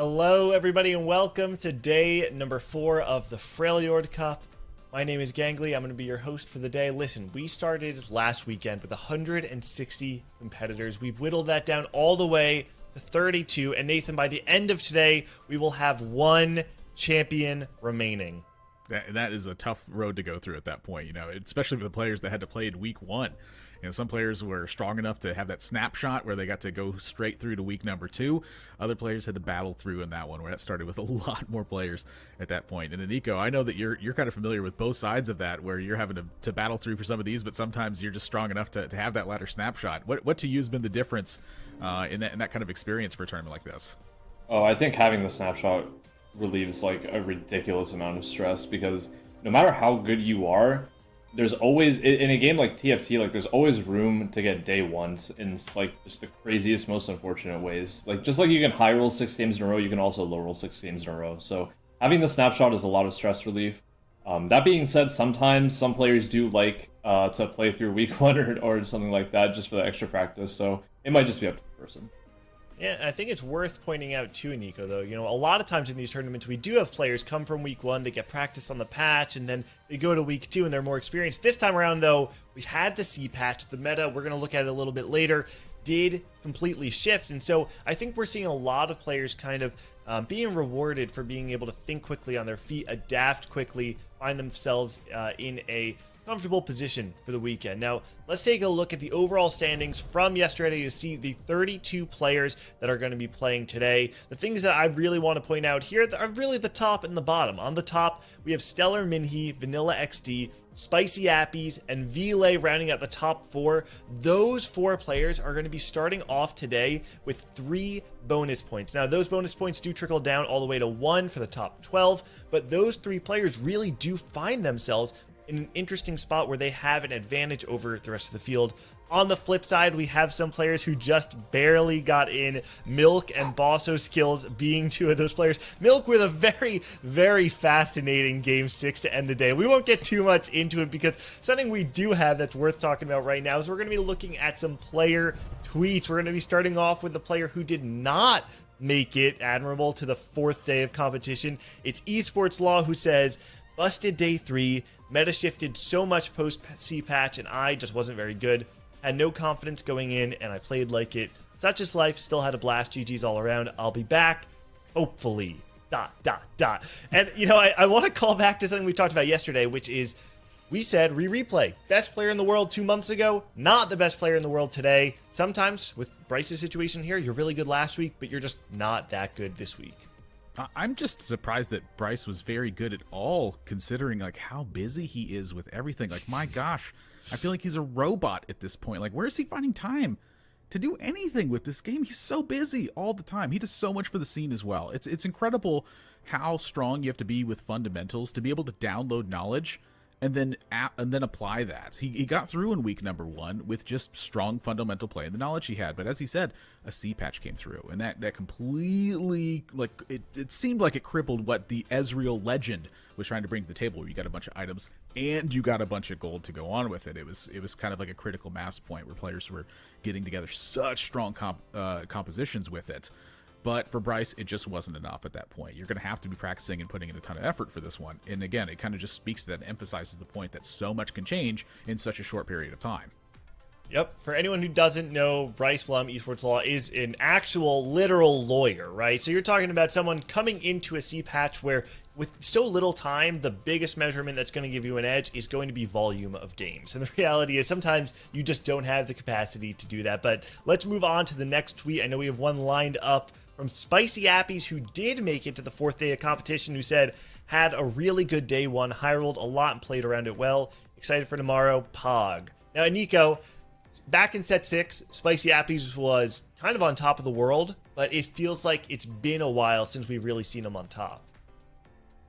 Hello, everybody, and welcome to day number 4 of the Freljord Cup. My name is Gangly. I'm going to be your host for the day. Listen, we started last weekend with 160 competitors. We've whittled that down all the way to 32. And Nathan, by the end of today, we will have one champion remaining. That is a tough road to go through at that point, especially for the players that had to play in week 1. Some players were strong enough to have that snapshot where they got to go straight through to week number 2. Other players had to battle through in that one, where that started with a lot more players at that point. And Nico, I know that you're kind of familiar with both sides of that, where you're having to battle through for some of these, but sometimes you're just strong enough to have that ladder snapshot. What to you has been the difference in that kind of experience for a tournament like this? Oh, I think having the snapshot relieves like a ridiculous amount of stress, because no matter how good you are, there's always, in a game like TFT, like there's always room to get day ones in like just the craziest, most unfortunate ways. Like just like you can high roll 6 games in a row, you can also low roll 6 games in a row. So having the snapshot is a lot of stress relief. That being said, sometimes some players do like to play through week 1 or something like that just for the extra practice. So it might just be up to the person. Yeah, I think it's worth pointing out too, Nico, though, a lot of times in these tournaments, we do have players come from week 1, they get practice on the patch, and then they go to week 2 and they're more experienced. This time around, though, we had the C patch. The meta, we're going to look at it a little bit later, did completely shift. And so I think we're seeing a lot of players kind of being rewarded for being able to think quickly on their feet, adapt quickly, find themselves in a comfortable position for the weekend. Now, let's take a look at the overall standings from yesterday to see the 32 players that are going to be playing today. The things that I really want to point out here are really the top and the bottom. On the top, we have Stellar Minhee, Vanilla XD, Spicy Appies, and Vile rounding out the top 4. Those 4 players are going to be starting off today with 3 bonus points. Now, those bonus points do trickle down all the way to 1 for the top 12, but those 3 players really do find themselves in an interesting spot where they have an advantage over the rest of the field. On the flip side, we have some players who just barely got in, Milk and Bosso Skills being 2 of those players. Milk with a very, very fascinating game 6 to end the day. We won't get too much into it because something we do have that's worth talking about right now is we're going to be looking at some player tweets. We're going to be starting off with the player who did not make it admirable to the 4th day of competition. It's Esports Law, who says, "Busted day 3, meta shifted so much post C patch and I just wasn't very good. Had no confidence going in and I played like it. Such is life, still had a blast, GG's all around. I'll be back, hopefully, ... And I want to call back to something we talked about yesterday, which is we said replay. Best player in the world 2 months ago, not the best player in the world today. Sometimes with Bryce's situation here, you're really good last week, but you're just not that good this week. I'm just surprised that Bryce was very good at all, considering like how busy he is with everything. Like, my gosh, I feel like he's a robot at this point. Like, where is he finding time to do anything with this game? He's so busy all the time. He does so much for the scene as well. It's incredible how strong you have to be with fundamentals to be able to download knowledge and then apply that. He got through in week number 1 with just strong fundamental play and the knowledge he had. But as he said, a C patch came through, and that completely, like, it seemed like it crippled what the Ezreal legend was trying to bring to the table, where you got a bunch of items and you got a bunch of gold to go on with it. It was kind of like a critical mass point where players were getting together such strong compositions with it. But for Bryce, it just wasn't enough at that point. You're going to have to be practicing and putting in a ton of effort for this one. And again, it kind of just speaks to that and emphasizes the point that so much can change in such a short period of time. Yep. For anyone who doesn't know, Bryce Blum, Esports Law, is an actual literal lawyer, right? So you're talking about someone coming into a C patch where with so little time, the biggest measurement that's going to give you an edge is going to be volume of games. And the reality is sometimes you just don't have the capacity to do that. But let's move on to the next tweet. I know we have one lined up from Spicy Appies, who did make it to the 4th day of competition, who said, had a really good day 1, high rolled a lot and played around it well. Excited for tomorrow, Pog. Now, Nico, back in set 6, Spicy Appies was kind of on top of the world, but it feels like it's been a while since we've really seen him on top.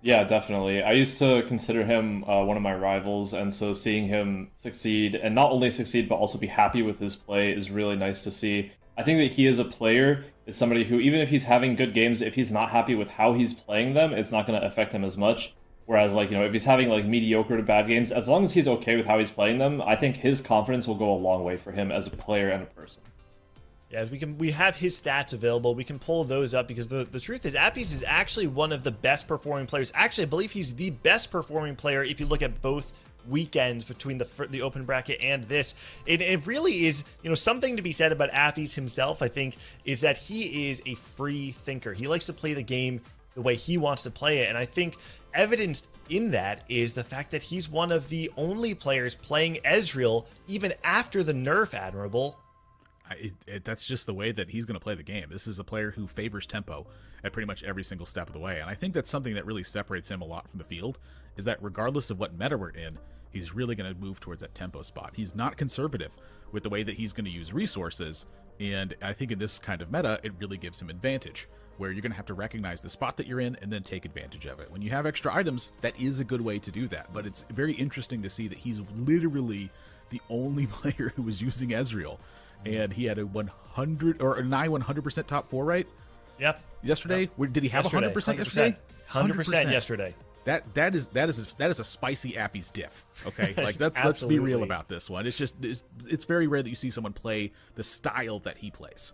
Yeah, definitely. I used to consider him one of my rivals, and so seeing him succeed, and not only succeed, but also be happy with his play is really nice to see. I think that he is a player, is somebody who, even if he's having good games, if he's not happy with how he's playing them, it's not going to affect him as much. Whereas, like, if he's having, like, mediocre to bad games, as long as he's okay with how he's playing them, I think his confidence will go a long way for him as a player and a person. Yeah, we have his stats available. We can pull those up because the truth is Appies is actually one of the best performing players. Actually, I believe he's the best performing player if you look at both weekends between the open bracket and this. It really is, something to be said about Appies himself, I think, is that he is a free thinker. He likes to play the game the way he wants to play it. And I think evidenced in that is the fact that he's one of the only players playing Ezreal even after the nerf, Admirable. That's just the way that he's going to play the game. This is a player who favors tempo at pretty much every single step of the way. And I think that's something that really separates him a lot from the field, is that regardless of what meta we're in, he's really going to move towards that tempo spot. He's not conservative with the way that he's going to use resources. And I think in this kind of meta, it really gives him advantage, where you're going to have to recognize the spot that you're in and then take advantage of it. When you have extra items, that is a good way to do that. But it's very interesting to see that he's literally the only player who was using Ezreal. And he had a 100 or a nigh 100% top 4, right? Yep. Yesterday, did he have 100% yesterday? 100% yesterday. That is a spicy Appies diff. Okay, like let's be real about this one. It's very rare that you see someone play the style that he plays.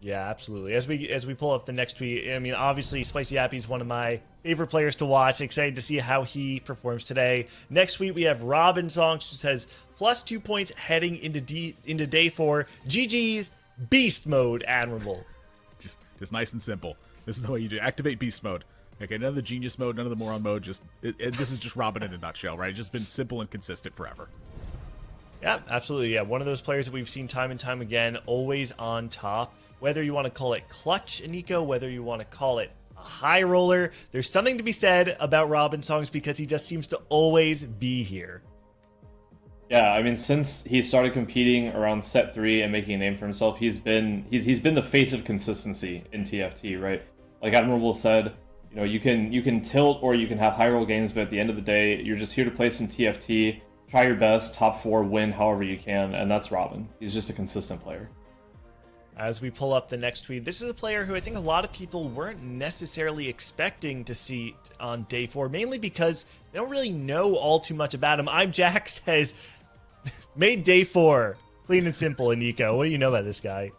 Yeah, absolutely. As we pull up the next tweet, I mean, obviously, Spicy Appy is one of my favorite players to watch. Excited to see how he performs today. Next tweet, we have Robin Songs, who says, +2 points heading into day 4. GG's Beast Mode, Admirable. Just nice and simple. This is the way you do. Activate Beast Mode. Okay, none of the Genius Mode, none of the Moron Mode. This is just Robin in a nutshell, right? It's just been simple and consistent forever. Yeah, absolutely. Yeah, one of those players that we've seen time and time again, always on top. Whether you want to call it clutch, Nico, whether you want to call it a high roller, there's something to be said about Robin Songs because he just seems to always be here. Yeah, I mean, since he started competing around set 3 and making a name for himself, he's been the face of consistency in TFT, right? Like Admirable said, you can tilt or you can have high roll games, but at the end of the day, you're just here to play some TFT, try your best, top 4, win however you can, and that's Robin. He's just a consistent player. As we pull up the next tweet, this is a player who I think a lot of people weren't necessarily expecting to see on day 4, mainly because they don't really know all too much about him. I'm Jack says, made day 4 clean and simple. And Nico, what do you know about this guy?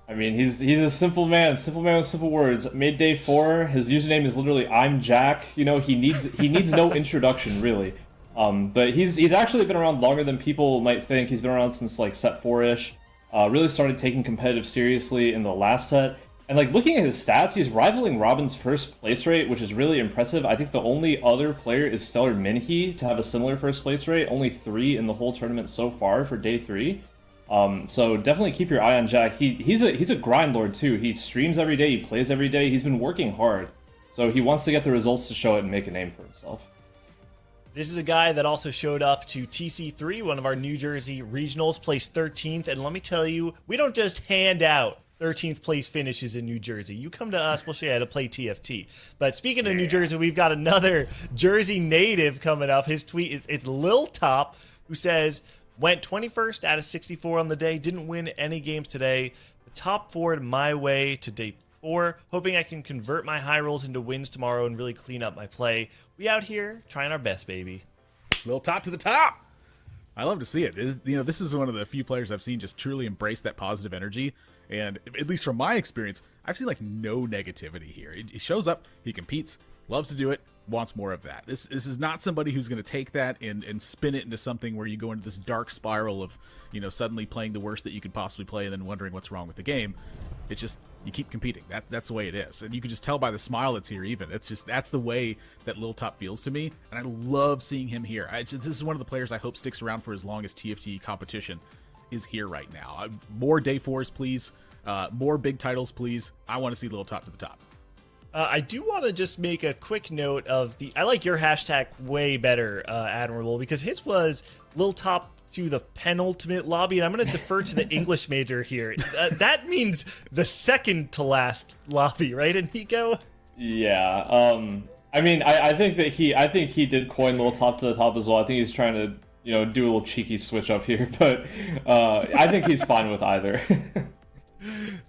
I mean, he's a simple man with simple words. Made day 4. His username is literally I'm Jack. He needs no introduction really. But he's actually been around longer than people might think. He's been around since like set 4-ish. Really started taking competitive seriously in the last set. And like looking at his stats, he's rivaling Robin's first place rate, which is really impressive. I think the only other player is Stellar Minhee to have a similar first place rate. Only 3 in the whole tournament so far for day 3. So definitely keep your eye on Jack. He's a grind lord too. He streams every day, he plays every day, he's been working hard. So he wants to get the results to show it and make a name for himself. This is a guy that also showed up to TC3, one of our New Jersey regionals, placed 13th. And let me tell you, we don't just hand out 13th place finishes in New Jersey. You come to us, we'll show you how to play TFT. But speaking of New Jersey, we've got another Jersey native coming up. His tweet is it's Lil Top, who says, went 21st out of 64 on the day, didn't win any games today. The top 4 my way to day 4, hoping I can convert my high rolls into wins tomorrow and really clean up my play. We out here trying our best, baby. Little top to the top. I love to see it. This is one of the few players I've seen just truly embrace that positive energy. And at least from my experience, I've seen like no negativity here. He shows up, he competes, loves to do it, wants more of that. This is not somebody who's going to take that and spin it into something where you go into this dark spiral of, suddenly playing the worst that you could possibly play and then wondering what's wrong with the game. It's just, you keep competing. That's the way it is. And you can just tell by the smile that's here even. That's the way that Lil Top feels to me. And I love seeing him here. This is one of the players I hope sticks around for as long as TFT competition is here right now. More day 4s, please. More big titles, please. I want to see Lil Top to the top. I do want to just make a quick note of I like your hashtag way better, Admirable, because his was Lil Top to the penultimate lobby, and I'm going to defer to the English major here. That means the second to last lobby, right, Nico? Yeah. I mean, I think he did coin Lil Top to the top as well. I think he's trying to do a little cheeky switch up here, but I think he's fine with either.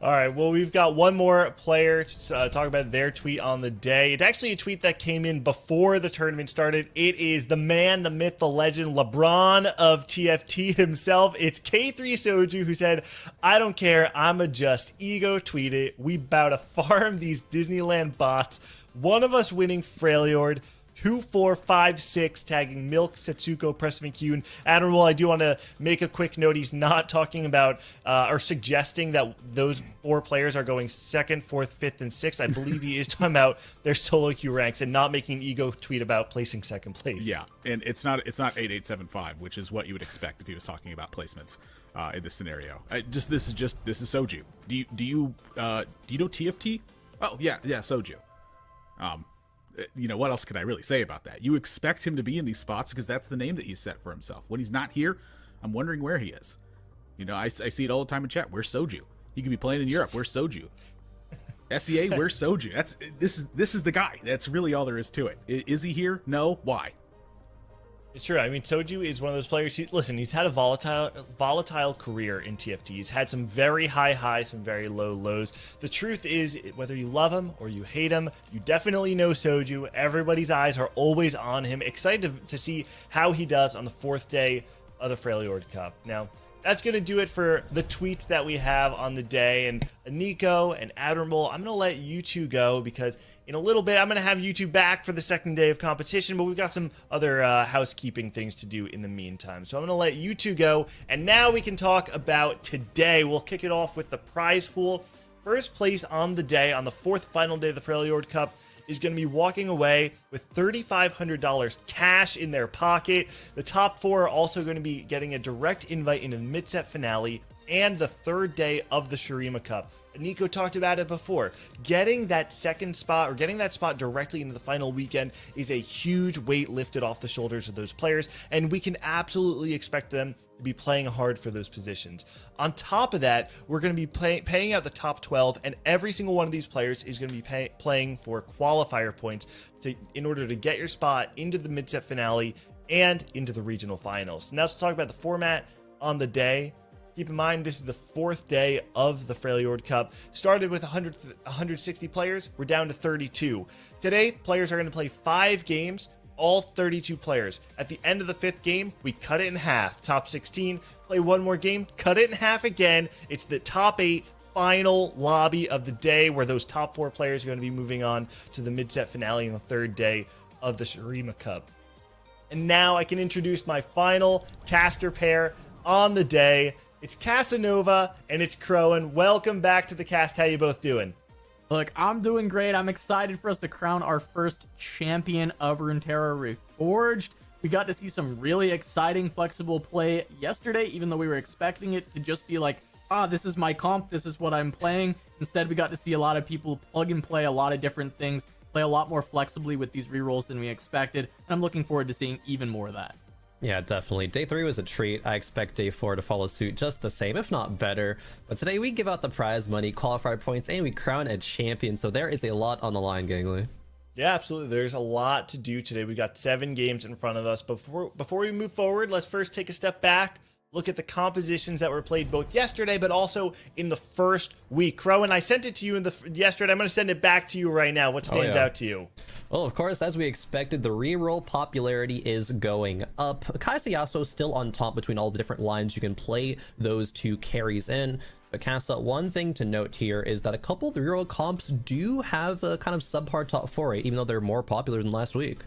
All right, well, we've got one more player to talk about their tweet on the day. It's actually a tweet that came in before the tournament started. It is the man, the myth, the legend, LeBron of TFT himself. It's K3 Soju who said, "I don't care, I'ma just ego tweet it. We bout to farm these Disneyland bots. One of us winning Freljord. 2, 4, 5, 6, tagging Milk, Setsuko, Preston McCune. Admiral, I do want to make a quick note. He's not talking about or suggesting that those 4 players are going 2nd, 4th, 5th, and 6th. I believe he is talking about their solo queue ranks and not making an ego tweet about placing 2nd place. Yeah, and it's not 8875, which is what you would expect if he was talking about placements in this scenario. This is Soju. Do you know TFT? Oh yeah, Soju. What else can I really say about that? You expect him to be in these spots because that's the name that he's set for himself. When he's not here, I'm wondering where he is. I see it all the time in chat. Where's Soju? He could be playing in Europe. Where's Soju? SEA, where's Soju? This is the guy. That's really all there is to it. Is he here? No. Why? It's true. I mean, Soju is one of those players. He's had a volatile career in TFT. He's had some very high highs, some very low lows. The truth is, whether you love him or you hate him, you definitely know Soju. Everybody's eyes are always on him. Excited to see how he does on the 4th day of the Freljord Cup. Now, that's going to do it for the tweets that we have on the day. And Nico and Admiral, I'm going to let you two go because in a little bit, I'm going to have you two back for the 2nd day of competition, but we've got some other housekeeping things to do in the meantime. So I'm going to let you two go. And now we can talk about today. We'll kick it off with the prize pool. First place on the day, on the 4th final day of the Freljord Cup, is going to be walking away with $3,500 cash in their pocket. The top 4 are also going to be getting a direct invite into the mid-set finale and the 3rd day of the Shurima Cup. Nico talked about it before. Getting that 2nd spot or getting that spot directly into the final weekend is a huge weight lifted off the shoulders of those players, and we can absolutely expect them to be playing hard for those positions. On top of that, we're going to be paying out the top 12, and every single one of these players is going to be playing for qualifier points in order to get your spot into the mid-set finale and into the regional finals. Now let's talk about the format on the day. Keep in mind, this is the 4th day of the Freljord Cup. Started with 160 players. We're down to 32. Today, players are going to play 5 games, all 32 players. At the end of the 5th game, we cut it in half. Top 16, play one more game, cut it in half again. It's the top 8 final lobby of the day where those top 4 players are going to be moving on to the mid-set finale on the 3rd day of the Shurima Cup. And now I can introduce my final caster pair on the day. It's Casanova and it's Crowan. Welcome back to the cast. How you both doing? Look, I'm doing great. I'm excited for us to crown our first champion of Runeterra Reforged. We got to see some really exciting flexible play yesterday, even though we were expecting it to just be like, this is my comp, this is what I'm playing. Instead, we got to see a lot of people plug and play a lot of different things, play a lot more flexibly with these rerolls than we expected, and I'm looking forward to seeing even more of that. Yeah, definitely. Day 3 was a treat. I expect day 4 to follow suit just the same, if not better. But today we give out the prize money, qualifier points, and we crown a champion. So there is a lot on the line, Gangly. Yeah, absolutely. There's a lot to do today. We got 7 games in front of us. But before we move forward, let's first take a step back. Look at the compositions that were played both yesterday, but also in the first week. Crowan, I sent it to you yesterday. I'm going to send it back to you right now. What stands out to you? Well, of course, as we expected, the reroll popularity is going up. Kaisa Yasuo still on top between all the different lines you can play those 2 carries in. But Casa, one thing to note here is that a couple of the reroll comps do have a kind of subpar top 4 rate, even though they're more popular than last week.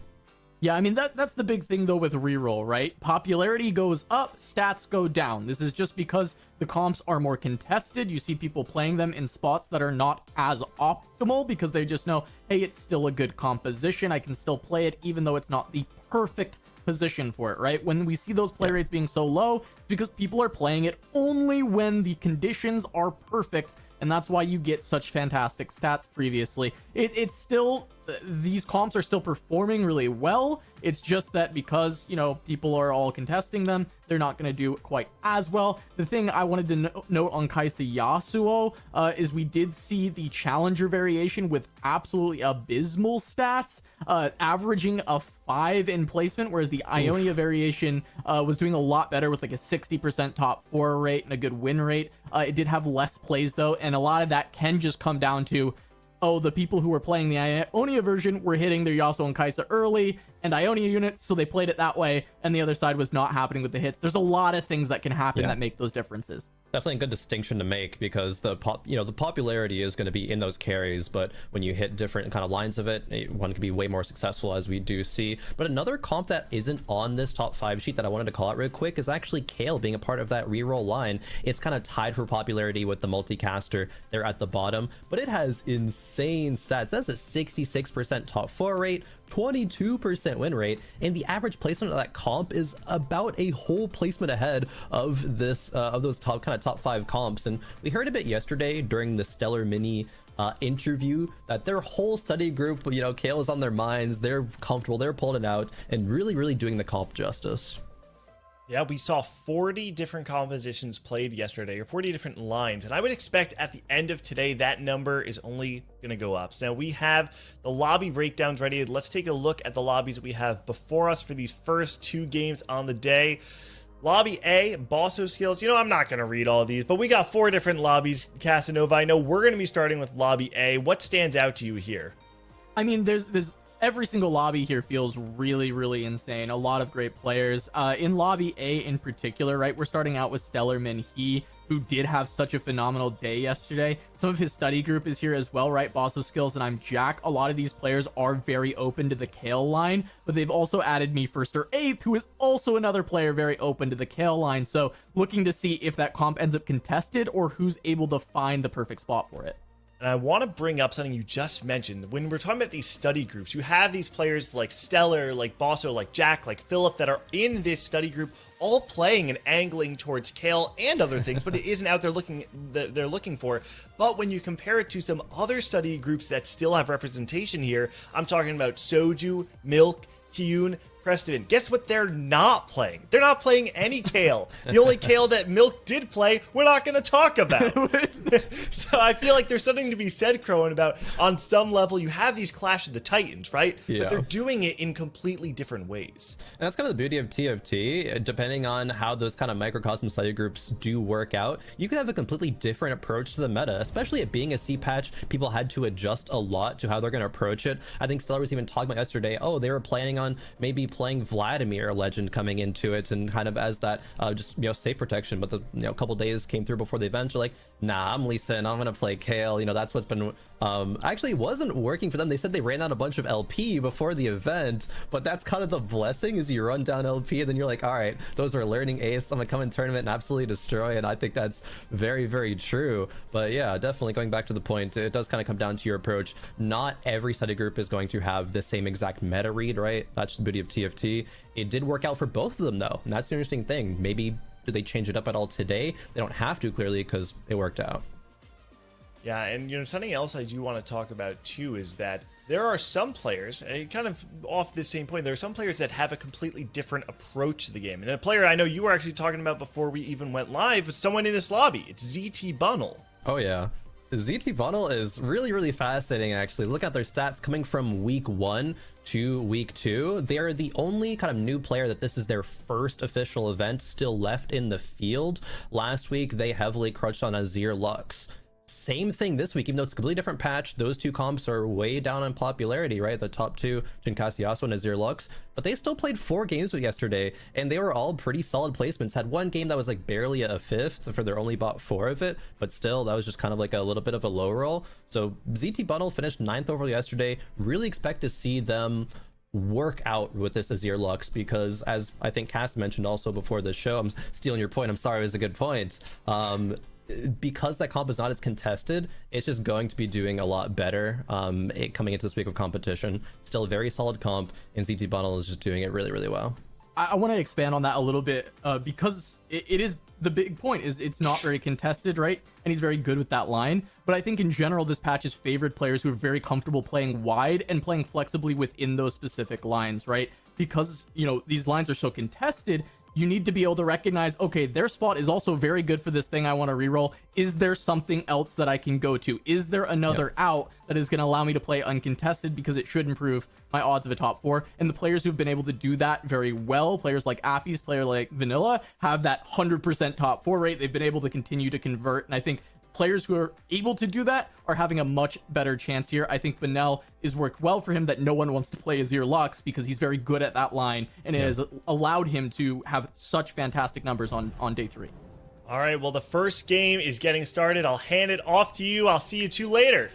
Yeah, I mean, that's the big thing, though, with reroll, right? Popularity goes up, stats go down. This is just because the comps are more contested. You see people playing them in spots that are not as optimal because they just know, hey, it's still a good composition. I can still play it, even though it's not the perfect position for it, right? When we see those play rates being so low, it's because people are playing it only when the conditions are perfect and that's why you get such fantastic stats previously. It's still, these comps are still performing really well. It's just that because, you know, people are all contesting them, they're not going to do quite as well. The thing I wanted to note on Kaisa Yasuo is we did see the challenger variation with absolutely abysmal stats, averaging a 5 in placement, whereas the Ionia variation was doing a lot better with like a 60% top 4 rate and a good win rate. It did have less plays though, and a lot of that can just come down to, oh, the people who were playing the Ionia version were hitting their Yasuo and Kaisa early and Ionia units, so they played it that way, and the other side was not happening with the hits. There's a lot of things that can happen that make those differences. Definitely a good distinction to make, because the popularity is going to be in those carries, but when you hit different kind of lines of it, one can be way more successful, as we do see. But another comp that isn't on this top 5 sheet that I wanted to call out real quick is actually Kayle being a part of that reroll line. It's kind of tied for popularity with the multicaster there at the bottom, but it has insane stats. That's a 66% top 4 rate, 22% win rate, and the average placement of that comp is about a whole placement ahead of this of those top 5 comps. And we heard a bit yesterday during the Stellar Mini interview that their whole study group, you know, Kayle is on their minds, they're comfortable, they're pulling it out and really doing the comp justice. Yeah, we saw 40 different compositions played yesterday, or 40 different lines, and I would expect at the end of today that number is only going to go up. So now we have the lobby breakdowns ready. Let's take a look at the lobbies that we have before us for these first 2 games on the day. Lobby A, Bosso skills. You know, I'm not going to read all of these, but we got 4 different lobbies, Casanova. I know we're going to be starting with Lobby A. What stands out to you here? I mean, there's every single lobby here feels really insane. A lot of great players. In Lobby A in particular, right, we're starting out with Stellar Minhee, who did have such a phenomenal day yesterday. Some of his study group is here as well, right? Bosso skills, and I'm Jack. A lot of these players are very open to the Kayle line, but they've also added me first or 8th, who is also another player very open to the Kayle line. So looking to see if that comp ends up contested or who's able to find the perfect spot for it. And I want to bring up something you just mentioned. When we're talking about these study groups, you have these players like Stellar, like Bosso, like Jack, like Philip that are in this study group, all playing and angling towards Kayle and other things, but it isn't out there looking that they're looking for. But when you compare it to some other study groups that still have representation here, I'm talking about Soju, Milk, Hyun, Preston. Guess what they're not playing? They're not playing any Kayle. The only Kayle that Milk did play, we're not going to talk about. So I feel like there's something to be said, Crowan, about on some level you have these Clash of the Titans, right? Yeah. But they're doing it in completely different ways. And that's kind of the beauty of TFT. Depending on how those kind of microcosm study groups do work out, you can have a completely different approach to the meta, especially it being a C patch. People had to adjust a lot to how they're going to approach it. I think Stellar was even talking about yesterday, oh, they were planning on maybe playing Vladimir Legend coming into it and kind of as that just, you know, safe protection, but the, you know, a couple days came through before the event, you're like, nah, I'm Lee Sin, I'm gonna play Kayle. You know, that's what's been actually wasn't working for them. They said they ran out a bunch of LP before the event, but that's kind of the blessing, is you run down LP and then you're like, all right, those are learning 8ths, I'm gonna come in tournament and absolutely destroy. And I think that's very true. But yeah, definitely going back to the point, it does kind of come down to your approach. Not every study group is going to have the same exact meta read, right? That's the beauty of TFT. It did work out for both of them though, and that's the interesting thing. Maybe did they change it up at all today? They don't have to, clearly, because it worked out. Yeah, and you know, something else I do want to talk about too is that there are some players, kind of off this same point, there are some players that have a completely different approach to the game. And a player I know you were actually talking about before we even went live was someone in this lobby. It's ZT Bunnel. Oh yeah. ZT Bunnel is really fascinating, actually. Look at their stats coming from week 1 to week 2. They're the only kind of new player that this is their first official event still left in the field. Last week, they heavily crutched on Azir Lux. Same thing this week, even though it's a completely different patch. Those two comps are way down in popularity, right? The top two, Jinkasi Yasuo and Azir Lux. But they still played 4 games yesterday, and they were all pretty solid placements. Had one game that was like barely a 5th, for their only bought 4 of it, but still, that was just kind of like a little bit of a low roll. So ZT Bundle finished 9th overall yesterday. Really expect to see them work out with this Azir Lux, because as I think Cass mentioned also before the show, I'm stealing your point, I'm sorry, it was a good point. Because that comp is not as contested, it's just going to be doing a lot better coming into this week of competition. Still a very solid comp, and ZT Bundle is just doing it really well. I want to expand on that a little bit because it is the big point is it's not very contested, right? And he's very good with that line. But I think in general, this patch has favored players who are very comfortable playing wide and playing flexibly within those specific lines, right? Because, you know, these lines are so contested, you need to be able to recognize, okay, their spot is also very good for this thing I want to reroll. Is there something else that I can go to? Is there another out that is going to allow me to play uncontested, because it should improve my odds of a top 4? And the players who've been able to do that very well, players like Appies, player like Vanilla, have that 100% top 4 rate. They've been able to continue to convert. And I think players who are able to do that are having a much better chance here. I think Benel is worked well for him that no one wants to play Azir Lux because he's very good at that line, and it has allowed him to have such fantastic numbers on day 3. All right, well, the first game is getting started. I'll hand it off to you. I'll see you two later.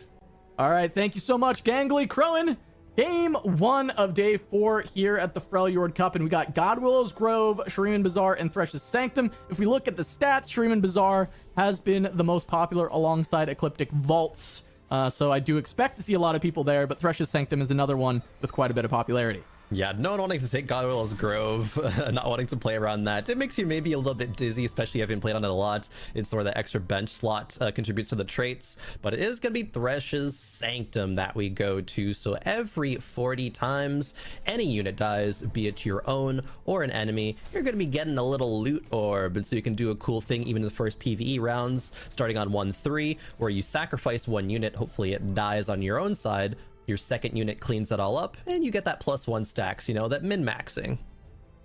All right, thank you so much, Gangly Crowan. Game 1 of day 4 here at the Freljord Cup, and we got Godwillow's Grove, Shuriman Bazaar, and Thresh's Sanctum. If we look at the stats, Shuriman Bazaar has been the most popular alongside Ecliptic Vaults. So I do expect to see a lot of people there, but Thresh's Sanctum is another one with quite a bit of popularity. Yeah, no one wanting to take Godwillow's Grove, not wanting to play around that. It makes you maybe a little bit dizzy, especially if you haven't played on it a lot. It's where the extra bench slot contributes to the traits, but it is going to be Thresh's Sanctum that we go to. So every 40 times any unit dies, be it your own or an enemy, you're going to be getting a little loot orb, and so you can do a cool thing even in the first PvE rounds, starting on 1-3, where you sacrifice one unit, hopefully it dies on your own side. Your second unit cleans it all up, and you get that +1 stacks, you know, that min-maxing.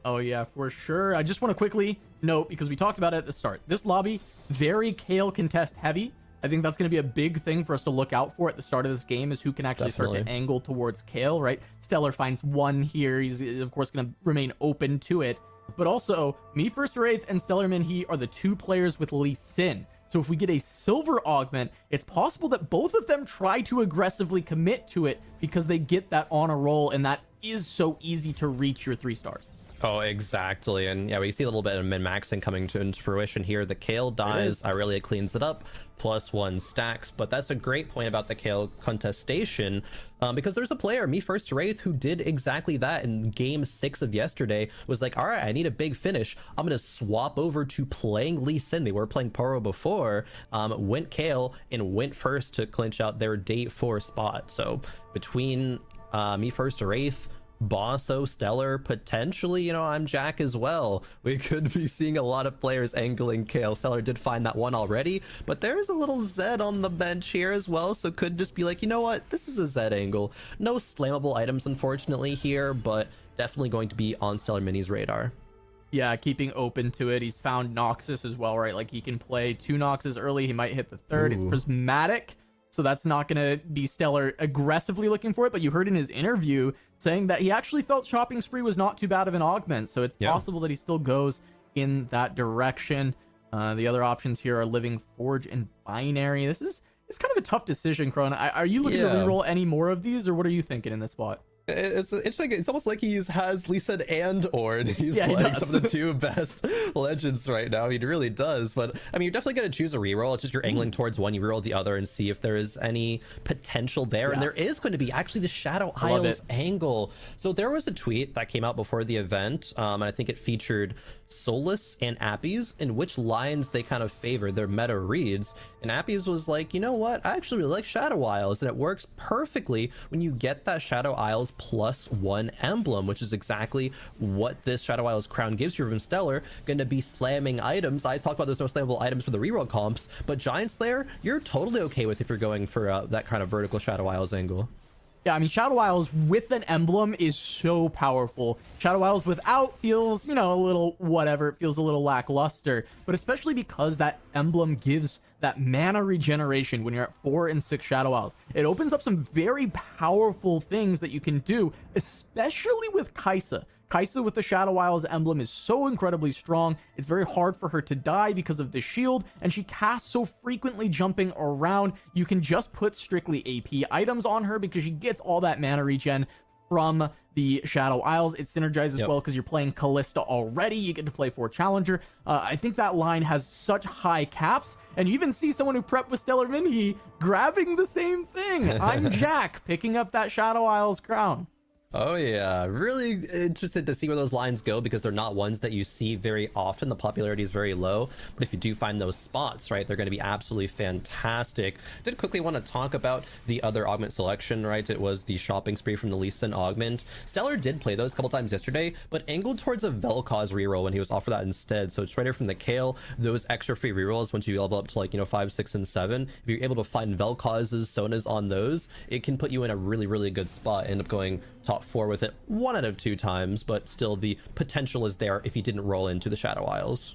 Oh yeah, for sure. I just want to quickly note, because we talked about it at the start, this lobby, very Kayle contest heavy. I think that's going to be a big thing for us to look out for at the start of this game, is who can actually start to angle towards Kayle, right? Stellar finds one here. He's, of course, going to remain open to it. But also, Me First Wraith and Stellar Minhee are the 2 players with Lee Sin. So if we get a silver augment, it's possible that both of them try to aggressively commit to it because they get that on a roll, and that is so easy to reach your 3 stars. Oh, exactly. And yeah, we see a little bit of min-maxing coming into fruition here. The Kayle dies, Irelia cleans it up, +1 stacks. But that's a great point about the Kayle contestation, because there's a player, Me First Wraith, who did exactly that in game 6 of yesterday. Was like, all right, I need a big finish. I'm going to swap over to playing Lee Sin. They were playing Poro before, went Kayle, and went first to clinch out their day 4 spot. So between Me First Wraith, Bosso, Stellar, potentially, you know, I'm Jack as well, we could be seeing a lot of players angling Kayle. Stellar did find that one already, but there's a little Zed on the bench here as well, so could just be like, you know what, this is a Zed angle. No slammable items unfortunately here, but definitely going to be on Stellar Mini's radar. Yeah, keeping open to it. He's found Noxus as well, right? Like, he can play 2 Noxes early, he might hit the 3rd. It's prismatic, so that's not going to be Stellar aggressively looking for it, but you heard in his interview saying that he actually felt Shopping Spree was not too bad of an augment, so it's possible that he still goes in that direction. The other options here are Living Forge and Binary. It's kind of a tough decision, Krona. Are you looking to reroll any more of these, or what are you thinking in this spot? It's interesting. It's almost like he has Lee Sin and Ord. He's playing some of the 2 best legends right now. He really does. But I mean, you're definitely going to choose a reroll. It's just you're angling towards one, you reroll the other, and see if there is any potential there. And there is going to be actually the Shadow Isles angle. So there was a tweet that came out before the event, and I think it featured Solus and Appies and which lines they kind of favor, their meta reads. And Appies was like, you know what, I actually really like Shadow Isles, and it works perfectly when you get that Shadow Isles +1 emblem, which is exactly what this Shadow Isles crown gives you from Stellar. Going to be slamming items. I talked about there's no slammable items for the reroll comps, but Giant Slayer you're totally okay with if you're going for that kind of vertical Shadow Isles angle. Yeah, I mean, Shadow Isles with an emblem is so powerful. Shadow Isles without feels, you know, a little whatever. It feels a little lackluster. But especially because that emblem gives that mana regeneration when you're at 4 and 6 Shadow Isles. It opens up some very powerful things that you can do, especially with Kai'Sa. Kai'Sa with the Shadow Isles emblem is so incredibly strong. It's very hard for her to die because of the shield, and she casts so frequently jumping around. You can just put strictly AP items on her because she gets all that mana regen from the Shadow Isles. It synergizes well because you're playing Callista already. You get to play 4 Challenger. I think that line has such high caps, and you even see someone who prepped with Stellar Minhee grabbing the same thing. I'm Jack, picking up that Shadow Isles crown. Oh yeah, really interested to see where those lines go because they're not ones that you see very often. The popularity is very low, but if you do find those spots, right, they're going to be absolutely fantastic. Did quickly want to talk about the other augment selection, right? It was the shopping spree from the Lee Sin augment. Stellar did play those a couple times yesterday, but angled towards a Vel'Koz reroll when he was offered that instead. So it's right here from the Kale, those extra free rerolls once you level up to like, 5, 6, and 7. If you're able to find Vel'Koz's, Sonas on those, it can put you in a really, really good spot. End up going top 4 with it 1 out of 2 times, but still the potential is there if you didn't roll into the Shadow Isles.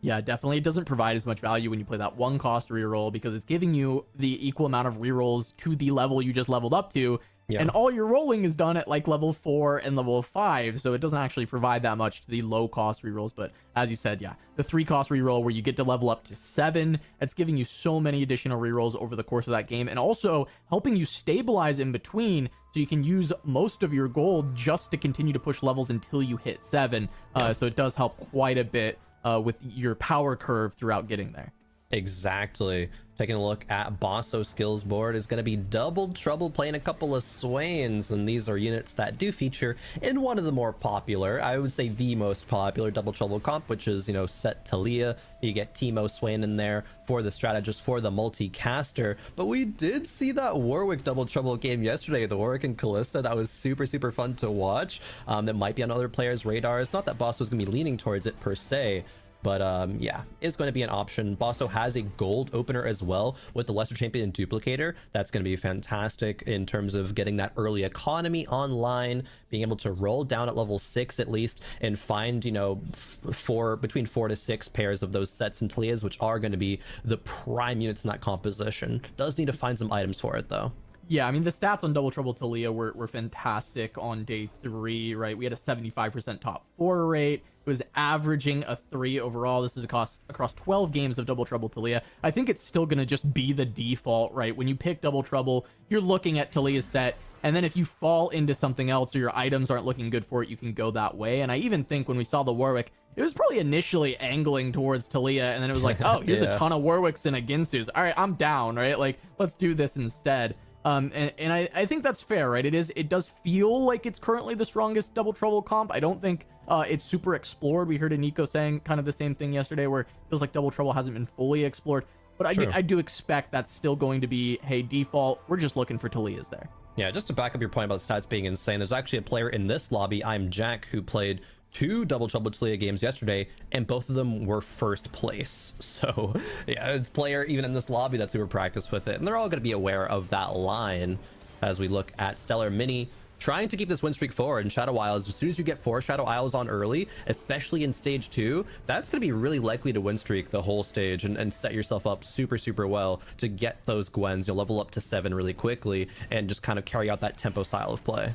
Yeah, definitely. It doesn't provide as much value when you play that 1 cost reroll because it's giving you the equal amount of rerolls to the level you just leveled up to. Yeah. And all your rolling is done at like level 4 and level 5, so it doesn't actually provide that much to the low cost rerolls. But as you said, yeah, the 3 cost reroll where you get to level up to 7, it's giving you so many additional rerolls over the course of that game, and also helping you stabilize in between, so you can use most of your gold just to continue to push levels until you hit 7. So it does help quite a bit with your power curve throughout getting there. Exactly. Taking a look at Bosso skills board is going to be Double Trouble playing a couple of Swains, and these are units that do feature in one of the more popular, I would say the most popular Double Trouble comp, which is, Set Talia. You get Teemo Swain in there for the strategist, for the multicaster. But we did see that Warwick Double Trouble game yesterday, the Warwick and Callista. That was super, super fun to watch. That might be on other players' radars. Not that Bosso is going to be leaning towards it per se, but yeah, it's going to be an option. Bosso has a gold opener as well with the Lesser Champion Duplicator. That's going to be fantastic in terms of getting that early economy online, being able to roll down at level 6 at least, and find, between 4 to 6 pairs of those sets and Talias, which are going to be the prime units in that composition. Does need to find some items for it, though. Yeah, I mean, the stats on Double Trouble Talia were fantastic on day 3, right? We had a 75% top 4 rate. It was averaging a 3 overall. This is across 12 games of Double Trouble Talia. I think it's still going to just be the default, right? When you pick Double Trouble, you're looking at Talia's set, and then if you fall into something else or your items aren't looking good for it, you can go that way. And I even think when we saw the Warwick, it was probably initially angling towards Talia, and then it was like, oh, here's a ton of Warwicks and a Ginsu's. All right, I'm down, right? Like, let's do this instead. And I think that's fair, right? It does feel like it's currently the strongest Double Trouble comp. I don't think it's super explored. We heard Nico saying kind of the same thing yesterday, where it feels like Double Trouble hasn't been fully explored. But I do expect that's still going to be, hey, default, we're just looking for Talias there. Yeah, just to back up your point about the stats being insane, there's actually a player in this lobby, I'm Jack, who played 2 Double Trouble Talia games yesterday, and both of them were first place. So yeah, it's a player even in this lobby that's super practiced with it, and they're all going to be aware of that line as we look at Stellar Mini trying to keep this win streak forward in Shadow Isles. As soon as you get 4 Shadow Isles on early, especially in stage 2, that's going to be really likely to win streak the whole stage and set yourself up super, super well to get those Gwens. You'll level up to 7 really quickly and just kind of carry out that tempo style of play.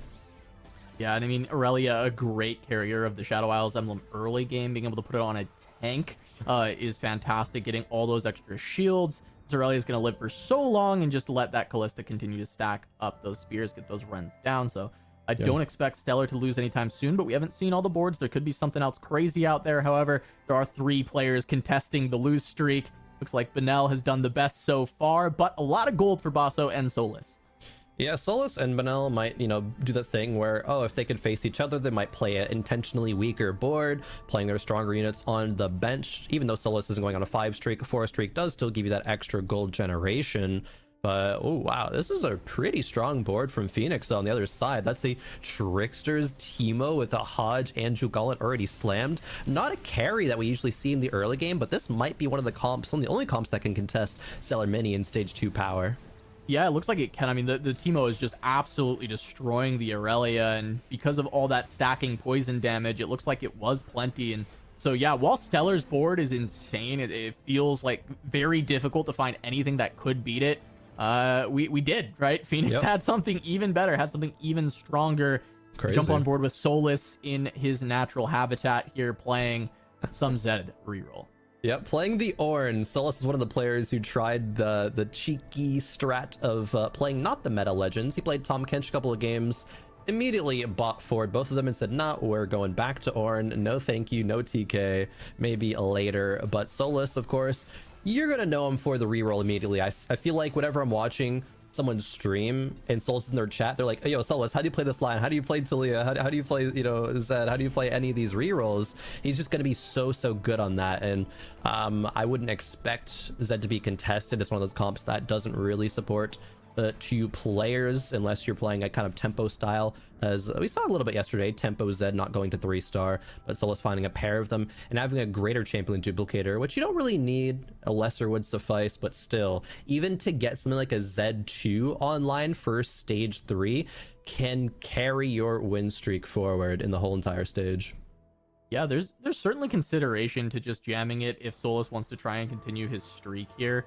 Yeah, and I mean, Aurelia, a great carrier of the Shadow Isles emblem early game. Being able to put it on a tank is fantastic. Getting all those extra shields. Aurelia is going to live for so long, and just let that Callista continue to stack up those spears, get those runs down. So I don't expect Stellar to lose anytime soon, but we haven't seen all the boards. There could be something else crazy out there. However, there are 3 players contesting the lose streak. Looks like Benel has done the best so far, but a lot of gold for Bosso and Solus. Yeah, Solus and Benel might, do the thing where, if they could face each other, they might play an intentionally weaker board, playing their stronger units on the bench. Even though Solus isn't going on a 5 streak, a 4 streak does still give you that extra gold generation. But, oh, wow, this is a pretty strong board from Phoenix on the other side. That's a Trickster's Teemo with a Hodge and Gauntlet already slammed. Not a carry that we usually see in the early game, but this might be one of the only comps that can contest Stellar Mini in stage 2 power. Yeah, it looks like it can. I mean, the Teemo is just absolutely destroying the Aurelia, and because of all that stacking poison damage, it looks like it was plenty. And so, yeah, while Stellar's board is insane, it feels like very difficult to find anything that could beat it. We did, right? Phoenix had something even better, had something even stronger. Crazy. Jump on board with Solus in his natural habitat here, playing some Zed reroll. Yep, playing the Ornn. Solus is one of the players who tried the cheeky strat of playing not the meta legends. He played Tom Kench a couple of games, immediately bought forward both of them and said, nah, we're going back to Ornn. No thank you, no TK, maybe later. But Solus, of course, you're going to know him for the reroll immediately. I feel like whenever I'm watching someone's stream and Solus in their chat, they're like, yo, Solus, how do you play this line? How do you play Talia? How do you play, you know, Zed? How do you play any of these rerolls? He's just going to be so good on that. And I wouldn't expect Zed to be contested. It's one of those comps that doesn't really support two players unless you're playing a kind of tempo style, as we saw a little bit yesterday. Tempo Zed not going to 3-star, but Solus finding a pair of them and having a greater champion duplicator, which you don't really need. A lesser would suffice, but still, even to get something like a Z2 online for stage 3 can carry your win streak forward in the whole entire stage. Yeah, there's certainly consideration to just jamming it if Solus wants to try and continue his streak here.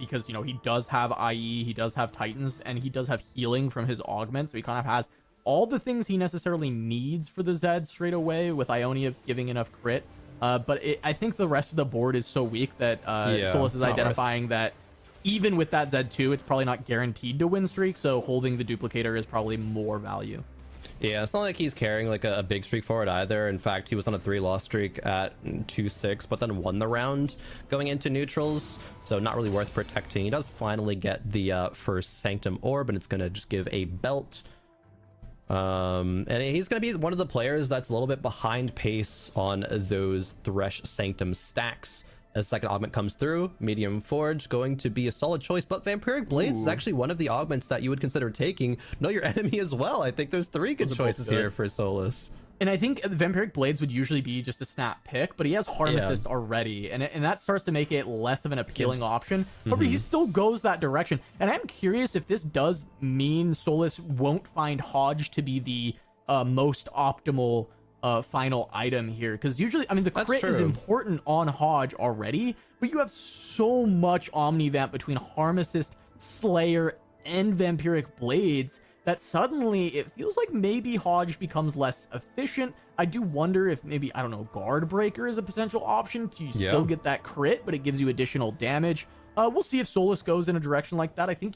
Because, you know, he does have IE, he does have Titans, and he does have healing from his augment, so he kind of has all the things he necessarily needs for the Zed straight away, with Ionia giving enough crit. But I think the rest of the board is so weak that Solus is identifying that even with that Z2, it's probably not guaranteed to win streak, so holding the duplicator is probably more value. Yeah, it's not like he's carrying like a big streak forward either. In fact, he was on a 3-loss streak at 2-6, but then won the round going into neutrals, so not really worth protecting. He does finally get the first Sanctum Orb, and it's going to just give a belt. And he's going to be one of the players that's a little bit behind pace on those Thresh Sanctum stacks. As second augment comes through, Medium Forge going to be a solid choice, but Vampiric Blades is actually one of the augments that you would consider taking. Know your enemy as well. I think there's 3 good choices here for Solus. And I think Vampiric Blades would usually be just a snap pick, but he has Harm Assist already, and that starts to make it less of an appealing option. However, he still goes that direction. And I'm curious if this does mean Solus won't find Hodge to be the most optimal final item here, because usually, I mean, the crit is important on Hodge already, but you have so much Omnivamp between Harm Assist, Slayer, and Vampiric Blades that suddenly it feels like maybe Hodge becomes less efficient. I do wonder if maybe, I don't know, Guard Breaker is a potential option to still get that crit, but it gives you additional damage. We'll see if Solus goes in a direction like that. I think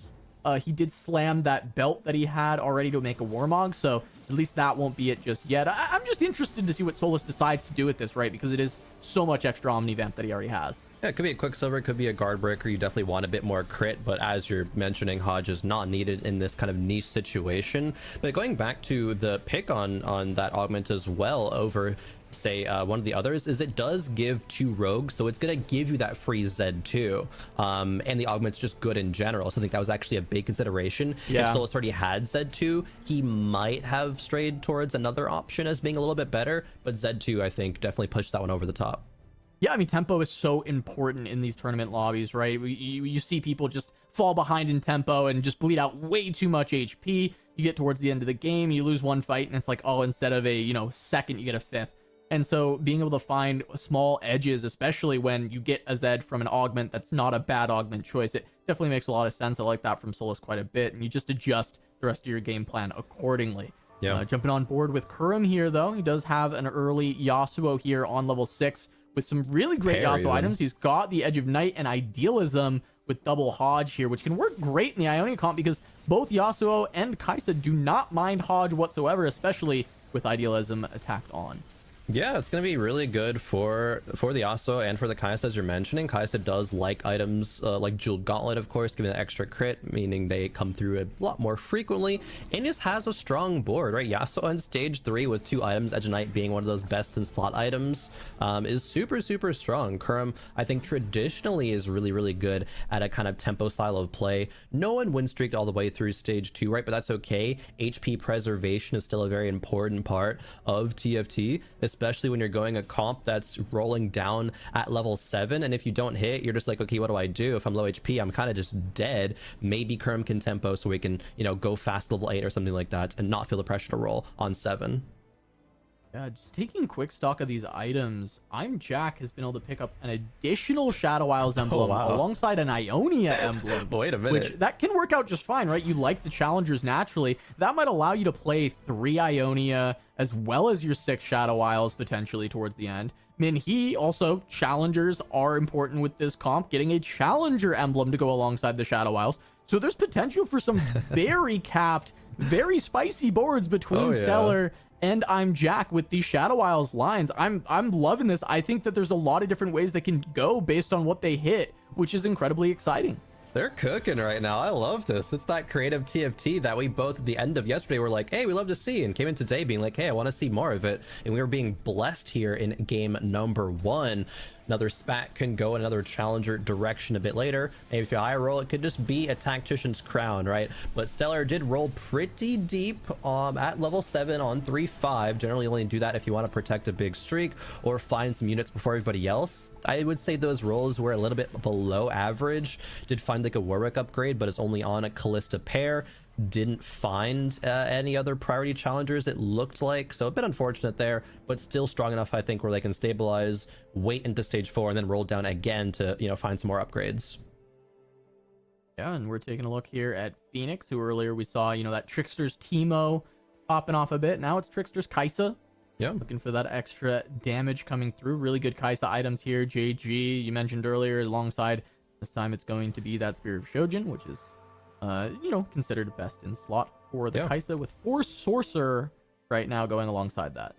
he did slam that belt that he had already to make a Warmog, so at least that won't be it just yet. I'm just interested to see what Solus decides to do with this, right? Because it is so much extra Omnivamp that he already has. Yeah, it could be a Quicksilver, it could be a Guard Breaker. You definitely want a bit more crit, but as you're mentioning, Hodge is not needed in this kind of niche situation. But going back to the pick on that augment as well over, say, one of the others, is it does give 2 rogues, so it's going to give you that free Z2. And the augment's just good in general, so I think that was actually a big consideration. If Solus already had Z2, he might have strayed towards another option as being a little bit better, but Z2, I think, definitely pushed that one over the top. Yeah, I mean, tempo is so important in these tournament lobbies, right? You see people just fall behind in tempo and just bleed out way too much HP. You get towards the end of the game, you lose one fight, and it's like, oh, instead of a, you know, second, you get a 5th. And so being able to find small edges, especially when you get a Zed from an augment that's not a bad augment choice, it definitely makes a lot of sense. I like that from Solus quite a bit, and you just adjust the rest of your game plan accordingly. Yeah. Jumping on board with Kurum here, though. He does have an early Yasuo here on level 6 with some really great Yasuo items. He's got the Edge of Night and Idealism with double Hodge here, which can work great in the Ionia comp because both Yasuo and Kai'Sa do not mind Hodge whatsoever, especially with Idealism attacked on. Yeah, it's going to be really good for the Yasuo and for the Kai'Sa, as you're mentioning. Kai'Sa does like items like Jeweled Gauntlet, of course, giving that extra crit, meaning they come through a lot more frequently, and just has a strong board, right? Yasuo on stage 3 with 2 items, Edge of Night being one of those best in slot items, is super strong. Kurum, I think, traditionally is really good at a kind of tempo style of play. No one win streaked all the way through stage 2, right? But that's okay. HP preservation is still a very important part of TFT, especially when you're going a comp that's rolling down at level 7, and if you don't hit, you're just like, okay, what do I do? If I'm low HP, I'm kind of just dead. Maybe Kurum can tempo so we can, you know, go fast level 8 or something like that and not feel the pressure to roll on 7. Yeah, just taking quick stock of these items, I'm Jack has been able to pick up an additional Shadow Isles emblem alongside an Ionia emblem. Wait a minute. Which, that can work out just fine, right? You like the challengers naturally. That might allow you to play 3 Ionia as well as your 6 Shadow Isles potentially towards the end. Minhee, also, challengers are important with this comp, getting a challenger emblem to go alongside the Shadow Isles. So there's potential for some very capped, very spicy boards between Stellar and I'm Jack with these Shadow Isles lines. I'm loving this. I think that there's a lot of different ways that can go based on what they hit, which is incredibly exciting. They're cooking right now. I love this. It's that creative TFT that we both at the end of yesterday were like, hey, we love to see, and came in today being like, hey, I want to see more of it. And we were being blessed here in game number 1. Another spat can go another challenger direction a bit later. Maybe if you high roll, it could just be a tactician's crown, right? But Stellar did roll pretty deep at level 7 on 3-5. Generally only do that if you want to protect a big streak or find some units before everybody else. I would say those rolls were a little bit below average. Did find like a Warwick upgrade, but it's only on a Callista pair. Didn't find any other priority challengers, it looked like, so a bit unfortunate there, but still strong enough, I think, where they can stabilize, wait into stage 4, and then roll down again to, you know, find some more upgrades. Yeah, and we're taking a look here at Phoenix, who earlier we saw, you know, that Trickster's Teemo popping off a bit. Now it's Trickster's Kai'Sa. Yeah, Looking for that extra damage coming through. Really good Kai'Sa items here. JG, you mentioned earlier, alongside, this time it's going to be that Spirit of Shojin, which is you know, considered best in slot for the Kai'Sa, with 4 Sorcerer right now going alongside that.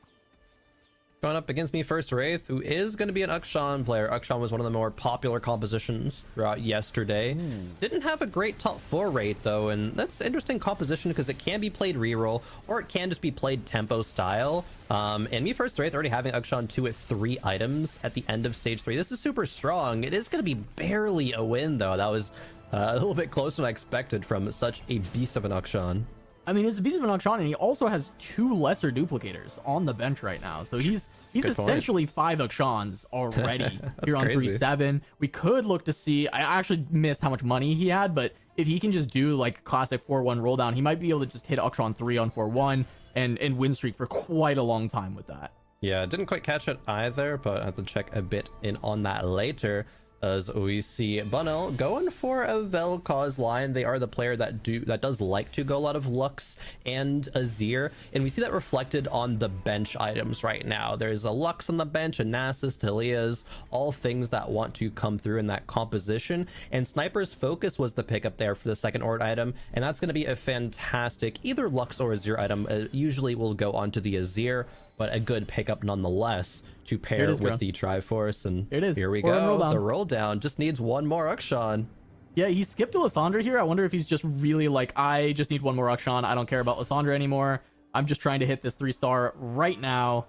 Going up against me first, Wraith, who is going to be an Ukshan player. Ukshan was one of the more popular compositions throughout yesterday. Didn't have a great top 4 rate, though, and that's interesting composition because it can be played reroll, or it can just be played tempo style. And me first, Wraith, already having Ukshan 2 at 3 items at the end of stage 3. This is super strong. It is going to be barely a win, though. That was a little bit closer than I expected from such a beast of an Ukshan. I mean, it's a beast of an Ukshan, and he also has 2 lesser duplicators on the bench right now. So he's essentially 5 Ukshans already here on 3-7. We could look to see, I actually missed how much money he had, but if he can just do like classic 4-1 roll down, he might be able to just hit Ukshan 3 on 4-1 and win streak for quite a long time with that. Yeah, didn't quite catch it either, but I have to check a bit in on that later. As we see Bunnell going for a Vel'Koz line. They are the player that does like to go a lot of Lux and Azir, and we see that reflected on the bench items right now. There's a Lux on the bench, a Nasus, Talia's, all things that want to come through in that composition. And Sniper's Focus was the pickup there for the second Ord item, and that's going to be a fantastic either Lux or Azir item. Usually will go onto the Azir, but a good pickup nonetheless to pair with the Triforce. And here we go. The roll down just needs one more Ukshan. Yeah, he skipped to Lissandra here. I wonder if he's just really like, I just need one more Ukshan. I don't care about Lissandra anymore. I'm just trying to hit this 3-star right now.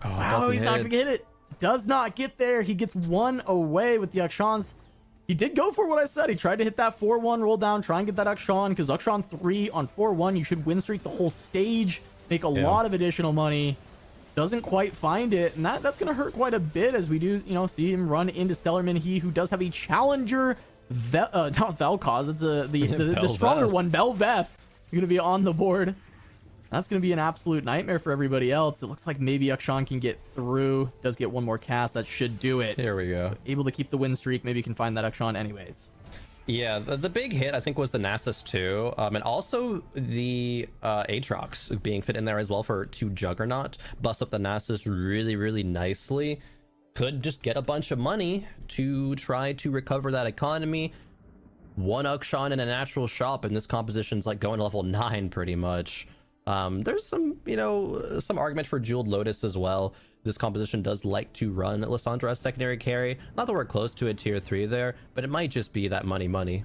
Oh, wow, he's not gonna hit it. Does not get there. He gets 1 away with the Ukshans. He did go for what I said. He tried to hit that 4-1 roll down, try and get that Ukshan, because Ukshan 3 on 4-1, you should win streak the whole stage, make a lot of additional money. Doesn't quite find it, and that's going to hurt quite a bit as we do, you know, see him run into Stellarman, he who does have a challenger, not Vel'Koz, it's the stronger one, Bel'Veth, going to be on the board. That's going to be an absolute nightmare for everybody else. It looks like maybe Ukshan can get through, does get one more cast, that should do it. Here we go. Able to keep the win streak, maybe can find that Ukshan anyways. Yeah, the big hit I think was the Nasus too, and also the Aatrox being fit in there as well for 2 Juggernaut. Bust up the Nasus really nicely. Could just get a bunch of money to try to recover that economy. 1 Ukshan in a natural shop, and this composition's like going to level 9 pretty much. There's some, you know, some argument for Jeweled Lotus as well. This composition does like to run Lissandra as secondary carry. Not that we're close to a tier 3 there, but it might just be that money.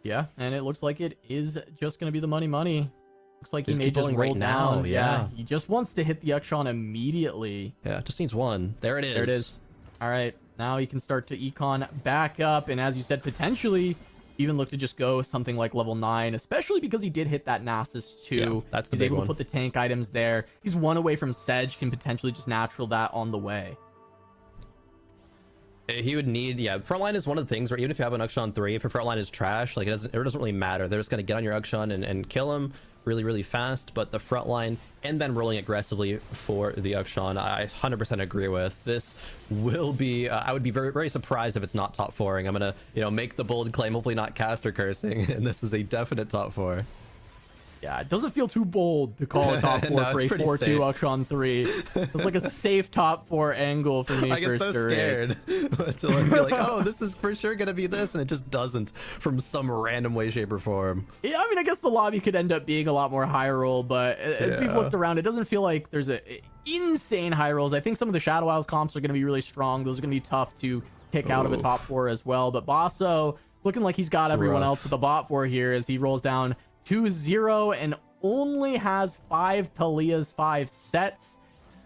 Yeah, and it looks like it is just going to be the money. Looks like he may just roll right down. Now, yeah, he just wants to hit the Ukshan immediately. Yeah, just needs 1. There it is. There it is. All right, now he can start to econ back up, and as you said, potentially even look to just go something like level 9, especially because he did hit that Nasus too. Yeah, that's the He's big able one. to put the tank items there. He's 1 away from Sedge, can potentially just natural that on the way. He would need, frontline is one of the things where even if you have an Ukshan 3, if your frontline is trash, like it doesn't really matter. They're just going to get on your Ukshan and kill him really fast. But the frontline and then rolling aggressively for the Ukshan, I 100% agree with. This will be, I would be very surprised if it's not top 4ing. I'm going to, you know, make the bold claim, hopefully not caster cursing, and this is a definite top 4. Yeah, it doesn't feel too bold to call a top 4 No, for a 4-2 Ukshan 3. It's like a safe top 4 angle for me. I get so scared to like, be like, oh, this is for sure gonna be this, and it just doesn't from some random way, shape, or form. Yeah, I mean, I guess the lobby could end up being a lot more high roll, but as we've looked around, it doesn't feel like there's a insane high rolls. I think some of the Shadow Isles comps are going to be really strong. Those are going to be tough to kick out of a top 4 as well. But Basso looking like he's got everyone else with the bot 4 here as he rolls down 2-0 and only has 5 Talias, 5 sets.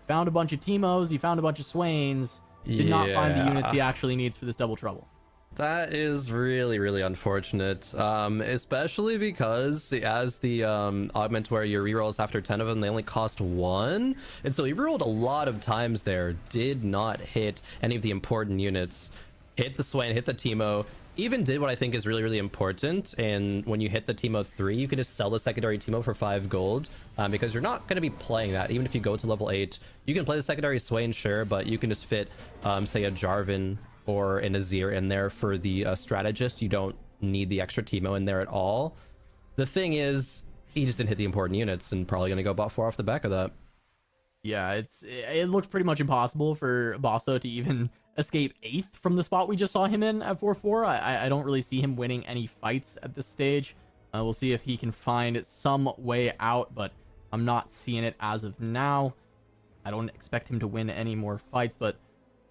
Found a bunch of Teemos, he found a bunch of Swains. Did not find the units he actually needs for this double trouble. That is really, really unfortunate, especially because as the augment where your rerolls after 10 of them, they only cost 1. And so he rerolled a lot of times there, did not hit any of the important units. Hit the Swain, hit the Teemo, even did what I think is really, really important. And when you hit the Teemo 3, you can just sell the secondary Teemo for 5 gold, because you're not going to be playing that. Even if you go to level 8, you can play the secondary Swain, sure, but you can just fit, say, a Jarvan or an Azir in there for the strategist. You don't need the extra Teemo in there at all. The thing is, he just didn't hit the important units and probably going to go bot 4 off the back of that. Yeah, it looked pretty much impossible for Basso to even escape 8th from the spot we just saw him in at 4-4. I don't really see him winning any fights at this stage. We'll see if he can find some way out, but I'm not seeing it as of now. I don't expect him to win any more fights, but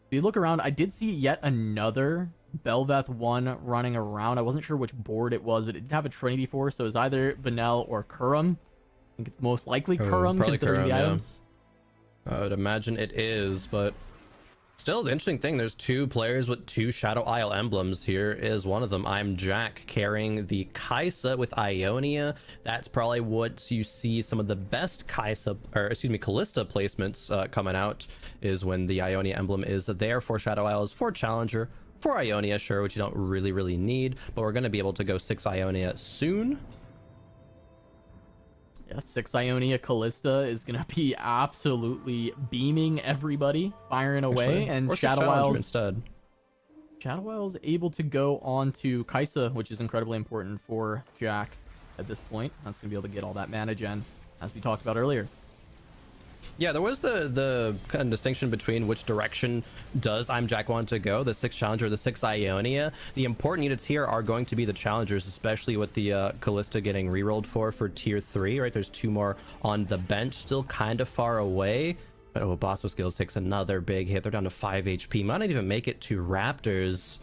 if you look around, I did see yet another Bel'Veth 1 running around. I wasn't sure which board it was, but it did have a Trinity Force, so it was either Benel or Kurum. I think it's most likely Kurum, considering the items. I would imagine it is, but still, the interesting thing, there's 2 players with 2 Shadow Isle emblems. Here is one of them. I'm Jack, carrying the Kai'Sa with Ionia. That's probably what you see some of the best Kai'Sa, or excuse me, Kalista placements coming out, is when the Ionia emblem is there for Shadow Isles, for Challenger, for Ionia, sure, which you don't really need, but we're going to be able to go 6 Ionia soon. Yeah, 6 Ionia Kalista is going to be absolutely beaming everybody, firing away. And Shadow Isles instead. Shadow Isles able to go on to Kai'Sa, which is incredibly important for Jack at this point. That's going to be able to get all that mana gen, as we talked about earlier. Yeah, there was the kind of distinction between which direction does I'm Jack want to go, the 6 Challenger, the 6 Ionia. The important units here are going to be the Challengers, especially with the Kalista getting rerolled for tier 3, right? There's 2 more on the bench, still kind of far away. But oh, Basso Skills takes another big hit. They're down to 5 HP. Might not even make it to Raptors.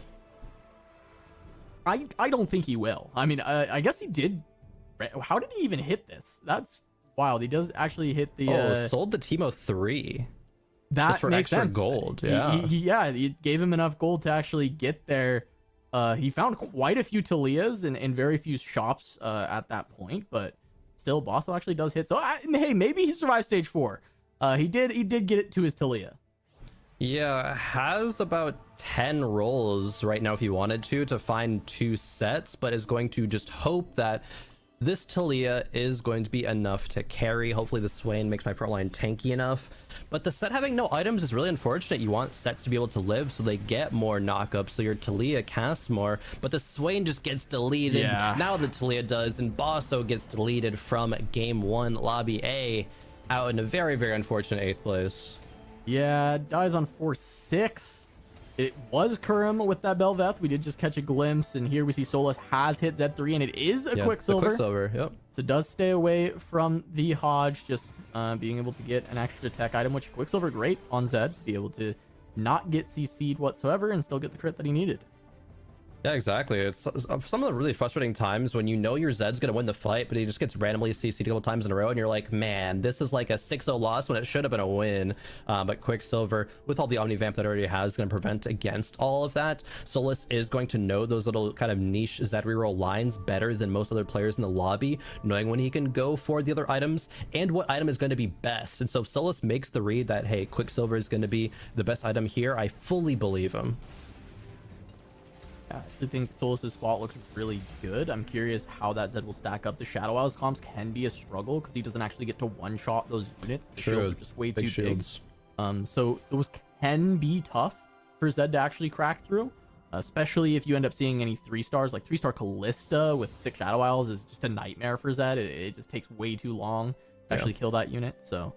I don't think he will. I mean, I guess he did. How did he even hit this? That's wild. He does actually hit the sold the Teemo 3. That just for makes extra sense. Gold. Yeah. He gave him enough gold to actually get there. He found quite a few Talias and very few shops at that point, but still Basso actually does hit. So hey, maybe he survived stage 4. He did get it to his Talia. Yeah, has about 10 rolls right now if he wanted to find 2 sets, but is going to just hope that this Talia is going to be enough to carry. Hopefully the Swain makes my front line tanky enough. But the set having no items is really unfortunate. You want sets to be able to live so they get more knockups, so your Talia casts more. But the Swain just gets deleted. Yeah. Now the Talia does, and Basso gets deleted from Game 1, Lobby A, out in a very, very unfortunate 8th place. Yeah, dies on 4-6. It was Kurum with that Bel'Veth. We did just catch a glimpse, and here we see Solus has hit Z3, and it is a Quicksilver. Quicksilver, yep. So it does stay away from the Hodge, just being able to get an extra tech item, which Quicksilver great on Zed, be able to not get CC'd whatsoever and still get the crit that he needed. Yeah, exactly. It's some of the really frustrating times when you know your Zed's going to win the fight, but he just gets randomly CC'd a couple times in a row, and you're like, man, this is like a 6-0 loss when it should have been a win. But Quicksilver, with all the Omnivamp that it already has, is going to prevent against all of that. Solus is going to know those little kind of niche Zed reroll lines better than most other players in the lobby, knowing when he can go for the other items and what item is going to be best. And so if Solus makes the read that, hey, Quicksilver is going to be the best item here, I fully believe him. Yeah, I think Solus's spot looks really good. I'm curious how that Zed will stack up. The Shadow Isles comps can be a struggle because he doesn't actually get to one-shot those units. The shields are just way too big. So those can be tough for Zed to actually crack through, especially if you end up seeing any 3-stars. Like 3-star Kalista with 6 Shadow Isles is just a nightmare for Zed. It just takes way too long to actually kill that unit. So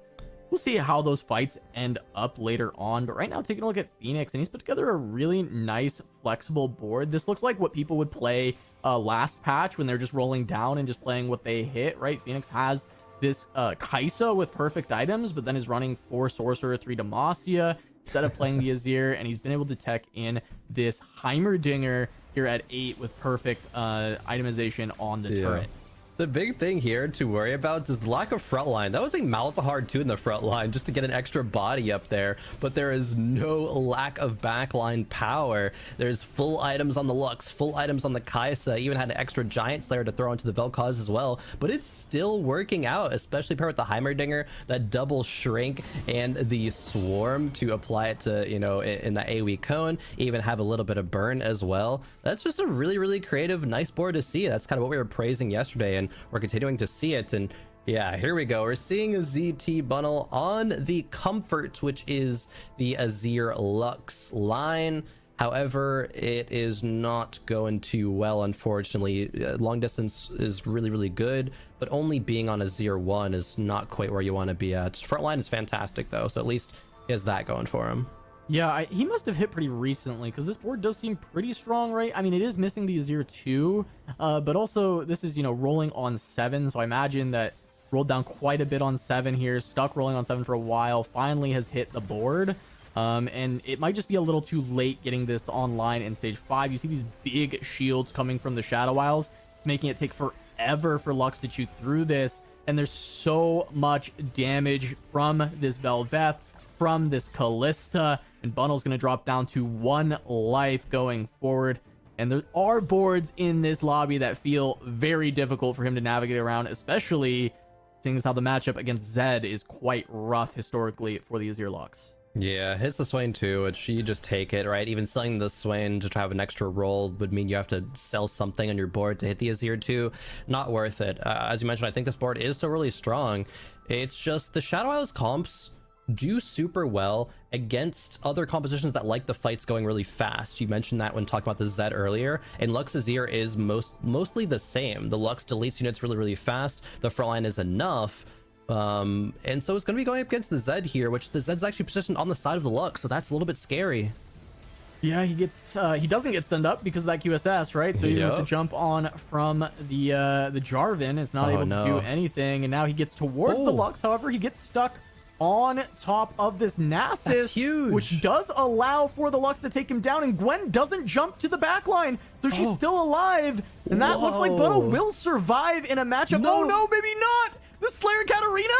we'll see how those fights end up later on. But right now, taking a look at Phoenix, and he's put together a really nice, flexible board. This looks like what people would play last patch when they're just rolling down and just playing what they hit, right? Phoenix has this Kai'Sa with perfect items, but then is running 4 Sorcerer, 3 Demacia, instead of playing the Azir, and he's been able to tech in this Heimerdinger here at 8 with perfect itemization on the turret. The big thing here to worry about is the lack of front line. That was a Malzahar too in the front line just to get an extra body up there, but there is no lack of backline power. There's full items on the Lux, full items on the Kai'Sa, even had an extra Giant Slayer to throw into the Vel'Koz as well, but it's still working out, especially paired with the Heimerdinger, that double shrink and the swarm to apply it to, you know, in the AoE cone, even have a little bit of burn as well. That's just a really, really creative, nice board to see. That's kind of what we were praising yesterday, and we're continuing to see it. And yeah, here we go. We're seeing a ZT bundle on the Comfort, which is the Azir Lux line. However, it is not going too well, unfortunately. Long distance is really, really good, but only being on Azir 1 is not quite where you want to be at. Frontline is fantastic though, so at least he has that going for him. Yeah, he must have hit pretty recently, because this board does seem pretty strong, right? I mean, it is missing the Azir 2, but also this is, you know, rolling on 7, so I imagine that rolled down quite a bit on 7 here, stuck rolling on 7 for a while, finally has hit the board, and it might just be a little too late getting this online in stage 5. You see these big shields coming from the Shadow Isles, making it take forever for Lux to chew through this, and there's so much damage from this Bel'Veth, from this Kalista, and Bundle's going to drop down to 1 life going forward. And there are boards in this lobby that feel very difficult for him to navigate around, especially seeing as how the matchup against Zed is quite rough historically for the Azir Lux. Yeah, hits the Swain too, which you just take it, right? Even selling the Swain to have an extra roll would mean you have to sell something on your board to hit the Azir too. Not worth it. As you mentioned, I think this board is still really strong. It's just the Shadow Isles comps do super well against other compositions that like the fights going really fast. You mentioned that when talking about the Zed earlier, and Lux Azir is mostly the same. The Lux deletes units really, really fast. The frontline is enough. And so it's going to be going up against the Zed here, which the Zed's actually positioned on the side of the Lux, so that's a little bit scary. Yeah, he doesn't get stunned up because of that QSS, right? So you have to jump on from the Jarvan. It's not able to do anything, and now he gets towards the Lux. However, he gets stuck on top of this Nasus. That's huge. Which does allow for the Lux to take him down, and Gwen doesn't jump to the back line, so she's still alive, and that looks like Bono will survive in a matchup. Oh no, maybe not. The Slayer Katarina,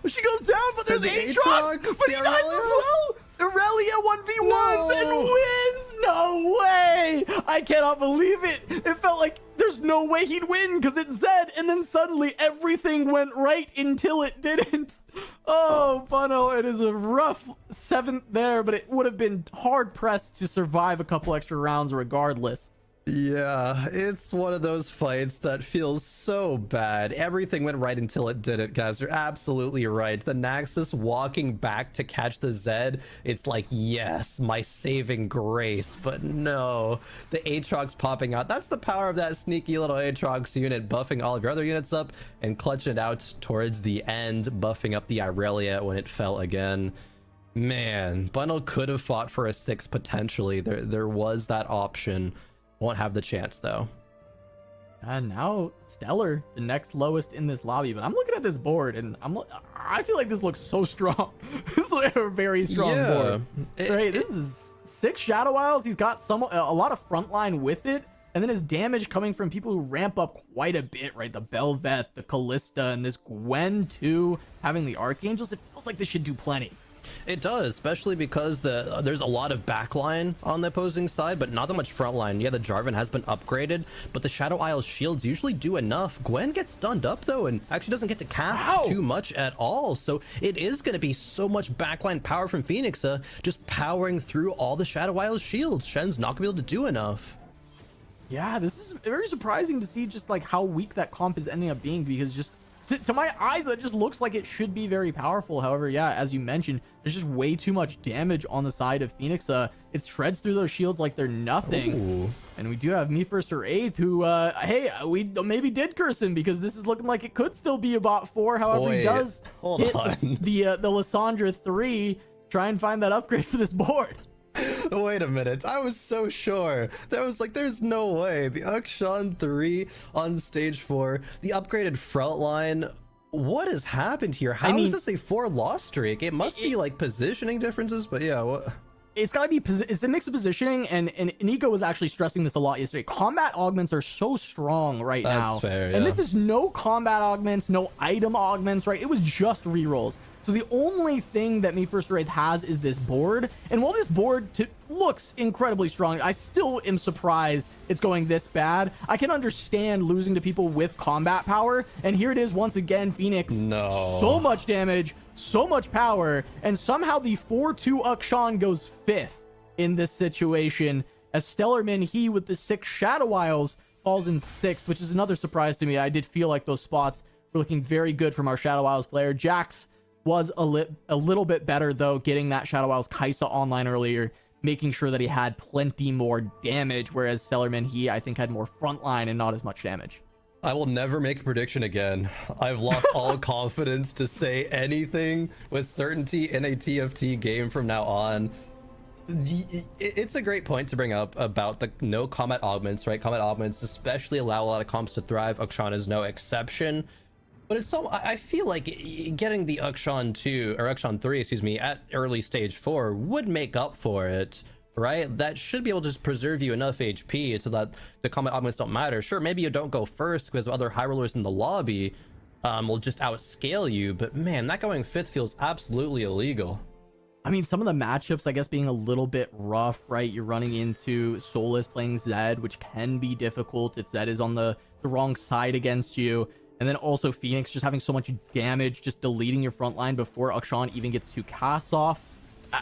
she goes down, but there's Aatrox, but he dies as well. Irelia 1v1s and wins. No way. I cannot believe it. It felt like there's no way he'd win because it's Zed, and then suddenly everything went right until it didn't. Oh, Bono, it is a rough 7th there, but it would have been hard pressed to survive a couple extra rounds regardless. Yeah, it's one of those fights that feels so bad. Everything went right until it didn't, guys. You're absolutely right. The Naxus walking back to catch the Zed, it's like, yes, my saving grace. But no, the Aatrox popping out. That's the power of that sneaky little Aatrox unit, buffing all of your other units up and clutching it out towards the end, buffing up the Irelia when it fell again. Man, Bundle could have fought for a 6 potentially. There was that option. Won't have the chance though. And now Stellar, the next lowest in this lobby. But I'm looking at this board and I feel like this looks so strong. This is like a very strong board. Right, this is 6 Shadow Isles. He's got a lot of frontline with it. And then his damage coming from people who ramp up quite a bit, right? The Bel'Veth, the Kalista, and this Gwen too, having the Archangels. It feels like this should do plenty. It does, especially because there's a lot of backline on the opposing side, but not that much frontline. Yeah, the Jarvan has been upgraded, but the Shadow Isle shields usually do enough. Gwen gets stunned up, though, and actually doesn't get to cast too much at all. So it is going to be so much backline power from Phoenixa, just powering through all the Shadow Isle shields. Shen's not going to be able to do enough. Yeah, this is very surprising to see just like how weak that comp is ending up being, because just to my eyes, that just looks like it should be very powerful. However, yeah, as you mentioned, there's just way too much damage on the side of Phoenix. It shreds through those shields like they're nothing. Ooh. And we do have Me First or Eighth, who, hey, we maybe did curse him because this is looking like it could still be a bot 4. However, he does hit the Lysandra 3. Try and find that upgrade for this board. Wait a minute, I was so sure. That was like, there's no way. The Akshan 3 on stage 4, the upgraded front line. What has happened here? How is this a 4 loss streak? It must be like positioning differences, but yeah. it's got to be, it's a mix of positioning, and Nico was actually stressing this a lot yesterday. Combat augments are so strong right now. That's fair, And this is no combat augments, no item augments, right? It was just rerolls. So the only thing that Me First Wraith has is this board. And while this board looks incredibly strong, I still am surprised it's going this bad. I can understand losing to people with combat power. And here it is once again, Phoenix. No. So much damage, so much power, and somehow the 4-2 Akshan goes 5th in this situation, as Stellarman, he with the 6 Shadow Isles, falls in 6th, which is another surprise to me. I did feel like those spots were looking very good from our Shadow Isles player. Jax was a little bit better, though, getting that Shadow Isles Kaisa online earlier, making sure that he had plenty more damage, whereas Stellarman, he, I think, had more frontline and not as much damage. I will never make a prediction again. I've lost all confidence to say anything with certainty in a TFT game from now on. It's a great point to bring up about the no combat augments, right? Combat augments especially allow a lot of comps to thrive. Akshan is no exception. But it's so, I feel like getting the Akshan 2, or Akshan 3, excuse me, at early stage 4 would make up for it. Right, that should be able to just preserve you enough HP so that the combat augments don't matter. Sure, maybe you don't go first because other high rollers in the lobby will just outscale you, but man, that going 5th feels absolutely illegal. I mean, some of the matchups, I guess, being a little bit rough, right? You're running into Solus playing Zed, which can be difficult if Zed is on the wrong side against you. And then also Phoenix just having so much damage, just deleting your front line before Akshan even gets 2 casts off.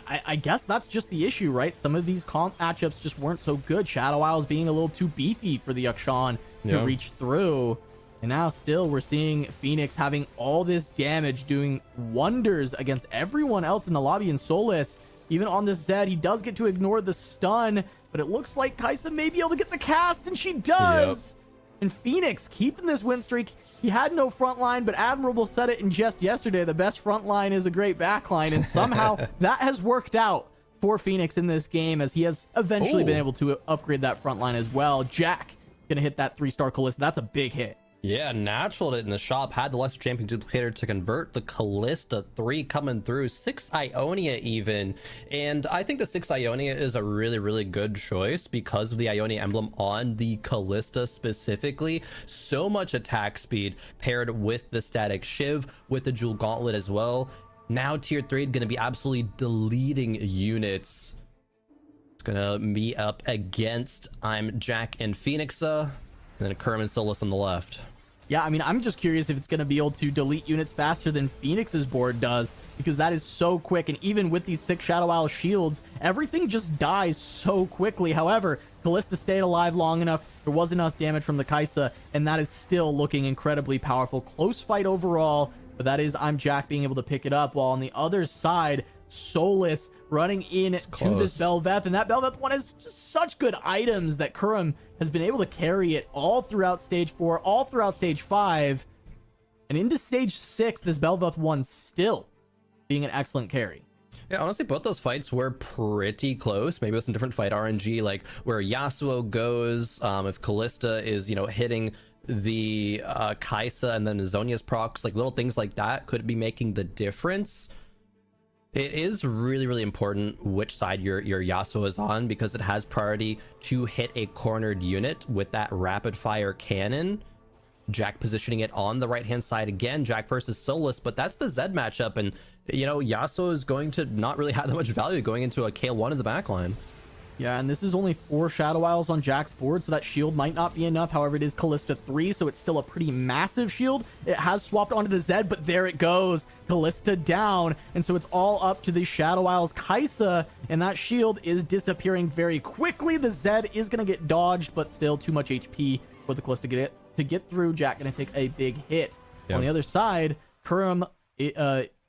I guess that's just the issue, right? Some of these comp matchups just weren't so good. Shadow Isles being a little too beefy for the Akshan to reach through. And now still we're seeing Phoenix having all this damage, doing wonders against everyone else in the lobby. And Solus, even on this Zed, he does get to ignore the stun, but it looks like Kaisa may be able to get the cast, and she does. And Phoenix keeping this win streak. He had no front line, but Admirable said it in jest yesterday. The best front line is a great back line, and somehow that has worked out for Phoenix in this game, as he has eventually been able to upgrade that front line as well. Jack gonna hit that 3-star Callista. That's a big hit. Yeah, natural it in the shop. Had the lesser champion duplicator to convert the Callista 3 coming through. 6 Ionia even. And I think the 6 Ionia is a really, really good choice because of the Ionia emblem on the Callista specifically. So much attack speed paired with the static Shiv, with the Jewel Gauntlet as well. Now tier 3 going to be absolutely deleting units. It's going to be up against I'm Jack and Phoenixa, and then Kerm and Solus on the left. Yeah, I mean, I'm just curious if it's going to be able to delete units faster than Phoenix's board does, because that is so quick. And even with these 6 Shadow Isle shields, everything just dies so quickly. However, Callista stayed alive long enough. There was enough damage from the Kaisa, and that is still looking incredibly powerful. Close fight overall, but that is I'm Jack being able to pick it up, while on the other side, Solus running in to this Bel'Veth, and that Bel'Veth one has just such good items that Kurum has been able to carry it all throughout stage 4, all throughout stage 5, and into stage 6, this Bel'Veth one still being an excellent carry. Yeah, honestly, both those fights were pretty close. Maybe with some different fight RNG, like where Yasuo goes, if Callista is, you know, hitting the Kaisa and then Zhonya's procs, like little things like that could be making the difference. It is really, really important which side your Yasuo is on, because it has priority to hit a cornered unit with that rapid fire cannon. Jack positioning it on the right hand side again. Jack versus Solus, but that's the Zed matchup, and you know, Yasuo is going to not really have that much value going into a Kale 1 in the backline. Yeah, and this is only 4 Shadow Isles on Jack's board, so that shield might not be enough. However, it is Callista 3, so it's still a pretty massive shield. It has swapped onto the Zed, but there it goes. Callista down, and so it's all up to the Shadow Isles Kaisa, and that shield is disappearing very quickly. The Zed is going to get dodged, but still too much HP for the Callista to get through. Jack going to take a big hit. Yep. On the other side, Kurum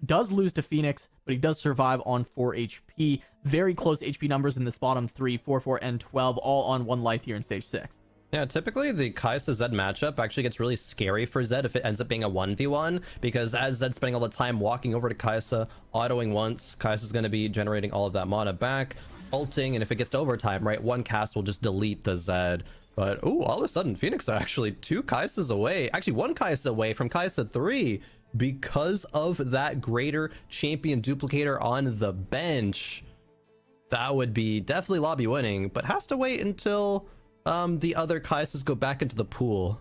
does lose to Phoenix, but he does survive on 4 HP. Very close HP numbers in this bottom 3, 4, 4, and 12, all on 1 life here in stage 6. Yeah, typically the Kaisa Zed matchup actually gets really scary for Zed if it ends up being a 1v1, because as Zed's spending all the time walking over to Kaisa, autoing once, Kaisa's going to be generating all of that mana back, ulting, and if it gets to overtime, right, 1 cast will just delete the Zed. But, ooh, all of a sudden, Phoenix are actually 2 Kaisas away, actually 1 Kaisa away from Kaisa 3, because of that greater champion duplicator on the bench. That would be definitely lobby winning, but has to wait until the other Kaisas go back into the pool.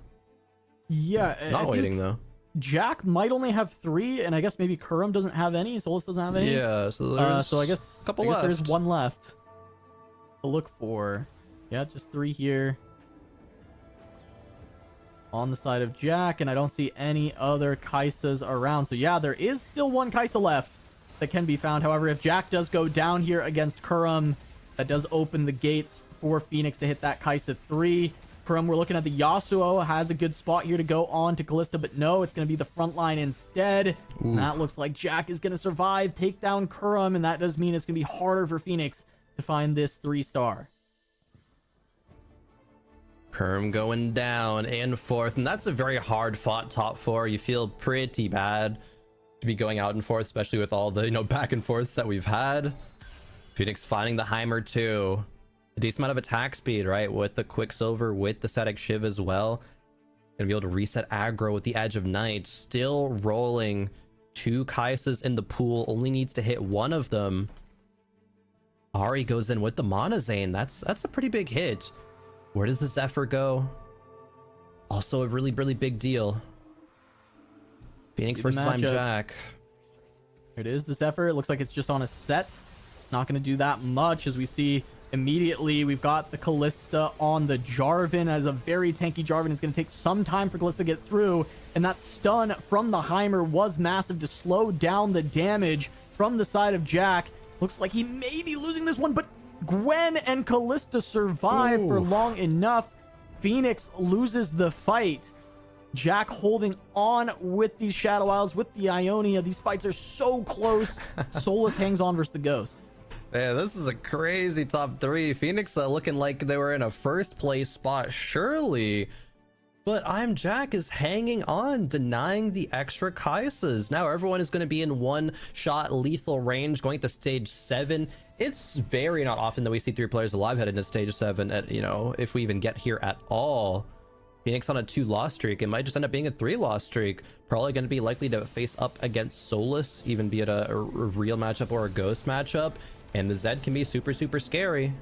Yeah, Not waiting though. Jack might only have 3, and I guess maybe Kurum doesn't have any. Solus doesn't have any. Yeah, so there's so I guess a couple there is left. 1 left to look for. Yeah, just 3 here on the side of Jack, and I don't see any other Kaisas around. So yeah, there is still 1 Kaisa left that can be found. However, if Jack does go down here against Kurum, that does open the gates for Phoenix to hit that Kaisa 3. Kurum, we're looking at the Yasuo, has a good spot here to go on to Kalista, but no, it's going to be the front line instead. And that looks like Jack is going to survive, take down Kurum, and that does mean it's going to be harder for Phoenix to find this 3-star. Kurum going down and forth, and that's a very hard fought top 4. You feel pretty bad to be going out and forth, especially with all the back and forths that we've had. Phoenix finding the Heimer too. A decent amount of attack speed, right? With the Quicksilver, with the static Shiv as well. Gonna be able to reset aggro with the Edge of Night. Still rolling 2 Kaisas in the pool. Only needs to hit 1 of them. Ahri goes in with the Mana Zane. That's a pretty big hit. Where does the Zephyr go? Also a really, really big deal. Phoenix versus Slime Jack. Here it is, the Zephyr. It looks like it's just on a set. Not going to do that much, as we see immediately we've got the Kalista on the Jarvan as a very tanky Jarvan. It's going to take some time for Kalista to get through, and that stun from the Heimer was massive to slow down the damage from the side of Jack. Looks like he may be losing this one, but Gwen and Kalista survive for long enough. Phoenix loses the fight. Jack holding on with these Shadow Isles, with the Ionia. These fights are so close. Solus hangs on versus the Ghost. Man, this is a crazy top 3. Phoenix looking like they were in a first place spot, surely. But I'm Jack is hanging on, denying the extra Kaisas. Now everyone is going to be in 1-shot lethal range, going to stage 7. It's very not often that we see 3 players alive heading to stage 7, at, if we even get here at all. Phoenix on a 2-loss streak. It might just end up being a 3-loss streak. Probably going to be likely to face up against Solus, even be it a real matchup or a Ghost matchup. And the Zed can be super, super scary.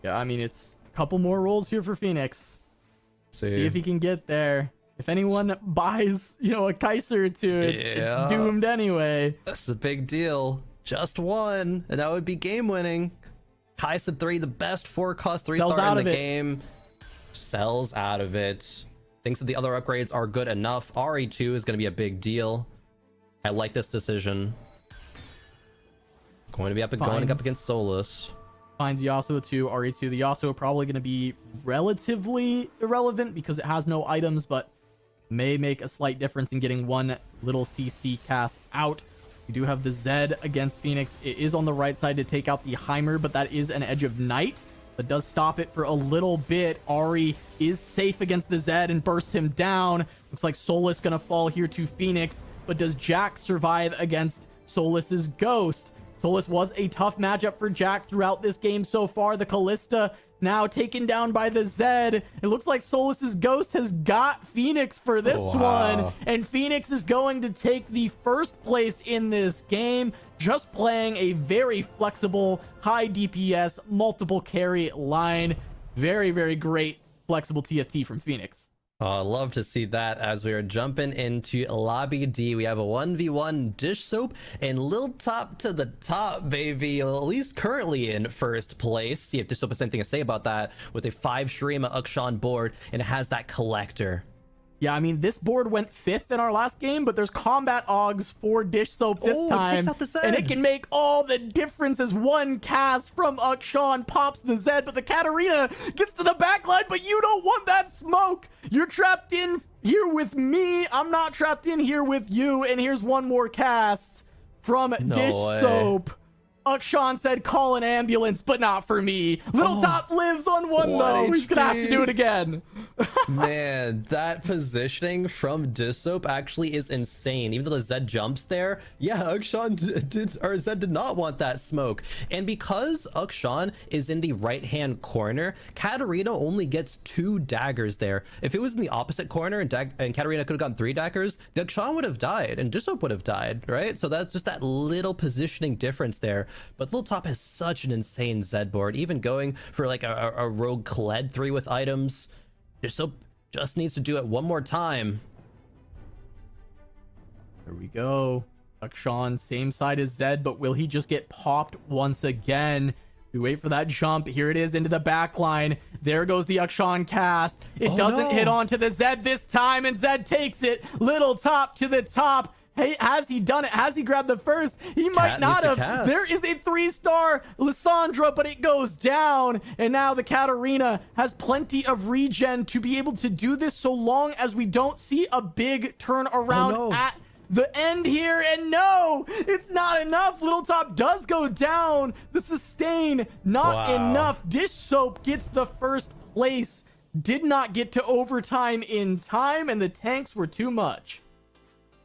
Yeah, I mean, it's a couple more rolls here for Phoenix. See if he can get there. If anyone buys, a Kaiser or 2, it's doomed anyway. That's a big deal. Just 1, and that would be game winning. Kaiser 3, the best 4-cost 3-star in the game. Sells out of it. Thinks that the other upgrades are good enough. RE2 is going to be a big deal. I like this decision. Going up against Solus. Finds Yasuo 2, RE2. The Yasuo probably going to be relatively irrelevant because it has no items, but may make a slight difference in getting 1 little CC cast out. We do have the Zed against Phoenix. It is on the right side to take out the Heimer, but that is an Edge of Night. That does stop it for a little bit. Ahri is safe against the Zed and bursts him down. Looks like Solus going to fall here to Phoenix, but does Jack survive against Solus's Ghost? Solus was a tough matchup for Jack throughout this game so far. The Kalista now taken down by the Zed. It looks like Solus's Ghost has got Phoenix for this one. And Phoenix is going to take the first place in this game, just playing a very flexible, high DPS, multiple carry line. Very, very great flexible TFT from Phoenix. Oh, I love to see that. As we are jumping into Lobby D, we have a 1v1 Dish Soap and Lil Top to the top, baby. At least currently in first place. See if Dish Soap has anything to say about that with a 5 Shurima Ukshan board, and it has that collector. Yeah, I mean, this board went 5th in our last game, but there's combat Augs for Dish Soap this time. It takes out the Zed. And it can make all the difference as 1 cast from Ukshan pops the Zed, but the Katarina gets to the backline, but you don't want that smoke. You're trapped in here with me. I'm not trapped in here with you. And here's 1 more cast from Dish Soap. Ukshan said, call an ambulance, but not for me. Little Top lives on 1, though. He's gonna have to do it again. Man, that positioning from Dish Soap actually is insane. Even though the Zed jumps there, yeah, Ukshan Zed did not want that smoke. And because Ukshan is in the right-hand corner, Katarina only gets 2 daggers there. If it was in the opposite corner and Katarina could have gotten 3 daggers, the Ukshan would have died and Dish Soap would have died, right? So that's just that little positioning difference there. But Little Top has such an insane Zed board, even going for like a rogue Kled 3 with items. Just needs to do it one more time. There we go. Akshan, same side as Zed, but will he just get popped once again? We wait for that jump. Here it is into the back line. There goes the Akshan cast. It doesn't hit onto the Zed this time, and Zed takes it. Little Top to the top. Hey, has he done it? Has he grabbed the first? He might not have. There is a 3-star Lissandra, but it goes down. And now the Katarina has plenty of regen to be able to do this so long as we don't see a big turnaround at the end here. And no, it's not enough. Little Top does go down. The sustain, not enough. Dish Soap gets the first place. Did not get to overtime in time, and the tanks were too much.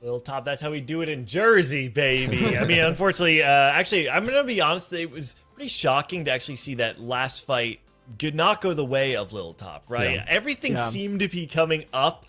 Little Top, that's how we do it in Jersey, baby. I mean, unfortunately, actually, I'm going to be honest, it was pretty shocking to actually see that last fight did not go the way of Little Top, right? Everything seemed to be coming up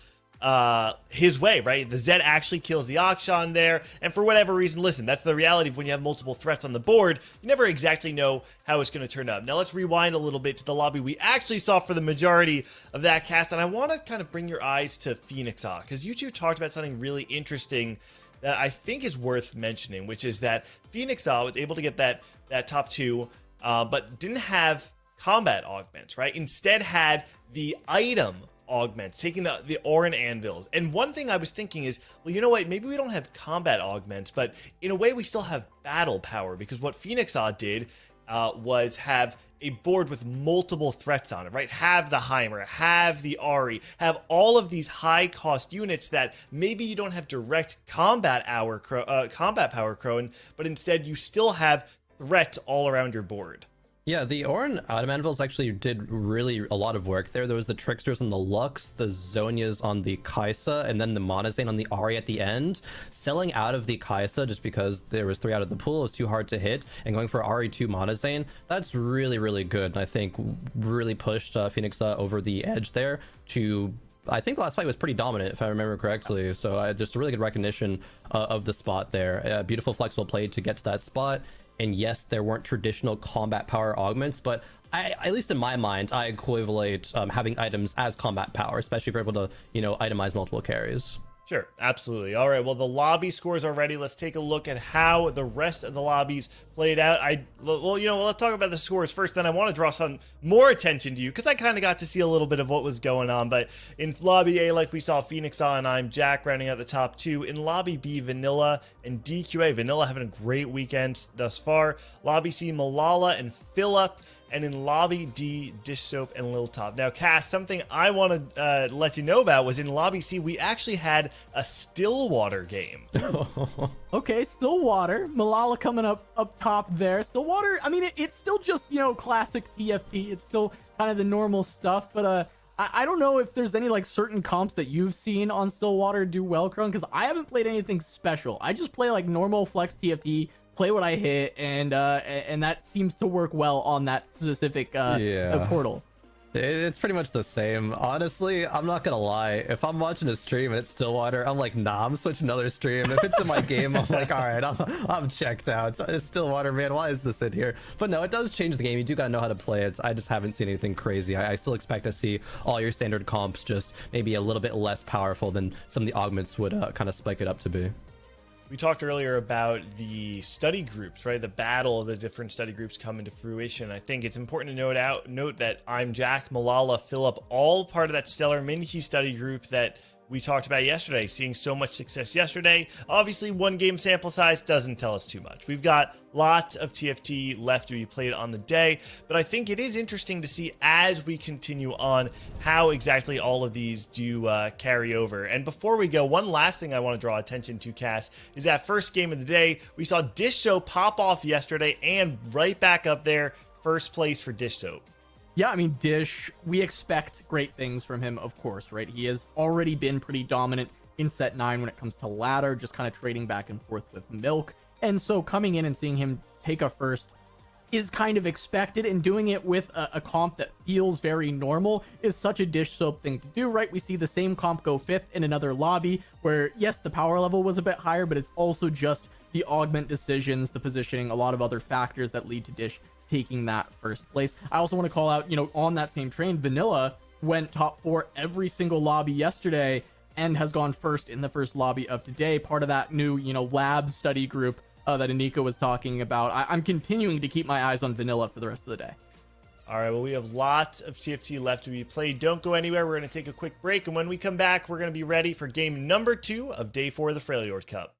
his way, right? The Zed actually kills the Akshan there, and for whatever reason, listen, that's the reality of when you have multiple threats on the board. You never exactly know how it's going to turn up. Now let's rewind a little bit to the lobby we actually saw for the majority of that cast, and I want to kind of bring your eyes to Phoenix because you two talked about something really interesting that I think is worth mentioning, which is that Phoenix was able to get that top 2, but didn't have combat augments, right? Instead had the item augments, taking the Orin anvils. And one thing I was thinking is, well, you know what, maybe we don't have combat augments, but in a way we still have battle power, because what Phoenix did was have a board with multiple threats on it, right? Have the Heimer, have the Ari, have all of these high cost units that maybe you don't have direct combat power, Crone, but instead you still have threats all around your board. Yeah, the Orin Item Anvils actually did really a lot of work there. There was the Tricksters on the Lux, the Zonias on the Kaisa, and then the Monazane on the Ari at the end. Selling out of the Kaisa just because there was 3 out of the pool, it was too hard to hit, and going for Ari 2 Monazane, that's really, really good. And I think really pushed Phoenix over the edge there to... I think the last fight was pretty dominant, if I remember correctly. So just a really good recognition of the spot there. Beautiful flexible play to get to that spot. And yes, there weren't traditional combat power augments, but at least in my mind, I equivalent having items as combat power, especially if you're able to, itemize multiple carries. Sure, absolutely. All right, well, the lobby scores are ready. Let's take a look at how the rest of the lobbies played out. Let's talk about the scores first, then I want to draw some more attention to you, because I kind of got to see a little bit of what was going on. But in lobby A, like we saw, Phoenix and I'm Jack rounding out the top 2. In lobby B, Vanilla and DQA. Vanilla having a great weekend thus far. Lobby C, Malala and Phillip. And in lobby D, Dish Soap and Lil Top. Now, Cass, something I want to let you know about was in lobby C, we actually had a Stillwater game. Okay, Stillwater. Malala coming up top there. Stillwater, I mean, it's still just, classic TFT. It's still kind of the normal stuff, but I don't know if there's any, certain comps that you've seen on Stillwater do well, Crone, because I haven't played anything special. I just play, normal flex TFT, play what I hit, and that seems to work well on that specific portal. It's pretty much the same. Honestly, I'm not gonna lie. If I'm watching a stream and it's Stillwater, I'm like, nah, I'm switching another stream. If it's in my game, I'm like, all right, I'm checked out. It's Stillwater, man. Why is this in here? But no, it does change the game. You do gotta know how to play it. I just haven't seen anything crazy. I still expect to see all your standard comps, just maybe a little bit less powerful than some of the augments would kind of spike it up to be. We talked earlier about the study groups, right? The battle of the different study groups come into fruition. I think it's important to note that I'm Jack, Malala, Phillip, all part of that Stellar Minky study group that we talked about yesterday, seeing so much success yesterday. Obviously, one game sample size doesn't tell us too much. We've got lots of TFT left to be played on the day, but I think it is interesting to see as we continue on how exactly all of these do carry over. And before we go, one last thing I want to draw attention to, Cass, is that first game of the day. We saw Dish Soap pop off yesterday and right back up there, first place for Dish Soap. Yeah, I mean, Dish, we expect great things from him, of course, right? He has already been pretty dominant in set 9 when it comes to ladder, just kind of trading back and forth with Milk. And so coming in and seeing him take a first is kind of expected, and doing it with a comp that feels very normal is such a Dish Soap thing to do, right? We see the same comp go 5th in another lobby where, yes, the power level was a bit higher, but it's also just the augment decisions, the positioning, a lot of other factors that lead to Dish taking that first place. I also want to call out, on that same train, Vanilla went top 4 every single lobby yesterday and has gone first in the first lobby of today. Part of that new, lab study group that Anika was talking about. I'm continuing to keep my eyes on Vanilla for the rest of the day. All right, well, we have lots of TFT left to be played. Don't go anywhere. We're going to take a quick break, and when we come back, we're going to be ready for game number 2 of day 4 of the Freljord Cup.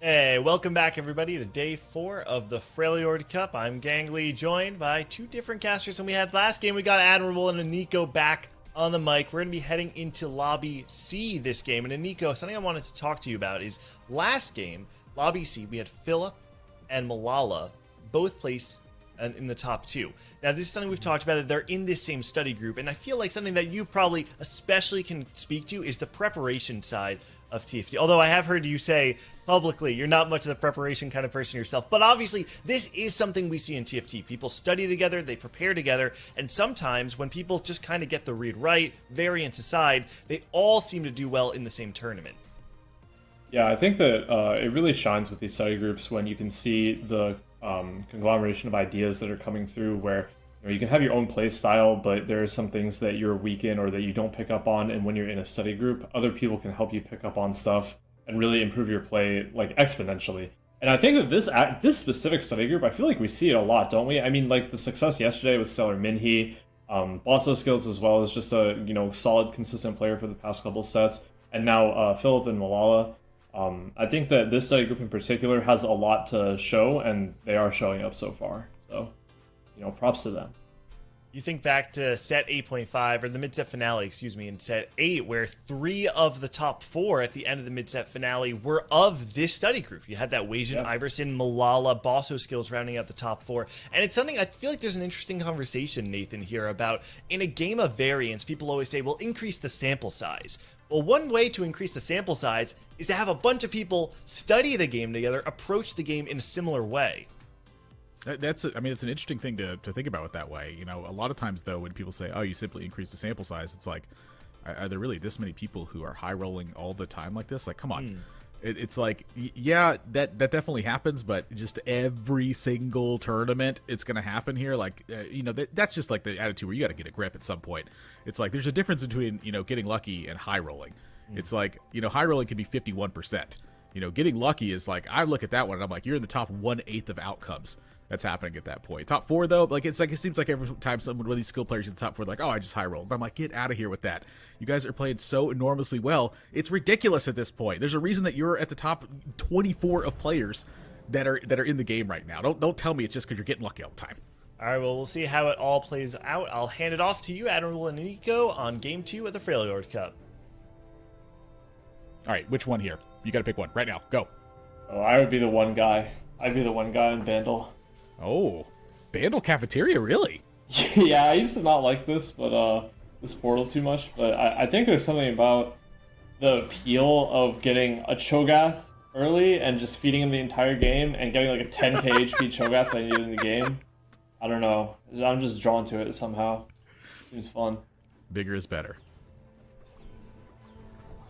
Hey, welcome back everybody to day 4 of the Freljord Cup. I'm Gangly, joined by 2 different casters than we had last game. We got Admirable and Aniko back on the mic. We're going to be heading into Lobby C this game. And Aniko, something I wanted to talk to you about is last game, Lobby C, we had Philip and Malala both place in the top 2. Now, this is something we've talked about, that they're in this same study group, and I feel like something that you probably especially can speak to is the preparation side of TFT. Although I have heard you say publicly you're not much of the preparation kind of person yourself, but obviously this is something we see in TFT. People study together, they prepare together, and sometimes when people just kind of get the read right, variance aside, they all seem to do well in the same tournament. Yeah, I think that it really shines with these study groups when you can see the conglomeration of ideas that are coming through, where you can have your own play style, but there are some things that you're weak in or that you don't pick up on, and when you're in a study group, other people can help you pick up on stuff and really improve your play like exponentially. And I think that this specific study group, I feel like we see it a lot, don't we? I mean, like the success yesterday with Stellar Minhee, Bosso Skills as well as just a solid, consistent player for the past couple sets, and now Philip and Malala. I think that this study group in particular has a lot to show, and they are showing up so far. So, props to them. You think back to set 8.5, or the mid-set finale, excuse me, in set 8, where 3 of the top 4 at the end of the mid-set finale were of this study group. You had that Weijin, Iverson, Malala, Bosso Skills rounding out the top 4. And it's something, I feel like there's an interesting conversation, Nathan, here about, in a game of variance, people always say, well, increase the sample size. Well, one way to increase the sample size is to have a bunch of people study the game together, approach the game in a similar way. It's an interesting thing to think about it that way. A lot of times, though, when people say, oh, you simply increase the sample size, it's like, are there really this many people who are high rolling all the time like this? Like, come on. It's like, yeah, that definitely happens, but just every single tournament it's going to happen here. Like, that's just like the attitude where you got to get a grip at some point. It's like there's a difference between, getting lucky and high rolling. It's like, high rolling can be 51%. Getting lucky is like, I look at that one and I'm like, you're in the top 1/8 of outcomes that's happening at that point. Top 4, though, like it seems like every time one of these skill players in the top 4, like, oh, I just high rolled. I'm like, get out of here with that. You guys are playing so enormously well. It's ridiculous at this point. There's a reason that you're at the top 24 of players that are in the game right now. Don't tell me it's just because you're getting lucky all the time. All right, well, we'll see how it all plays out. I'll hand it off to you, Admiral and Nico, on Game 2 of the Freljord Cup. All right, which one here? You got to pick one right now. Go. Oh, I would be the one guy. I'd be the one guy in Bandle. Oh, Bandle Cafeteria, really? Yeah, I used to not like this, but this portal too much. But I think there's something about the appeal of getting a Cho'Gath early and just feeding him the entire game and getting like a 10k HP Cho'Gath that I need in the game. I don't know. I'm just drawn to it somehow. Seems fun. Bigger is better.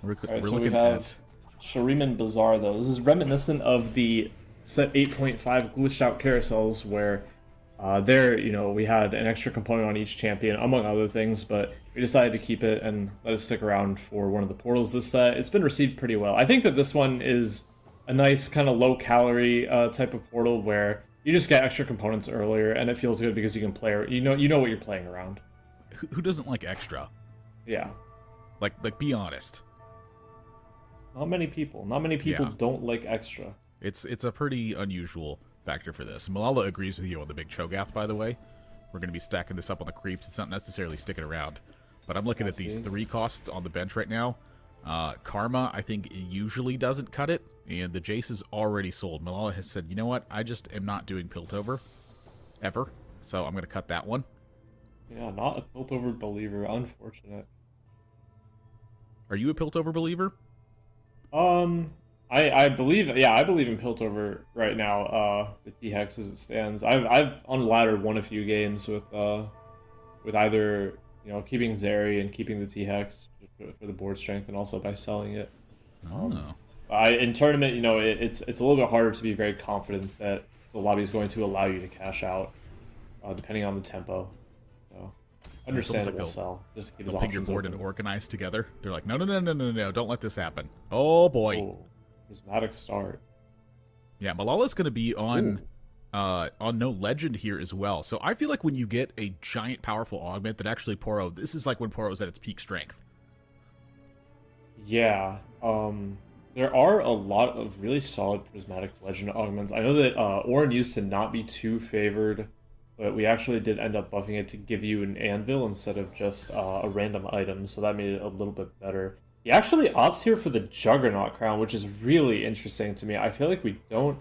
We're Alright, so we looking have at Shuriman Bazaar, though. This is reminiscent of the set 8.5 glitched out carousels where we had an extra component on each champion, among other things, but we decided to keep it and let it stick around for one of the portals this set. It's been received pretty well. I think that this one is a nice kind of low calorie type of portal where you just get extra components earlier and it feels good because you can play, you know what you're playing around. Who doesn't like extra? Yeah. Like be honest. Not many people. Not many people don't like extra. It's a pretty unusual factor for this. Malala agrees with you on the big Cho'Gath, by the way. We're going to be stacking this up on the creeps. It's not necessarily sticking around. But I'm looking at these 3 costs on the bench right now. Karma, I think, usually doesn't cut it. And the Jace is already sold. Malala has said, you know what? I just am not doing Piltover. Ever. So I'm going to cut that one. Yeah, not a Piltover believer. Unfortunate. Are you a Piltover believer? I believe in Piltover right now, the T-Hex as it stands. I've unladdered won a few games with either, keeping Zeri and keeping the T-Hex for the board strength and also by selling it. In tournament, it's a little bit harder to be very confident that the lobby is going to allow you to cash out, depending on the tempo. So, understandable sell. Just to keep his pick your options board open. and organize together. They're like, no, don't let this happen. Oh boy. Oh, prismatic start. Yeah, Malala's going to be on No Legend here as well. So I feel like when you get a giant powerful augment that actually Poro, this is like when Poro's at its peak strength. Yeah. There are a lot of really solid prismatic legend augments. I know that Orin used to not be too favored, but we actually did end up buffing it to give you an anvil instead of just a random item, so that made it a little bit better. He actually opts here for the Juggernaut crown, which is really interesting to me. I feel like we don't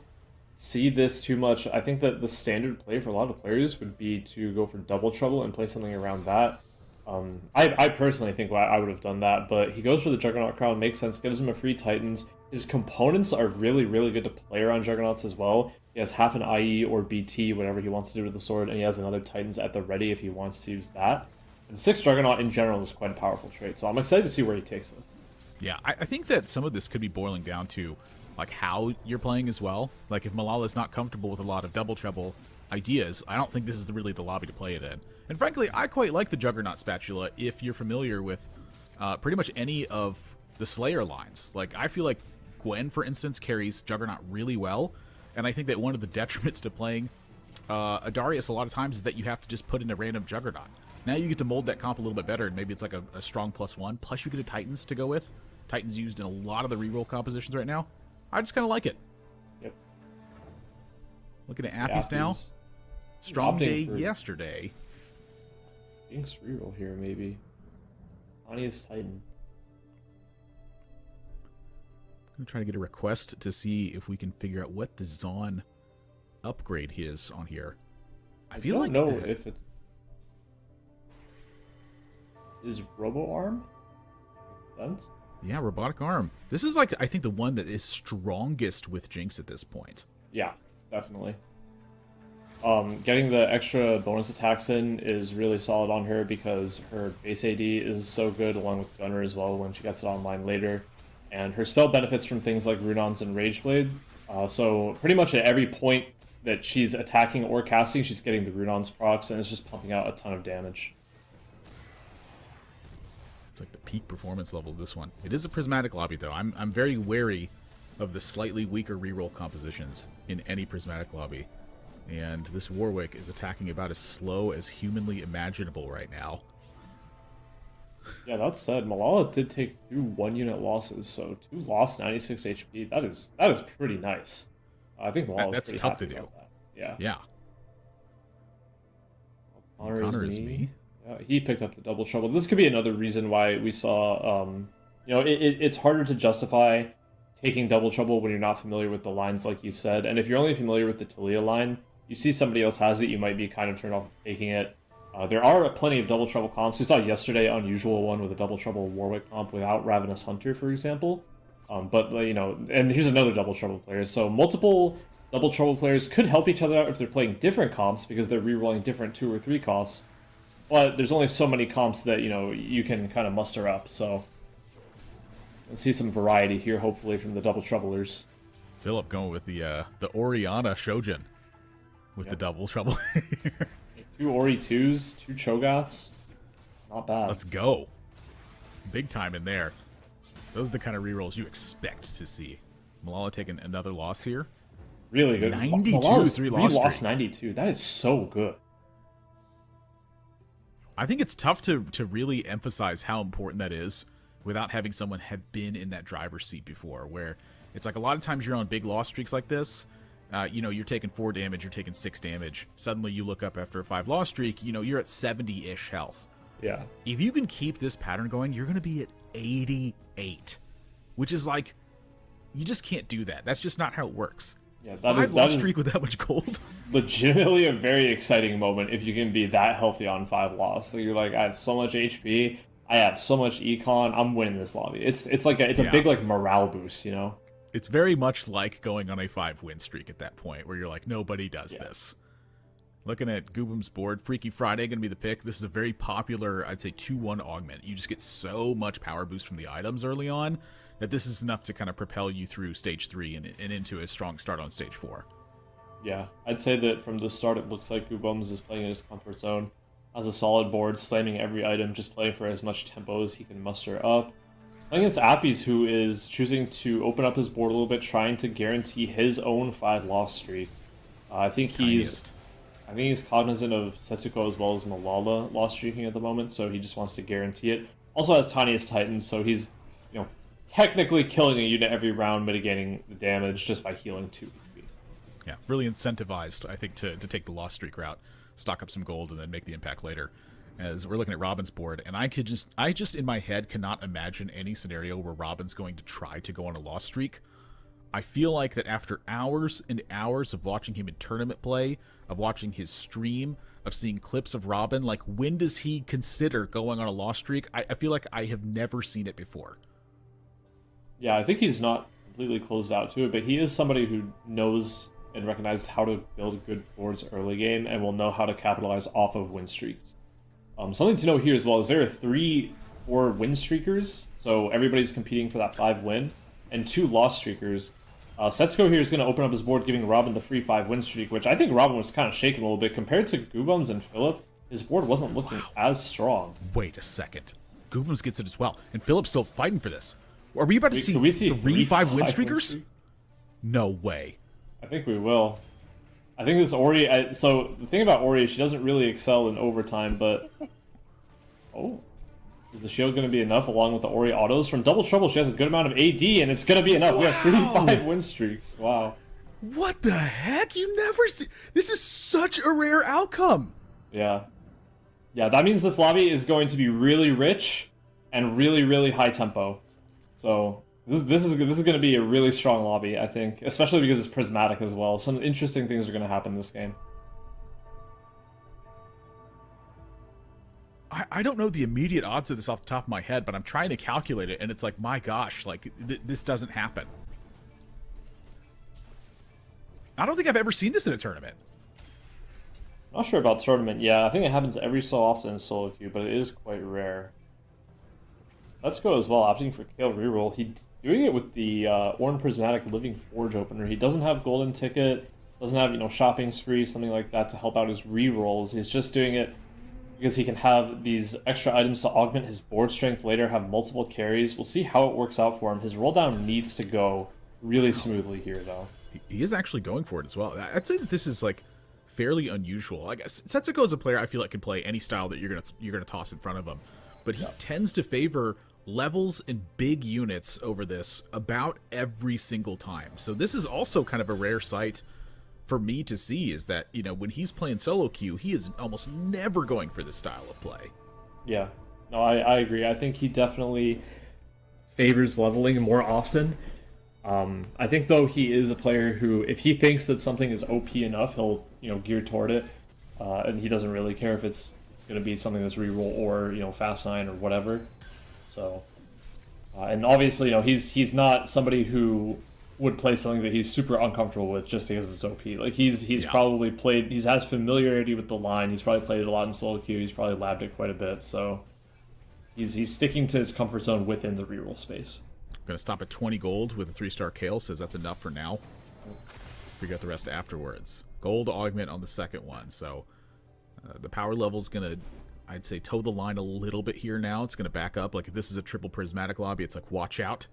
see this too much. I think that the standard play for a lot of players would be to go for double trouble and play something around that. I personally think I would have done that, but he goes for the Juggernaut Crown, makes sense, gives him a free Titans. His components are really, really good to play around Juggernauts as well. He has half an IE or BT, whatever he wants to do with the sword, and he has another Titans at the ready if he wants to use that. And 6 Juggernaut in general is quite a powerful trait, so I'm excited to see where he takes it. Yeah, I think that some of this could be boiling down to like how you're playing as well. Like if Malala's not comfortable with a lot of double trouble ideas, I don't think this is really the lobby to play it in. And frankly, I quite like the Juggernaut Spatula if you're familiar with pretty much any of the Slayer lines. Like I feel like Gwen, for instance, carries Juggernaut really well, and I think that one of the detriments to playing a Darius a lot of times is that you have to just put in a random Juggernaut. Now you get to mold that comp a little bit better, and maybe it's like a strong +1. Plus you get a Titans to go with. Titans used in a lot of the reroll compositions right now. I just kind of like it. Yep. Looking at Appies now. Strong day yesterday. Jinx reroll here, maybe. Tiniest Titan. I'm going to try to get a request to see if we can figure out what the Zon upgrade is on here. I feel like know if it's... Is Robo Arm? Makes sense. Yeah, Robotic Arm. This is like, I think, the one that is strongest with Jinx at this point. Yeah, definitely. Getting the extra bonus attacks in is really solid on her because her base AD is so good, along with Gunner as well when she gets it online later. And her spell benefits from things like Runons and Rageblade. So pretty much at every point that she's attacking or casting, she's getting the Runons procs, and it's just pumping out a ton of damage. It's like the peak performance level of this one. It is a prismatic lobby, though. I'm very wary of the slightly weaker reroll compositions in any prismatic lobby. And this Warwick is attacking about as slow as humanly imaginable right now. Yeah, that said, Malala did take 2 1-unit losses, so 2 lost 96 HP. That is pretty nice. I think Malala's that's pretty tough happy to do. about that. Yeah. Yeah. Connor is me. He picked up the double trouble. This could be another reason why we saw, it's harder to justify taking double trouble when you're not familiar with the lines, like you said. And if you're only familiar with the Talia line, you see somebody else has it, you might be kind of turned off taking it. There are plenty of double trouble comps. We saw yesterday Unusual one with a double trouble Warwick comp without Ravenous Hunter, for example. And here's another double trouble player. So multiple double trouble players could help each other out if they're playing different comps because they're rerolling different 2 or 3 costs. But there's only so many comps that, you can kind of muster up. So we'll see some variety here, hopefully, from the double troublers. Philip going with the Oriana Shojin with the double trouble. 2 Ori 2s, 2 Cho'Gaths. Not bad. Let's go. Big time in there. Those are the kind of rerolls you expect to see. Malala taking another loss here. Really good. 92 Malala's 3-loss lost streak. 92. That is so good. I think it's tough to really emphasize how important that is without having someone have been in that driver's seat before, where it's like a lot of times you're on big loss streaks like this, you're taking 4 damage, you're taking 6 damage. Suddenly you look up after a 5-loss streak, you're at 70-ish health. Yeah. If you can keep this pattern going, you're going to be at 88, which is like, you just can't do that. That's just not how it works. Yeah, that is streak with that much gold. Legitimately a very exciting moment if you can be that healthy on 5 loss. So you're like, I have so much HP, I have so much econ, I'm winning this lobby. It's a big like morale boost, It's very much like going on a 5-win streak at that point, where you're like, nobody does this. Looking at Goobum's board, Freaky Friday going to be the pick. This is a very popular, I'd say, 2-1 augment. You just get so much power boost from the items early on that this is enough to kind of propel you through stage 3 and into a strong start on stage 4. Yeah, I'd say that from the start it looks like Goobums is playing in his comfort zone. Has a solid board, slamming every item, just playing for as much tempo as he can muster up. Playing against Appies, who is choosing to open up his board a little bit, trying to guarantee his own 5-loss streak. I think he's cognizant of Setsuko as well as Malala loss streaking at the moment, so he just wants to guarantee it. Also has Tiniest Titans, so he's technically killing a unit every round, mitigating the damage just by healing 2 HP. Yeah, really incentivized, I think, to take the loss streak route, stock up some gold, and then make the impact later. As we're looking at Robin's board, and I just in my head cannot imagine any scenario where Robin's going to try to go on a loss streak. I feel like that after hours and hours of watching him in tournament play, of watching his stream, of seeing clips of Robin, like when does he consider going on a loss streak? I feel like I have never seen it before. Yeah, I think he's not completely closed out to it, but he is somebody who knows and recognizes how to build good boards early game and will know how to capitalize off of win streaks. Something to know here as well is there are 3-4 win streakers, so everybody's competing for that 5 win, and 2 loss streakers. Setsuko here is going to open up his board, giving Robin the free 5 win streak, which I think Robin was kind of shaking a little bit. Compared to Goobums and Philip, his board wasn't looking as strong. Wait a second. Goobums gets it as well, and Philip's still fighting for this. Are we about to see, we see 3 5 win win streakers? streak? No way. I think we will. I think this Ori... so, the thing about Ori is she doesn't really excel in overtime, but... Oh. Is the shield going to be enough along with the Ori autos? From Double Trouble, she has a good amount of AD, and it's going to be enough. Wow. We have 3-5 win streaks. Wow. What the heck? You never see... This is such a rare outcome. Yeah. Yeah, that means this lobby is going to be really rich and really, really high tempo. So... This is going to be a really strong lobby, I think, especially because it's prismatic as well. Some interesting things are going to happen in this game. I don't know the immediate odds of this off the top of my head, but I'm trying to calculate it, and it's like, my gosh, like, this doesn't happen. I don't think I've ever seen this in a tournament. Not sure about tournament. Yeah, I think it happens every so often in solo queue, but it is quite rare. Let's go as well, opting for Kale reroll. He's doing it with the Ornn Prismatic Living Forge opener. He doesn't have golden ticket, doesn't have, shopping spree, something like that to help out his rerolls. He's just doing it because he can have these extra items to augment his board strength later, have multiple carries. We'll see how it works out for him. His roll down needs to go really smoothly here, though. He is actually going for it as well. I'd say that this is like fairly unusual. I guess Setsuko is a player I feel like can play any style that you're gonna toss in front of him, but he tends to favor levels and big units over this about every single time. So this is also kind of a rare sight for me to see, is that, when he's playing solo queue, he is almost never going for this style of play. Yeah. No, I agree. I think he definitely favors leveling more often. I think, though, he is a player who, if he thinks that something is OP enough, he'll, gear toward it. And he doesn't really care if it's going to be something that's reroll or, fast 9 or whatever. So, and obviously, he's not somebody who would play something that he's super uncomfortable with just because it's OP. Like, he's probably played, he has familiarity with the line, he's probably played it a lot in solo queue, he's probably labbed it quite a bit, so he's sticking to his comfort zone within the reroll space. Gonna stop at 20 gold with a 3-star Kale, says that's enough for now. Figure out the rest afterwards. Gold augment on the second one, so the power level's gonna, I'd say, toe the line a little bit here now. It's going to back up. Like, if this is a triple prismatic lobby, it's like, watch out.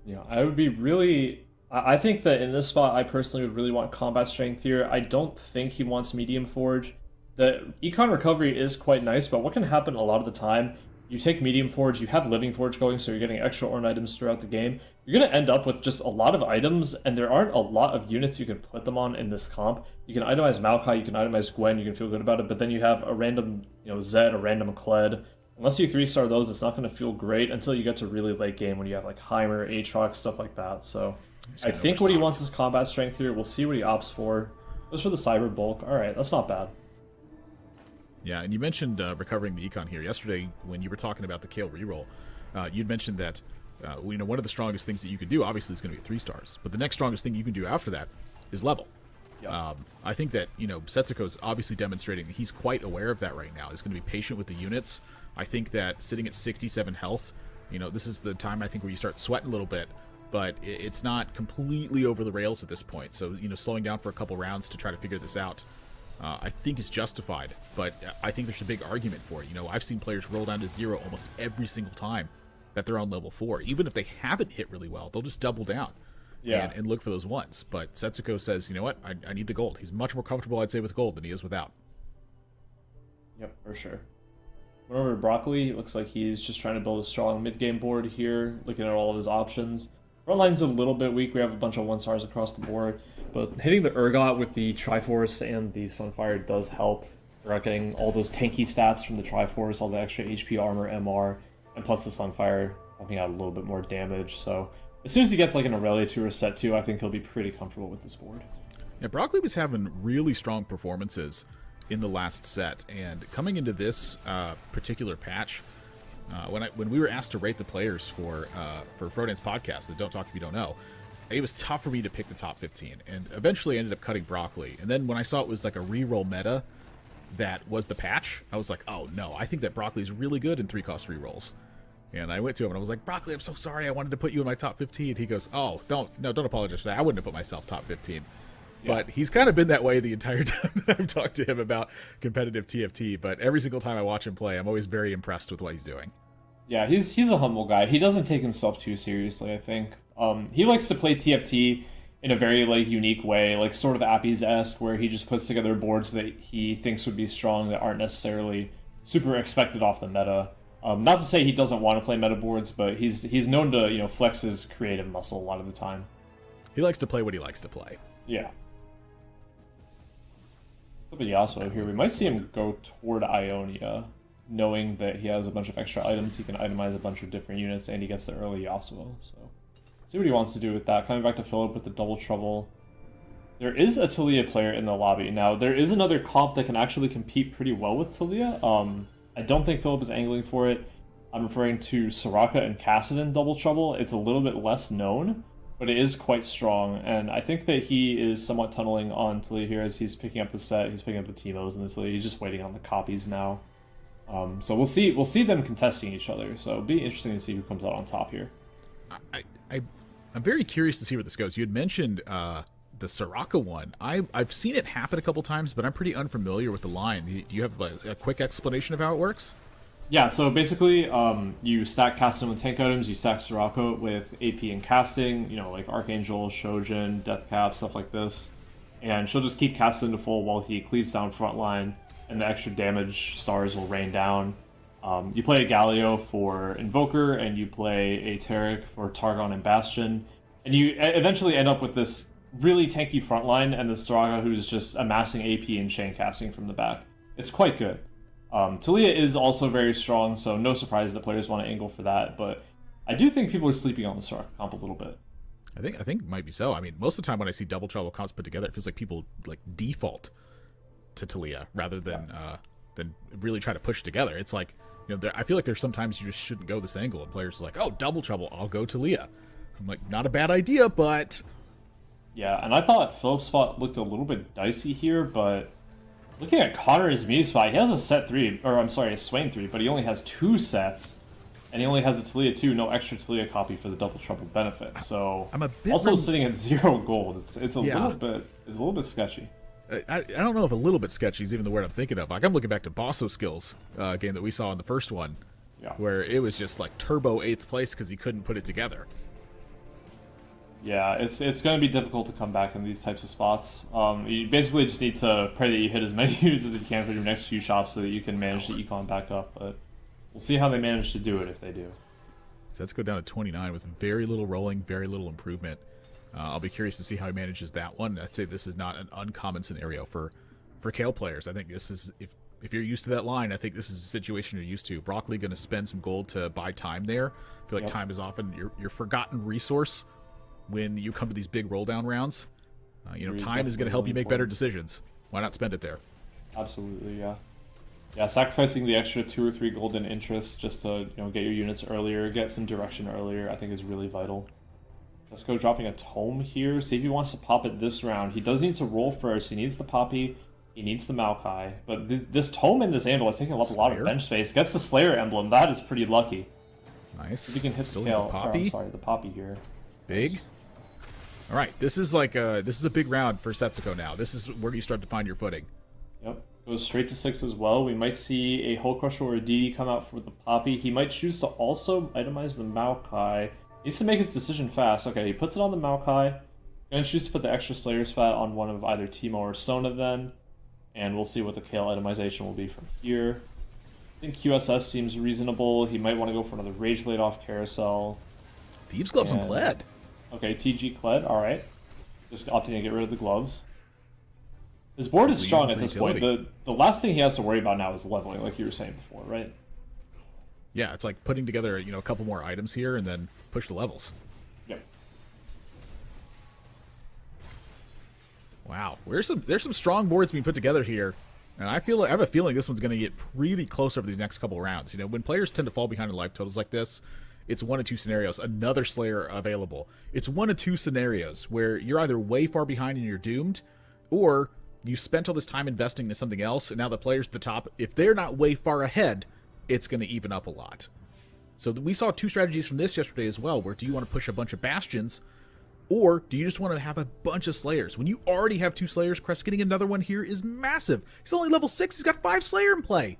Yeah, I would be really... I think that in this spot, I personally would really want combat strength here. I don't think he wants medium forge. The econ recovery is quite nice, but what can happen a lot of the time, you take medium forge, you have living forge going, so you're getting extra Ornn items throughout the game. You're going to end up with just a lot of items, and there aren't a lot of units you can put them on in this comp. You can itemize Maokai, you can itemize Gwen, you can feel good about it, but then you have a random, Zed, a random Kled. Unless you 3-star those, it's not going to feel great until you get to really late game when you have like Heimer, Aatrox, stuff like that. So I think what he wants is combat strength here. We'll see what he opts for. Goes for the Cyber Bulk. Alright, that's not bad. Yeah, and you mentioned recovering the econ here. Yesterday, when you were talking about the Kale reroll, you'd mentioned that one of the strongest things that you could do, obviously, is going to be 3 stars. But the next strongest thing you can do after that is level. Yep. I think that, Setsuko's obviously demonstrating that he's quite aware of that right now. He's going to be patient with the units. I think that sitting at 67 health, this is the time, I think, where you start sweating a little bit. But it's not completely over the rails at this point. So, slowing down for a couple rounds to try to figure this out, I think is justified. But I think there's a big argument for it. I've seen players roll down to 0 almost every single time that they're on level 4. Even if they haven't hit really well, they'll just double down and look for those ones. But Setsuko says, you know what, I need the gold. He's much more comfortable, I'd say, with gold than he is without. Yep, for sure. Went over to Broccoli. It looks like he's just trying to build a strong mid-game board here, looking at all of his options. Front line's a little bit weak. We have a bunch of 1-stars across the board, but hitting the Urgot with the Triforce and the Sunfire does help. We're getting all those tanky stats from the Triforce, all the extra HP, armor, MR, and plus the Sunfire helping out a little bit more damage. So as soon as he gets like an Aurelia 2 or Set 2, I think he'll be pretty comfortable with this board. Yeah, Broccoli was having really strong performances in the last set, and coming into this particular patch, when we were asked to rate the players for Frodance podcast, the Don't Talk If You Don't Know, it was tough for me to pick the top 15, and eventually I ended up cutting Broccoli. And then when I saw it was like a reroll meta that was the patch, I was like, oh no, I think that Broccoli's really good in 3-cost rerolls. And I went to him and I was like, Broccoli, I'm so sorry, I wanted to put you in my top 15. He goes, oh, don't apologize for that. I wouldn't have put myself top 15. Yeah. But he's kind of been that way the entire time that I've talked to him about competitive TFT. But every single time I watch him play, I'm always very impressed with what he's doing. Yeah, he's a humble guy. He doesn't take himself too seriously, I think. He likes to play TFT in a very like unique way, like sort of Appies-esque, where he just puts together boards that he thinks would be strong that aren't necessarily super expected off the meta. Not to say he doesn't want to play meta boards, but he's known to flex his creative muscle a lot of the time. He likes to play what he likes to play. Yeah. But Yasuo here, we might see him go toward Ionia, knowing that he has a bunch of extra items. He can itemize a bunch of different units, and he gets the early Yasuo. So, see what he wants to do with that. Coming back to Philip with the double trouble. There is a Talia player in the lobby. Now, there is another comp that can actually compete pretty well with Talia. I don't think Philip is angling for it. I'm referring to Soraka and Kassadin double trouble. It's a little bit less known, but it is quite strong, and I think that he is somewhat tunneling on Talia here as he's picking up the set, he's picking up the Teemos and the Talia. He's just waiting on the copies now. So we'll see them contesting each other. So it'll be interesting to see who comes out on top here. I'm very curious to see where this goes. You had mentioned the Soraka one. I've seen it happen a couple times, but I'm pretty unfamiliar with the line. Do you have a quick explanation of how it works? Yeah, so basically, you stack casting with tank items, you stack Soraka with AP and casting, like Archangel, Shojin, Deathcap, stuff like this. And she'll just keep casting to full while he cleaves down frontline, and the extra damage stars will rain down. You play a Galio for Invoker, and you play a Taric for Targon and Bastion. And you eventually end up with this really tanky frontline, and the Soraka who's just amassing AP and chain casting from the back. It's quite good. Talia is also very strong, so no surprise that players want to angle for that, but I do think people are sleeping on the Soraka comp a little bit. I think it might be so. I mean, most of the time when I see double trouble comps put together, it feels like people like default to Talia rather than really try to push together. It's like, I feel like there's sometimes you just shouldn't go this angle, and players are like, oh, double trouble, I'll go Talia. I'm like, not a bad idea, but... Yeah, and I thought Philip's spot looked a little bit dicey here, but looking at Connor's Muse spot, he has a a Swain 3, but he only has 2 sets, and he only has a Talia 2, no extra Talia copy for the double trouble benefit. So I'm a bit also sitting at 0 gold. It's a little bit sketchy. I don't know if a little bit sketchy is even the word I'm thinking of. Like, I'm looking back to Bosso Skills game that we saw in the first one, where it was just like turbo 8th place because he couldn't put it together. Yeah, it's going to be difficult to come back in these types of spots. You basically just need to pray that you hit as many units as you can for your next few shops so that you can manage the econ back up. But we'll see how they manage to do it if they do. So let's go down to 29 with very little rolling, very little improvement. I'll be curious to see how he manages that one. I'd say this is not an uncommon scenario for Kale players. I think this is, if you're used to that line, I think this is a situation you're used to. Broccoli going to spend some gold to buy time there. I feel like time is often your forgotten resource when you come to these big roll down rounds. Time is going to help you make better decisions. Why not spend it there? Absolutely, yeah. Yeah, sacrificing the extra 2 or 3 golden interest just to get your units earlier, get some direction earlier, I think is really vital. Let's go dropping a tome here. See if he wants to pop it this round. He does need to roll first. He needs the Poppy. He needs the Maokai. But this tome and this Anvil are taking up a lot of bench space. Gets the Slayer emblem. That is pretty lucky. Nice. If he can hit Still the Kale. the Poppy. The Poppy here. Big. All right, this is a big round for Setsuko now. This is where you start to find your footing. Yep. Goes straight to 6 as well. We might see a Hull Crusher or a DD come out for the Poppy. He might choose to also itemize the Maokai. Needs to make his decision fast. Okay, he puts it on the Maokai. Gonna choose to put the extra Slayer spot on one of either Teemo or Sona then. And we'll see what the Kale itemization will be from here. I think QSS seems reasonable. He might want to go for another Rage Blade off Carousel. Thieves Gloves on Kled. Okay, TG Kled, alright. Just opting to get rid of the gloves. His board is strong at this point. The last thing he has to worry about now is leveling, like you were saying before, right? Yeah, it's like putting together, a couple more items here and then push the levels. Yep. Wow, there's some strong boards being put together here, and I have a feeling this one's going to get pretty close over these next couple of rounds. You know, when players tend to fall behind in life totals like this, it's one of two scenarios. Another Slayer available. It's one of two scenarios where you're either way far behind and you're doomed, or you spent all this time investing in something else, and now the players at the top, if they're not way far ahead, it's going to even up a lot. So we saw two strategies from this yesterday as well, where do you want to push a bunch of Bastions, or do you just want to have a bunch of Slayers? When you already have 2 Slayers, Crest getting another one here is massive. He's only level 6. He's got 5 Slayer in play.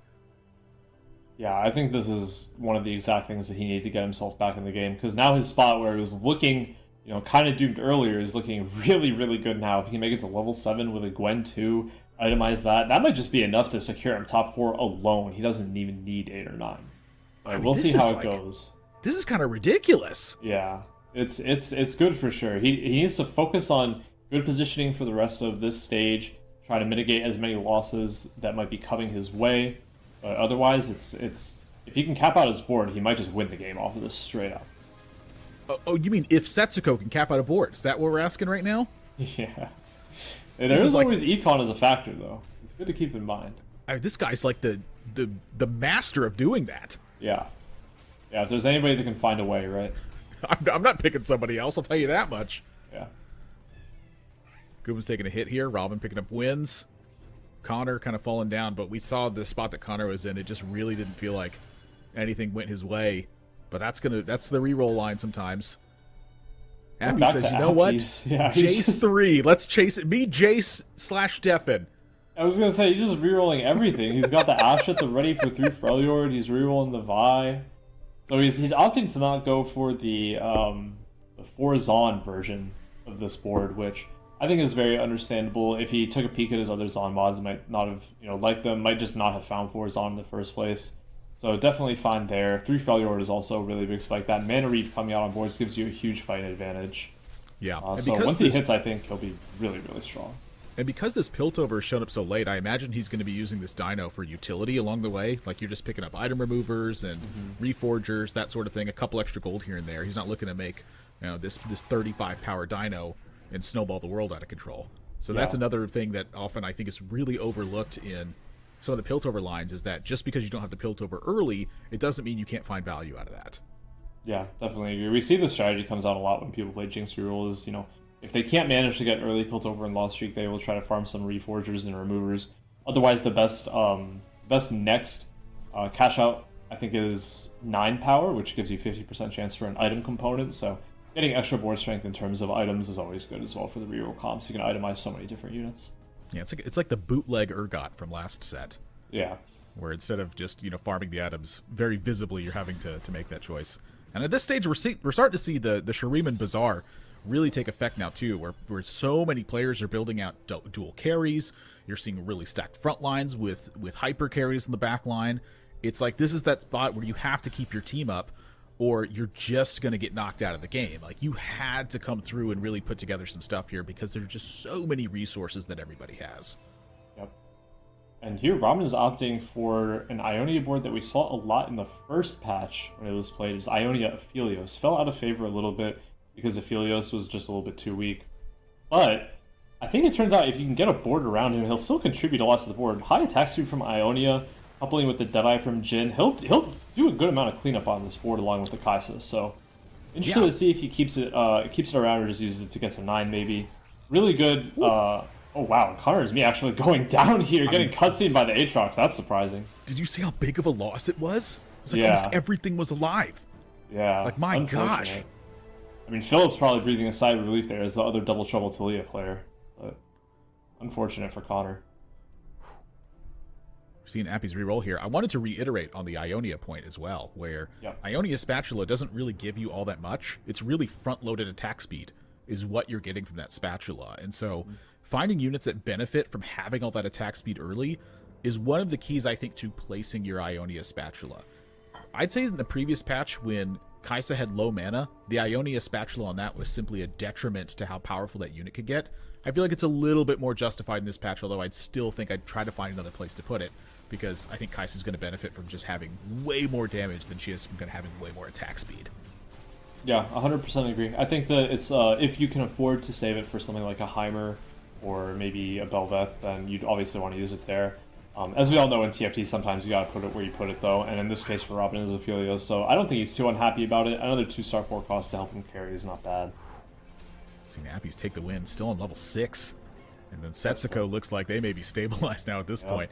Yeah, I think this is one of the exact things that he needed to get himself back in the game, because now his spot where he was looking, you know, kind of doomed earlier is looking really, really good now. If he can make it to level 7 with a Gwen 2, itemize that might just be enough to secure him top 4 alone. He doesn't even need 8 or 9. We'll see how it goes. This is kind of ridiculous. Yeah. It's good for sure. He needs to focus on good positioning for the rest of this stage, try to mitigate as many losses that might be coming his way. But otherwise, it's if he can cap out his board, he might just win the game off of this straight up. Oh, you mean if Setsuko can cap out a board? Is that what we're asking right now? Yeah. And there is always econ as a factor, though. It's good to keep in mind. I mean, this guy's like the master of doing that. Yeah. Yeah, if there's anybody that can find a way, right? I'm not picking somebody else, I'll tell you that much. Yeah. Goobin's taking a hit here. Robin picking up wins. Connor kind of falling down, but we saw the spot that Connor was in. It just really didn't feel like anything went his way. But that's the reroll line sometimes. Appy says, you know what? Yeah, Jace 3. Let's chase it. Me, Jace / Stefan. I was going to say, he's just rerolling everything. He's got the Ash at the ready for 3 Freljord. He's rerolling the Vi. So he's opting to not go for the 4 Zon version of this board, which I think is very understandable. If he took a peek at his other Zon mods, he might not have liked them, might just not have found 4 Zon in the first place. So definitely fine there. 3 Freljord is also a really big spike. That Mana Reef coming out on boards gives you a huge fight advantage. Yeah. So once he hits, I think he'll be really, really strong. And because this Piltover showed up so late, I imagine he's going to be using this Dino for utility along the way. Like, you're just picking up item removers and reforgers, that sort of thing. A couple extra gold here and there. He's not looking to make this 35 power Dino and snowball the world out of control. So that's another thing that often I think is really overlooked in some of the Piltover lines, is that just because you don't have the Piltover early, it doesn't mean you can't find value out of that. Yeah, definitely agree. We see this strategy comes out a lot when people play Jinx rerolls. If they can't manage to get early Piltover and Lost Streak, they will try to farm some reforgers and removers. Otherwise, the best next cash out, I think, is 9 power, which gives you 50% chance for an item component. So getting extra board strength in terms of items is always good as well for the reroll comps. You can itemize so many different units. Yeah, it's like the bootleg Urgot from last set. Yeah. Where instead of just farming the items, very visibly you're having to make that choice. And at this stage, we're starting to see the Shuriman Bazaar really take effect now too, where so many players are building out dual carries. You're seeing really stacked front lines with hyper carries in the back line. It's like this is that spot where you have to keep your team up, or you're just going to get knocked out of the game. Like, you had to come through and really put together some stuff here because there's just so many resources that everybody has. Yep. And here, Robin is opting for an Ionia board that we saw a lot in the first patch when it was played. It was Ionia Aphelios. Fell out of favor a little bit because Aphelios was just a little bit too weak. But I think it turns out if you can get a board around him, he'll still contribute a lot to the board. High attack speed from Ionia, coupling with the Deadeye from Jhin, he'll do a good amount of cleanup on this board along with the Kaisa. So interested to see if he keeps it around or just uses it to get to 9 maybe. Really good. Oh wow, Connor's me actually going down here, getting cutscene by the Aatrox. That's surprising. Did you see how big of a loss it was? It's like almost everything was alive. Yeah. Like, my gosh. I mean, Philip's probably breathing a sigh of relief there as the other Double Trouble Talia player. But unfortunate for Connor. We're seeing Appy's reroll here. I wanted to reiterate on the Ionia point as well, where Ionia Spatula doesn't really give you all that much. It's really front-loaded attack speed is what you're getting from that Spatula. And so finding units that benefit from having all that attack speed early is one of the keys, I think, to placing your Ionia Spatula. I'd say in the previous patch, when Kaisa had low mana, the Ionia Spatula on that was simply a detriment to how powerful that unit could get. I feel like it's a little bit more justified in this patch, although I'd still think I'd try to find another place to put it, because I think Kaisa's going to benefit from just having way more damage than she is from having way more attack speed. Yeah, 100% agree. I think that it's if you can afford to save it for something like a Heimer or maybe a Belveth, then you'd obviously want to use it there. As we all know in TFT, sometimes you gotta put it where you put it though, and in this case for Robin is Ophelia, so I don't think he's too unhappy about it. Another 2-star 4 cost to help him carry is not bad. See Nappies take the win, still on level 6. And then Setsuko looks like they may be stabilized now at this point.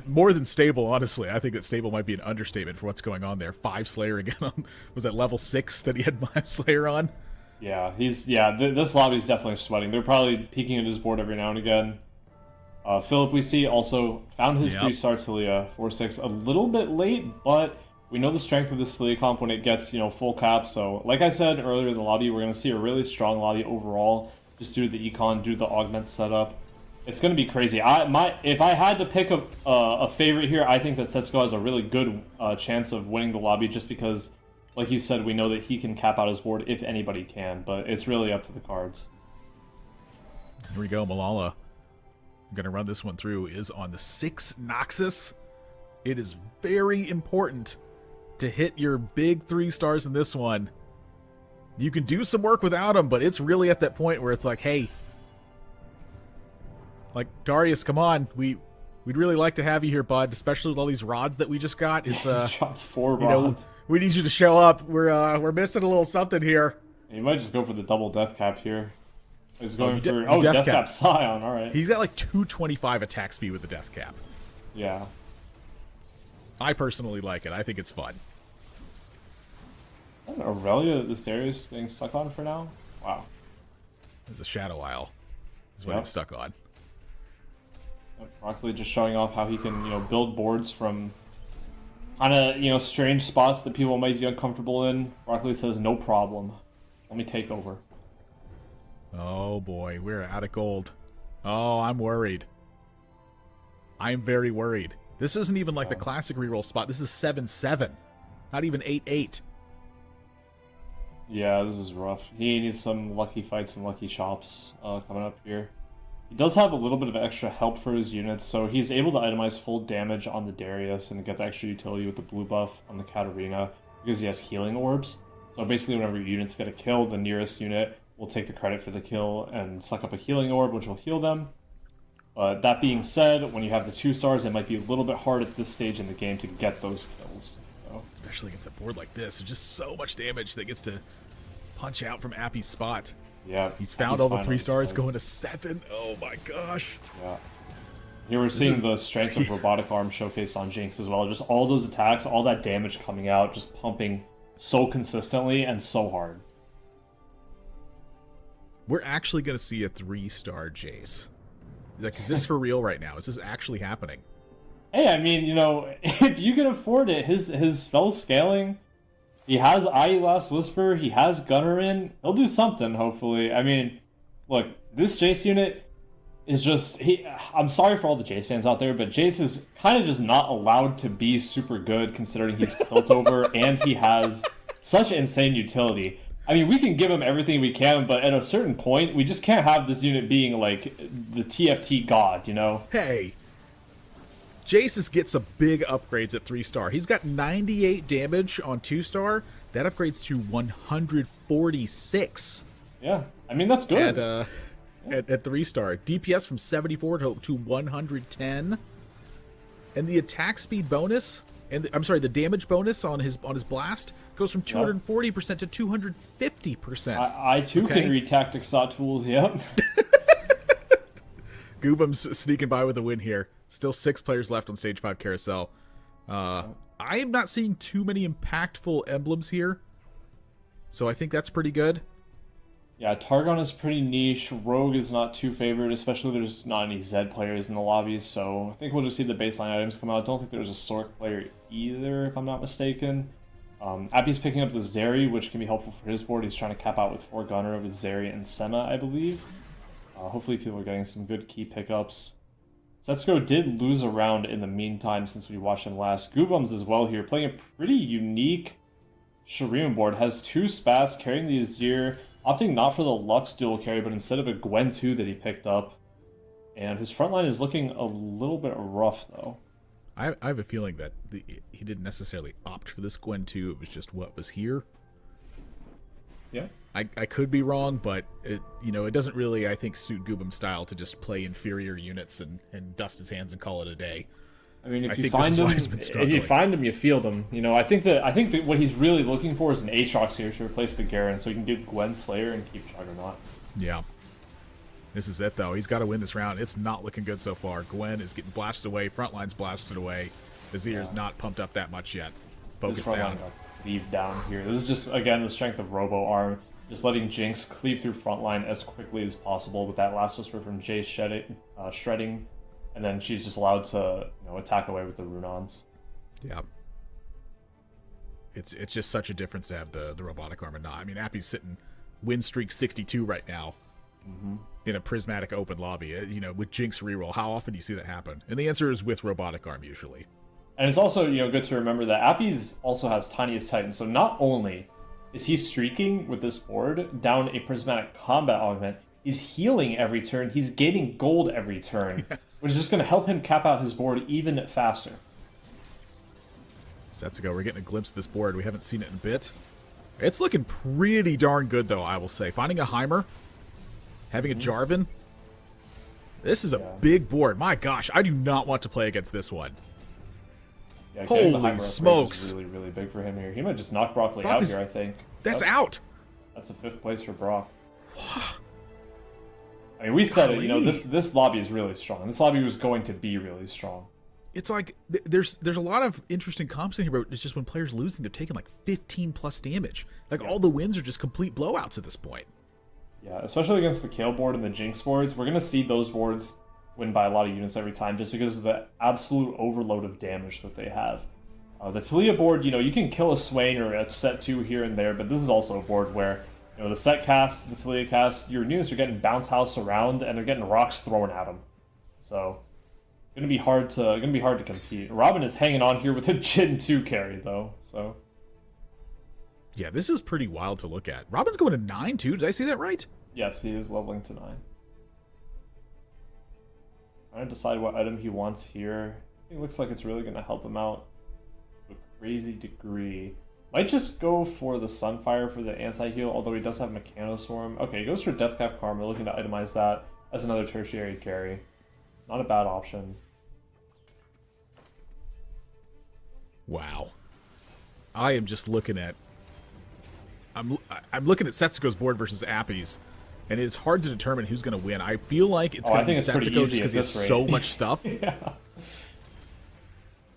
More than stable, honestly. I think that stable might be an understatement for what's going on there. 5 Slayer again on, was that level 6 that he had 5 Slayer on? Yeah, this lobby's definitely sweating. They're probably peeking at his board every now and again. Philip, we see, also found his 3-star Talia 4-6 a little bit late, but we know the strength of this Talia comp when it gets, full cap. So, like I said earlier in the lobby, we're going to see a really strong lobby overall, just due to the econ, due to the augment setup. It's going to be crazy. If I had to pick a favorite here, I think that Setsuko has a really good chance of winning the lobby, just because, like you said, we know that he can cap out his board if anybody can, but it's really up to the cards. Here we go, Malala. I'm going to run this one through, is on the 6 Noxus. It is very important to hit your big 3 stars in this one. You can do some work without them, but it's really at that point where it's like, hey, like, Darius, come on. We'd really like to have you here, bud, especially with all these rods that we just got. It's dropped 4 rods. We need you to show up. We're missing a little something here. You might just go for the double death cap here. He's going for death cap Scion. All right. He's got like 225 attack speed with the death cap. Yeah. I personally like it. I think it's fun. Aurelia, this Darius getting stuck on for now. Wow. There's a Shadow Isle. Is what I'm stuck on. Broccoli just showing off how he can, build boards from kind of, strange spots that people might be uncomfortable in. Broccoli says, no problem. Let me take over. Oh boy, we're out of gold. Oh, I'm worried. I'm very worried. This isn't even like the classic reroll spot. This is 7-7. Not even 8-8. Yeah, this is rough. He needs some lucky fights and lucky chops coming up here. He does have a little bit of extra help for his units, so he's able to itemize full damage on the Darius and get the extra utility with the blue buff on the Katarina because he has healing orbs. So basically whenever your units get a kill, the nearest unit will take the credit for the kill and suck up a healing orb, which will heal them. But that being said, when you have the 2 stars, it might be a little bit hard at this stage in the game to get those kills. So. Especially against a board like this, there's just so much damage that gets to punch out from Appy's spot. Yeah, he's found all the 3 stars, going to 7. Oh my gosh. Yeah. Here we're seeing the strength of Robotic Arm showcased on Jinx as well. Just all those attacks, all that damage coming out, just pumping so consistently and so hard. We're actually going to see a 3-star Jace. Like, is this for real right now? Is this actually happening? Hey, I mean, if you can afford it, his spell scaling, he has IE Last Whisper, he has Gunner in, he'll do something, hopefully. I mean, look, this Jace unit is just, I'm sorry for all the Jace fans out there, but Jace is kind of just not allowed to be super good considering he's built over and he has such insane utility. I mean, we can give him everything we can, but at a certain point, we just can't have this unit being like the TFT god, Hey, Jace gets some big upgrades at 3-star. He's got 98 damage on 2-star. That upgrades to 146. Yeah, I mean, that's good. At 3-star. DPS from 74 to 110. And the attack speed bonus, the damage bonus on his blast goes from 240% to 250%. I too can read tactics thought tools, yep. Goobum's sneaking by with a win here. Still 6 players left on Stage 5 Carousel. I am not seeing too many impactful emblems here, so I think that's pretty good. Yeah, Targon is pretty niche. Rogue is not too favored, especially there's not any Zed players in the lobbies, so I think we'll just see the baseline items come out. I don't think there's a Sork player either, if I'm not mistaken. Appy's picking up the Zeri, which can be helpful for his board. He's trying to cap out with 4 Gunner with Zeri and Senna, I believe. Hopefully people are getting some good key pickups. Setsuko did lose a round in the meantime since we watched him last. Goobums as well here, playing a pretty unique Shuriken board. Has 2 spats, carrying the Azir, opting not for the Lux dual carry, but instead of a Gwen 2 that he picked up. And his front line is looking a little bit rough, though. I have a feeling that he didn't necessarily opt for this Gwen 2. It was just what was here. Yeah. I could be wrong, but it doesn't really, I think, suit Goobam's style to just play inferior units and dust his hands and call it a day. I mean, if think you this find is why him, he's been if struggling. you find him, you field him. I think that what he's really looking for is an Aatrox here to replace the Garen, so he can do Gwen Slayer and keep Juggernaut. Yeah. This is it, though. He's got to win this round. It's not looking good so far. Gwen is getting blasted away. Frontline's blasted away. Vizier's not pumped up that much yet. Focus down. Leave down here. This is just, again, the strength of Robo Arm. Just letting Jinx cleave through frontline as quickly as possible with that last whisper from Jay shredding, and then she's just allowed to attack away with the Runons. Yeah. It's just such a difference to have the robotic arm and not. I mean, Appy's sitting win streak 62 right now in a prismatic open lobby. With Jinx reroll, how often do you see that happen? And the answer is with robotic arm usually. And it's also good to remember that Appy's also has Tiniest Titan, so not only is he streaking with this board down a prismatic combat augment, he's healing every turn, he's gaining gold every turn, which is just going to help him cap out his board even faster. Setsuko, we're getting a glimpse of this board. We haven't seen it in a bit. It's looking pretty darn good, though, I will say. Finding a Heimer, having a Jarvan. This is a big board. My gosh, I do not want to play against this one. Yeah, Holy the Heimer smokes. is really, really big for him here. He might just knock Broccoli out here, I think. That's Yep. out. That's a 5th place for Brock. I mean, we said it, this lobby is really strong. This lobby was going to be really strong. It's like there's a lot of interesting comps in here, but it's just when players losing, they're taking like 15 plus damage. Like all the wins are just complete blowouts at this point. Yeah, especially against the Kale board and the Jinx boards. We're going to see those boards win by a lot of units every time just because of the absolute overload of damage that they have. The Talia board, you can kill a Swain or a set 2 here and there, but this is also a board where the set cast, the Talia cast, your units are getting bounce house around and they're getting rocks thrown at them. So gonna be hard to compete. Robin is hanging on here with a Jhin 2 carry though, so yeah, this is pretty wild to look at. Robin's going to 9 too. Did I see that right? yes, he is leveling to 9. Trying to decide what item he wants here. It looks like it's really gonna help him out to a crazy degree. Might just go for the Sunfire for the anti-heal, although he does have Mechanoswarm. Okay, he goes for Deathcap Karma, looking to itemize that as another tertiary carry. Not a bad option. Wow. I am just looking at... I'm looking at Setsuko's board versus Appy's, and it's hard to determine who's going to win. I feel like it's going to be Setsuko just because he has so much stuff. Yeah.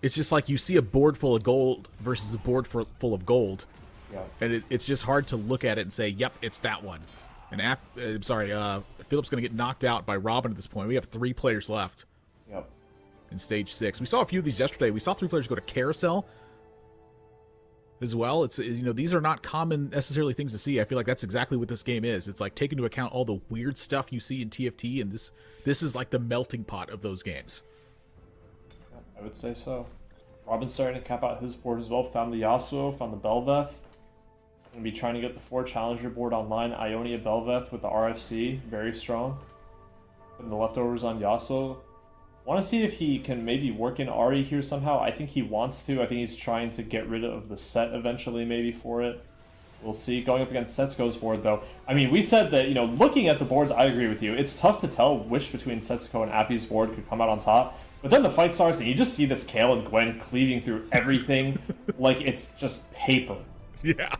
It's just like you see a board full of gold versus a board full of gold. Yeah. And it's just hard to look at it and say, yep, it's that one. And Philip's going to get knocked out by Robin at this point. We have 3 players left. Yep. In stage 6. We saw a few of these yesterday. We saw 3 players go to Carousel as well. It's these are not common necessarily things to see. I feel like that's exactly what this game is. It's like take into account all the weird stuff you see in TFT, and this is like the melting pot of those games. I would say so. Robin's starting to cap out his board as well. Found the Yasuo, found the Bel'Veth. Gonna be trying to get the 4 challenger board online. Ionia Bel'Veth with the RFC, very strong. Putting the leftovers on Yasuo. Want to see if he can maybe work in Ahri here somehow. I think he wants to. I think he's trying to get rid of the set eventually maybe for it. We'll see. Going up against Setsuko's board though. I mean, we said that, looking at the boards, I agree with you. It's tough to tell which between Setsuko and Appy's board could come out on top. But then the fight starts and you just see this Kale and Gwen cleaving through everything like it's just paper. Yeah.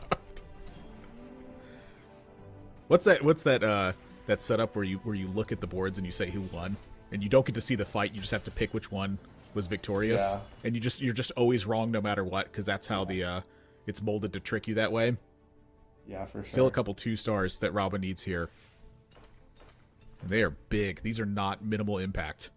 What's that setup where you look at the boards and you say who won? And you don't get to see the fight, you just have to pick which one was victorious. Yeah. And you're just always wrong no matter what, because that's how it's molded to trick you that way. Yeah, for sure. Still a couple 2 stars that Robin needs here. And they are big. These are not minimal impact.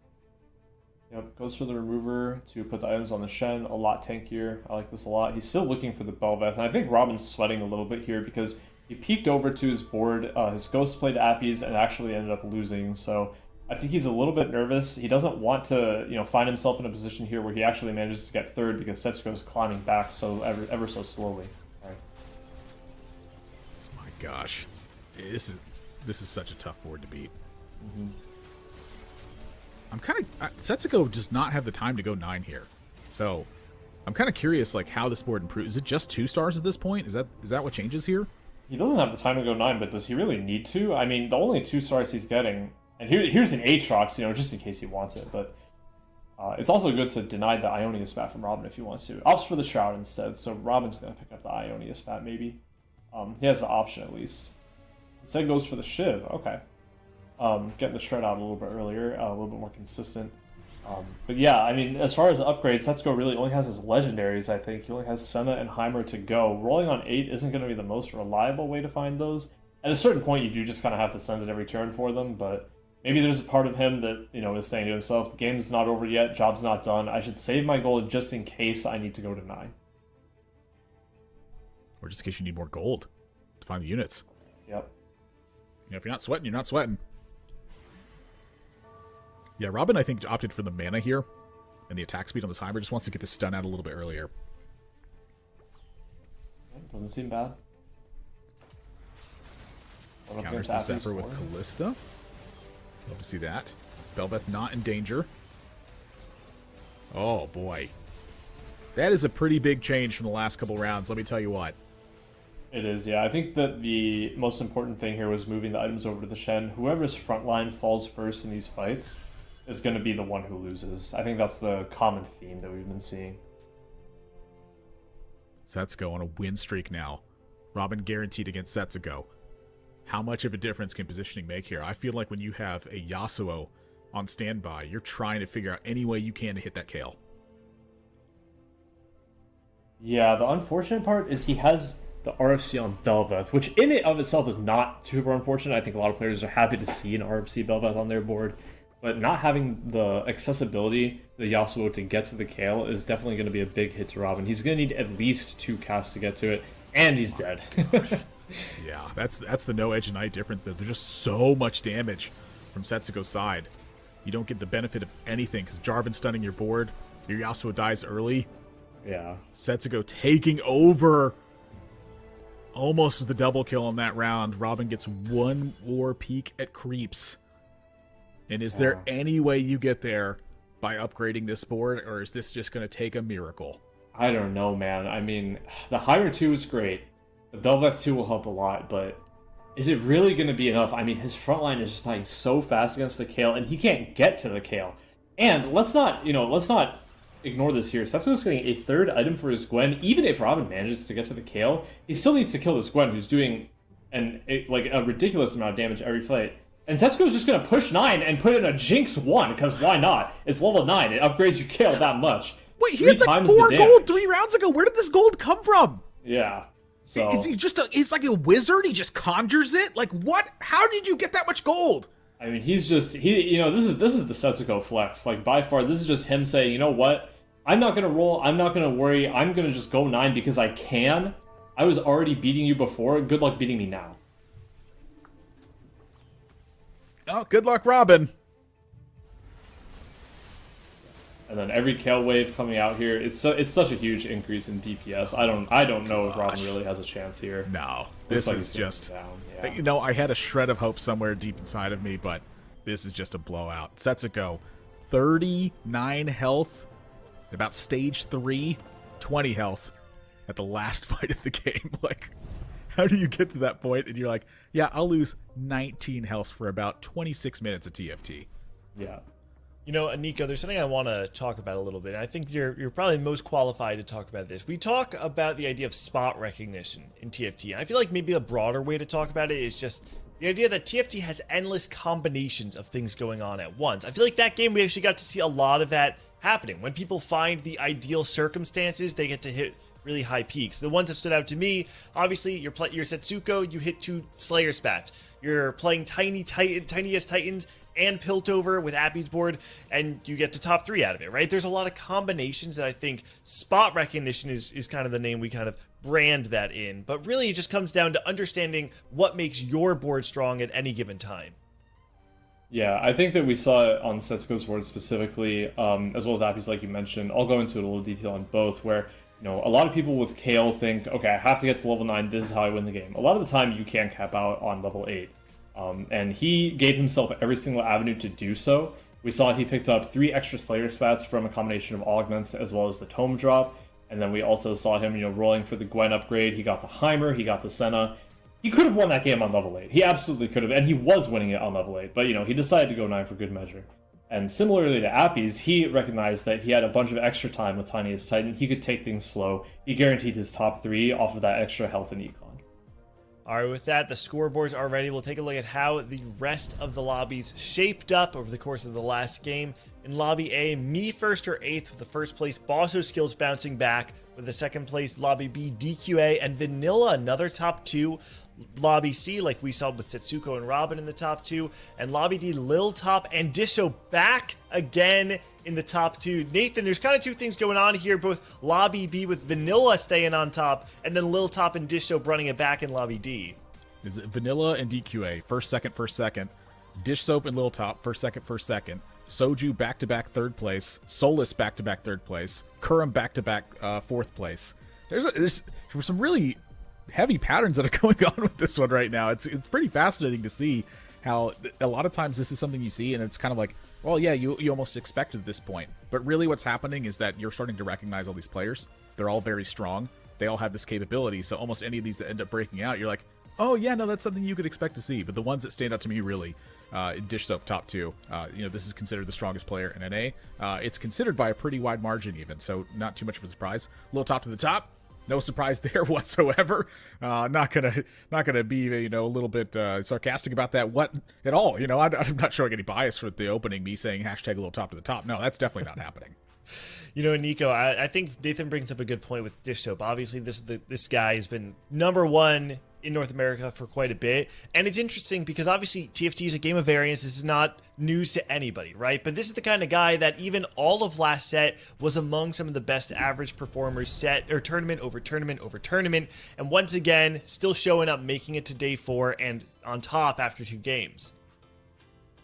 Yep, goes for the remover to put the items on the Shen. A lot tankier. I like this a lot. He's still looking for the Bel'Veth, and I think Robin's sweating a little bit here because he peeked over to his board. His ghost played Appy's and actually ended up losing, so I think he's a little bit nervous. He doesn't want to, find himself in a position here where he actually manages to get 3rd because Setsuko's climbing back so ever so slowly. All right. My gosh, this is such a tough board to beat. Mm-hmm. I'm kind of Setsuko does not have the time to go 9 here, so I'm kind of curious like how this board improves. Is it just 2 stars at this point? Is that what changes here? He doesn't have the time to go 9, but does he really need to? I mean, the only 2 stars he's getting, and here's an Aatrox, you know, just in case he wants it, but it's also good to deny the Ionia spat from Robin if he wants to. Opts for the Shroud instead, so Robin's going to pick up the Ionia spat maybe. He has the option at least. Instead goes for the Shiv, okay. Getting the Shred out a little bit earlier, a little bit more consistent. But yeah, I mean, as far as the upgrades, Setsuko really only has his legendaries, I think. He only has Senna and Heimer to go. Rolling on 8 isn't going to be the most reliable way to find those. At a certain point, you do just kind of have to send it every turn for them, but maybe there's a part of him that, you know, is saying to himself, the game's not over yet, job's not done, I should save my gold just in case I need to go to 9. Or just in case you need more gold to find the units. Yep. You know, if you're not sweating, you're not sweating. Yeah, Robin, I think, opted for the mana here and the attack speed on the timer. Just wants to get the stun out a little bit earlier. Doesn't seem bad. Counters the Zephyr with Callista. Love to see that. Bel'Veth not in danger. Oh, boy. That is a pretty big change from the last couple rounds, let me tell you what. It is, yeah. I think that the most important thing here was moving the items over to the Shen. Whoever's frontline falls first in these fights is going to be the one who loses. I think that's the common theme that we've been seeing. Setsuko on a win streak now. Robin guaranteed against Setsuko. How much of a difference can positioning make here? I feel like when you have a Yasuo on standby, you're trying to figure out any way you can to hit that Kale. Yeah, the unfortunate part is he has the RFC on Bel'Veth, which in it of itself is not super unfortunate. I think a lot of players are happy to see an RFC Bel'Veth on their board. But not having the accessibility, the Yasuo to get to the Kale is definitely going to be a big hit to Robin. He's going to need at least 2 casts to get to it, and he's dead. Yeah, that's the no edge and night difference. There's just so much damage from Setsuko's side. You don't get the benefit of anything because Jarvan stunning your board. Your Yasuo dies early. Yeah. Setsuko taking over. Almost with the double kill on that round. Robin gets 1 more peek at creeps. And is there any way you get there by upgrading this board, or is this just going to take a miracle? I don't know, man. I mean, the Heimer 2 is great. The Bel'Veth 2 will help a lot, but is it really going to be enough? I mean, his front line is just dying so fast against the Kale, and he can't get to the Kale. And let's not ignore this here. Setsuko's getting a 3rd item for his Gwen. Even if Robin manages to get to the Kale, he still needs to kill this Gwen, who's doing a ridiculous amount of damage every fight. And Setsuko's just going to push 9 and put in a Jinx 1, because why not? It's level 9. It upgrades your Kale that much. Wait, he had like 4 gold 3 rounds ago. Where did this gold come from? Yeah. So is he just it's like a wizard? He just conjures it? Like, what? How did you get that much gold? I mean, this is the Setsuko flex. Like, by far, this is just him saying, you know what? I'm not going to roll. I'm not going to worry. I'm going to just go 9 because I can. I was already beating you before. Good luck beating me now. Oh, good luck, Robin. And then every Kale wave coming out here, it's such a huge increase in DPS. I don't know if Robin really has a chance here. No, this is just Yeah. You know, I had a shred of hope somewhere deep inside of me, but this is just a blowout. Setsuko, 39 health, about stage 3, 20 health at the last fight of the game. Like, how do you get to that point and you're like, yeah, I'll lose 19 health for about 26 minutes of TFT. Yeah. You know, Nico, there's something I want to talk about a little bit. I think you're probably most qualified to talk about this. We talk about the idea of spot recognition in TFT. And I feel like maybe a broader way to talk about it is just the idea that TFT has endless combinations of things going on at once. I feel like that game, we actually got to see a lot of that happening. When people find the ideal circumstances, they get to hit really high peaks. The ones that stood out to me, obviously, you're Setsuko, you hit 2 Slayer spats. You're playing tiniest Titans and Piltover with Appy's board, and you get to top 3 out of it, right? There's a lot of combinations that I think spot recognition is kind of the name we kind of brand that in. But really, it just comes down to understanding what makes your board strong at any given time. Yeah, I think that we saw it on Setsuko's board specifically, as well as Appy's, like you mentioned. I'll go into it a little detail on both, where a lot of people with Kale think, okay, I have to get to level 9, this is how I win the game. A lot of the time, you can cap out on level 8. And he gave himself every single avenue to do so. We saw he picked up 3 extra Slayer spats from a combination of augments as well as the Tome drop. And then we also saw him, rolling for the Gwen upgrade. He got the Heimer, he got the Senna. he could have won that game on level 8. He absolutely could have, and he was winning it on level 8. But, he decided to go 9 for good measure. And similarly to Appy's, he recognized that he had a bunch of extra time with Tiniest Titan. He could take things slow. He guaranteed his top 3 off of that extra health and econ. All right, with that, the scoreboards are ready. We'll take a look at how the rest of the lobbies shaped up over the course of the last game. In Lobby A, Me First or 8th with the first place, Bosso Skills bouncing back with the second place, Lobby B, DQA, and Vanilla, another top 2. Lobby C, like we saw with Setsuko and Robin in the top 2, and Lobby D, Lil Top and Disho back again in the top 2. Nathan, there's kind of 2 things going on here, both Lobby B with Vanilla staying on top, and then Lil Top and Disho running it back in Lobby D. Is it Vanilla and DQA, first, second. Dish Soap and Lil Top, first, second. Soju back-to-back 3rd place. Solus back-to-back 3rd place. Kurum back-to-back 4th place. There's some really heavy patterns that are going on with this one right now. It's pretty fascinating to see how a lot of times this is something you see and it's kind of like, well, yeah, you almost expected at this point. But really what's happening is that you're starting to recognize all these players. They're all very strong. They all have this capability. So almost any of these that end up breaking out, you're like, oh yeah, no, that's something you could expect to see. But the ones that stand out to me really, Dish Soap top 2. This is considered the strongest player in NA. It's considered by a pretty wide margin even, so not too much of a surprise. Lil Top to the top. No surprise there whatsoever. Not gonna be a little bit sarcastic about that at all. I'm not showing any bias with the opening. Me saying hashtag Lil Top to the top. No, that's definitely not happening. Nico, I think Nathan brings up a good point with Dish Soap. Obviously, this guy has been #1 in North America for quite a bit. And it's interesting because obviously TFT is a game of variance. This is not news to anybody, right? But this is the kind of guy that even all of last set was among some of the best average performers set or tournament over tournament over tournament. And once again, still showing up, making it to day 4 and on top after 2 games.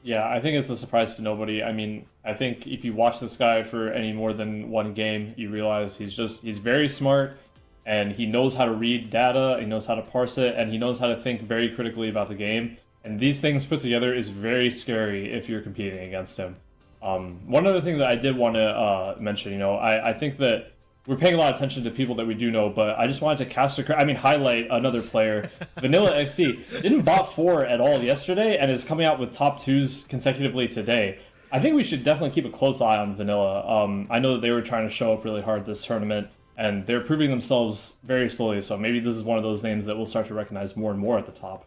Yeah, I think it's a surprise to nobody. I mean, I think if you watch this guy for any more than 1 game, you realize he's very smart. And he knows how to read data, he knows how to parse it, and he knows how to think very critically about the game. And these things put together is very scary if you're competing against him. One other thing that I did want to mention, I think that we're paying a lot of attention to people that we do know, but I just wanted to highlight another player. Vanilla XC didn't bot 4 at all yesterday and is coming out with top 2s consecutively today. I think we should definitely keep a close eye on Vanilla. I know that they were trying to show up really hard this tournament, and they're proving themselves very slowly, so maybe this is one of those names that we'll start to recognize more and more at the top.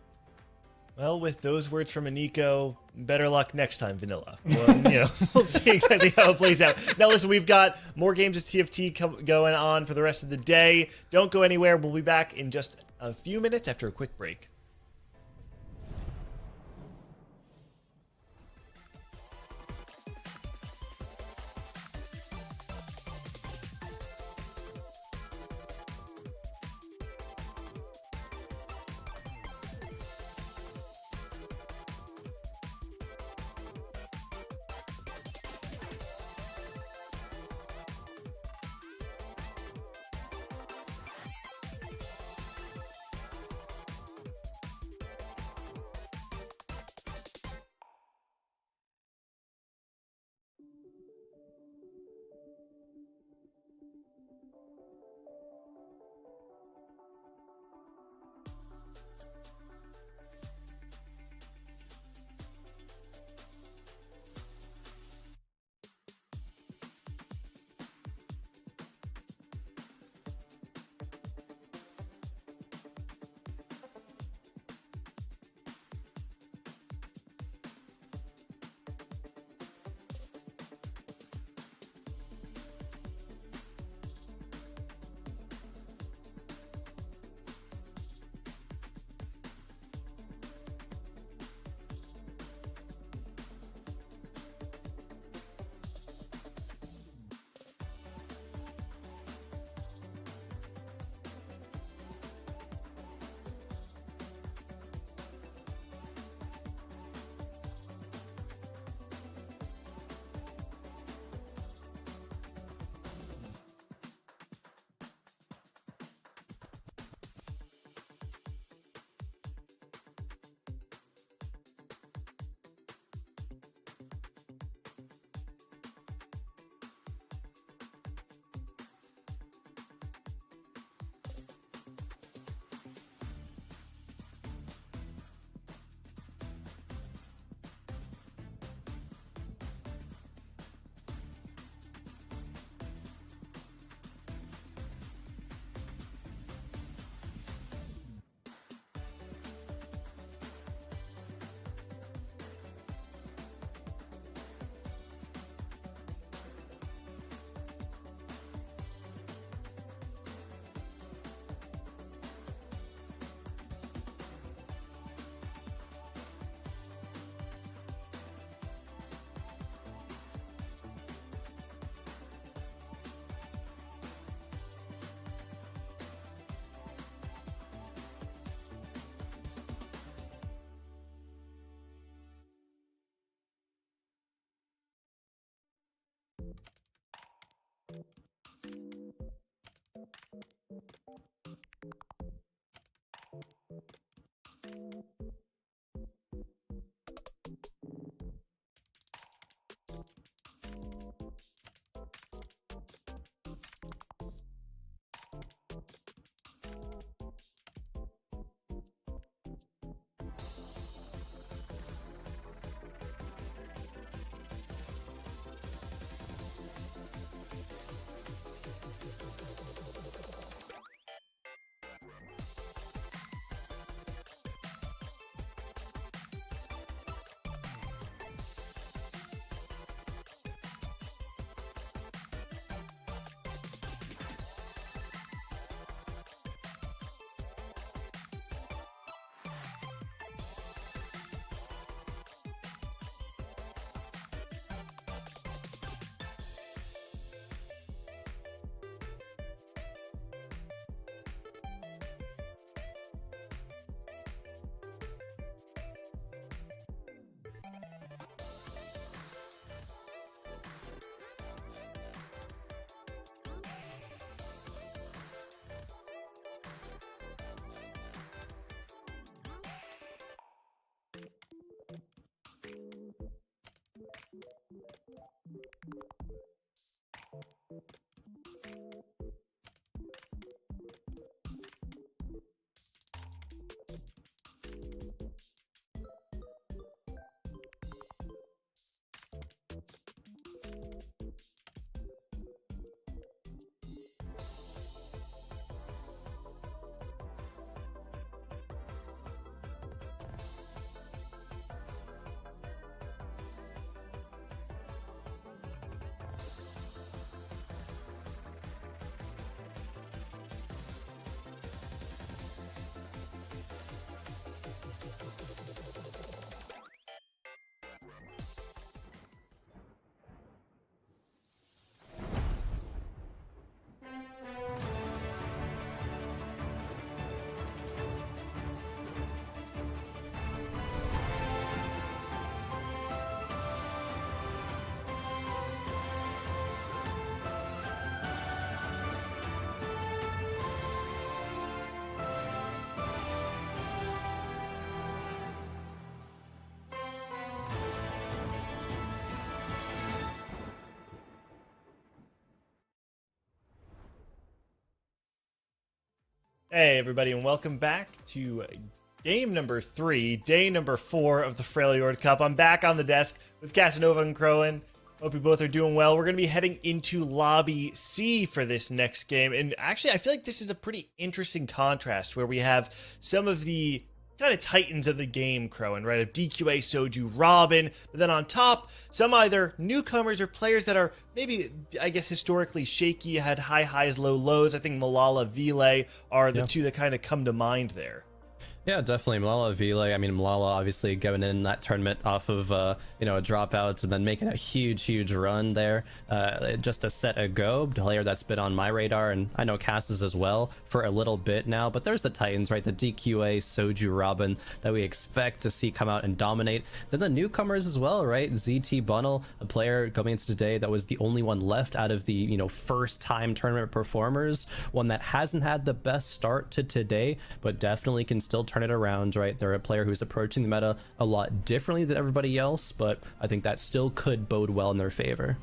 Well, with those words from Aniko, better luck next time, Vanilla. Well, we'll see exactly how it plays out. Now, listen, we've got more games of TFT going on for the rest of the day. Don't go anywhere. We'll be back in just a few minutes after a quick break. Hey everybody, and welcome back to game number 3, day number 4 of the Freljord Cup. I'm back on the desk with Casanova and Crowan. Hope you both are doing well. We're going to be heading into Lobby C for this next game, and actually I feel like this is a pretty interesting contrast where we have some of the kind of titans of the game, Crowan, right? Of DQA, Soju, Robin, but then on top, some either newcomers or players that are maybe, I guess, historically shaky, had high highs, low lows. I think Malala, Vile are the two that kind of come to mind there. Yeah, definitely. Malala Vile. I mean, Malala obviously going in that tournament off of, dropouts and then making a huge run there just a set ago. Player that's been on my radar, and I know Cass's as well for a little bit now. But there's the Titans, right? The DQA, Soju, Robin that we expect to see come out and dominate. Then the newcomers as well, right? ZT Bunnel, a player coming into today that was the only one left out of the, first-time tournament performers. One that hasn't had the best start to today, but definitely can still turn it around, right? They're a player who's approaching the meta a lot differently than everybody else, but I think that still could bode well in their favor.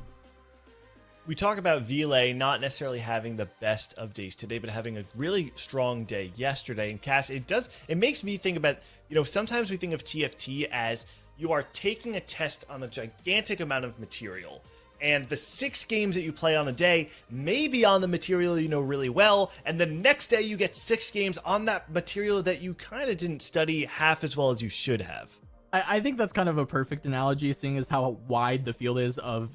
We talk about Vile not necessarily having the best of days today, but having a really strong day yesterday. And Cass, it makes me think about, sometimes we think of TFT as you are taking a test on a gigantic amount of material. And the 6 games that you play on a day may be on the material you know really well, and the next day you get 6 games on that material that you kind of didn't study half as well as you should have. I think that's kind of a perfect analogy, seeing as how wide the field is of,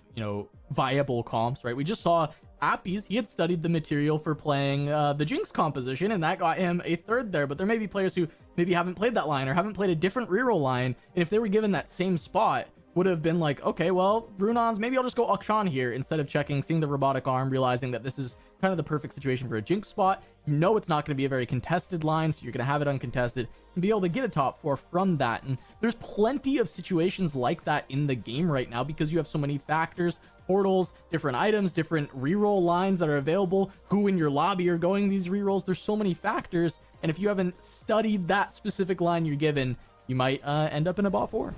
viable comps, right? We just saw Appies, he had studied the material for playing the Jinx composition, and that got him a 3rd there. But there may be players who maybe haven't played that line or haven't played a different reroll line, and if they were given that same spot, would have been like, okay, well, Runons, maybe I'll just go Akshan here instead of seeing the robotic arm, realizing that this is kind of the perfect situation for a Jinx spot. You know it's not going to be a very contested line, so you're going to have it uncontested and be able to get a top 4 from that. And there's plenty of situations like that in the game right now because you have so many factors, portals, different items, different reroll lines that are available, who in your lobby are going these rerolls. There's so many factors, and if you haven't studied that specific line you're given, you might end up in a bot 4.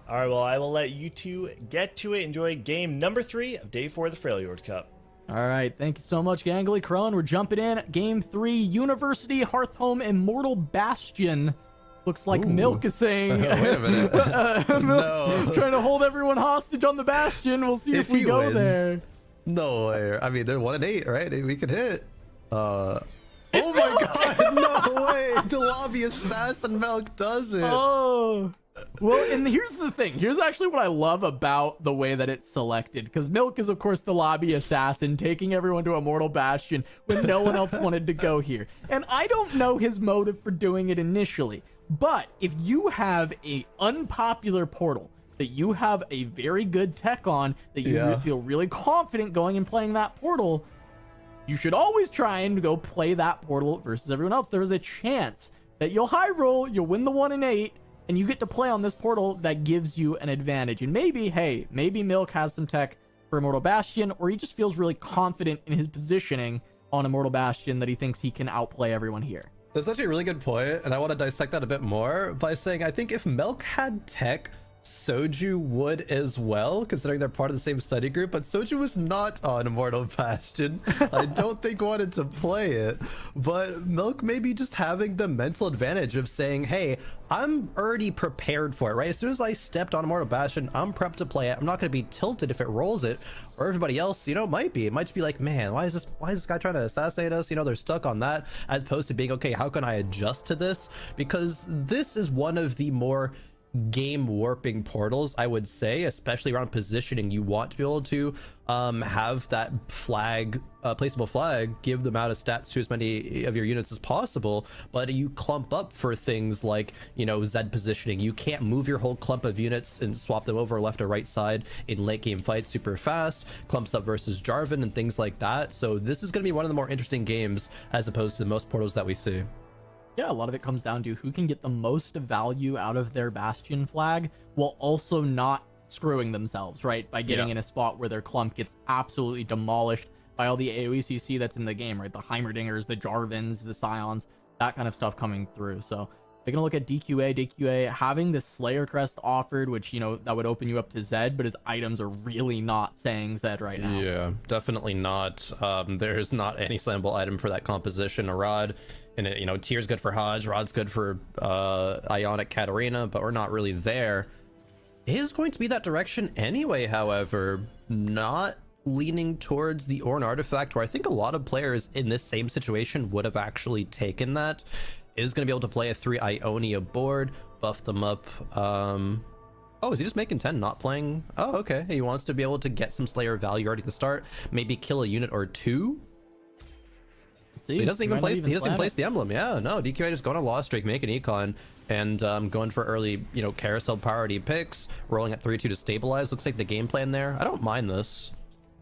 All right, well, I will let you two get to it. Enjoy game number 3 of day 4 of the Freljord Cup. All right, thank you so much, Gangly Crone. We're jumping in. Game 3, University Hearthhome Immortal Bastion. Looks like Milk is saying. Wait a minute. Milk trying to hold everyone hostage on the Bastion. We'll see if we he go wins, there. No way. I mean, they're 1-8, right? We could hit. Oh my god, no way. The lobby assassin Milk does it. Oh. Well, and here's the thing. Here's actually what I love about the way that it's selected. Because Milk is, of course, the lobby assassin, taking everyone to Immortal Bastion when no one else wanted to go here. And I don't know his motive for doing it initially. But if you have a unpopular portal that you have a very good tech on, that you feel really confident going and playing that portal, you should always try and go play that portal versus everyone else. There is a chance that you'll high roll, you'll win the 1-8, and you get to play on this portal that gives you an advantage. And maybe, hey, maybe Milk has some tech for Immortal Bastion, or he just feels really confident in his positioning on Immortal Bastion that he thinks he can outplay everyone here. That's actually a really good point, and I want to dissect that a bit more by saying I think if Milk had tech, Soju would as well, considering they're part of the same study group, but Soju was not on Immortal Bastion. I don't think wanted to play it, but Milk maybe just having the mental advantage of saying, hey, I'm already prepared for it, right? As soon as I stepped on Immortal Bastion, I'm prepped to play it. I'm not going to be tilted if it rolls it, or everybody else, you know, might be. It might just be like, man, why is this guy trying to assassinate us? You know, they're stuck on that, as opposed to being, okay, how can I adjust to this? Because this is one of the more game warping portals, I would say, especially around positioning. You want to be able to have that flag, placeable flag, give them out of stats to as many of your units as possible, but you clump up for things like, you know, Z positioning. You can't move your whole clump of units and swap them over left or right side in late game fights super fast, clumps up versus Jarvan and things like that. So this is going to be one of the more interesting games as opposed to most portals that we see. Yeah, a lot of it comes down to who can get the most value out of their Bastion flag while also not screwing themselves, right? By getting in a spot where their clump gets absolutely demolished by all the AoE CC that's in the game, right? The Heimerdingers, the Jarvans, the Scions, that kind of stuff coming through. So they're going to look at DQA having the Slayer Crest offered, which, you know, that would open you up to Zed, but his items are really not saying Zed right now. Yeah, definitely not. There's not any slammable item for that composition. A Rod, and it, you know, Tier's good for Hodge, Rod's good for Ionic Katarina, but we're not really there. It is going to be that direction anyway, however, not leaning towards the Ornn artifact, where I think a lot of players in this same situation would have actually taken that. Is going to be able to play a 3 Ionia board, buff them up. Oh, is he just making 10, not playing? Oh, okay. He wants to be able to get some Slayer value already at the start, maybe kill a unit or two. See, He doesn't even place the emblem. Yeah, no, DQA just going on loss streak, making econ, and going for early, you know, carousel priority picks, rolling at 3-2 to stabilize. Looks like the game plan there. I don't mind this.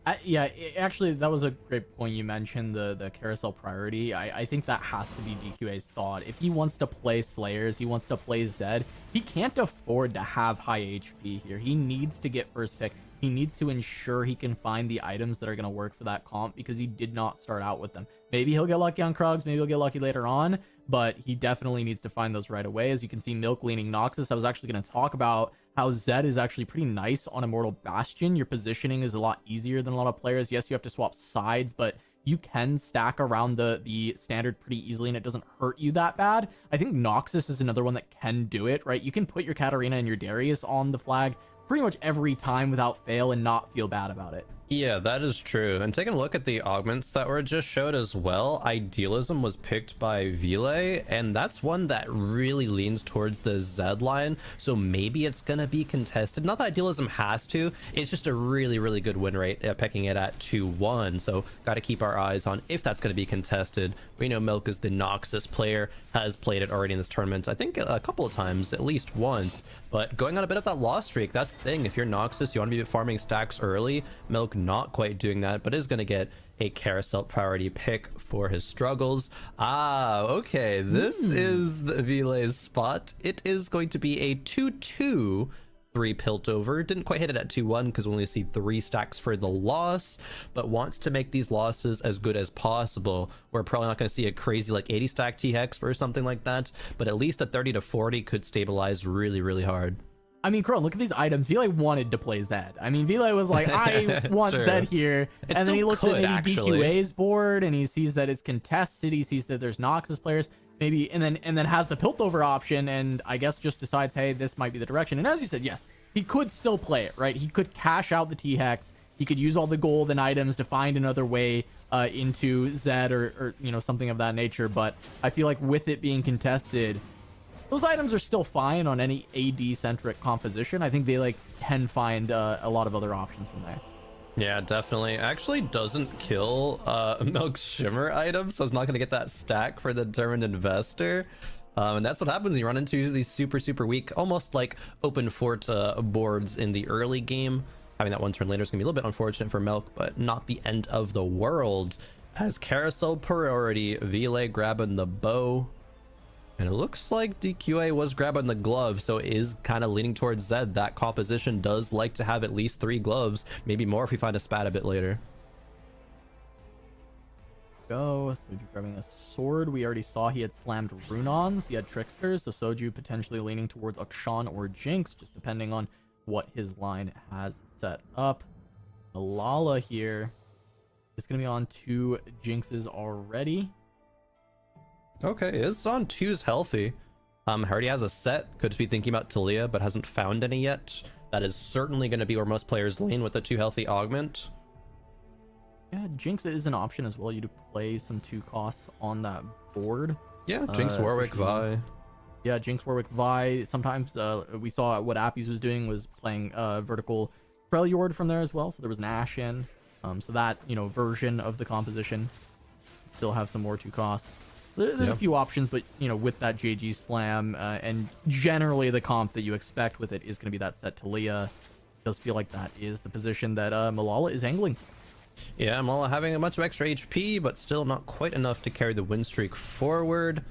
Actually, that was a great point you mentioned, the carousel priority. I think that has to be DQA's thought. If he wants to play Slayers, he wants to play Zed, he can't afford to have high HP here. He needs to get first pick. He needs to ensure he can find the items that are going to work for that comp, because he did not start out with them. Maybe he'll get lucky on Krugs, maybe he'll get lucky later on, but he definitely needs to find those right away. As you can see, Milk leaning Noxus. I was actually going to talk about how Zed is actually pretty nice on Immortal Bastion. Your positioning is a lot easier than a lot of players. Yes, you have to swap sides, but you can stack around the standard pretty easily, and it doesn't hurt you that bad. I think Noxus is another one that can do it, right? You can put your Katarina and your Darius on the flag pretty much every time without fail and not feel bad about it. Yeah, that is true. And taking a look at the augments that were just showed as well, Idealism was picked by Vile, and that's one that really leans towards the Z line, so maybe it's gonna be contested. Not that Idealism has to, it's just a really, really good win rate, picking it at 2-1, so gotta keep our eyes on if that's gonna be contested. We know Milk is the Noxus player, has played it already in this tournament, I think a couple of times, at least once, but going on a bit of that loss streak, that's the thing. If you're Noxus, you want to be farming stacks early. Milk not quite doing that, but is going to get a carousel priority pick for his struggles. Okay, this is the Vilay's spot. It is going to be a 2-2 3 Piltover. Didn't quite hit it at 2-1 because we only see 3 stacks for the loss, but wants to make these losses as good as possible. We're probably not going to see a crazy like 80 stack T-Hex or something like that, but at least a 30 to 40 could stabilize really hard. I mean, Kron, look at these items. Vilay wanted to play Zed. I mean, Vilay was like, I want True. Zed here. It And then he still looks at could, maybe actually. DQA's board and he sees that it's contested. He sees that there's Noxus players. Maybe and then has the Piltover option and I guess just decides, hey, this might be the direction. And as you said, yes, he could still play it, right? He could cash out the T-Hex. He could use all the gold and items to find another way into Zed or you know, something of that nature. But I feel like with it being contested, those items are still fine on any AD-centric composition. I think they like can find a lot of other options from there. Yeah, definitely. Actually doesn't kill Milk's Shimmer items, so it's not going to get that stack for the Determined Investor. And that's what happens when you run into these super weak, almost like open fort boards in the early game. Having that one turn later is going to be a little bit unfortunate for Milk, but not the end of the world. As carousel priority, Vilay grabbing the bow. And it looks like DQA was grabbing the glove, so it is kind of leaning towards Zed. That composition does like to have at least 3 gloves, maybe more if we find a spat a bit later. Go. Soju grabbing a sword. We already saw he had slammed Runons. He had Tricksters, so Soju potentially leaning towards Akshan or Jinx, just depending on what his line has set up. Malala here is going to be on 2 Jinxes already. Okay, is on 2's healthy. Already has a set. Could be thinking about Talia, but hasn't found any yet. That is certainly going to be where most players lean with a 2 healthy augment. Yeah, Jinx is an option as well. You to play some 2 costs on that board. Yeah, Jinx, Warwick, Vi. Yeah, Jinx, Warwick, Vi. Sometimes we saw what Appies was doing was playing vertical Freljord from there as well. So there was an Ashe in. So that, you know, version of the composition still have some more 2 costs. There's a few options, but, you know, with that JG slam and generally the comp that you expect with it is going to be that set Talia. It does feel like that is the position that Malala is angling. Yeah, Malala having a bunch of extra HP, but still not quite enough to carry the win streak forward.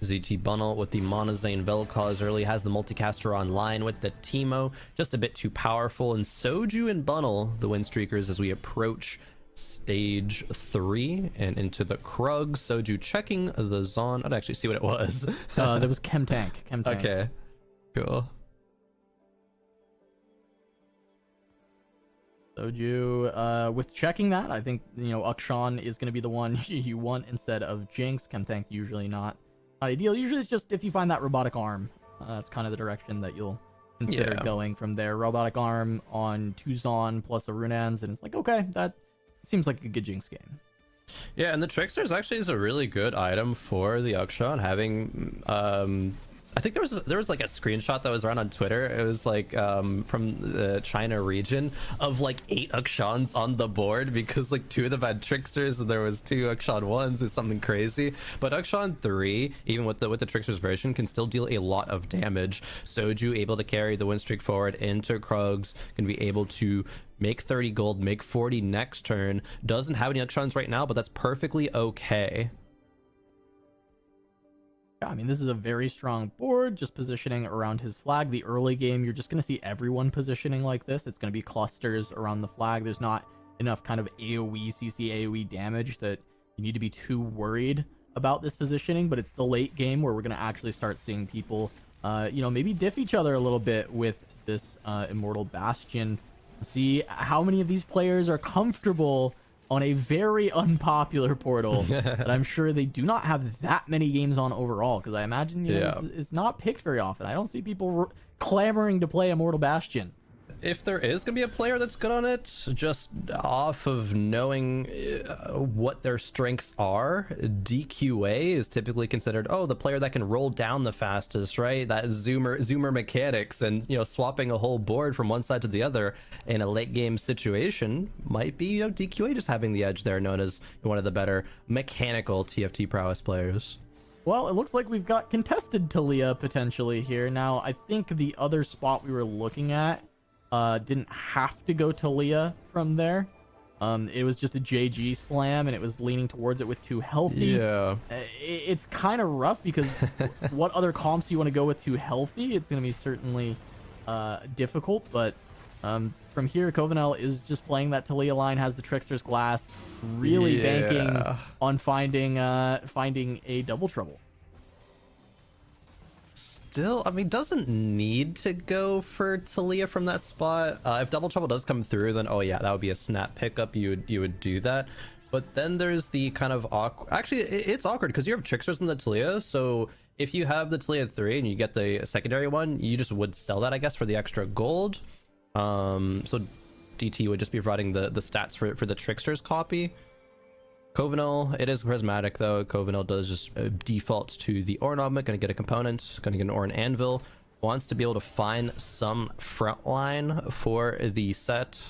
ZT Bunnel with the Monozane Vel'Koz early has the multicaster online with the Teemo, just a bit too powerful. And Soju and Bunnel, the win streakers, as we approach stage 3 and into the Krug. Soju checking the Zon. I'd actually see what it was. That was Chem Tank. Okay, cool. Soju, with checking that, I think, you know, Akshan is going to be the one you want instead of Jinx. Chem Tank usually not ideal. Usually it's just if you find that robotic arm, that's kind of the direction that you'll consider going from there. Robotic arm on 2 Zon plus a Runans, and it's like, okay, that seems like a good Jinx game. Yeah, and the Tricksters actually is a really good item for the Akshan, having I think there was like a screenshot that was around on Twitter. It was like from the China region of like 8 Akshans on the board because like 2 of them had Tricksters and there was 2 Akshan 1s or something crazy. But Akshan 3, even with the Tricksters version, can still deal a lot of damage. Soju able to carry the win streak forward into Krugs, can be able to make 30 gold, make 40 next turn. Doesn't have any Akshans right now, but that's perfectly okay. I mean, this is a very strong board, just positioning around his flag. The early game, you're just going to see everyone positioning like this. It's going to be clusters around the flag. There's not enough kind of AoE, CC AoE damage that you need to be too worried about this positioning, but it's the late game where we're going to actually start seeing people, you know, maybe diff each other a little bit with this Immortal Bastion. See how many of these players are comfortable on a very unpopular portal that I'm sure they do not have that many games on overall, because I imagine it's not picked very often. I don't see people clamoring to play Immortal Bastion. If there is going to be a player that's good on it, just off of knowing what their strengths are, DQA is typically considered, the player that can roll down the fastest, right? That zoomer mechanics, and, you know, swapping a whole board from one side to the other in a late game situation might be, you know, DQA just having the edge there, known as one of the better mechanical TFT prowess players. Well, it looks like we've got contested Talia potentially here. Now, I think the other spot we were looking at didn't have to go Talia from there. It was just a JG slam, and it was leaning towards it with 2 healthy. Yeah. It's kind of rough because what other comps do you want to go with 2 healthy? It's going to be certainly difficult, but from here, Covenel is just playing that Talia line, has the Trickster's Glass, really banking on finding a double trouble. Still, I mean, doesn't need to go for Talia from that spot. If double trouble does come through, then oh yeah, that would be a snap pickup. You would do that. But then there's the kind of awkward. Actually, it's awkward because you have Tricksters in the Talia. So if you have the Talia 3 and you get the secondary one, you just would sell that, I guess, for the extra gold. So DT would just be providing the stats for the Trickster's copy. Covenel, it is prismatic though. Covenel does just default to the Ore Augment, gonna get a component, gonna get an Ore and Anvil. Wants to be able to find some front line for the set.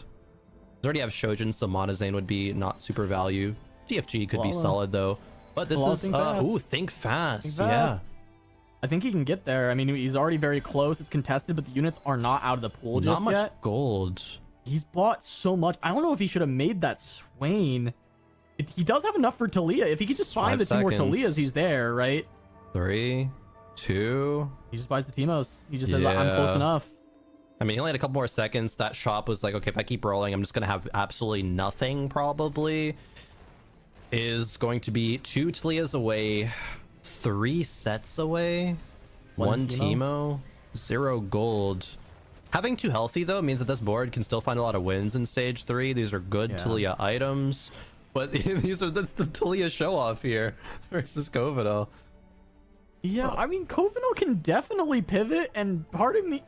They already have Shojin, so Monozane would be not super value. GFG could be solid though. But this is think fast. Yeah. I think he can get there. I mean, he's already very close. It's contested, but the units are not out of the pool just yet. Not much yet. gold. He's bought so much. I don't know if he should have made that Swain. He does have enough for Talia. If he could just find the 2 more Talias, he's there, right? 3, 2. He just buys the Teemos. He just says, I'm close enough. I mean, he only had a couple more seconds. That shop was like, okay, if I keep rolling, I'm just going to have absolutely nothing, probably. Is going to be 2 Talias away, 3 sets away, 1 Teemo, 0 gold. Having 2 healthy, though, means that this board can still find a lot of wins in stage 3. These are good Talia items. But that's the Talia show off here versus Covenel. Yeah, I mean, Covenel can definitely pivot, and part of me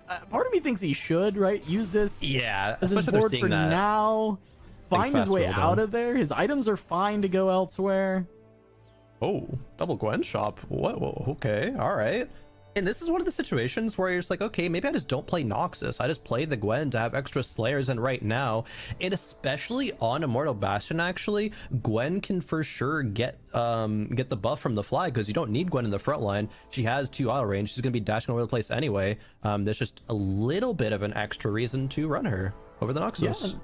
thinks he should, right? Use this as his board for now. Find his way out of there. His items are fine to go elsewhere. Oh, double Gwen shop. What? Okay, all right. And this is one of the situations where you're just like, okay, maybe I just don't play Noxus. I just play the Gwen to have extra Slayers in right now. And especially on Immortal Bastion, actually, Gwen can for sure get the buff from the fly because you don't need Gwen in the front line. She has 2 auto range. She's going to be dashing all over the place anyway. There's just a little bit of an extra reason to run her over the Noxus. Yeah.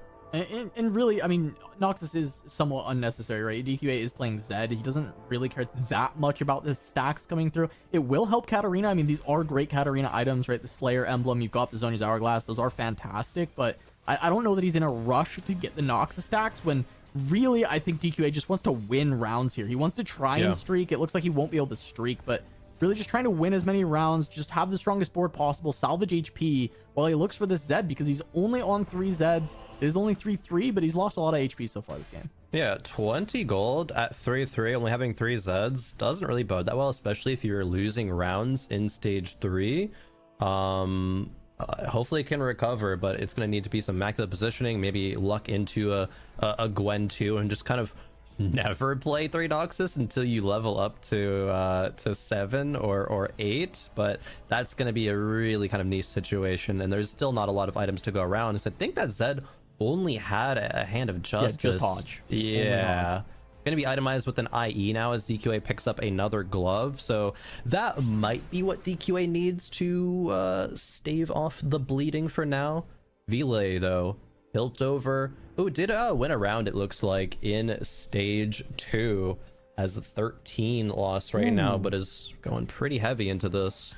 And really, I mean, Noxus is somewhat unnecessary, right? DQA is playing Zed. He doesn't really care that much about the stacks coming through. It will help Katarina. I mean, these are great Katarina items, right? The Slayer emblem, you've got the Zhonya's Hourglass. Those are fantastic, but I don't know that he's in a rush to get the Noxus stacks when really I think DQA just wants to win rounds here. He wants to try and streak. It looks like he won't be able to streak, but really just trying to win as many rounds, just have the strongest board possible, salvage HP while he looks for this Zed because he's only on 3 Zeds. It is only 3-3, but he's lost a lot of HP so far this game. Yeah, 20 gold at 3-3, only having 3 Zeds doesn't really bode that well, especially if you're losing rounds in stage 3. Hopefully it can recover, but it's going to need to be some immaculate positioning, maybe luck into a Gwen 2 and just kind of never play 3 Noxus until you level up to 7 or 8, but that's going to be a really kind of niche situation, and there's still not a lot of items to go around. So I think that Zed only had a Hand of Justice. Yeah, just Hodge. Yeah. Going to be itemized with an IE now as DQA picks up another glove, so that might be what DQA needs to stave off the bleeding for now. Vile, though, hilt over. Oh, did win a round, it looks like, in stage 2 as a 13 loss right now, but is going pretty heavy into this.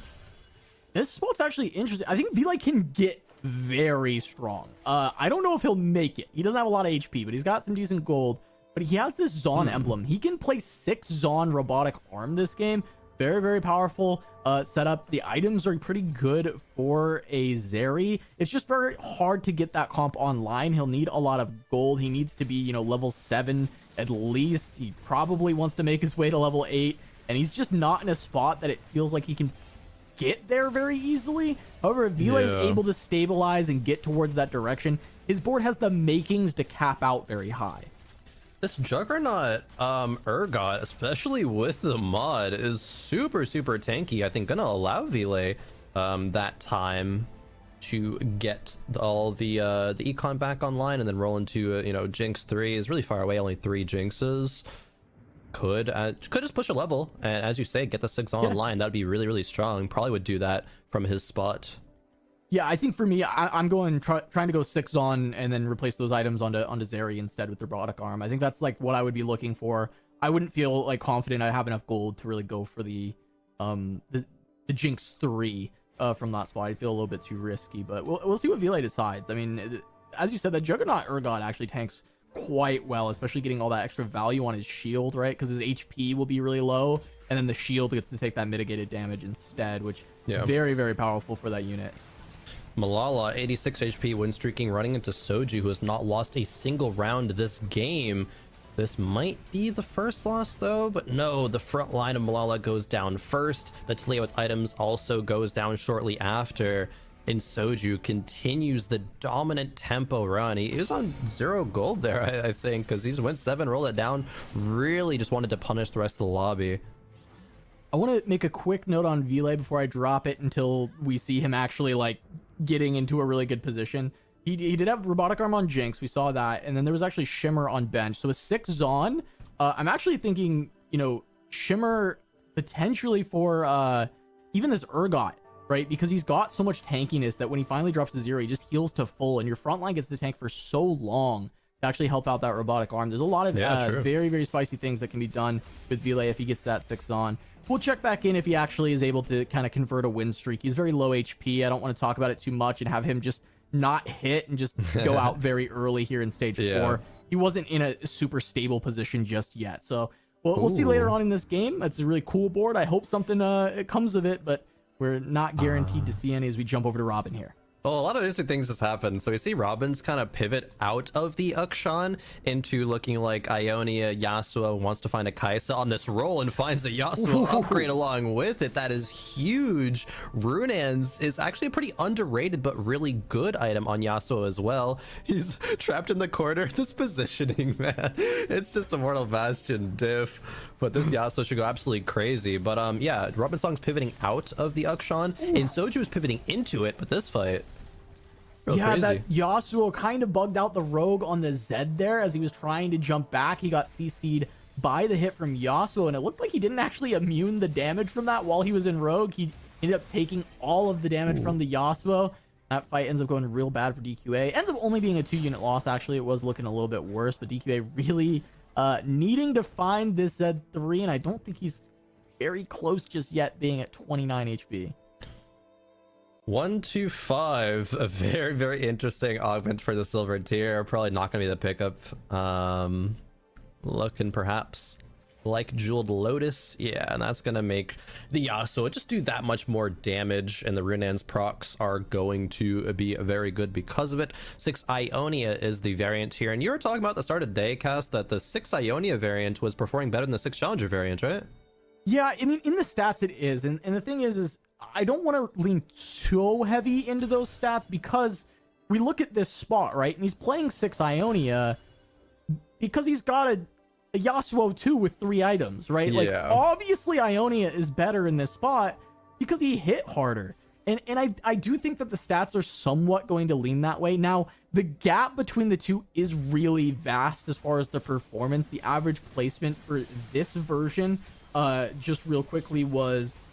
This spot's actually interesting. I think Vile can get very strong. I don't know if he'll make it. He doesn't have a lot of HP, but he's got some decent gold. But he has this Zon emblem. He can play 6 Zon robotic arm this game. Very, very powerful setup. The items are pretty good for a Zeri. It's just very hard to get that comp online. He'll need a lot of gold. He needs to be, you know, level 7 at least. He probably wants to make his way to level 8. And he's just not in a spot that it feels like he can get there very easily. However, if Vile is able to stabilize and get towards that direction, his board has the makings to cap out very high. This Juggernaut Urgot, especially with the mod, is super, super tanky. I think gonna allow Vile that time to get all the econ back online and then roll into you know, Jinx 3 is really far away, only 3 Jinxes. Could just push a level and, as you say, get the 6 online. That'd be really, really strong. Probably would do that from his spot. Yeah, I think for me, I'm going trying to go 6 on and then replace those items onto Zeri instead with the robotic arm. I think that's like what I would be looking for. I wouldn't feel like confident I have enough gold to really go for the Jinx 3 from that spot. I feel a little bit too risky, but we'll see what Vile decides. I mean, as you said, that Juggernaut Urgot actually tanks quite well, especially getting all that extra value on his shield, right? Because his HP will be really low, and then the shield gets to take that mitigated damage instead, which very, very powerful for that unit. Malala, 86 HP, win streaking, running into Soju, who has not lost a single round this game. This might be the first loss though, but no, the front line of Malala goes down first. The Talia with items also goes down shortly after. And Soju continues the dominant tempo run. He was on 0 gold there, I think, because he's went 7, rolled it down. Really just wanted to punish the rest of the lobby. I want to make a quick note on Vile before I drop it until we see him actually like getting into a really good position. He did have robotic arm on Jinx, we saw that, and then there was actually Shimmer on bench. So with 6 Zon, I'm actually thinking, you know, Shimmer potentially for even this Urgot, right? Because he's got so much tankiness that when he finally drops to 0, he just heals to full, and your front line gets to tank for so long to actually help out that robotic arm. There's a lot of very, very spicy things that can be done with Vile if he gets that 6 on. We'll check back in if he actually is able to kind of convert a win streak. He's very low HP. I don't want to talk about it too much and have him just not hit and just go out very early here in stage 4. He wasn't in a super stable position just yet. So we'll see later on in this game. That's a really cool board. I hope something comes of it, but we're not guaranteed to see any as we jump over to Robin here. Well, a lot of interesting things just happened. So we see Robin's kind of pivot out of the Ukshan into looking like Ionia. Yasuo wants to find a Kaisa on this roll and finds a Yasuo upgrade along with it. That is huge. Runans is actually a pretty underrated but really good item on Yasuo as well. He's trapped in the corner. This positioning, man. It's just Immortal Bastion diff. But this Yasuo should go absolutely crazy. But yeah, Robin Song's pivoting out of the Ukshan, and Soju is pivoting into it. But this fight, yeah, that Yasuo kind of bugged out the rogue on the Zed there as he was trying to jump back. He got CC'd by the hit from Yasuo, and it looked like he didn't actually immune the damage from that while he was in rogue. He ended up taking all of the damage from the Yasuo. That fight ends up going real bad for DQA. Ends up only being a 2-unit loss, actually. It was looking a little bit worse, but DQA really needing to find this Z3, and I don't think he's very close just yet, being at 29 HP. 125, a very, very interesting augment for the silver tier. Probably not going to be the pickup. Looking perhaps like Jeweled Lotus. Yeah, and that's going to make the Yasuo just do that much more damage, and the Runan's procs are going to be very good because of it. 6 Ionia is the variant here, and you were talking about at the start of day, Cast, that the 6 Ionia variant was performing better than the 6 Challenger variant, right? Yeah, I mean, in the stats it is, and the thing is I don't want to lean so heavy into those stats because we look at this spot, right? And he's playing 6 Ionia because he's got a Yasuo 2 with 3 items, right? Yeah. Like, obviously Ionia is better in this spot because he hit harder. And I do think that the stats are somewhat going to lean that way. Now, the gap between the two is really vast as far as the performance. The average placement for this version, just real quickly, was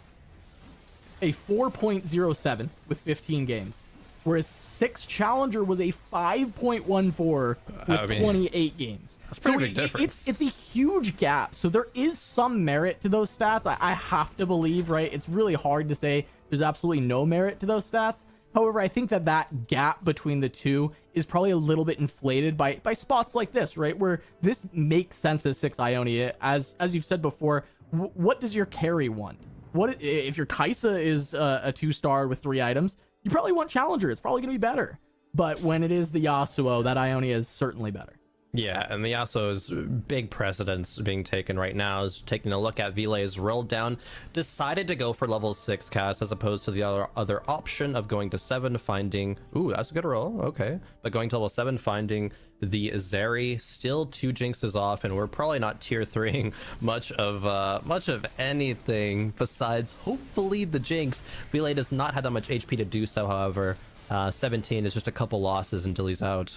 a 4.07 with 15 games, whereas 6 Challenger was a 5.14 with 28 games. That's pretty big difference. It's a huge gap. So there is some merit to those stats. I have to believe, right? It's really hard to say there's absolutely no merit to those stats. However, I think that gap between the two is probably a little bit inflated by spots like this, right? Where this makes sense as 6 Ionia. As you've said before, what does your carry want? What if your Kaisa is a 2-star with 3 items? You probably want Challenger. It's probably going to be better. But when it is the Yasuo, that Ionia is certainly better. Yeah, and the Yasuo's big precedence being taken right now is taking a look at Vile's rolled down, decided to go for level 6 cast as opposed to the other option of going to 7, finding, ooh, that's a good roll, okay, but going to level 7, finding the Zeri. Still 2 Jinxes off, and we're probably not tier 3ing much of anything besides hopefully the Jinx. Vile does not have that much HP to do so, however. 17 is just a couple losses until he's out.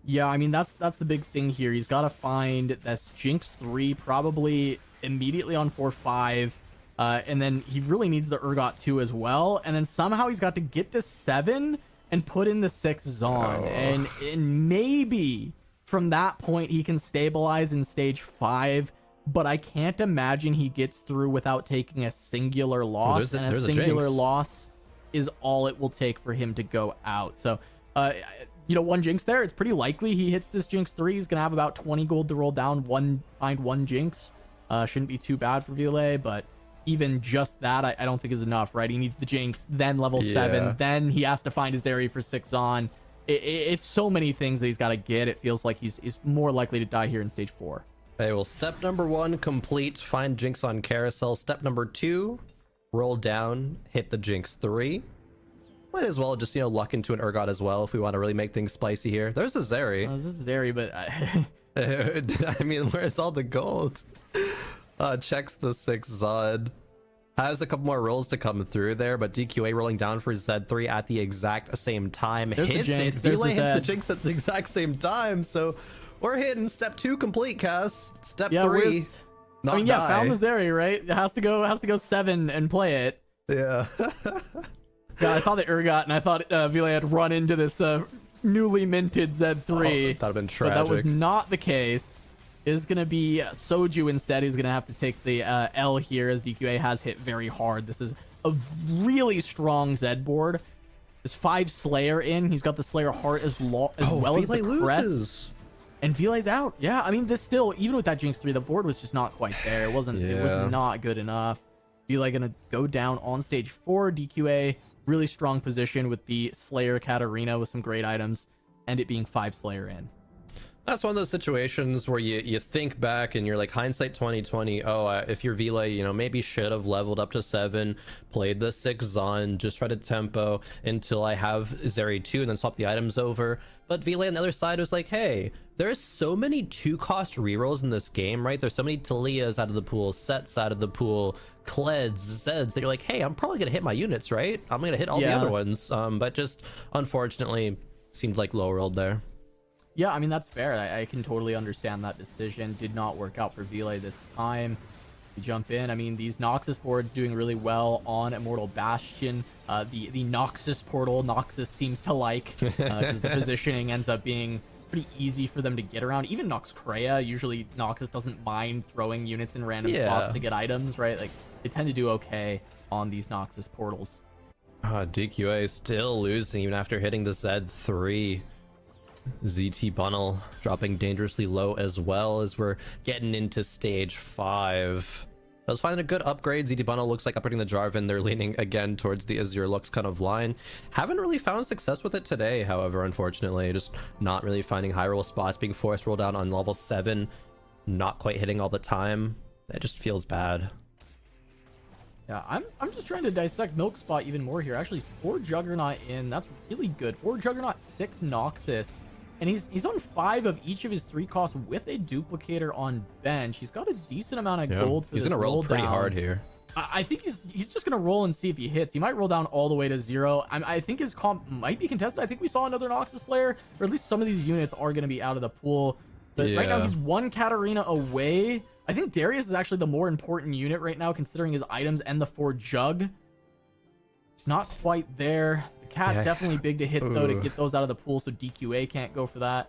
Yeah, I mean, that's the big thing here. He's got to find this Jinx 3 probably immediately on 4-5. And then he really needs the Urgot 2 as well. And then somehow he's got to get to 7 and put in the 6 Zon. And maybe from that point he can stabilize in stage 5. But I can't imagine he gets through without taking a singular loss. And a singular loss is all it will take for him to go out. So, one Jinx there. It's pretty likely he hits this Jinx 3. He's going to have about 20 gold to roll down. Find one Jinx. Shouldn't be too bad for Vile, but even just that, I don't think is enough, right? He needs the Jinx, then level 7. Then he has to find his Zeri for 6 on. It's so many things that he's got to get. It feels like he's more likely to die here in stage 4. Okay, well, step number 1, complete. Find Jinx on carousel. Step number 2, roll down, hit the Jinx 3. Might as well just, luck into an Urgot as well if we want to really make things spicy here. There's a Zeri. This is Zeri, but... I mean, where's all the gold? Checks the 6 Zod. Has a couple more rolls to come through there, but DQA rolling down for Z3 at the exact same time. There's Hits the Jinx. it. There's Vile hits the Zed. Jinx at the exact same time, so we're hitting step 2 complete, Cass. Step 3. Found the Zeri, right? It has to go 7 and play it. Yeah. Yeah, I saw the Urgot and I thought Vile had run into this newly minted Z3. That'd have been tragic. But that was not the case. It is going to be Soju instead who's going to have to take the L here, as DQA has hit very hard. This is a really strong Zed board. There's 5 Slayer in. He's got the Slayer Heart as well as the Crest. And Vile's out. Yeah, I mean, this still, even with that Jinx 3, the board was just not quite there. It was not good enough. Vile going to go down on stage 4. DQA, really strong position with the Slayer Katarina with some great items, and it being 5 Slayer in. That's one of those situations where you think back and you're like, hindsight 2020. If you're Vile, maybe should have leveled up to 7, played the 6 Zon, just tried to tempo until I have Zeri 2 and then swap the items over. But Vile on the other side was like, hey, there's so many 2-cost rerolls in this game, right? There's so many Talias out of the pool, Sets out of the pool, Kleds, Zeds, that you're like, hey, I'm probably gonna hit my units, right? I'm gonna hit all the other ones. But just unfortunately seemed like low rolled there. Yeah, I mean, that's fair. I can totally understand that decision. Did not work out for Vile this time. We jump in. I mean, these Noxus boards doing really well on Immortal Bastion. The Noxus portal, Noxus seems to like, because the positioning ends up being pretty easy for them to get around. Even Nox Kreia, usually Noxus doesn't mind throwing units in random spots to get items, right? Like, they tend to do okay on these Noxus portals. DQA still losing even after hitting the Z3. ZT Bunnel dropping dangerously low as well as we're getting into stage 5. I was finding a good upgrade. ZT Bunnel looks like upgrading the Jarvan. They're leaning again towards the Azir Lux kind of line. Haven't really found success with it today, however, unfortunately. Just not really finding high roll spots, being forced to roll down on level 7. Not quite hitting all the time. It just feels bad. Yeah, I'm just trying to dissect Milk Spot even more here. Actually, 4 Juggernaut in. That's really good. 4 Juggernaut, 6 Noxus. And he's on 5 of each of his 3 costs with a duplicator on bench. He's got a decent amount of gold for this roll down. He's gonna roll pretty hard here. I think he's just gonna roll and see if he hits. He might roll down all the way to 0. I think his comp might be contested. I think we saw another Noxus player, or at least some of these units are gonna be out of the pool. But right now he's 1 Katarina away. I think Darius is actually the more important unit right now, considering his items and the 4 Jug. It's not quite there. The Cat's definitely big to hit, though, to get those out of the pool, so DQA can't go for that.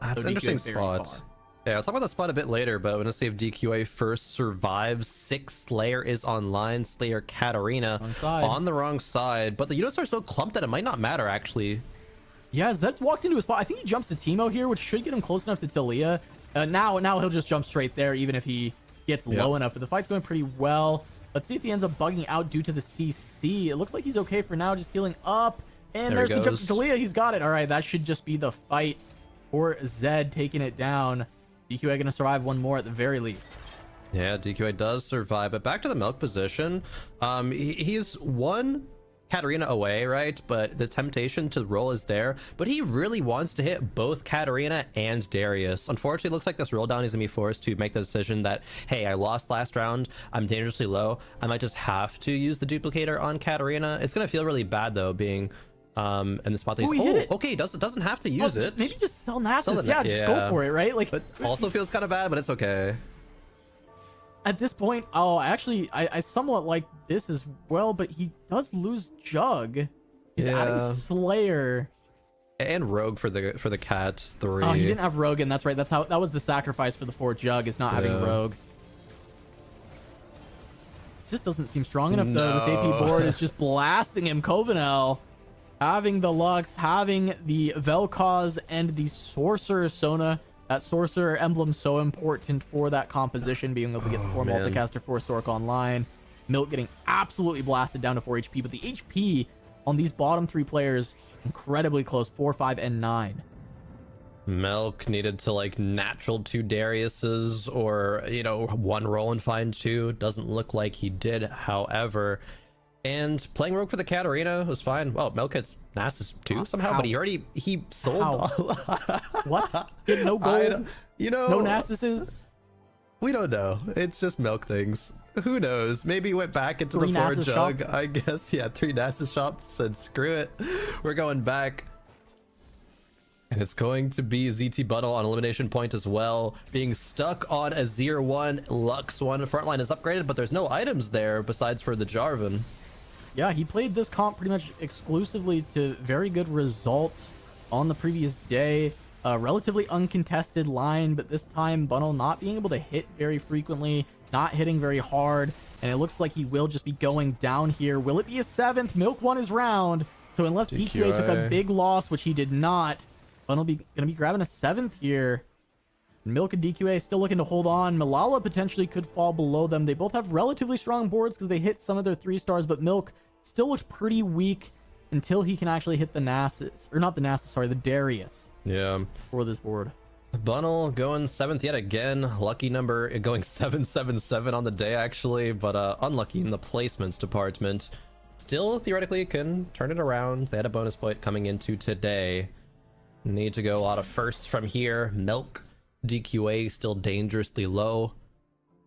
That's an interesting spot. Yeah, I'll talk about that spot a bit later, but I'm going to see if DQA first survives. 6 Slayer is online. Slayer Katarina on the wrong side, but the units are so clumped that it might not matter, actually. Yeah, Zed walked into a spot. I think he jumps to Teemo here, which should get him close enough to Talia. Now he'll just jump straight there, even if he gets low enough. But the fight's going pretty well. Let's see if he ends up bugging out due to the CC. It looks like he's okay for now, just healing up. And there's the jump to Talia. He's got it. All right, that should just be the fight for Zed taking it down. DQA going to survive one more at the very least. Yeah, DQA does survive. But back to the milk position. He's 1 Katarina away, right? But the temptation to roll is there. But he really wants to hit both Katarina and Darius. Unfortunately, it looks like this roll down he's gonna be forced to make the decision that, hey, I lost last round. I'm dangerously low. I might just have to use the duplicator on Katarina. It's gonna feel really bad though, being in the spot that he's okay, doesn't have to use it. Maybe just sell Nasus. Yeah, just go for it, right? Like, but also feels kind of bad, but it's okay. At this point, I somewhat like this as well, but he does lose Jug. He's adding Slayer. And Rogue for the cat 3. Oh, he didn't have Rogue, and that's right. That was the sacrifice for the 4 Jug, is not having Rogue. It just doesn't seem strong enough, though. This AP board is just blasting him. Covenel having the Lux, having the Vel'Koz, and the Sorcerer Sona. That Sorcerer emblem so important for that composition, being able to get the 4 multicaster, 4 Sork online. Milk getting absolutely blasted down to 4 HP, but the HP on these bottom 3 players incredibly close, 4, 5, and 9. Milk needed to like natural 2 Dariuses or, you know, 1 roll and find 2. Doesn't look like he did, however. And playing Rogue for the Katarina was fine. Well, Milk hits Nasus too somehow, but he sold. What? No gold? No Nasuses? We don't know. It's just Milk things. Who knows? Maybe he went back into the 4 Nasus Jug. shop? I guess, yeah, 3 Nasus shops, said screw it. We're going back. And it's going to be ZT Buttle on elimination point as well. Being stuck on a Azir 1, Lux 1. Frontline is upgraded, but there's no items there besides for the Jarvan. Yeah, he played this comp pretty much exclusively to very good results on the previous day. A relatively uncontested line, but this time Bunnel not being able to hit very frequently, not hitting very hard, and it looks like he will just be going down here. Will it be a 7th? Milk won his round, so unless DQA took a big loss, which he did not, Bunnel gonna be grabbing a 7th here. Milk and DQA still looking to hold on. Malala potentially could fall below them. They both have relatively strong boards because they hit some of their 3 stars, but Milk still looks pretty weak until he can actually hit the Nasus. Or not the Nasus, sorry, the Darius. Yeah. For this board. Bunnel going 7th yet again. Lucky number going 777 on the day, actually, but unlucky in the placements department. Still, theoretically, can turn it around. They had a bonus point coming into today. Need to go a lot of firsts from here. Milk. DQA still dangerously low.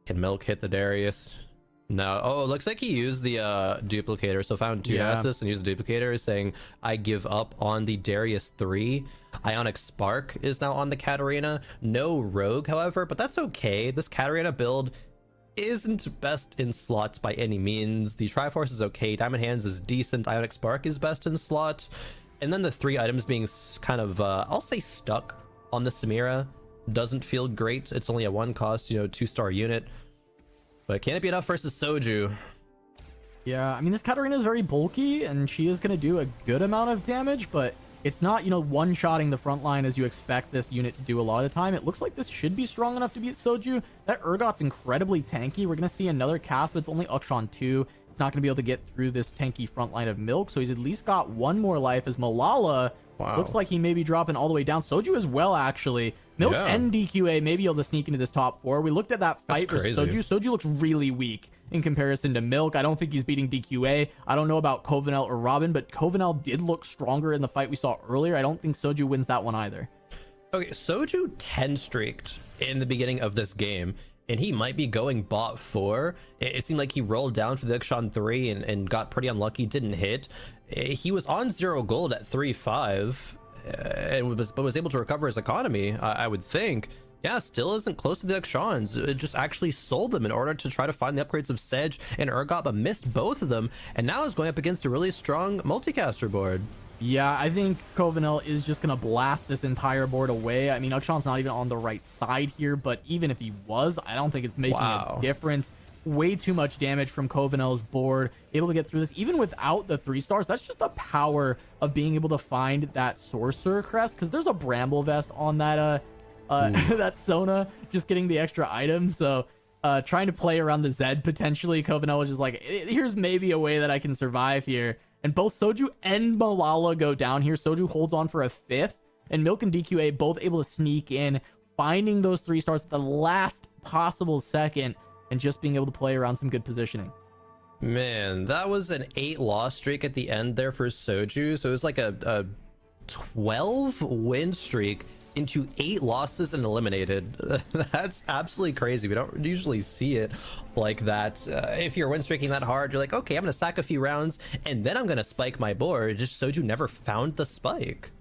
Can Milk hit the Darius? No. Oh, it looks like he used the duplicator. So found 2 Nasus and used the duplicator, saying I give up on the Darius 3. Ionic Spark is now on the Katarina. No Rogue, however, but that's okay. This Katarina build isn't best in slots by any means. The Triforce is okay. Diamond Hands is decent. Ionic Spark is best in slot. And then the 3 items being kind of, I'll say stuck on the Samira. Doesn't feel great. It's only a 1 cost, 2-star unit. But can it be enough versus Soju? Yeah, I mean, this Katarina is very bulky, and she is going to do a good amount of damage, but it's not, one-shotting the front line as you expect this unit to do a lot of the time. It looks like this should be strong enough to beat Soju. That Urgot's incredibly tanky. We're going to see another cast, but it's only Ukshan 2. It's not going to be able to get through this tanky front line of Milk, so he's at least got 1 more life, as Malala looks like he may be dropping all the way down. Soju as well, actually. Milk and DQA may be able to sneak into this top 4. We looked at that fight versus Soju. Soju looks really weak in comparison to Milk. I don't think he's beating DQA. I don't know about Covenel or Robin, but Covenel did look stronger in the fight we saw earlier. I don't think Soju wins that one either. Okay, Soju 10 streaked in the beginning of this game, and he might be going bot 4. It seemed like he rolled down for the Ukshan 3 and got pretty unlucky, didn't hit. He was on 0 gold at 3-5. But was able to recover his economy, I would think. Yeah, still isn't close to the Ukshans. It just actually sold them in order to try to find the upgrades of Sedge and Urgot, but missed both of them, and now is going up against a really strong multicaster board. Yeah, I think Covenel is just going to blast this entire board away. I mean, Ukshan's not even on the right side here, but even if he was, I don't think it's making a difference. Way too much damage from Covenel's board, able to get through this even without the 3 stars. That's just the power of being able to find that Sorcerer crest, because there's a Bramble Vest on that that Sona, just getting the extra item. So trying to play around the Zed potentially, Covenel was just like, here's maybe a way that I can survive here. And both Soju and Malala go down here. Soju holds on for a 5th, and Milk and DQA both able to sneak in, finding those 3 stars at the last possible second, and just being able to play around some good positioning. Man, that was an 8-loss streak at the end there for Soju. So it was like a 12 win streak into 8 losses and eliminated. That's absolutely crazy. We don't usually see it like that. If you're win streaking that hard, you're like, okay, I'm gonna sack a few rounds and then I'm gonna spike my board. Just Soju never found the spike.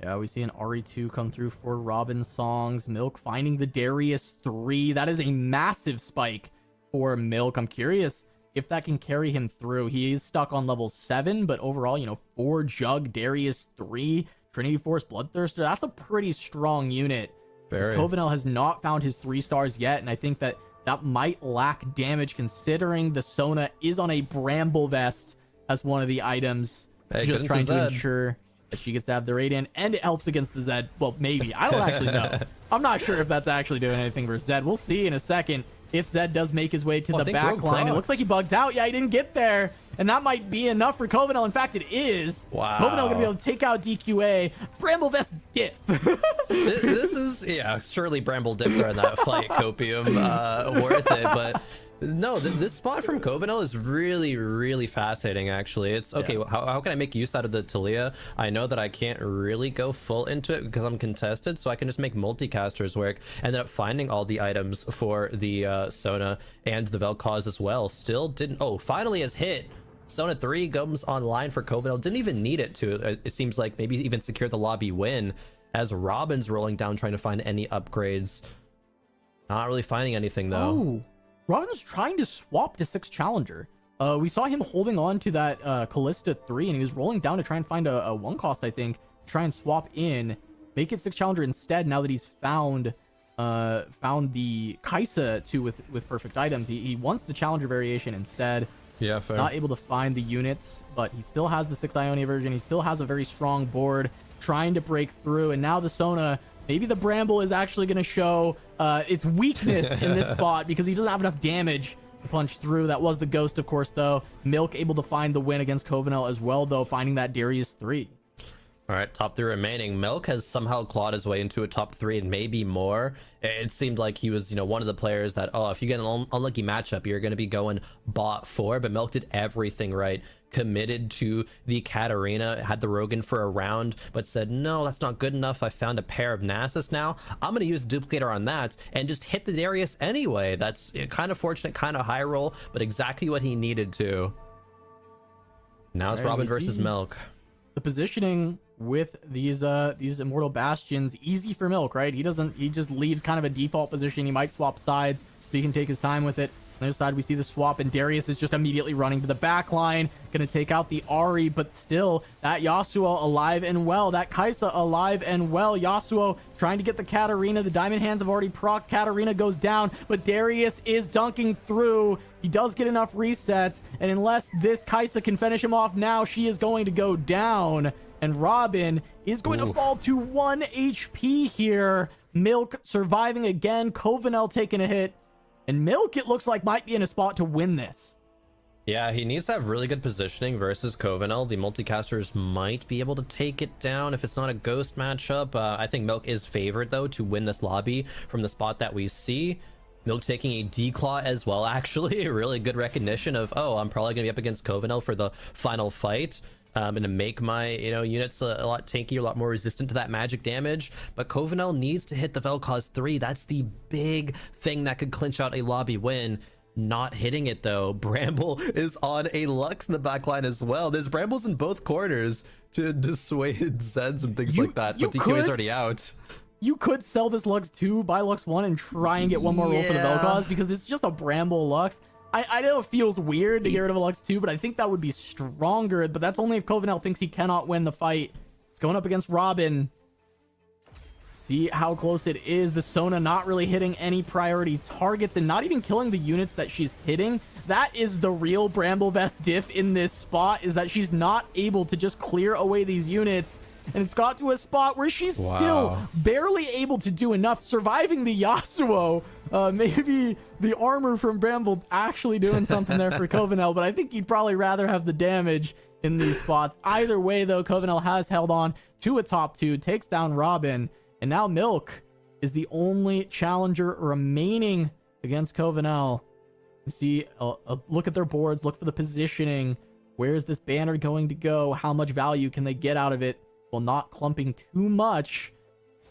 Yeah, we see an RE2 come through for Robin Songs. Milk finding the Darius 3. That is a massive spike for Milk. I'm curious if that can carry him through. He is stuck on level 7, but overall, 4 Jug, Darius 3, Trinity Force, Bloodthirster. That's a pretty strong unit. Very. Covenel has not found his 3 stars yet, and I think that might lack damage considering the Sona is on a Bramble Vest as one of the items. Hey, just trying to Zed. ensure that she gets to have the Radiant, and it helps against the Zed. Well, maybe. I don't actually know. I'm not sure if that's actually doing anything for Zed. We'll see in a second if Zed does make his way to the back line. It looks like he bugged out. Yeah, he didn't get there. And that might be enough for Covenel. In fact, it is. Wow. Covenel going to be able to take out DQA. Bramble Vest dip. This is, yeah, surely Bramble Dip during that fight, Copium, worth it, but no, this spot from Covenel is really, really fascinating, actually. It's, okay, Yeah. how can I make use out of the Talia? I know that I can't really go full into it because I'm contested, so I can just make multicasters work. Ended up finding all the items for the Sona and the Vel'Koz as well. Still didn't, finally has hit. Sona 3 comes online for Covenel. Didn't even need it to, it seems like, maybe even secure the lobby win, as Robin's rolling down trying to find any upgrades. Not really finding anything, though. Oh, Robin was trying to swap to 6 Challenger. We saw him holding on to that Callista 3, and he was rolling down to try and find a 1 cost, I think, to try and swap in, make it 6 Challenger instead, now that he's found the Kaisa 2 with perfect items. He wants the Challenger variation instead. Yeah, fair. Not able to find the units, but he still has the 6 Ionia version. He still has a very strong board, trying to break through. And now the Sona, maybe the Bramble is actually going to show its weakness in this spot because he doesn't have enough damage to punch through. That was the Ghost, of course, though. Milk able to find the win against Covenel as well, though, finding that Darius 3. All right, top 3 remaining. Milk has somehow clawed his way into a top 3 and maybe more. It seemed like he was, one of the players that, if you get an unlucky matchup, you're going to be going bot 4, but Milk did everything right. Committed to the Katarina, had the Rogan for a round, but said, no, that's not good enough. I found a pair of Nasus now. I'm going to use Duplicator on that and just hit the Darius anyway. That's kind of fortunate, kind of high roll, but exactly what he needed to. Now it's Right, Robin we versus see Milk. The positioning with these Immortal Bastions, easy for Milk, right? He just leaves kind of a default position. He might swap sides, so he can take his time with it. On the other side, we see the swap, and Darius is just immediately running to the back line, gonna take out the Ahri, but still, that Yasuo alive and well, that Kaisa alive and well. Yasuo trying to get the Katarina. The Diamond Hands have already proc. Katarina goes down, but Darius is dunking through. He does get enough resets, and unless this Kaisa can finish him off now, she is going to go down, and Robin is going to fall to 1 HP here. Milk surviving again, Covenel taking a hit, and Milk, it looks like, might be in a spot to win this. Yeah, he needs to have really good positioning versus Covenel. The multicasters might be able to take it down if it's not a ghost matchup. I think Milk is favored, though, to win this lobby from the spot that we see. Milk taking a declaw as well, actually. Really good recognition of, I'm probably going to be up against Covenel for the final fight. I'm going to make my, units a lot tankier, a lot more resistant to that magic damage. But Covenel needs to hit the Vel'Koz 3. That's the big thing that could clinch out a lobby win. Not hitting it, though. Bramble is on a Lux in the backline as well. There's Brambles in both corners to dissuade Zeds and things like that. But DQ is already out. You could sell this Lux 2, buy Lux 1, and try and get one more roll for the Vel'Koz, because it's just a Bramble Lux. I know it feels weird to get rid of a Lux 2, but I think that would be stronger. But that's only if Covenel thinks he cannot win the fight. It's going up against Robin. See how close it is. The Sona not really hitting any priority targets and not even killing the units that she's hitting. That is the real Bramble Vest diff in this spot, is that she's not able to just clear away these units. And it's got to a spot where she's still barely able to do enough, surviving the Yasuo. Maybe the armor from Bramble actually doing something there for Covenel, but I think you'd probably rather have the damage in these spots. Either way, though, Covenel has held on to a top 2, takes down Robin, and now Milk is the only challenger remaining against Covenel. You see, look at their boards, look for the positioning. Where is this banner going to go? How much value can they get out of it while not clumping too much,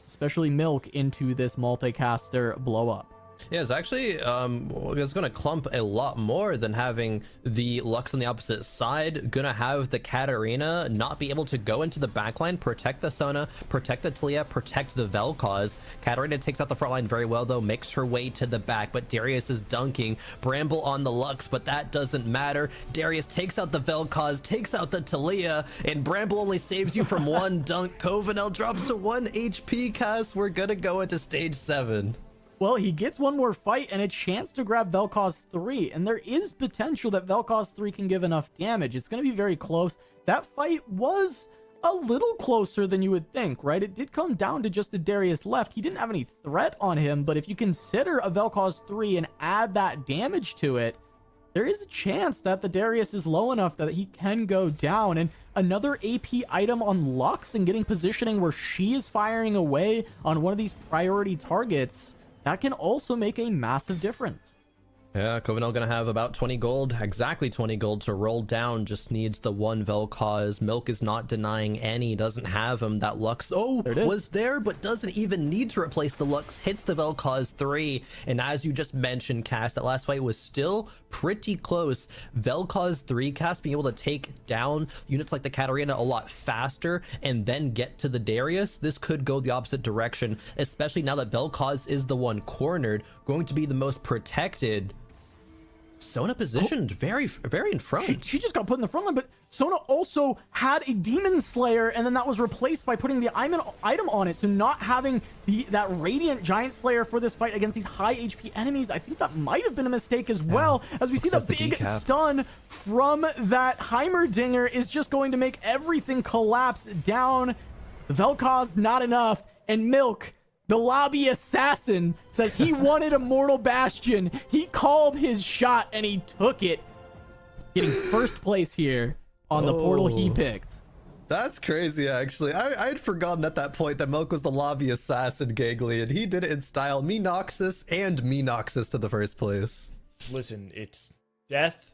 especially Milk, into this multicaster blow up? Yeah, it's actually it's gonna clump a lot more than having the Lux on the opposite side. Gonna have the Katarina not be able to go into the backline, protect the Sona, protect the Talia, protect the Vel'Koz. Katarina takes out the front line very well though, makes her way to the back, but Darius is dunking. Bramble on the Lux, but that doesn't matter. Darius takes out the Vel'Koz, takes out the Talia, and Bramble only saves you from one dunk. Covenel drops to 1 HP. Cass, we're gonna go into stage 7. Well, he gets one more fight and a chance to grab Vel'Koz 3, and there is potential that Vel'Koz 3 can give enough damage. It's going to be very close. That fight was a little closer than you would think, right? It did come down to just a Darius left. He didn't have any threat on him, but if you consider a Vel'Koz 3 and add that damage to it, there is a chance that the Darius is low enough that he can go down. And another AP item on Lux and getting positioning where she is firing away on one of these priority targets, that can also make a massive difference. Yeah, Covenel gonna have about 20 gold, exactly 20 gold to roll down. Just needs the one Vel'Koz. Milk is not denying any, doesn't have him. That Lux, was there, but doesn't even need to replace the Lux. Hits the Vel'Koz 3. And as you just mentioned, Cass, that last fight was still pretty close. Vel'Koz 3, Cass, being able to take down units like the Katarina a lot faster and then get to the Darius. This could go the opposite direction, especially now that Vel'Koz is the one cornered, going to be the most protected. Sona positioned very in front. She just got put in the front line, but Sona also had a Demon Slayer, and then that was replaced by putting the item on it. So not having that Radiant Giant Slayer for this fight against these high HP enemies, I think that might have been a mistake as well. As we see the big stun from that Heimerdinger is just going to make everything collapse down. The Vel'Koz, not enough. And Milk, the lobby assassin, says he wanted Immortal Bastion. He called his shot and he took it. Getting first place here on the portal he picked. That's crazy, actually. I had forgotten at that point that Milk was the lobby assassin, Gangly, and he did it in style. Me Noxus and Me Noxus to the first place. Listen, it's death,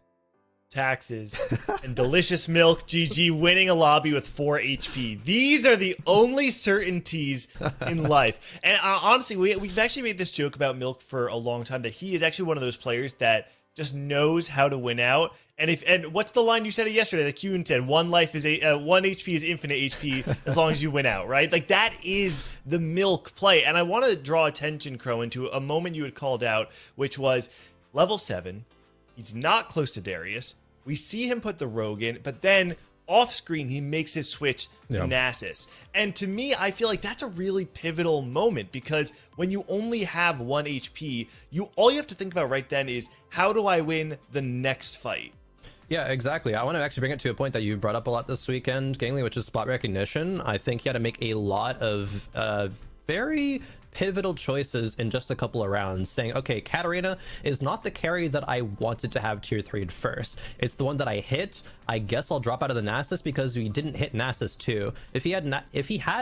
taxes, and delicious milk. GG winning a lobby with 4 HP. These are the only certainties in life. And honestly, we've actually made this joke about Milk for a long time, that he is actually one of those players that just knows how to win out. And what's the line you said it yesterday? The Q and 10. 1 HP is infinite HP as long as you win out, right? Like, that is the Milk play. And I want to draw attention, Crow, to a moment you had called out, which was level 7. He's not close to Darius. We see him put the Rogue in, but then off screen, he makes his switch to Nasus. And to me, I feel like that's a really pivotal moment, because when you only have 1 HP, all you have to think about right then is, how do I win the next fight? Yeah, exactly. I want to actually bring it to a point that you brought up a lot this weekend, Gangly, which is spot recognition. I think he had to make a lot of very pivotal choices in just a couple of rounds, saying, okay, Katarina is not the carry that I wanted to have tier 3 first. It's the one that I hit. I guess I'll drop out of the Nasus because we didn't hit Nasus 2. If he had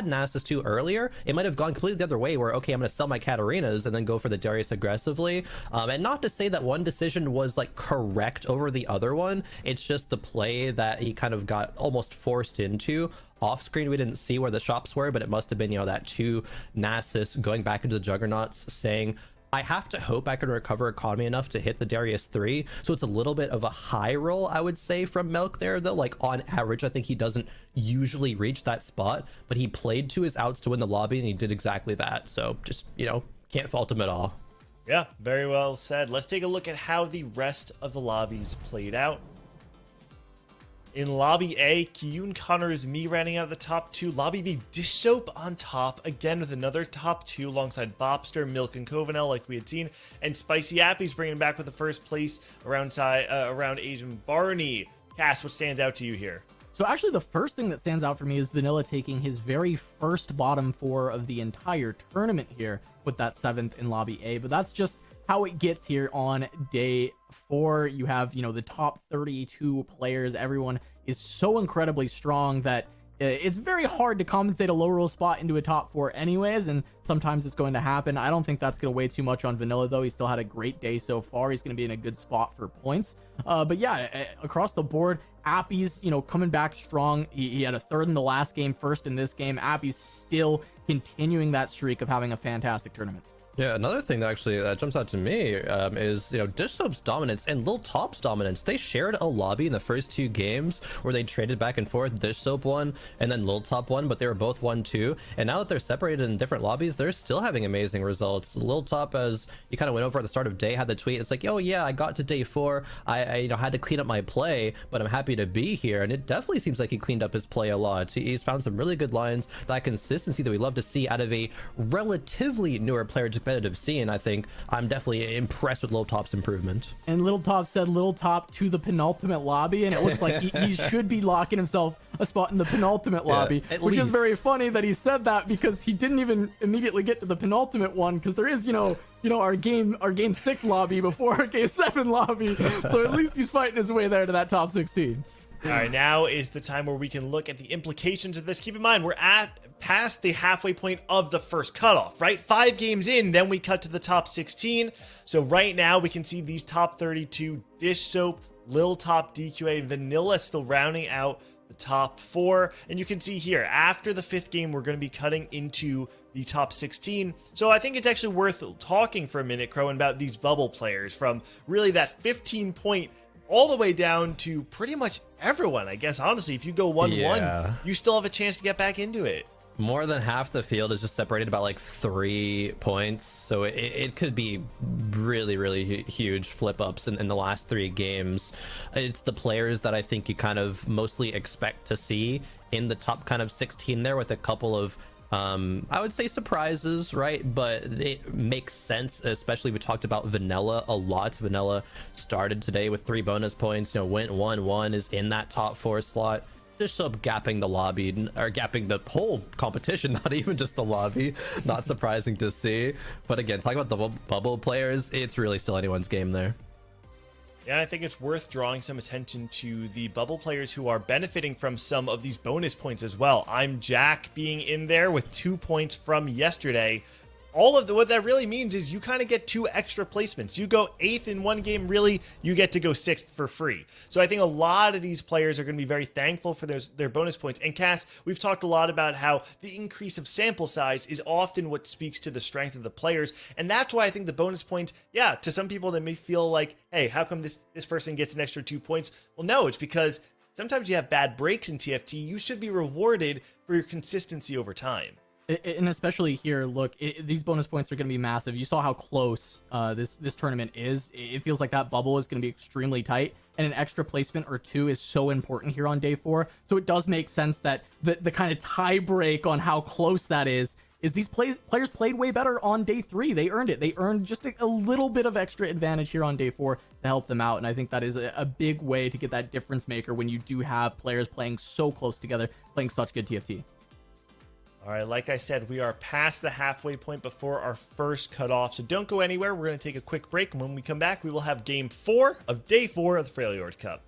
Nasus 2 earlier, it might have gone completely the other way, where, okay, I'm going to sell my Katarinas and then go for the Darius aggressively. And not to say that one decision was like correct over the other one. It's just the play that he kind of got almost forced into. Off screen, we didn't see where the shops were, but it must have been, that 2 Nasus going back into the Juggernauts, saying, I have to hope I can recover economy enough to hit the Darius 3. So it's a little bit of a high roll, I would say, from Milk there, though. Like, on average, I think he doesn't usually reach that spot, but he played to his outs to win the lobby, and he did exactly that. So just, can't fault him at all. Yeah, very well said. Let's take a look at how the rest of the lobbies played out. In Lobby A, Kyun Connors, me rounding out the top 2. Lobby B, Dish Soap on top, again with another top 2 alongside Bopster, Milk, and Covenel like we had seen. And Spicy Appy's bringing back with the first place around Asian Barney. Cass, what stands out to you here? So actually, the first thing that stands out for me is Vanilla taking his very first bottom 4 of the entire tournament here with that 7th in Lobby A. But that's just how it gets here on day 4. You have, the top 32 players. Everyone is so incredibly strong that it's very hard to compensate a low roll spot into a top 4 anyways, and sometimes it's going to happen. I don't think that's going to weigh too much on Vanilla, though. He still had a great day so far. He's going to be in a good spot for points. But yeah, across the board, Appy's, coming back strong. He had a 3rd in the last game, 1st in this game. Appy's still continuing that streak of having a fantastic tournament. Yeah, another thing that actually jumps out to me is, Dish Soap's dominance and Lil Top's dominance. They shared a lobby in the first 2 games where they traded back and forth. Dish Soap won and then Lil Top won, but they were both 1-2. And now that they're separated in different lobbies, they're still having amazing results. Lil Top, as you kind of went over at the start of day, had the tweet. It's like, oh yeah, I got to day 4. I had to clean up my play, but I'm happy to be here. And it definitely seems like he cleaned up his play a lot. He's found some really good lines. That consistency that we love to see out of a relatively newer player to competitive scene. I think I'm definitely impressed with Lil Top's improvement. And Little Top said Little Top to the penultimate lobby, and it looks like he should be locking himself a spot in the penultimate lobby, which is very funny that he said that, because he didn't even immediately get to the penultimate one, because there is, our game 6 lobby before our game 7 lobby. So at least he's fighting his way there to that top 16. All right, now is the time where we can look at the implications of this. Keep in mind, we're past the halfway point of the first cutoff, right? 5 games in, then we cut to the top 16. So right now we can see these top 32, Dish Soap, Lil Top, DQA, Vanilla still rounding out the top 4. And you can see here, after the 5th game, we're going to be cutting into the top 16. So I think it's actually worth talking for a minute, Crow, about these bubble players, from really that 15 point all the way down to pretty much everyone. I guess, honestly, if you go 1-1, you still have a chance to get back into it. More than half the field is just separated by like 3 points, so it could be really huge flip ups in the last 3 games. It's the players that I think you kind of mostly expect to see in the top kind of 16 there, with a couple of I would say surprises, right? But it makes sense, especially we talked about Vanilla a lot. Vanilla started today with 3 bonus points, went 1-1, is in that top 4 slot. Dish Soap gapping the lobby, or gapping the whole competition, not even just the lobby. Not surprising to see. But again, talking about the bubble players, it's really still anyone's game there. Yeah, I think it's worth drawing some attention to the bubble players who are benefiting from some of these bonus points as well. I'm Jack being in there with 2 points from yesterday. All of what that really means is you kind of get 2 extra placements. You go 8th in one game, really, you get to go 6th for free. So I think a lot of these players are going to be very thankful for their bonus points. And Cass, we've talked a lot about how the increase of sample size is often what speaks to the strength of the players. And that's why I think the bonus points, yeah, to some people, they may feel like, hey, how come this person gets an extra 2 points? Well, no, it's because sometimes you have bad breaks in TFT. You should be rewarded for your consistency over time. And especially here, look, these bonus points are going to be massive. You saw how close this tournament is. It feels like that bubble is going to be extremely tight, and an extra placement or 2 is so important here on day 4. So it does make sense that the kind of tie break on how close that is these players played way better on day 3. They earned it. They earned just a little bit of extra advantage here on day 4 to help them out. And I think that is a big way to get that difference maker when you do have players playing so close together, playing such good TFT. All right, like I said, we are past the halfway point before our first cutoff, so don't go anywhere. We're going to take a quick break, and when we come back, we will have Game 4 of Day 4 of the Freljord Cup.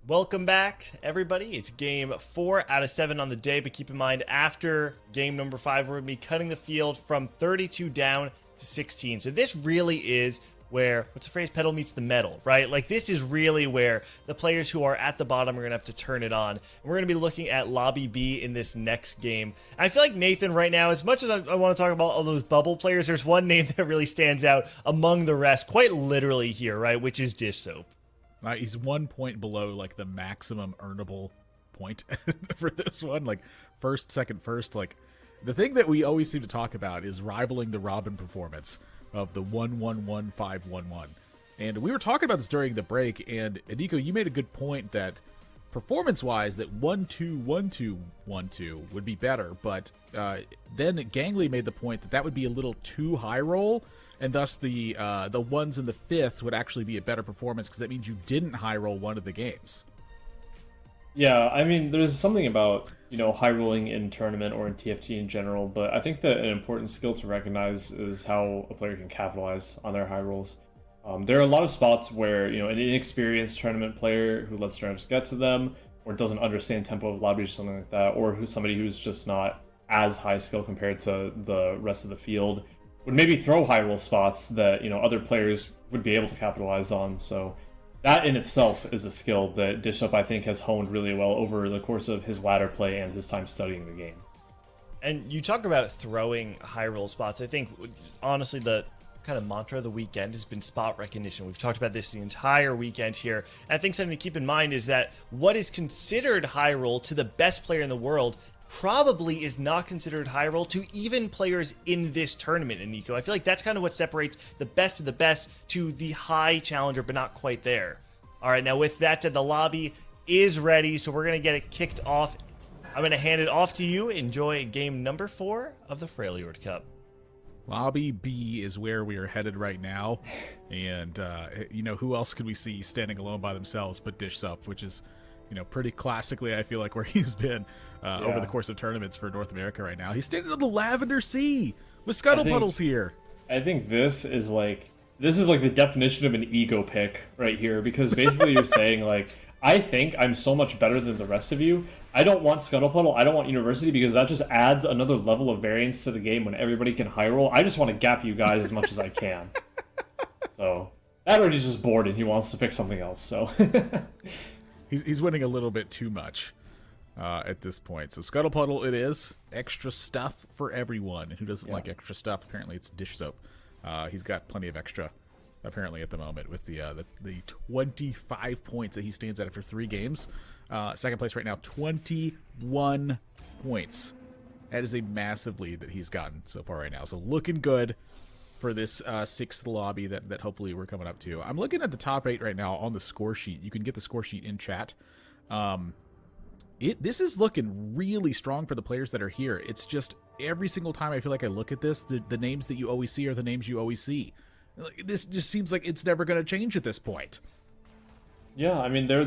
Welcome back, everybody. It's game 4 out of 7 on the day, but keep in mind, after game number 5, we're going to be cutting the field from 32 down to 16. So this really is where, what's the phrase, pedal meets the metal, right? Like, this is really where the players who are at the bottom are going to have to turn it on. And we're going to be looking at Lobby B in this next game. And I feel like Nathan right now, as much as I want to talk about all those bubble players, there's one name that really stands out among the rest, quite literally here, right? Which is Dish Soap. He's 1 point below like the maximum earnable point for this one. Like first, second, first. Like the thing that we always seem to talk about is rivaling the Robin performance of the 1-1-1-5-1-1. And we were talking about this during the break. And Nico, you made a good point that performance-wise, that 1-2-1-2-1-2 would be better. But then Gangly made the point that that would be a little too high roll. And thus the ones in the fifth would actually be a better performance because that means you didn't high roll one of the games. Yeah, I mean, there's something about, high rolling in tournament or in TFT in general, but I think that an important skill to recognize is how a player can capitalize on their high rolls. There are a lot of spots where, an inexperienced tournament player who lets randoms get to them, or doesn't understand tempo of lobbies or something like that, or somebody who's just not as high skill compared to the rest of the field, would maybe throw high roll spots that other players would be able to capitalize on. So that in itself is a skill that Dishup, I think, has honed really well over the course of his ladder play and his time studying the game. And you talk about throwing high roll spots. I think honestly the kind of mantra of the weekend has been spot recognition. We've talked about this the entire weekend here. And I think something to keep in mind is that what is considered high roll to the best player in the world probably is not considered high roll to even players in this tournament, Nico. I feel like that's kind of what separates the best of the best to the high challenger, but not quite there. All right, now with that said, the lobby is ready, so we're going to get it kicked off. I'm going to hand it off to you. Enjoy game number 4 of the Freljord Cup. Lobby B is where we are headed right now. And, who else could we see standing alone by themselves but Dish Sup, which is, pretty classically, I feel like, where he's been over the course of tournaments for North America right now. He's standing on the Lavender Sea with Scuttle Puddles here. I think this is like the definition of an ego pick right here, because basically you're saying, like, I think I'm so much better than the rest of you. I don't want Scuttle Puddle, I don't want University, because that just adds another level of variance to the game when everybody can high roll. I just want to gap you guys as much as I can. So, that already's just bored and he wants to pick something else, so... He's winning a little bit too much at this point. So Scuttle Puddle it is. Extra stuff for everyone. And who doesn't like extra stuff? Apparently it's Dish Soap. He's got plenty of extra, apparently, at the moment with the 25 points that he stands at after 3 games. Second place right now, 21 points. That is a massive lead that he's gotten so far right now. So looking good for this 6th lobby that hopefully we're coming up to. I'm looking at the top 8 right now on the score sheet. You can get the score sheet in chat. This is looking really strong for the players that are here. It's just every single time I feel like I look at this, the names that you always see are the names you always see. This just seems like it's never going to change at this point. Yeah, I mean, they're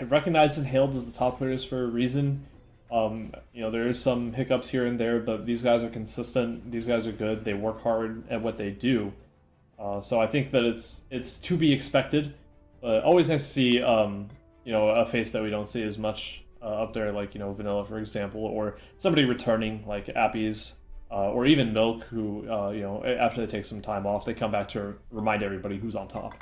recognized and hailed as the top players for a reason. There are some hiccups here and there, but these guys are consistent. These guys are good. They work hard at what they do. So I think that it's to be expected. Always nice to see, a face that we don't see as much up there, like, Vanilla, for example, or somebody returning, like Appies, or even Milk, who, after they take some time off, they come back to remind everybody who's on top.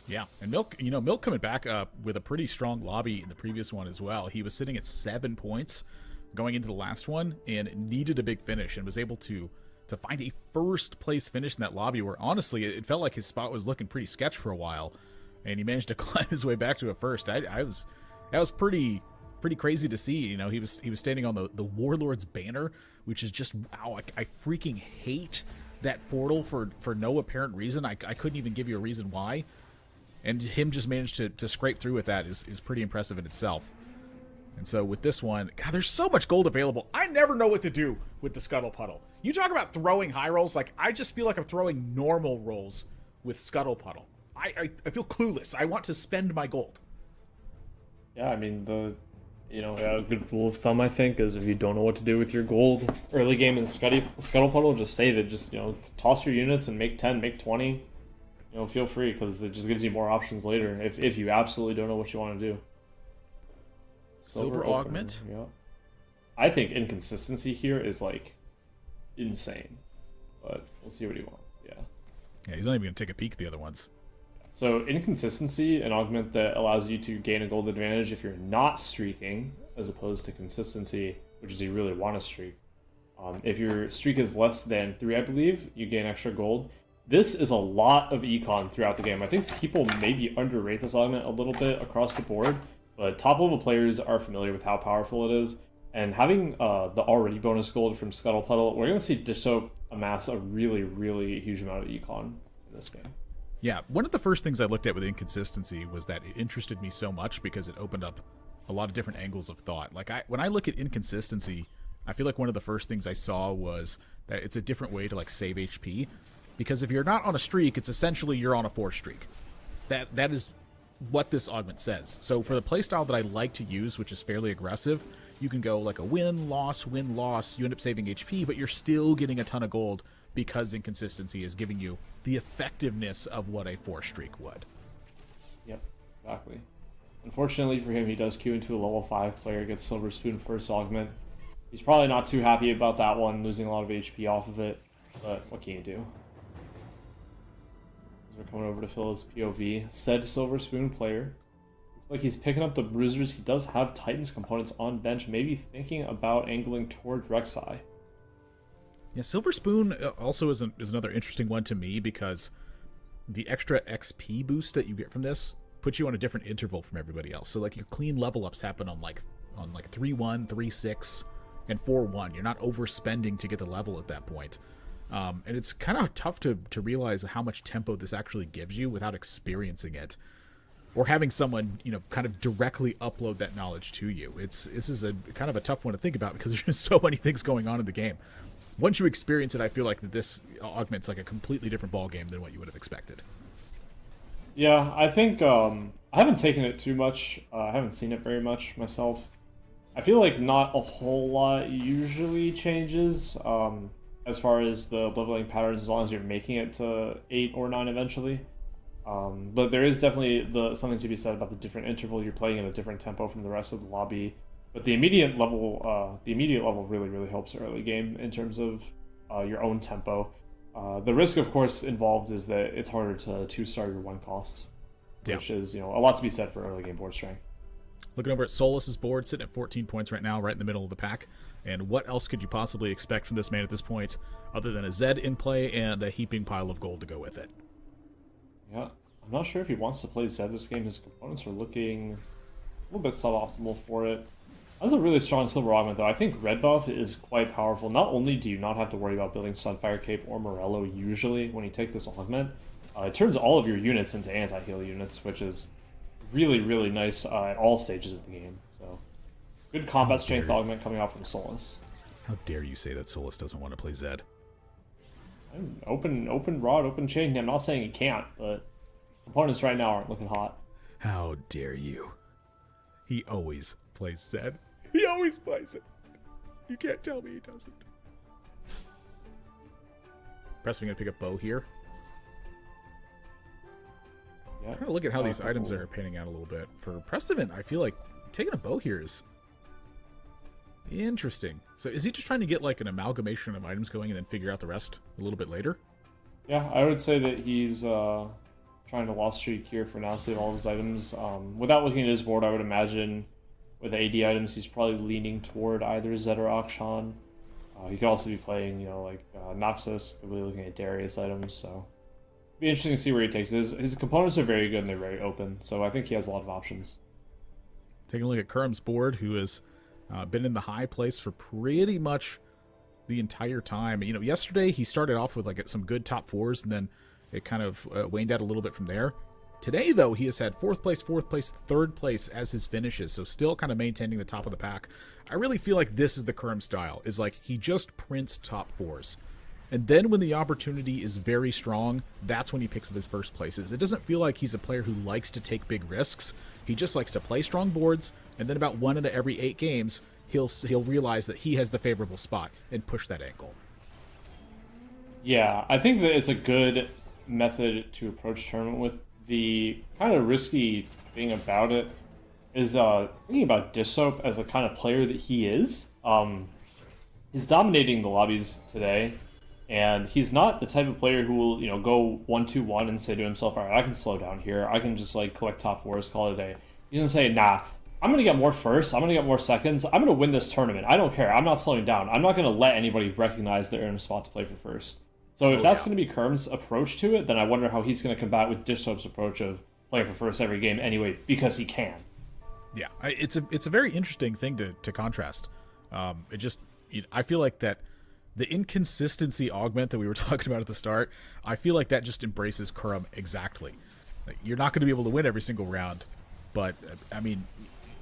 Yeah, and Milk coming back with a pretty strong lobby in the previous one as well. He was sitting at 7 points going into the last one and needed a big finish and was able to find a first place finish in that lobby where, honestly, it felt like his spot was looking pretty sketch for a while, and he managed to climb his way back to a first. That was pretty crazy to see. He was standing on the Warlord's banner, which is just, wow, I freaking hate that portal for no apparent reason. I couldn't even give you a reason why. And him just managed to scrape through with that is pretty impressive in itself. And so with this one, God, there's so much gold available. I never know what to do with the Scuttle Puddle. You talk about throwing high rolls, like, I just feel like I'm throwing normal rolls with Scuttle Puddle. I feel clueless. I want to spend my gold. Yeah, I mean, a good rule of thumb, I think, is if you don't know what to do with your gold early game in Scuttle Puddle, just save it. Just, toss your units and make 10, make 20. feel free, because it just gives you more options later if you absolutely don't know what you want to do. Silver augment. Yeah. I think inconsistency here is like insane, but we'll see what he wants. Yeah. Yeah, he's not even gonna take a peek at the other ones. So inconsistency, an augment that allows you to gain a gold advantage if you're not streaking, as opposed to consistency, which is you really want to streak. If your streak is less than 3, I believe, you gain extra gold. This is a lot of econ throughout the game. I think people maybe underrate this augment a little bit across the board, but top level players are familiar with how powerful it is. And having the already bonus gold from Scuttle Puddle, we're going to see Dish Soap amass a really, really huge amount of econ in this game. Yeah, one of the first things I looked at with inconsistency was that it interested me so much because it opened up a lot of different angles of thought. Like when I look at inconsistency, I feel like one of the first things I saw was that it's a different way to like save HP, because if you're not on a streak, it's essentially you're on a 4 streak. That is what this augment says. So for the playstyle that I like to use, which is fairly aggressive, you can go like a win, loss, you end up saving HP, but you're still getting a ton of gold because inconsistency is giving you the effectiveness of what a 4 streak would. Yep, exactly. Unfortunately for him, he does queue into a level 5 player, gets Silver Spoon first augment. He's probably not too happy about that one, losing a lot of HP off of it, but what can you do? As we're coming over to Philip's POV, said Silver Spoon player. Looks like he's picking up the bruisers. He does have Titans components on bench, maybe thinking about angling toward Rek'Sai. Yeah, Silver Spoon also is another interesting one to me because the extra XP boost that you get from this puts you on a different interval from everybody else. So like your clean level ups happen on like 3-1, 3-6, and 4-1. You're not overspending to get the level at that point. And it's kind of tough to realize how much tempo this actually gives you without experiencing it, or having someone, kind of directly upload that knowledge to you. This is a kind of a tough one to think about because there's just so many things going on in the game. Once you experience it, I feel like that this augment's like a completely different ball game than what you would have expected. Yeah, I think I haven't taken it too much. I haven't seen it very much myself. I feel like not a whole lot usually changes as far as the leveling patterns, as long as you're making it to 8 or 9 eventually. But there is definitely something to be said about the different interval. You're playing in a different tempo from the rest of the lobby. But the immediate level really, really helps early game in terms of your own tempo. The risk, of course, involved is that it's harder to 2-star your 1 costs, which is a lot to be said for early game board strength. Looking over at Solus's board, sitting at 14 points right now, right in the middle of the pack. And what else could you possibly expect from this man at this point, other than a Zed in play and a heaping pile of gold to go with it? Yeah, I'm not sure if he wants to play Zed this game. His components are looking a little bit suboptimal for it. That's a really strong silver augment, though. I think red buff is quite powerful. Not only do you not have to worry about building Sunfire Cape or Morello usually when you take this augment, it turns all of your units into anti-heal units, which is really, really nice at all stages of the game. So, good combat strength augment coming out from Solus. How dare you say that Solus doesn't want to play Zed? Open rod, open chain. I'm not saying he can't, but components right now aren't looking hot. How dare you? He always plays Zed. He always plays it. You can't tell me he doesn't. Preston gonna pick up bow here. Yeah. I'm trying to look at how these items are panning out a little bit. For Prestivan, I feel like taking a bow here is interesting. So is he just trying to get like an amalgamation of items going and then figure out the rest a little bit later? Yeah, I would say that he's trying to lost streak here for now, save all of his items. Without looking at his board, I would imagine with AD items, he's probably leaning toward either Zed or Akshan. He could also be playing, Noxus, could be looking at Darius items, so be interesting to see where he takes it. His components are very good and they're very open, so I think he has a lot of options. Taking a look at Kurum's board, who has been in the high place for pretty much the entire time. Yesterday he started off with like some good top 4s, and then it kind of waned out a little bit from there. Today, though, he has had 4th place, 3rd place as his finishes, so still kind of maintaining the top of the pack. I really feel like this is the Kurum style, is like he just prints top 4s. And then when the opportunity is very strong, that's when he picks up his first places. It doesn't feel like he's a player who likes to take big risks. He just likes to play strong boards, and then about 1 out of every 8 games, he'll realize that he has the favorable spot and push that ankle. Yeah, I think that it's a good method to approach tournament with. The kind of risky thing about it is thinking about Dishsoap as the kind of player that he is. He's dominating the lobbies today, and he's not the type of player who will, go 1-2-1 and say to himself, all right, I can slow down here. I can just like collect top fours, call it a day. He's gonna say, nah, I'm gonna get more firsts. I'm gonna get more seconds. I'm gonna win this tournament. I don't care. I'm not slowing down. I'm not gonna let anybody recognize they're in a spot to play for first. So if that's going to be Kerm's approach to it, then I wonder how he's going to combat with Dishsoap's approach of playing for first every game anyway, because he can. Yeah, it's a very interesting thing to contrast. I feel like that the inconsistency augment that we were talking about at the start, I feel like that just embraces Kerm exactly. Like, you're not going to be able to win every single round, but I mean,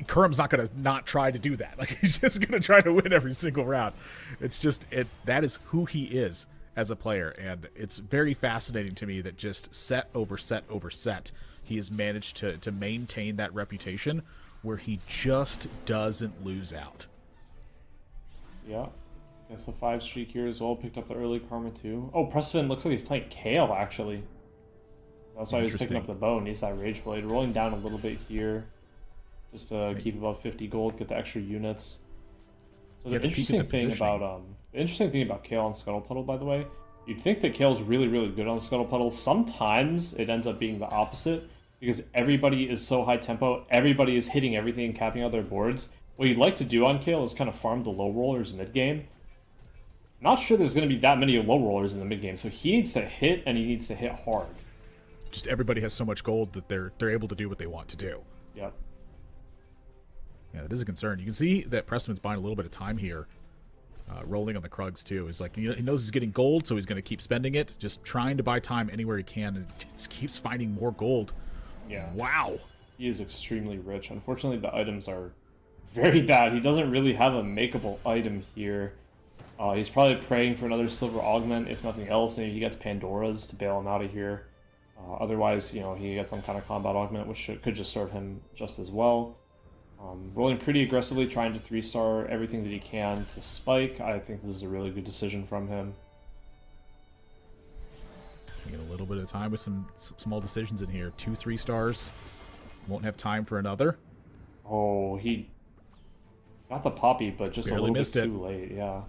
Kerm's not going to not try to do that. Like, he's just going to try to win every single round. It's just that is who he is as a player, and it's very fascinating to me that just set over set over set he has managed to maintain that reputation where he just doesn't lose out. Yeah, I guess the 5 streak here as well, picked up the early karma too. Oh, Preston looks like he's playing Kale actually. That's why he's picking up the bow. Needs that Rage Blade. Rolling down a little bit here just to keep above 50 gold, get the extra units. So the interesting thing about Kale on Scuttle Puddle, by the way, you'd think that Kale's really, really good on Scuttle Puddle. Sometimes it ends up being the opposite because everybody is so high tempo, everybody is hitting everything and capping out their boards. What you'd like to do on Kale is kind of farm the low rollers mid game. Not sure there's going to be that many low rollers in the mid game, so he needs to hit and he needs to hit hard. Just everybody has so much gold that they're able to do what they want to do. Yep. Yeah, that is a concern. You can see that Preston's buying a little bit of time here, rolling on the Krugs too. He's like, he knows he's getting gold, so he's going to keep spending it, just trying to buy time anywhere he can, and just keeps finding more gold. Yeah. Wow. He is extremely rich. Unfortunately, the items are very bad. He doesn't really have a makeable item here. He's probably praying for another silver augment, if nothing else. Maybe he gets Pandora's to bail him out of here. Otherwise, he gets some kind of combat augment, which could just serve him just as well. Rolling pretty aggressively, trying to 3-star everything that he can to spike. I think this is a really good decision from him. Taking a little bit of time with some small decisions in here. 2 3-stars. Won't have time for another. Oh, he got the poppy, but just barely a little missed bit it. too late. Yeah.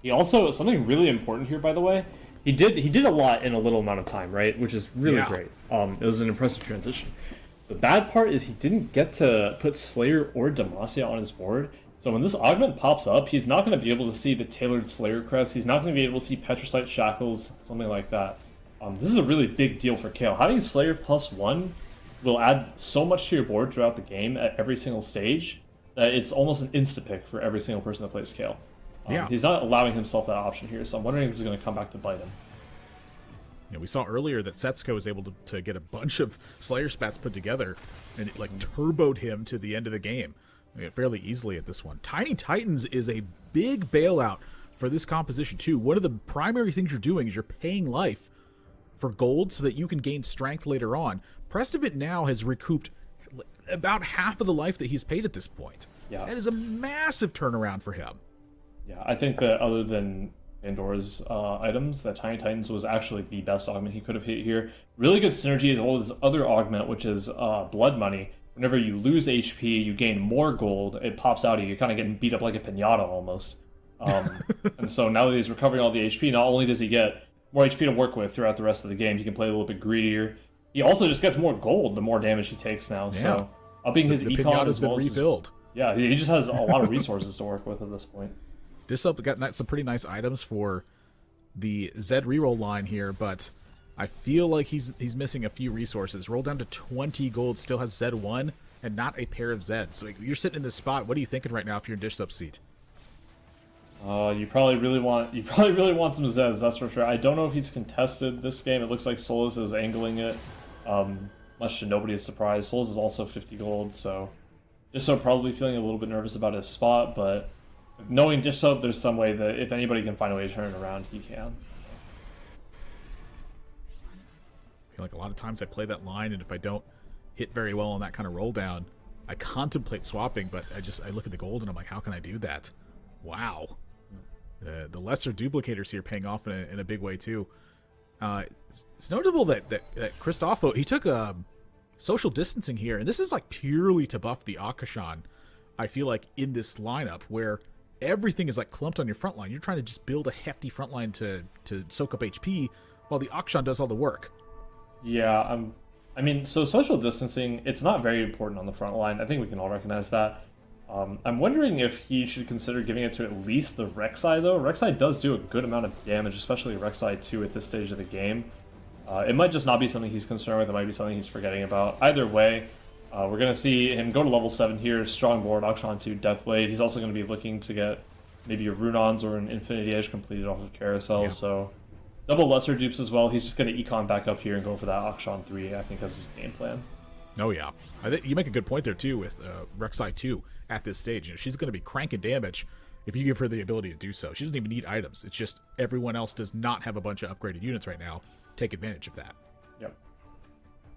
He also, something really important here, by the way, he did a lot in a little amount of time, right? Which is really great. It was an impressive transition. The bad part is he didn't get to put Slayer or Demacia on his board. So when this augment pops up, he's not going to be able to see the tailored Slayer crest. He's not going to be able to see Petricite Shackles, something like that. This is a really big deal for Kale. Having Slayer +1 will add so much to your board throughout the game at every single stage that it's almost an insta-pick for every single person that plays Kale. He's not allowing himself that option here, so I'm wondering if this is going to come back to bite him. We saw earlier that Setsuko was able to get a bunch of Slayer spats put together, and it turboed him to the end of the game fairly easily at this one. Tiny Titans is a big bailout for this composition too. One of the primary things you're doing is you're paying life for gold so that you can gain strength later on. Prestovit now has recouped about half of the life that he's paid at this point. Yeah. That is a massive turnaround for him. Yeah, I think that other than Pandora's items, that Tiny Titans was actually the best augment he could have hit here. Really good synergy as well as other augment, which is Blood Money. Whenever you lose HP, you gain more gold. It pops out of you. You're kind of getting beat up like a pinata almost. And so now that he's recovering all the HP, not only does he get more HP to work with throughout the rest of the game, he can play a little bit greedier. He also just gets more gold the more damage he takes now. Yeah. So upping his econ as well. Been refilled. Yeah, he just has a lot of resources to work with at this point. Dishsoap got some pretty nice items for the Zed reroll line here, but I feel like he's missing a few resources. Roll down to 20 gold, still has Zed 1 and not a pair of Zeds. So you're sitting in this spot. What are you thinking right now if you're in Dishsoap's seat? You probably really want some Zeds, that's for sure. I don't know if he's contested this game. It looks like Solus is angling it. Much to nobody's surprise. Solus is also 50 gold, so Dishsoap probably feeling a little bit nervous about his spot, but knowing Dishsoap, there's some way that if anybody can find a way to turn it around, he can. I feel like a lot of times I play that line, and if I don't hit very well on that kind of roll down, I contemplate swapping, but I look at the gold and I'm like, how can I do that? Wow. The lesser duplicators here paying off in a big way too. It's notable that Christopho, he took social distancing here, and this is like purely to buff the Akashan. I feel like in this lineup where everything is like clumped on your front line, you're trying to just build a hefty front line to soak up HP while the Akashan does all the work. Yeah, I mean, so social distancing, it's not very important on the front line. I think we can all recognize that. I'm wondering if he should consider giving it to at least the Rek'Sai, though. Rek'Sai does do a good amount of damage, especially Rek'Sai 2 at this stage of the game. It might just not be something he's concerned with. It might be something he's forgetting about. Either way, we're going to see him go to level 7 here. Strong board, Akshan 2, Deathblade. He's also going to be looking to get maybe a Runons or an Infinity Edge completed off of Carousel. Yeah. So double lesser dupes as well. He's just going to econ back up here and go for that Akshan 3, I think, as his game plan. Oh, yeah. I think you make a good point there, too, with Rek'Sai 2 at this stage. You know, she's going to be cranking damage if you give her the ability to do so. She doesn't even need items. It's just everyone else does not have a bunch of upgraded units right now. Take advantage of that. Yep.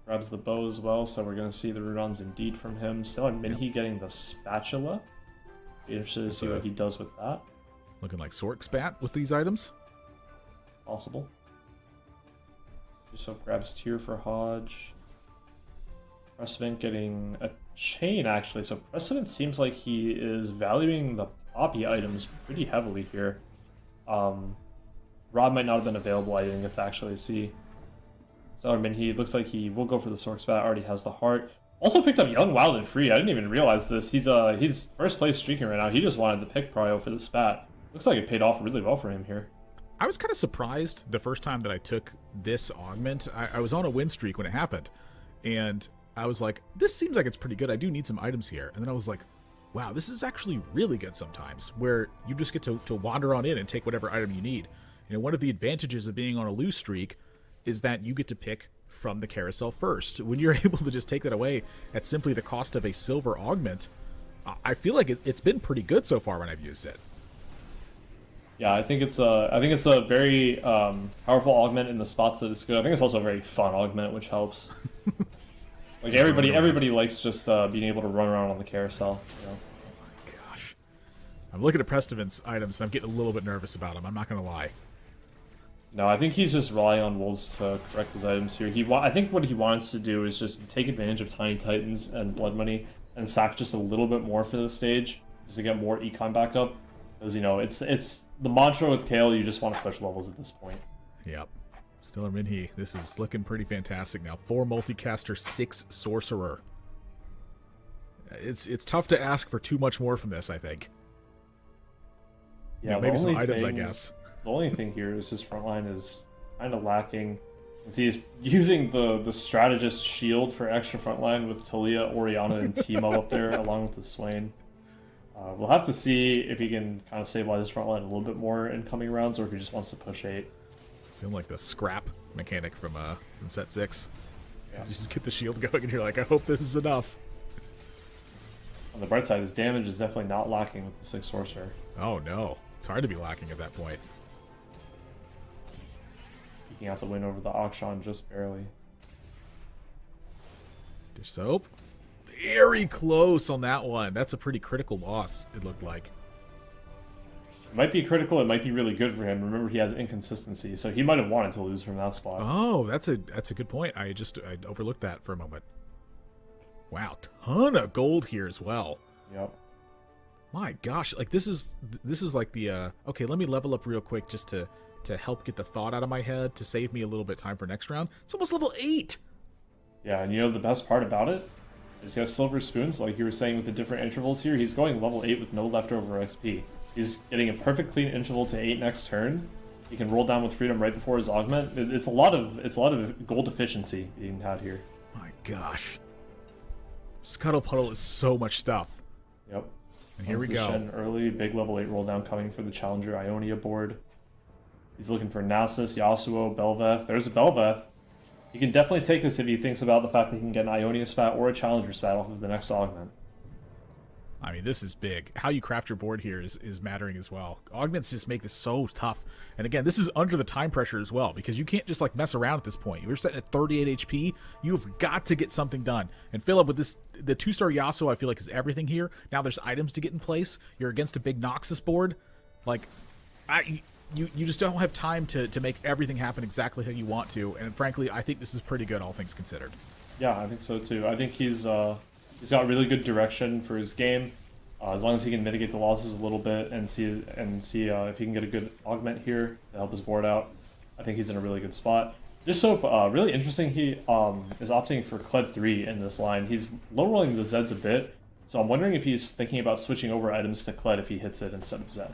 Grabs the bow as well, so we're going to see the Runons indeed from him. Still on Minhee getting the spatula. Be interested to see what he does with that. Looking like Sork Spat with these items. Possible. So grabs Tear for Hodge. Precedent getting a chain, actually. So Precedent seems like he is valuing the Poppy items pretty heavily here. Rod might not have been available. I didn't get to actually see. So, I mean, he looks like he will go for the Sork Spat. Already has the heart. Also picked up Young, Wild, and Free. I didn't even realize this. He's first place streaking right now. He just wanted the pick prio for the Spat. Looks like it paid off really well for him here. I was kind of surprised the first time that I took this augment. I was on a win streak when it happened. And I was like, this seems like it's pretty good. I do need some items here. And then I was like, wow, this is actually really good sometimes, where you just get to wander on in and take whatever item you need. You know, one of the advantages of being on a lose streak is that you get to pick from the carousel first. When you're able to just take that away at simply the cost of a silver augment, I feel like it's been pretty good so far when I've used it. Yeah, I think it's a very powerful augment in the spots that it's good. I think it's also a very fun augment, which helps. Like everybody likes just being able to run around on the carousel. You know? Oh my gosh, I'm looking at Prestiven's items and I'm getting a little bit nervous about them. I'm not gonna lie. No, I think he's just relying on wolves to correct his items here. I think what he wants to do is just take advantage of Tiny Titans and Blood Money and sack just a little bit more for the stage, just to get more econ back up. Because, you know, it's the mantra with Kale, you just want to push levels at this point. Yep. Still in Minhee. This is looking pretty fantastic now. 4 multicaster, 6 sorcerer. It's tough to ask for too much more from this, I think. Yeah, you know, maybe some items, I guess. The only thing here is his front line is kind of lacking. He's using the strategist shield for extra front line with Talia, Orianna, and Teemo up there, along with the Swain. We'll have to see if he can kind of stabilize his front line a little bit more in coming rounds, or if he just wants to push 8. It's feeling like the scrap mechanic from set 6. Yeah. You just get the shield going, and you're like, I hope this is enough. On the bright side, his damage is definitely not lacking with the 6 sorcerer. Oh no, it's hard to be lacking at that point. Peeking out the win over the Akshan just barely. Dish soap. Very close on that one. That's a pretty critical loss, it looked like. It might be critical, it might be really good for him. Remember, he has inconsistency, so he might have wanted to lose from that spot. Oh, that's a good point. I overlooked that for a moment. Wow, ton of gold here as well. Yep. My gosh, like this is like the okay, let me level up real quick just to help get the thought out of my head to save me a little bit of time for next round. It's almost level 8. Yeah, and you know the best part about it? He has silver spoons, like you were saying with the different intervals here. He's going level 8 with no leftover XP. He's getting a perfect clean interval to 8 next turn. He can roll down with freedom right before his augment. It's a lot of gold efficiency being had here. My gosh, Scuttle Puddle is so much stuff. Yep. And here we go. Shen early, big level 8 roll down coming for the Challenger Ionia board. He's looking for Nasus, Yasuo, Belveth. There's a Belveth. He can definitely take this if he thinks about the fact that he can get an Ionia spat or a Challenger spat off of the next augment. I mean, this is big. How you craft your board here is mattering as well. Augments just make this so tough. And again, this is under the time pressure as well, because you can't just like mess around at this point. You're sitting at 38 HP. You've got to get something done. And Philip, with this, the 2-star Yasuo, I feel like is everything here. Now there's items to get in place. You're against a big Noxus board. Like, you just don't have time to make everything happen exactly how you want to. And frankly, I think this is pretty good, all things considered. Yeah, I think so too. I think he's got really good direction for his game. As long as he can mitigate the losses a little bit and see if he can get a good augment here to help his board out, I think he's in a really good spot. Dishsoap, really interesting. He is opting for Kled 3 in this line. He's low rolling the Zeds a bit, so I'm wondering if he's thinking about switching over items to Kled if he hits it instead of Zed.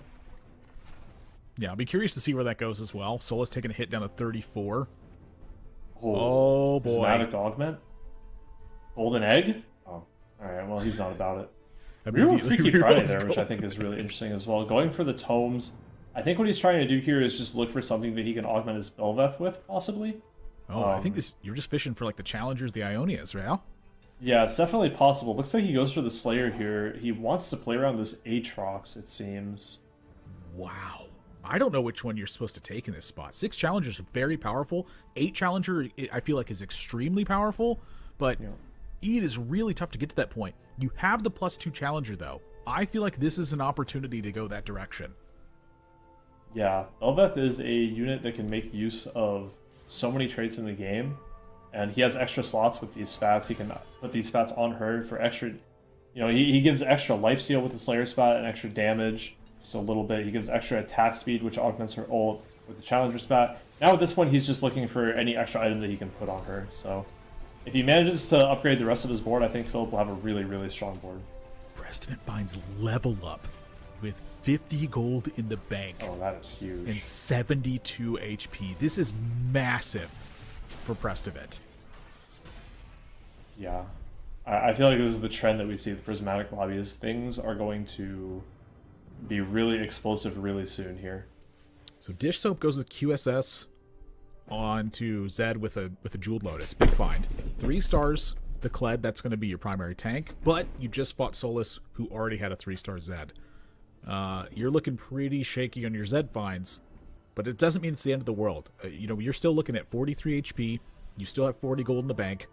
Yeah, I'll be curious to see where that goes as well. Solace taking a hit down to 34. Oh boy. Prismatic Augment? Golden Egg? Oh, alright, well, he's not about it. Real Freaky Friday there, which I think is really interesting as well. Going for the tomes. I think what he's trying to do here is just look for something that he can augment his Belveth with, possibly. Oh, I think you're just fishing for like the challengers, the Ionias, right, Al? Yeah, it's definitely possible. Looks like he goes for the Slayer here. He wants to play around this Aatrox, it seems. Wow. I don't know which one you're supposed to take in this spot. 6 challengers are very powerful. 8 challenger, I feel like, is extremely powerful, but it is really tough to get to that point. You have the +2 challenger, though. I feel like this is an opportunity to go that direction. Yeah, Belveth is a unit that can make use of so many traits in the game, and he has extra slots with these spats. He can put these spats on her for extra, he gives extra life steal with the Slayer spat and extra damage, just a little bit. He gives extra attack speed, which augments her ult with the challenger spat. Now with this one, he's just looking for any extra item that he can put on her. So if he manages to upgrade the rest of his board, I think Philip will have a really, really strong board. Preston finds level up with 50 gold in the bank. Oh, that is huge. And 72 HP. This is massive for Prestivit. Yeah. I feel like this is the trend that we see with Prismatic lobbies. Things are going to be really explosive really soon here. So Dish Soap goes with QSS on to Zed with a Jeweled Lotus. Big find. 3 stars, the Kled, that's going to be your primary tank, but you just fought Solus, who already had a 3-star Zed. You're looking pretty shaky on your Zed finds, but it doesn't mean it's the end of the world. You're still looking at 43 HP. You still have 40 gold in the bank.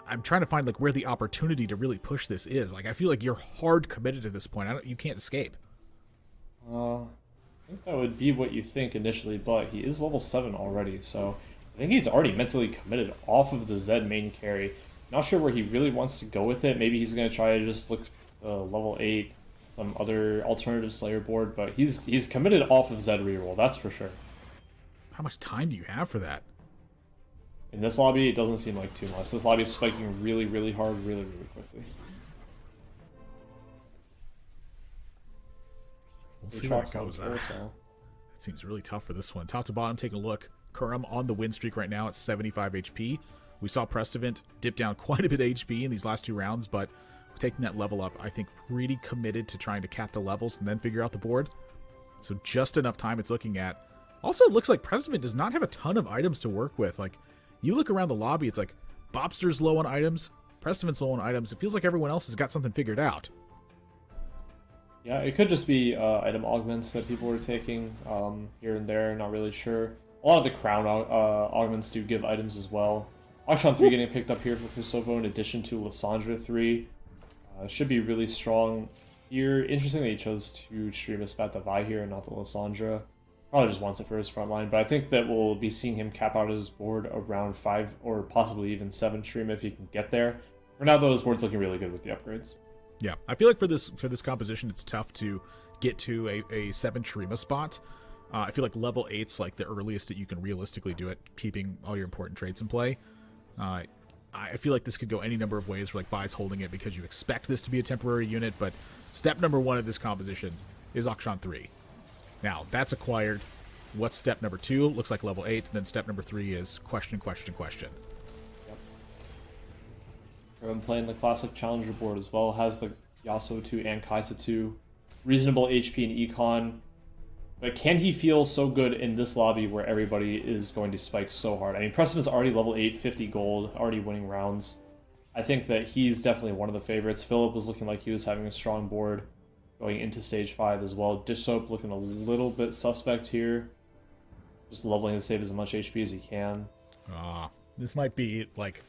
I'm trying to find like where the opportunity to really push this is. Like, I feel like you're hard committed to this point. You can't escape. I think that would be what you think initially, but he is level 7 already, so I think he's already mentally committed off of the Zed main carry. Not sure where he really wants to go with it. Maybe he's going to try to just look level 8, some other alternative Slayer board, but he's committed off of Zed reroll, that's for sure. How much time do you have for that? In this lobby, it doesn't seem like too much. This lobby is spiking really, really hard, really, really quickly. We'll see where it goes. It seems really tough for this one. Top to bottom, taking a look. Kurum on the win streak right now at 75 HP. We saw Prestivent dip down quite a bit of HP in these last 2 rounds, but taking that level up, I think pretty committed to trying to cap the levels and then figure out the board. So just enough time it's looking at. Also, it looks like Prestivent does not have a ton of items to work with. Like, you look around the lobby, it's like Bobster's low on items, Prestivent's low on items. It feels like everyone else has got something figured out. Yeah, it could just be item augments that people were taking here and there, not really sure. A lot of the crown augments do give items as well. Auction 3 getting picked up here for Kosovo in addition to Lysandra 3. Should be really strong here. Interesting that he chose to stream a Spat the Vi here and not the Lysandra. Probably just wants it for his front line, but I think that we'll be seeing him cap out his board around 5 or possibly even 7 stream if he can get there. For now, though, his board's looking really good with the upgrades. Yeah, I feel like for this composition, it's tough to get to a 7 Shrima spot. I feel like level 8's like the earliest that you can realistically do it, keeping all your important traits in play. I feel like this could go any number of ways where like Vi's holding it because you expect this to be a temporary unit, but step number 1 of this composition is Auction 3. Now, that's acquired. What's step number 2? Looks like level 8, and then step number 3 is question. Yep. I'm playing the classic challenger board as well. Has the Yasuo 2 and Kaisa 2. Reasonable HP and econ. But can he feel so good in this lobby where everybody is going to spike so hard? I mean, Preston's already level 8, 50 gold, already winning rounds. I think that he's definitely one of the favorites. Philip was looking like he was having a strong board going into stage 5 as well. Dish Soap looking a little bit suspect here. Just leveling to save as much HP as he can. This might be like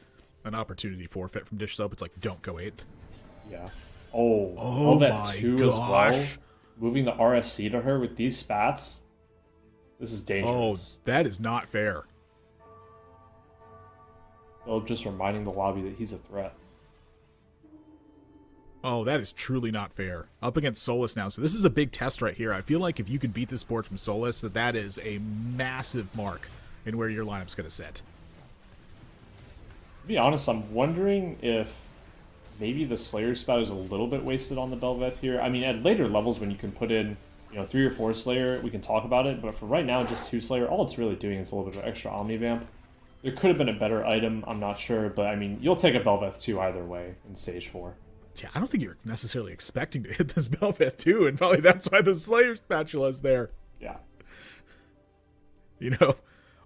an opportunity forfeit from Dish Soap. It's like, don't go 8th. Yeah. Oh, my that 2 as well. moving the RFC to her with these spats. This is Oh, dangerous. that is not fair. Philip just reminding the lobby that he's a threat. Oh, that is truly not fair. Up against Solus now. So this is a big test right here. I feel like if you can beat this board from Solus, that is a massive mark in where your lineup's going to sit. To be honest, I'm wondering if maybe the Slayer spat is a little bit wasted on the Belveth here. I mean, at later levels when you can put in, 3 or 4 Slayer, we can talk about it. But for right now, just 2 Slayer, all it's really doing is a little bit of extra Omnivamp. There could have been a better item, I'm not sure. But, I mean, you'll take a Belveth 2 either way in Stage 4. Yeah, I don't think you're necessarily expecting to hit this Belveth too, and probably that's why the Slayer spatula is there. Yeah.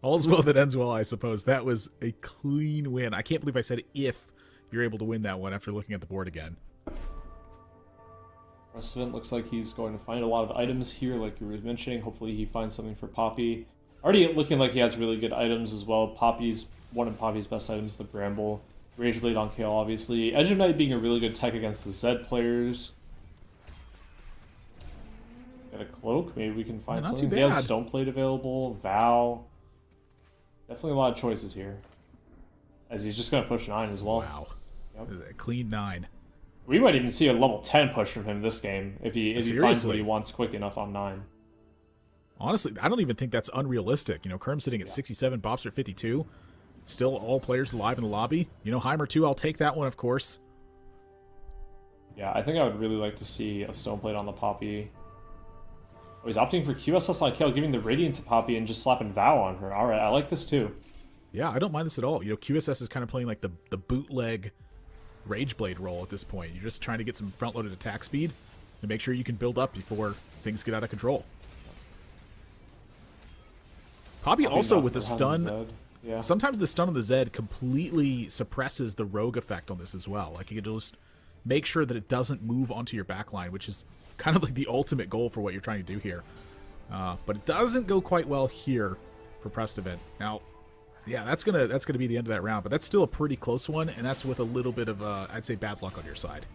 All's well that ends well, I suppose. That was a clean win. I can't believe I said if you're able to win that one after looking at the board again. Precedent looks like he's going to find a lot of items here, like you were mentioning. Hopefully he finds something for Poppy. Already looking like he has really good items as well. One of Poppy's best items, the Bramble. Rage Blade on Kale, obviously. Edge of Night being a really good tech against the Zed players. Got a Cloak. Maybe we can find Not something. too He has bad. Stone Plate available. Vow. Definitely a lot of choices here. As he's just going to push 9 as well. Wow. Yep. A clean 9. We might even see a level 10 push from him this game if he finds what Seriously? he wants quick enough on 9. Honestly, I don't even think that's unrealistic. Kerm's sitting at 67, Bobster at 52. Still all players alive in the lobby. Heimer too, I'll take that one, of course. Yeah, I think I would really like to see a Stone Plate on the Poppy. Oh, he's opting for QSS on Kale, giving the Radiant to Poppy and just slapping Vow on her. Alright, I like this too. Yeah, I don't mind this at all. QSS is kind of playing like the bootleg Rage Blade role at this point. You're just trying to get some front-loaded attack speed to make sure you can build up before things get out of control. Poppy also with the stun. Yeah. Sometimes the stun on the Zed completely suppresses the rogue effect on this as well. Like, you can just make sure that it doesn't move onto your backline, which is kind of like the ultimate goal for what you're trying to do here. But it doesn't go quite well here for Prestivan. Now, yeah, that's gonna be the end of that round, but that's still a pretty close one, and that's with a little bit of, I'd say, bad luck on your side.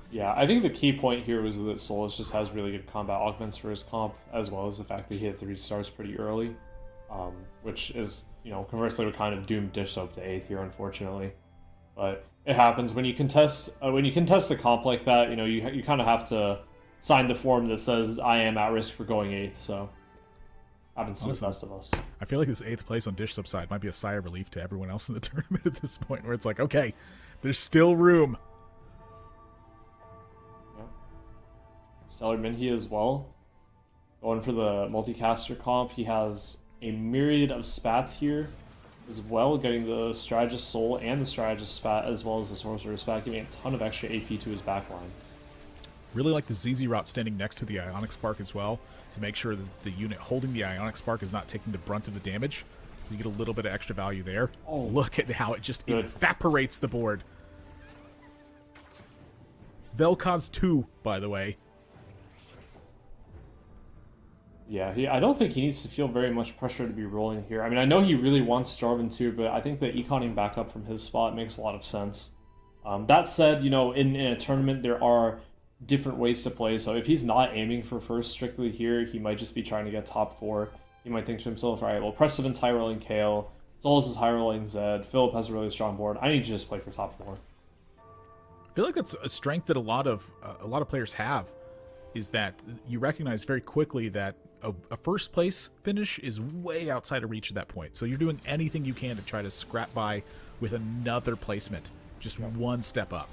Yeah, I think the key point here was that Solus just has really good combat augments for his comp, as well as the fact that he hit 3 stars pretty early, which is, conversely would kind of doom Dish Soap to 8th here, unfortunately. But it happens when you contest a comp like that. You kind of have to sign the form that says I am at risk for going 8th. So happens to the best of us. I feel like this 8th place on Dish Soap side might be a sigh of relief to everyone else in the tournament at this point, where it's like, okay, there's still room. Yeah. Stellar Minhee as well. Going for the multicaster comp, he has a myriad of spats here as well, getting the Strategist Soul and the Strategist spat, as well as the Sorcerer spat, giving a ton of extra AP to his backline. Really like the ZZ route standing next to the Ionic Spark as well, to make sure that the unit holding the Ionic Spark is not taking the brunt of the damage, so you get a little bit of extra value there. Oh, look at how it just good. evaporates the board. Vel'Koz 2, by the way. Yeah, I don't think he needs to feel very much pressure to be rolling here. I mean, I know he really wants Jarvan too, but I think that econing back up from his spot makes a lot of sense. That said, in a tournament, there are different ways to play. So if he's not aiming for first strictly here, he might just be trying to get top 4. He might think to himself, all right, well, Precedent's high rolling Kale, Solus is high rolling Zed, Philip has a really strong board. I need to just play for top 4. I feel like that's a strength that a lot of players have, is that you recognize very quickly that a first place finish is way outside of reach at that point. So you're doing anything you can to try to scrap by with another placement, just one step up.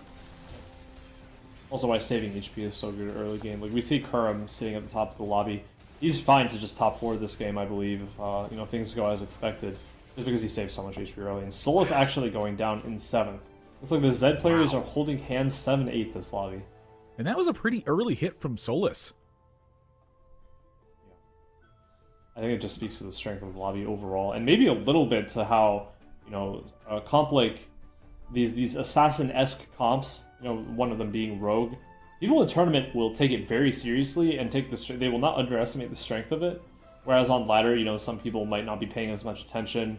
Also why saving HP is so good early game. Like, we see Kurum sitting at the top of the lobby. He's fine to just top 4 this game, I believe, if things go as expected, just because he saves so much HP early. And Solus actually going down in 7th. Looks like the Zed players are holding hands 7-8 this lobby. And that was a pretty early hit from Solus. I think it just speaks to the strength of the lobby overall, and maybe a little bit to how, a comp like these assassin-esque comps, one of them being Rogue, people in tournament will take it very seriously and they will not underestimate the strength of it. Whereas on ladder, some people might not be paying as much attention,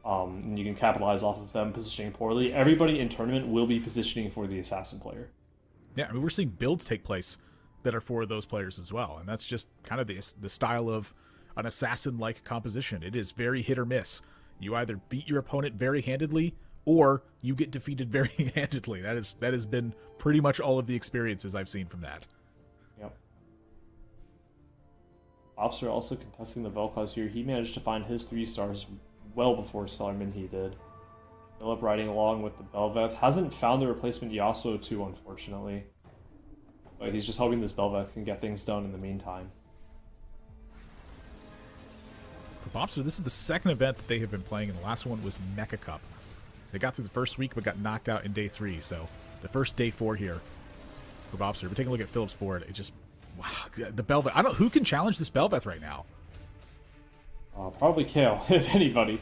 and you can capitalize off of them positioning poorly. Everybody in tournament will be positioning for the assassin player. Yeah, I mean, we're seeing builds take place that are for those players as well. And that's just kind of the style of an assassin-like composition. It is very hit or miss. You either beat your opponent very handedly, or you get defeated very handedly. That has been pretty much all of the experiences I've seen from that. Yep. Obster also contesting the Vel'Koz here. He managed to find his 3 stars well before Stellar Minhe did. Philip riding along with the Bel'Veth. Hasn't found the replacement Yasuo 2, unfortunately. But he's just hoping this Bel'Veth can get things done in the meantime. For Bobster, this is the second event that they have been playing, and the last one was Mecha Cup. They got through the first week, but got knocked out in day 3. So the first day 4 here for Bobster. We're taking a look at Philip's board. It just, wow, the Bel'Veth. I don't. Who can challenge this Bel'Veth right now? Probably Kale, if anybody.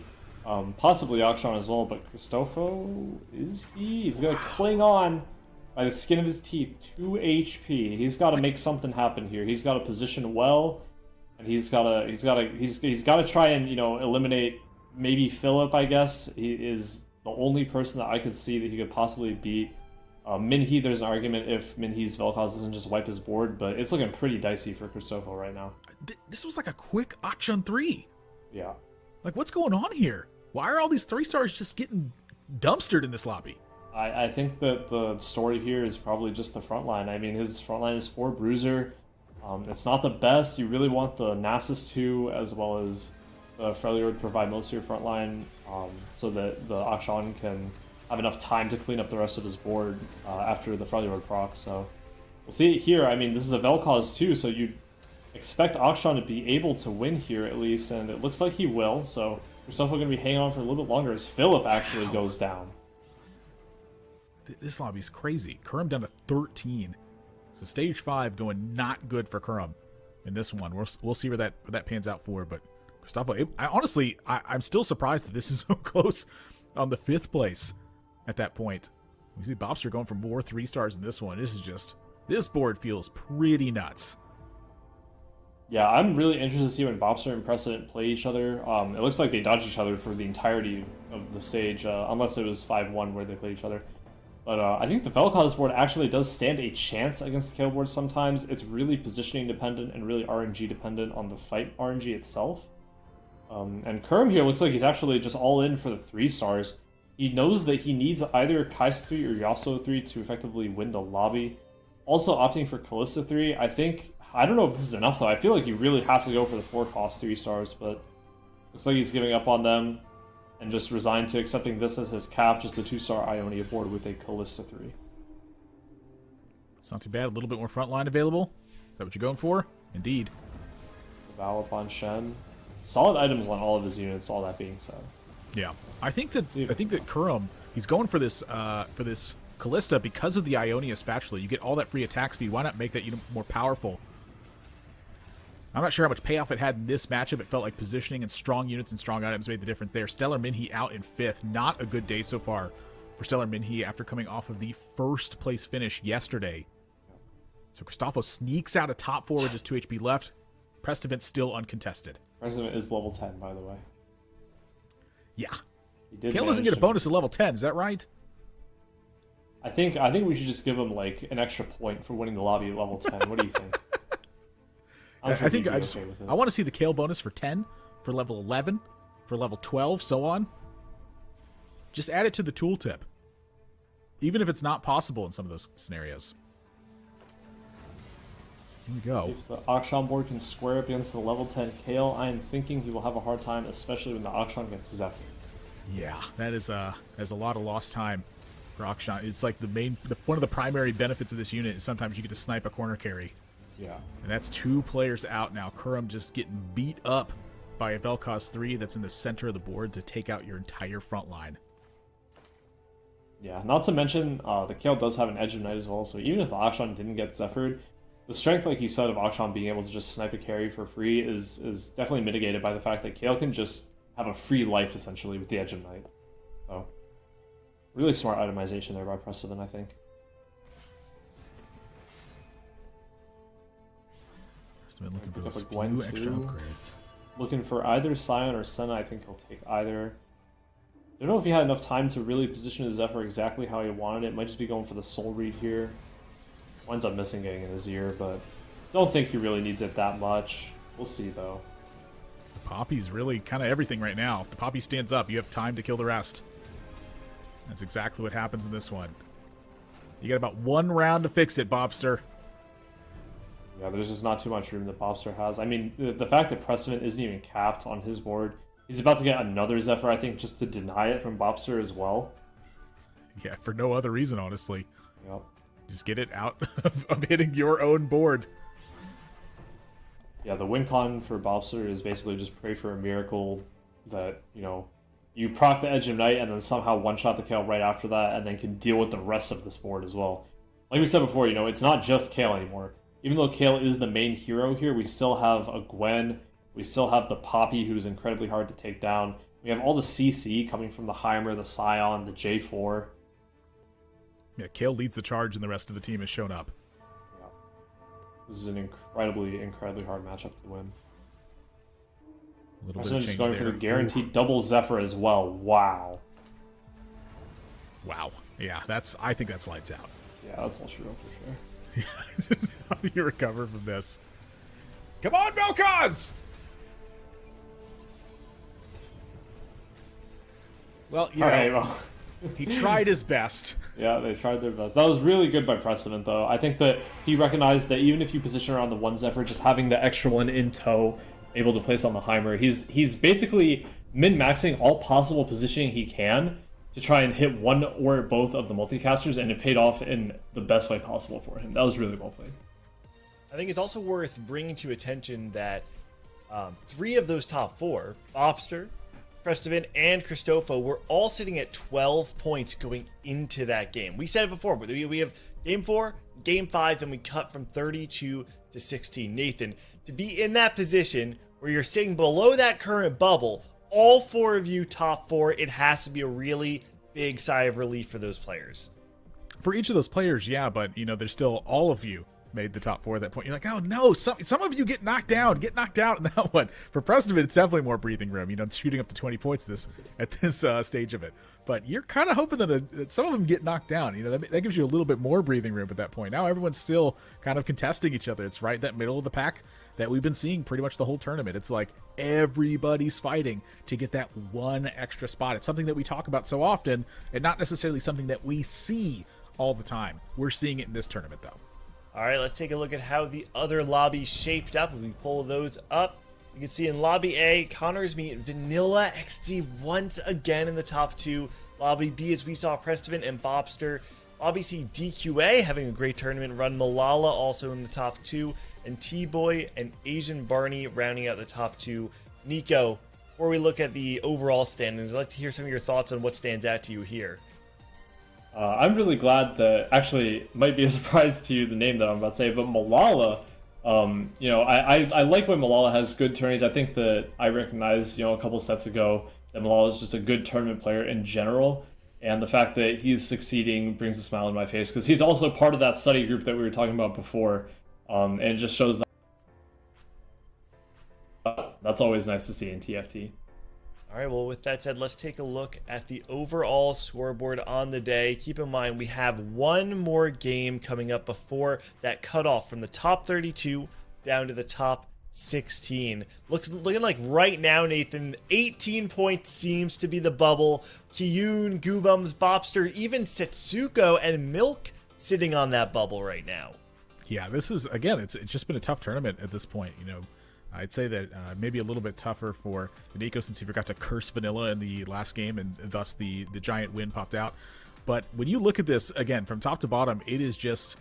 Possibly Akshan as well, but Cristofo, is he? He's gonna cling on by the skin of his teeth. 2 HP. He's got to make something happen here. He's got to position well, and he's got to try and, you know, eliminate maybe Philip. I guess he is the only person that I could see that he could possibly beat. Minhe, there's an argument if Minhe's Vel'Koz doesn't just wipe his board, but it's looking pretty dicey for Cristofo right now. This was like a quick Akshan 3. Yeah. Like, what's going on here? Why are all these 3 stars just getting dumpstered in this lobby? I think that the story here is probably just the front line. I mean, his front line is 4 Bruiser. It's not the best. You really want the Nasus 2 as well as the Freljord to provide most of your front line, so that the Akshan can have enough time to clean up the rest of his board after the Freljord proc. So we'll see it here. I mean, this is a Vel'Koz too, so you'd expect Akshan to be able to win here at least, and it looks like he will. So Cristofo going to be hanging on for a little bit longer as Philip actually goes down. This lobby's crazy. Kurum down to 13. So stage 5 going not good for Kurum in this one. We'll see where that pans out for. But Cristofo, I'm still surprised that this is so close on the 5th place at that point. We see Bobster going for more 3 stars in this one. This board feels pretty nuts. Yeah, I'm really interested to see when Bobster and Precedent play each other. It looks like they dodge each other for the entirety of the stage, unless it was 5-1 where they play each other. But I think the Vel'Koz board actually does stand a chance against the Kale board sometimes. It's really positioning dependent and really RNG dependent on the fight RNG itself. And Kurum here looks like he's actually just all in for the 3 stars. He knows that he needs either Kai'Sa 3 or Yasuo 3 to effectively win the lobby. Also opting for Kalista 3. I don't know if this is enough though. I feel like you really have to go for the 4-cost 3 stars, but looks like he's giving up on them and just resigned to accepting this as his cap, just the 2-star Ionia board with a Kalista 3. It's not too bad. A little bit more front line available. Is that what you're going for? Indeed. Val upon Shen. Solid items on all of his units, all that being said. Yeah. I think that Kurum, he's going for this Kalista because of the Ionia spatula. You get all that free attack speed. Why not make that unit more powerful? I'm not sure how much payoff it had in this matchup. It felt like positioning and strong units and strong items made the difference there. Stellar Minhe out in 5th. Not a good day so far for Stellar Minhe after coming off of the 1st place finish yesterday. So Cristofo sneaks out of top 4 with just 2 HP left. Prestivent still uncontested. Prestivent is level 10, by the way. Yeah. Kale doesn't get a bonus at level 10, is that right? I think we should just give him like an extra point for winning the lobby at level 10. What do you think? I want to see the Kale bonus for 10, for level 11, for level 12, so on. Just add it to the tooltip. Even if it's not possible in some of those scenarios. Here we go. If the Akshan board can square up against the level 10 Kale, I am thinking he will have a hard time, especially when the Akshan gets Zephyr. Yeah, that's a lot of lost time for Akshan. It's like one of the primary benefits of this unit is sometimes you get to snipe a corner carry. Yeah. And that's 2 players out now. Kurum just getting beat up by a Vel'Koz 3 that's in the center of the board to take out your entire front line. Yeah, not to mention, the Kale does have an Edge of Night as well, so even if the Akshan didn't get Zephyred, the strength, like you said, of Akshan being able to just snipe a carry for free is definitely mitigated by the fact that Kale can just have a free life, essentially, with the Edge of Night. So, really smart itemization there by Preston, I think. Looking for those Pick up a Gwen few extra too. upgrades. Looking for either Scion or Senna. I think he'll take either. I don't know if he had enough time to really position his Zephyr exactly how he wanted it. Might just be going for the Soul Read here. Winds up missing getting in his ear, but don't think he really needs it that much. We'll see, though. Poppy's really kind of everything right now. If the Poppy stands up, you have time to kill the rest. That's exactly what happens in this one. You got about 1 round to fix it, Bobster. Yeah, there's just not too much room that Bobster has. I mean, the fact that Precedent isn't even capped on his board, he's about to get another Zephyr, I think, just to deny it from Bobster as well. Yeah, for no other reason, honestly. Yep. Just get it out of hitting your own board. Yeah, the win con for Bobster is basically just pray for a miracle that, you know, you proc the Edge of Night and then somehow one-shot the Kayle right after that and then can deal with the rest of this board as well. Like we said before, you know, it's not just Kayle anymore. Even though Kayle is the main hero here, we still have a Gwen, we still have the Poppy, who's incredibly hard to take down. We have all the CC coming from the Heimer, the Scion, the J4. Yeah, Kayle leads the charge and the rest of the team has shown up. Yeah. This is an incredibly hard matchup to win. A little bit of President change just going there. for the guaranteed double Zephyr as well. Wow. Wow. Yeah, I think that's lights out. Yeah, that's all true for sure. How do you recover from this? Come on, Vel'Koz! Well, you know, Alright, well. he tried his best. Yeah, they tried their best. That was really good by Precedent, though. I think that he recognized that even if you position around the one Zephyr, just having the extra one in tow, able to place on the Heimer, he's basically min-maxing all possible positioning he can to try and hit one or both of the multicasters, and it paid off in the best way possible for him. That was really well played. I think it's also worth bringing to attention that 3 of those top 4, Bobster, Prestivan, and Christopho, were all sitting at 12 points going into that game. We said it before, but we have game 4, game 5, then we cut from 32 to 16. Nathan, to be in that position where you're sitting below that current bubble, all 4 of you top 4, it has to be a really big sigh of relief for those players. For each of those players, yeah, but, you know, there's still all of you made the top 4 at that point. You're like, oh no, some of you get knocked out in that one. For Preston, it's definitely more breathing room, you know, shooting up to 20 points at this stage of it. But you're kind of hoping that some of them get knocked down. You know, that gives you a little bit more breathing room at that point. Now everyone's still kind of contesting each other. It's right that middle of the pack that we've been seeing pretty much the whole tournament. It's like everybody's fighting to get that one extra spot. It's something that we talk about so often and not necessarily something that we see all the time. We're seeing it in this tournament, though. All right, let's take a look at how the other lobbies shaped up. If we pull those up, you can see in Lobby A, Connors meet Vanilla XD once again in the top 2. Lobby B, as we saw Prestivan and Bobster. Lobby C, DQA having a great tournament run. Malala also in the top 2. And T-Boy and Asian Barney rounding out the top 2. Nico, before we look at the overall standings, I'd like to hear some of your thoughts on what stands out to you here. I'm really glad that, actually, might be a surprise to you, the name that I'm about to say, but Malala, you know, I like when Malala has good tourneys. I think that I recognized, you know, a couple sets ago that Malala is just a good tournament player in general, and the fact that he's succeeding brings a smile on my face, because he's also part of that study group that we were talking about before, and it just shows that that's always nice to see in TFT. All right, well, with that said, let's take a look at the overall scoreboard on the day. Keep in mind, we have one more game coming up before that cutoff from the top 32 down to the top 16. Looking like right now, Nathan, 18 points seems to be the bubble. Kiyun, Goobums, Bobster, even Setsuko and Milk sitting on that bubble right now. Yeah, this is, again, it's just been a tough tournament at this point, you know. I'd say that maybe a little bit tougher for Nico since he forgot to curse Vanilla in the last game and thus the giant win popped out. But when you look at this, again, from top to bottom, it is just,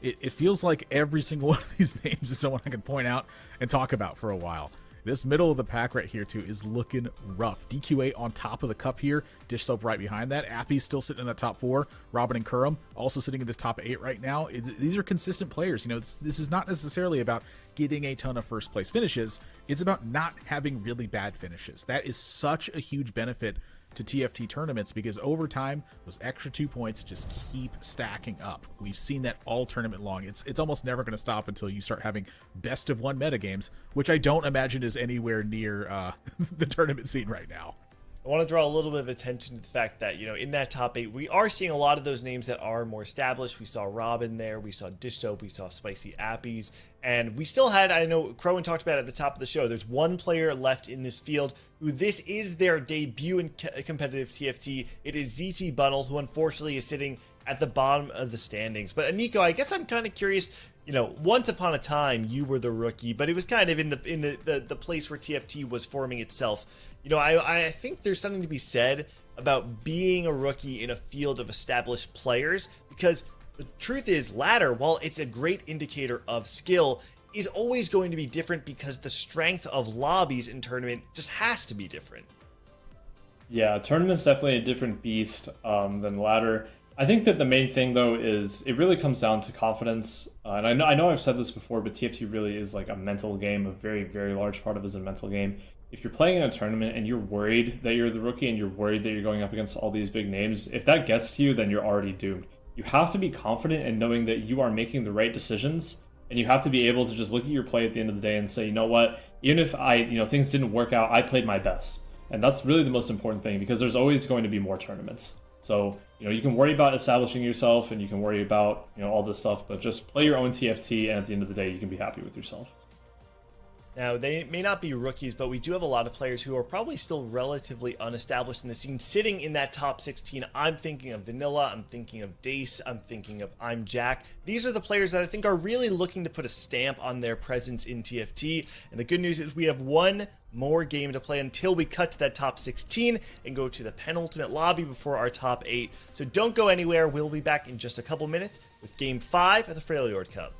it feels like every single one of these names is someone I can point out and talk about for a while. This middle of the pack right here, too, is looking rough. DQA on top of the cup here. Dish Soap right behind that. Appy's still sitting in the top 4. Robin and Kurum also sitting in this top 8 right now. These are consistent players. You know, this is not necessarily about getting a ton of first place finishes. It's about not having really bad finishes. That is such a huge benefit to TFT tournaments because over time, those extra 2 points just keep stacking up. We've seen that all tournament long. It's almost never going to stop until you start having best of 1 metagames, which I don't imagine is anywhere near the tournament scene right now. I want to draw a little bit of attention to the fact that, in that top 8, we are seeing a lot of those names that are more established. We saw Robin there, we saw Dish Soap, we saw Spicy Appies, and we still had, I know Crowan talked about it at the top of the show, there's one player left in this field who this is their debut in competitive TFT. It is ZT Bunnel, who unfortunately is sitting at the bottom of the standings. But Nico, I guess I'm kind of curious, once upon a time you were the rookie, but it was kind of in the place where TFT was forming itself. I think there's something to be said about being a rookie in a field of established players, because the truth is ladder, while it's a great indicator of skill, is always going to be different because the strength of lobbies in tournament just has to be different. Yeah, tournament's definitely a different beast than ladder. I think that the main thing, though, is it really comes down to confidence. And I know I've said this before, but TFT really is like a mental game. A very, very large part of it is a mental game. If you're playing in a tournament and you're worried that you're the rookie and you're worried that you're going up against all these big names, if that gets to you, then you're already doomed. You have to be confident in knowing that you are making the right decisions, and you have to be able to just look at your play at the end of the day and say, you know what, even if things didn't work out, I played my best. And that's really the most important thing, because there's always going to be more tournaments. So, you can worry about establishing yourself and you can worry about, all this stuff, but just play your own TFT, and at the end of the day, you can be happy with yourself. Now, they may not be rookies, but we do have a lot of players who are probably still relatively unestablished in the scene, sitting in that top 16. I'm thinking of Vanilla, I'm thinking of Dace, I'm thinking of I'm Jack. These are the players that I think are really looking to put a stamp on their presence in TFT. And the good news is we have one more game to play until we cut to that top 16 and go to the penultimate lobby before our top 8. So don't go anywhere. We'll be back in just a couple minutes with Game 5 of the Freljord Cup.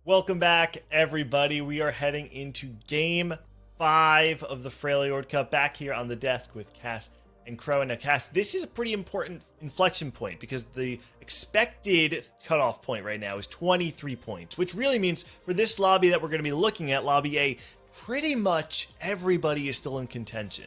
Welcome back, everybody. We are heading into Game 5 of the Freljord Cup, back here on the desk with Cass and Crow. Now, Cass, this is a pretty important inflection point because the expected cutoff point right now is 23 points, which really means for this lobby that we're going to be looking at, Lobby A, pretty much everybody is still in contention.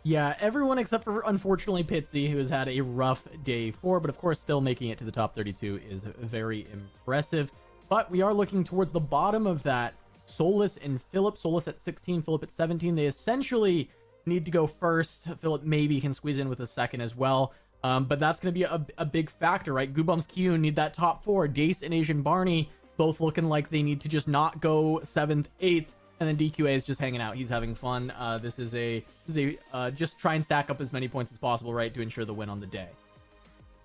Yeah, everyone except for, unfortunately, Pitsy, who has had a rough day 4, but of course still making it to the top 32 is very impressive. But we are looking towards the bottom of that. Solus and Philip. Solus at 16, Philip at 17. They essentially need to go first. Philip maybe can squeeze in with a second as well. But that's going to be a big factor, right? Goobum's Q need that top 4. Dace and Asian Barney both looking like they need to just not go 7th, 8th. And then DQA is just hanging out. He's having fun. This is just try and stack up as many points as possible, right, to ensure the win on the day.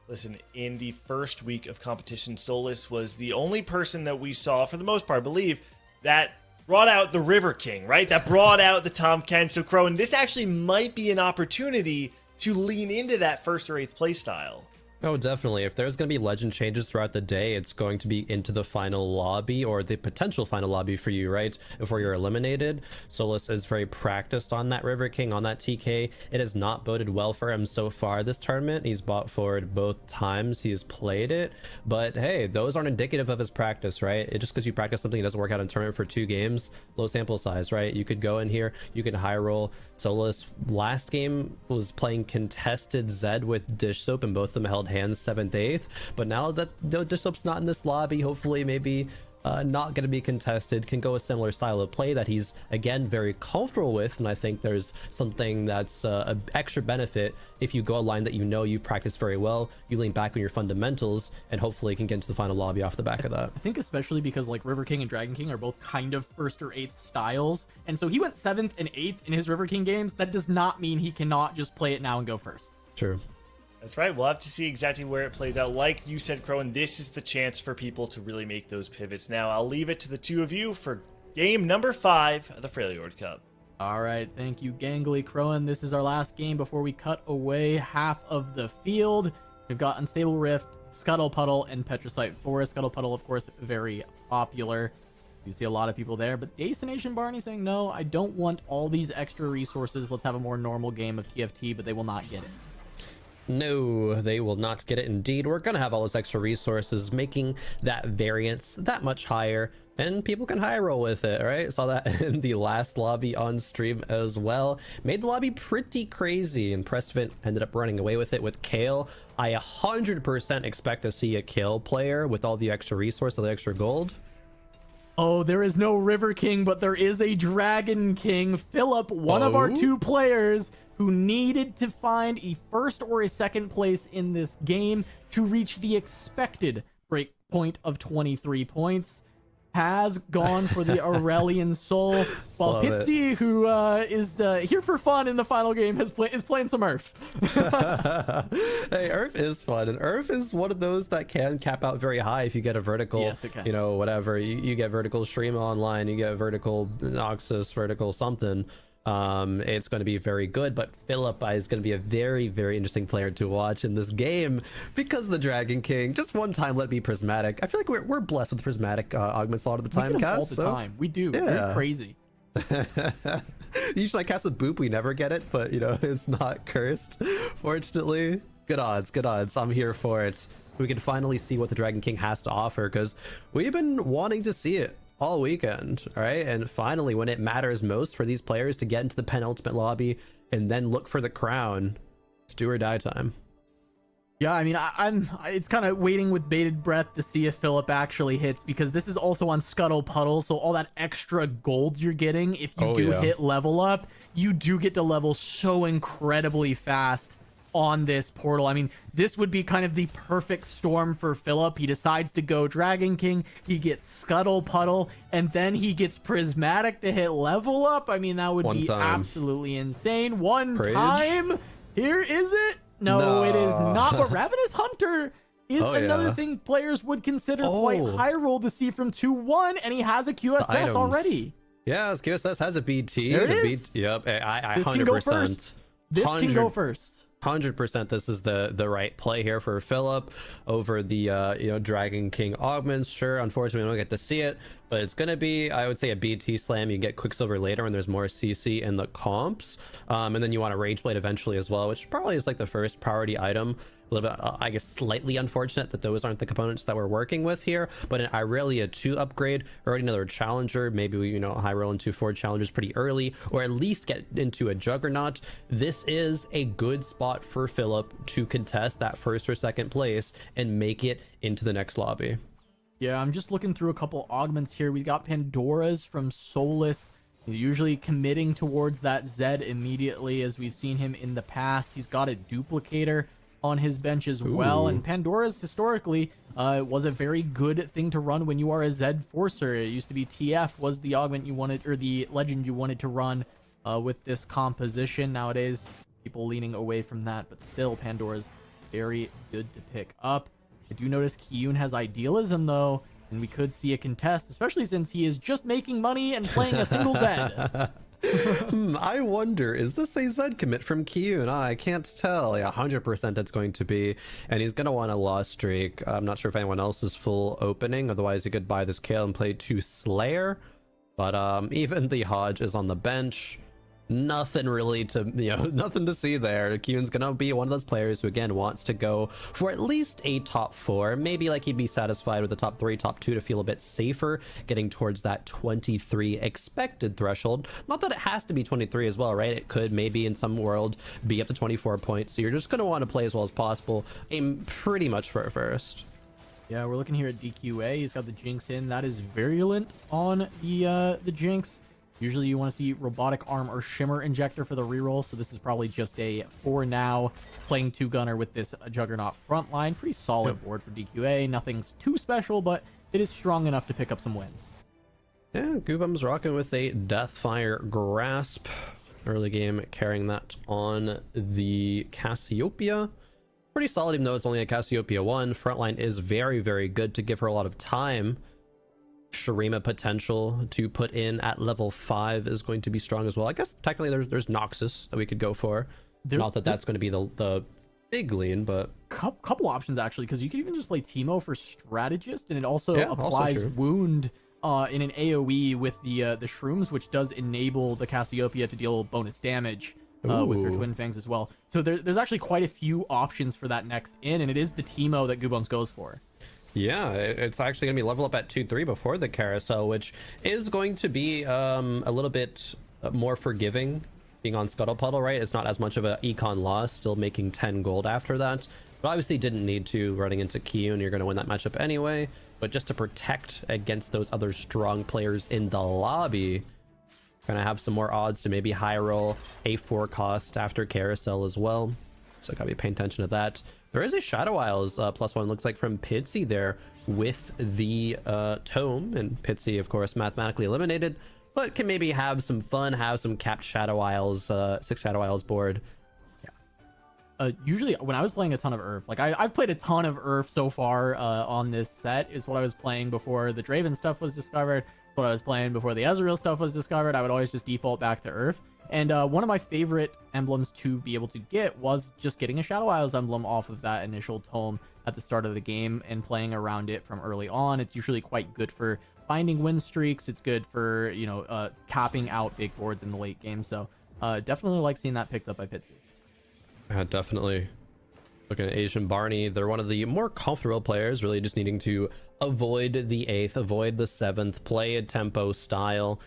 Listen, in the first week of competition, Solus was the only person that we saw, for the most part, I believe, that brought out the River King, right? That brought out the Tom Ken. So, Crow, and this actually might be an opportunity to lean into that 1st or 8th play style. Oh, definitely. If there's going to be legend changes throughout the day, it's going to be into the final lobby or the potential final lobby for you, right? Before you're eliminated. Solus is very practiced on that River King, on that TK. It has not boded well for him so far this tournament. He's bought forward both times he has played it. But hey, those aren't indicative of his practice, right? Just because you practice something that doesn't work out in tournament for 2 games, low sample size, right? You could go in here, you can high roll. Solus last game was playing contested Zed with Dish Soap, and both of them held hands 7th, 8th. But now that the Dish Soap's not in this lobby, hopefully maybe not going to be contested, can go a similar style of play that he's again very comfortable with. And I think there's something that's an extra benefit if you go a line that you know you practice very well, you lean back on your fundamentals, and hopefully can get into the final lobby off the back of that. I think especially because like River King and Dragon King are both kind of 1st or 8th styles, and so he went 7th and 8th in his River King games. That does not mean he cannot just play it now and go first. True. That's right. We'll have to see exactly where it plays out. Like you said, Crow, and this is the chance for people to really make those pivots. Now, I'll leave it to the two of you for game number 5 of the Freljord Cup. All right. Thank you, Gangly Crowan. This is our last game before we cut away half of the field. We've got Unstable Rift, Scuttle Puddle, and Petricite Forest. Scuttle Puddle, of course, very popular. You see a lot of people there, but Dace and Asian Barney saying, no, I don't want all these extra resources. Let's have a more normal game of TFT, but they will not get it. No, they will not get it indeed. We're going to have all those extra resources, making that variance that much higher, and people can high roll with it, right? Saw that in the last lobby on stream as well. Made the lobby pretty crazy, and Prestvent ended up running away with it with Kale. I 100% expect to see a Kale player with all the extra resource, all the extra gold. Oh, there is no River King, but there is a Dragon King. Philip, one of our 2 players who needed to find a 1st or a 2nd place in this game to reach the expected break point of 23 points, has gone for the Aurelian Soul, while Pitsy, who is here for fun in the final game, is playing some Earth. Hey, Earth is fun, and Earth is one of those that can cap out very high if you get a vertical. Yes, it can. You know, whatever. You get vertical Stream online, you get vertical Noxus, vertical something. It's going to be very good, but Philip is going to be a very, very interesting player to watch in this game because the Dragon King. Just one time, let it be prismatic. I feel like we're blessed with prismatic augments a lot of the time, Cass. all the time. We do. Yeah. We're crazy. Usually I cast a boop, we never get it, but you know, it's not cursed, fortunately. Good odds. I'm here for it. We can finally see what the Dragon King has to offer, because we've been wanting to see it all weekend, all right? And finally, when it matters most for these players to get into the penultimate lobby and then look for the crown, it's do or die time. Yeah, I mean, it's kind of waiting with bated breath to see if Philip actually hits, because this is also on Scuttle Puddle, so all that extra gold you're getting, if you hit level up, you do get to level so incredibly fast on this portal. I mean, this would be kind of the perfect storm for Philip. He decides to go Dragon King, he gets Scuttle Puddle, and then he gets Prismatic to hit level up. I mean, that would be absolutely insane. Time. Here is it. No, it is not. But Ravenous Hunter is another thing players would consider quite high roll to see from 2-1, and he has a QSS already. Yeah, his QSS has a BT. There it is. Yep, I this 100%. can go first. This can go first. 100% this is the right play here for Philip over the Dragon King augments. Sure, unfortunately we don't get to see it, but it's gonna be, I would say, a BT slam. You get Quicksilver later when there's more CC in the comps, and then you want a Rage Blade eventually as well, which probably is like the first priority item. A little bit, I guess, slightly unfortunate that those aren't the components that we're working with here, but an Irelia 2 upgrade, already another challenger, maybe we, high roll into 4 challengers pretty early, or at least get into a Juggernaut. This is a good spot for Philip to contest that first or second place and make it into the next lobby. Yeah, I'm just looking through a couple augments here. We got Pandora's from Solus. He's usually committing towards that Zed immediately, as we've seen him in the past. He's got a duplicator on his bench as well. And Pandora's historically was a very good thing to run when you are a Zed Forcer. It used to be TF was the augment you wanted, or the legend you wanted to run with this composition. Nowadays, people leaning away from that, but still Pandora's very good to pick up. I do notice Kiyun has Idealism though, and we could see a contest, especially since he is just making money and playing a single Zed. I wonder, is this a Zed commit from Kiyun? I can't tell. Yeah, 100% it's going to be, and he's going to want a loss streak. I'm not sure if anyone else is full opening, otherwise he could buy this Kale and play 2 Slayer, but even the Hodge is on the bench. Nothing really to, nothing to see there. Kiyun's gonna be one of those players who again wants to go for at least a top 4. Maybe like he'd be satisfied with the top 3, top 2 to feel a bit safer, getting towards that 23 expected threshold. Not that it has to be 23 as well, right? It could maybe in some world be up to 24 points. So you're just gonna want to play as well as possible. Aim pretty much for first. Yeah, we're looking here at DQA. He's got the Jinx in. That is virulent on the Jinx. Usually you want to see Robotic Arm or Shimmer Injector for the reroll, so this is probably just a, for now, playing 2-gunner with this Juggernaut frontline. Pretty solid board for DQA. Nothing's too special, but it is strong enough to pick up some wins. Yeah, Goobum's rocking with a Deathfire Grasp. Early game carrying that on the Cassiopeia. Pretty solid, even though it's only a Cassiopeia 1. Frontline is very, very good to give her a lot of time. Shurima potential to put in at level 5 is going to be strong as well. I guess technically there's Noxus that we could go for. Not that that's going to be the big lean, but couple options actually, because you could even just play Teemo for Strategist, and it also applies also Wound in an AoE with the Shrooms, which does enable the Cassiopeia to deal bonus damage with her Twin Fangs as well. So there's actually quite a few options for that next in, and it is the Teemo that Goobums goes for. Yeah, it's actually going to be level up at 2-3 before the carousel, which is going to be a little bit more forgiving being on Scuttle Puddle, right? It's not as much of an econ loss, still making 10 gold after that. But obviously didn't need to running into Kiyun. You're going to win that matchup anyway. But just to protect against those other strong players in the lobby, going to have some more odds to maybe high roll a 4 cost after carousel as well. So got to be paying attention to that. There is a Shadow Isles +1, looks like, from Pitsy there with the Tome. And Pitsy, of course, mathematically eliminated, but can maybe have some fun, have some capped Shadow Isles, 6 Shadow Isles board. Usually when I was playing a ton of Earth, like I've played a ton of Earth so far on this set, is what I was playing before the Draven stuff was discovered, what I was playing before the Ezreal stuff was discovered. I would always just default back to Earth. And one of my favorite emblems to be able to get was just getting a Shadow Isles emblem off of that initial tome at the start of the game and playing around it from early on. It's usually quite good for finding win streaks. It's good for, capping out big boards in the late game. So definitely like seeing that picked up by Pitsy. Definitely. Looking at Asian Barney, they're one of the more comfortable players, really just needing to avoid the 8th, avoid the 7th, play a tempo style.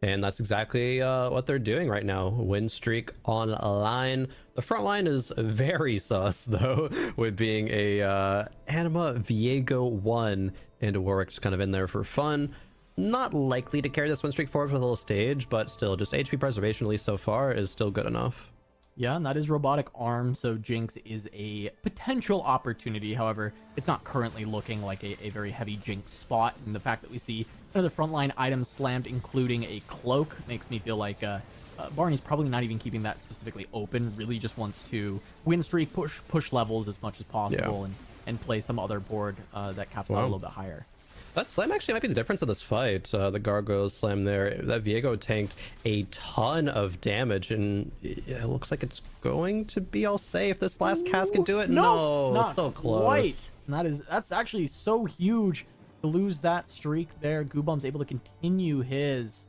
And that's exactly what they're doing right now. Win streak on a line. The front line is very sus, though, with being a Anima Viego 1 and a Warwick just kind of in there for fun. Not likely to carry this win streak forward for the whole stage, but still, just HP preservation, at least so far, is still good enough. Yeah, and that is Robotic Arm, so Jinx is a potential opportunity. However, it's not currently looking like a very heavy Jinx spot, and the fact that we see another frontline item slammed, including a cloak, makes me feel like Barney's probably not even keeping that specifically open, really just wants to win streak, push levels as much as possible, and play some other board that caps out a little bit higher. That slam actually might be the difference in this fight. The Gargoyle slam there. That Viego tanked a ton of damage, and it looks like it's going to be all safe. This last cast can do it. No, not it's so close. Quite. And that's actually so huge to lose that streak there. Goobum's able to continue his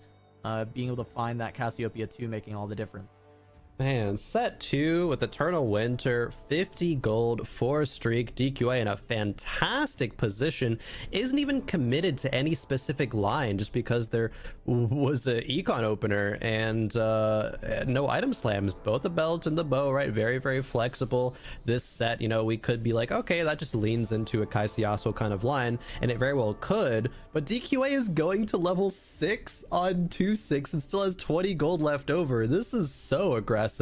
being able to find that Cassiopeia 2, making all the difference. Man, set 2 with Eternal Winter, 50 gold, 4 streak, DQA in a fantastic position, isn't even committed to any specific line just because there was a econ opener and no item slams, both the belt and the bow, right? Very, very flexible. This set, you know, we could be like, okay, that just leans into a Kaisiaso kind of line, and it very well could, but DQA is going to level 6 on 2-6 and still has 20 gold left over. This is so aggressive.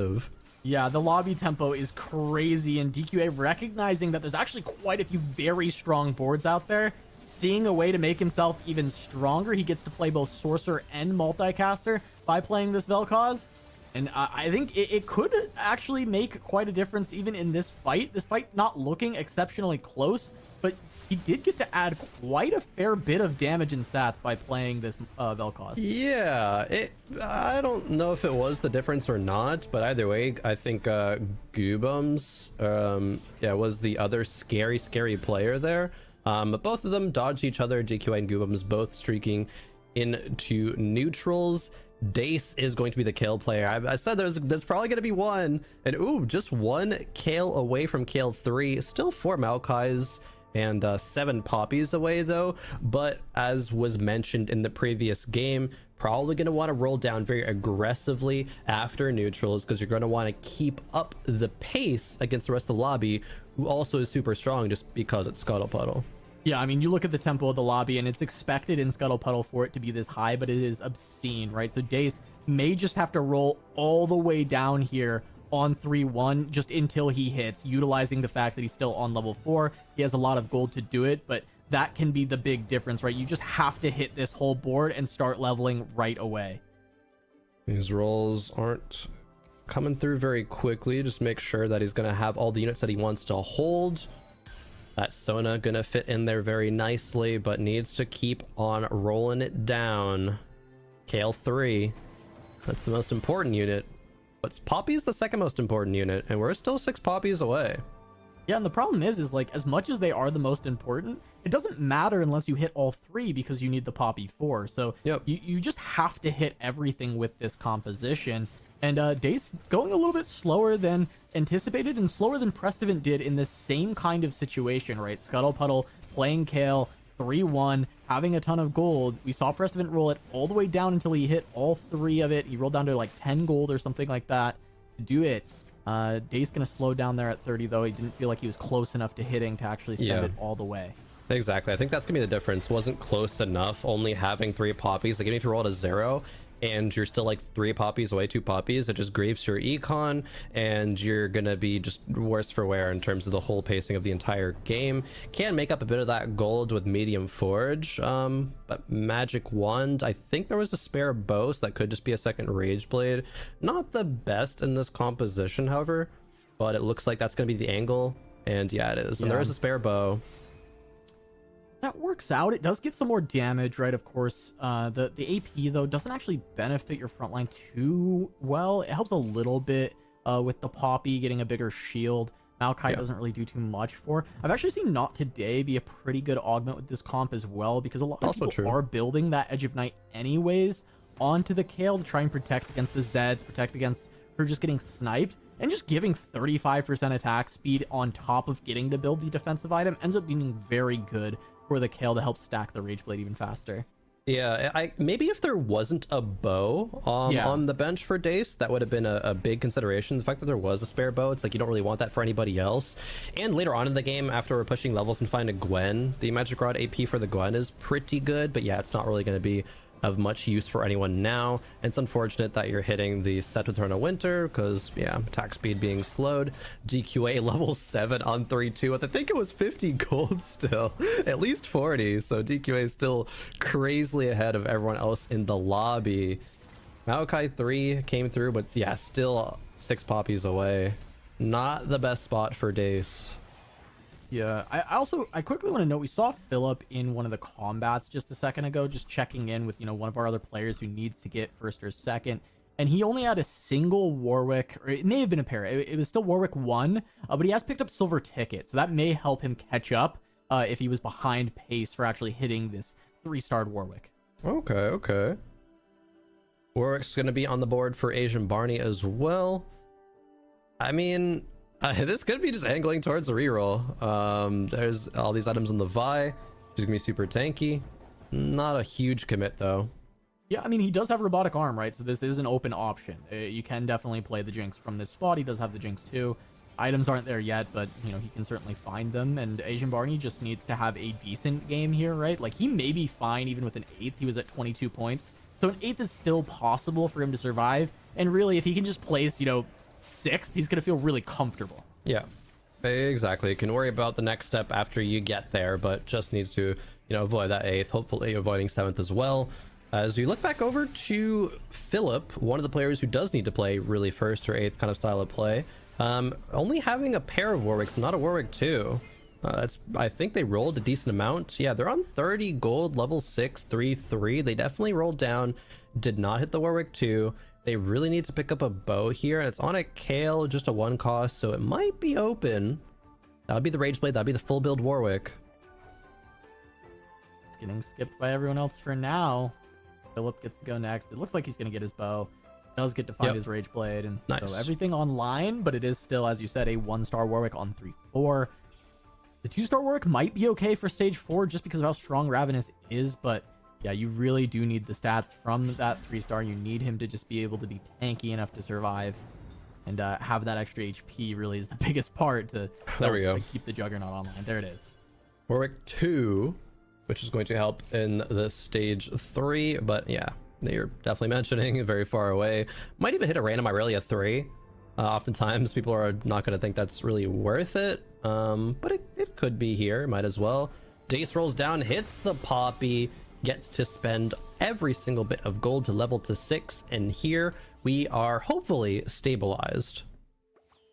Yeah, the lobby tempo is crazy, and DQA recognizing that there's actually quite a few very strong boards out there, seeing a way to make himself even stronger. He gets to play both Sorcerer and Multicaster by playing this Vel'Koz, and I think it could actually make quite a difference even in this fight. This fight not looking exceptionally close, but he did get to add quite a fair bit of damage and stats by playing this Vel'Koz. Yeah, I don't know if it was the difference or not, but either way, I think Goobums was the other scary player there. But both of them dodged each other. DQA and Goobums both streaking into neutrals. Dace is going to be the Kale player. I said there's probably going to be one, and ooh, just one Kale away from Kale 3. Still 4 Maokais and 7 poppies away though, but as was mentioned in the previous game, probably going to want to roll down very aggressively after neutrals because you're going to want to keep up the pace against the rest of the lobby, who also is super strong just because it's Scuttle Puddle. Yeah, I mean, you look at the tempo of the lobby, and it's expected in Scuttle Puddle for it to be this high, but it is obscene, right? So Dace may just have to roll all the way down here on 3-1 just until he hits, utilizing the fact that he's still on level 4. He has a lot of gold to do it, but that can be the big difference, right? You just have to hit this whole board and start leveling right away. These rolls aren't coming through very quickly. Just make sure that he's going to have all the units that he wants to hold. That Sona going to fit in there very nicely, but needs to keep on rolling it down. Kale 3, that's the most important unit. But Poppy's the second most important unit, and we're still 6 Poppies away. Yeah, and the problem is like, as much as they are the most important, it doesn't matter unless you hit all 3 because you need the Poppy 4. So yep. you just have to hit everything with this composition. And Dace going a little bit slower than anticipated and slower than Prestivan did in this same kind of situation, right? Scuttle Puddle playing Kale 3-1, having a ton of gold. We saw Prestivan roll it all the way down until he hit all 3 of it. He rolled down to like 10 gold or something like that to do it. Dace gonna slow down there at 30 though. He didn't feel like he was close enough to hitting to actually send it all the way. Exactly. I think that's gonna be the difference. Wasn't close enough only having 3 poppies. Like even if you rolled a 0 and you're still like 3 poppies away, 2 poppies, it just grieves your econ, and you're gonna be just worse for wear in terms of the whole pacing of the entire game. Can make up a bit of that gold with medium forge, but magic wand, I think there was a spare bow, so that could just be a second rage blade. Not the best in this composition, however, but it looks like that's gonna be the angle, and yeah, it is. And there is a spare bow. That works out. It does get some more damage, right? Of course, the AP though doesn't actually benefit your front line too well. It helps a little bit with the Poppy getting a bigger shield. Maokai doesn't really do too much for. I've actually seen Not Today be a pretty good augment with this comp as well, because a lot of people are building that Edge of Night anyways onto the Kale to try and protect against the Zeds, protect against her just getting sniped, and just giving 35% attack speed on top of getting to build the defensive item ends up being very good for the Kale to help stack the Rage Blade even faster. Yeah, maybe if there wasn't a bow on the bench for Dace, that would have been a big consideration. The fact that there was a spare bow, it's like you don't really want that for anybody else. And later on in the game, after we're pushing levels and find a Gwen, the Magic Rod AP for the Gwen is pretty good, but yeah, it's not really going to be of much use for anyone now. And it's unfortunate that you're hitting the set with Eternal Winter because, yeah, attack speed being slowed. DQA level 7 on 3-2 with I think it was 50 gold still, at least 40. So DQA is still crazily ahead of everyone else in the lobby. Maokai 3 came through, but yeah, still 6 poppies away. Not the best spot for Dace. Yeah, I quickly want to note we saw Philip in one of the combats just a second ago, just checking in with one of our other players who needs to get first or second, and he only had a single Warwick, or it may have been a pair. It was still Warwick 1, but he has picked up silver ticket, so that may help him catch up if he was behind pace for actually hitting this 3-starred Warwick. Okay. Warwick's gonna be on the board for Asian Barney as well. I mean, this could be just angling towards a reroll. There's all these items on the Vi. She's gonna be super tanky. Not a huge commit though. Yeah, I mean, he does have robotic arm, right? So this is an open option. You can definitely play the Jinx from this spot. He does have the Jinx too. Items aren't there yet, but he can certainly find them. And Asian Barney just needs to have a decent game here, right? Like, he may be fine even with an 8th. He was at 22 points. So an 8th is still possible for him to survive. And really, if he can just place, 6th, he's going to feel really comfortable. Yeah, exactly. You can worry about the next step after you get there, but just needs to, avoid that 8th, hopefully avoiding 7th as well. As we look back over to Philip, one of the players who does need to play really 1st or 8th kind of style of play, only having a pair of Warwicks, not a Warwick 2. I think they rolled a decent amount. Yeah, they're on 30 gold, level 6, 3. They definitely rolled down, did not hit the Warwick 2. They really need to pick up a bow here, and it's on a Kale, just a 1 cost, so it might be open. That would be the Rage Blade, that would be the full build Warwick. It's getting skipped by everyone else for now. Philip gets to go next. It looks like he's going to get his bow. Does get to find his Rage Blade, and nice. So everything online, but it is still, as you said, a 1-star Warwick on 3-4. The 2-star Warwick might be okay for stage 4 just because of how strong Ravenous is, but yeah, you really do need the stats from that 3-star. You need him to just be able to be tanky enough to survive, and have that extra HP really is the biggest part to there we go. Keep the Juggernaut online. There it is. Warwick 2, which is going to help in the stage 3, but yeah, you're definitely mentioning very far away. Might even hit a random Irelia 3. Oftentimes people are not going to think that's really worth it, but it could be here, might as well. Dace rolls down, hits the Poppy, gets to spend every single bit of gold to level to 6, and here we are hopefully stabilized.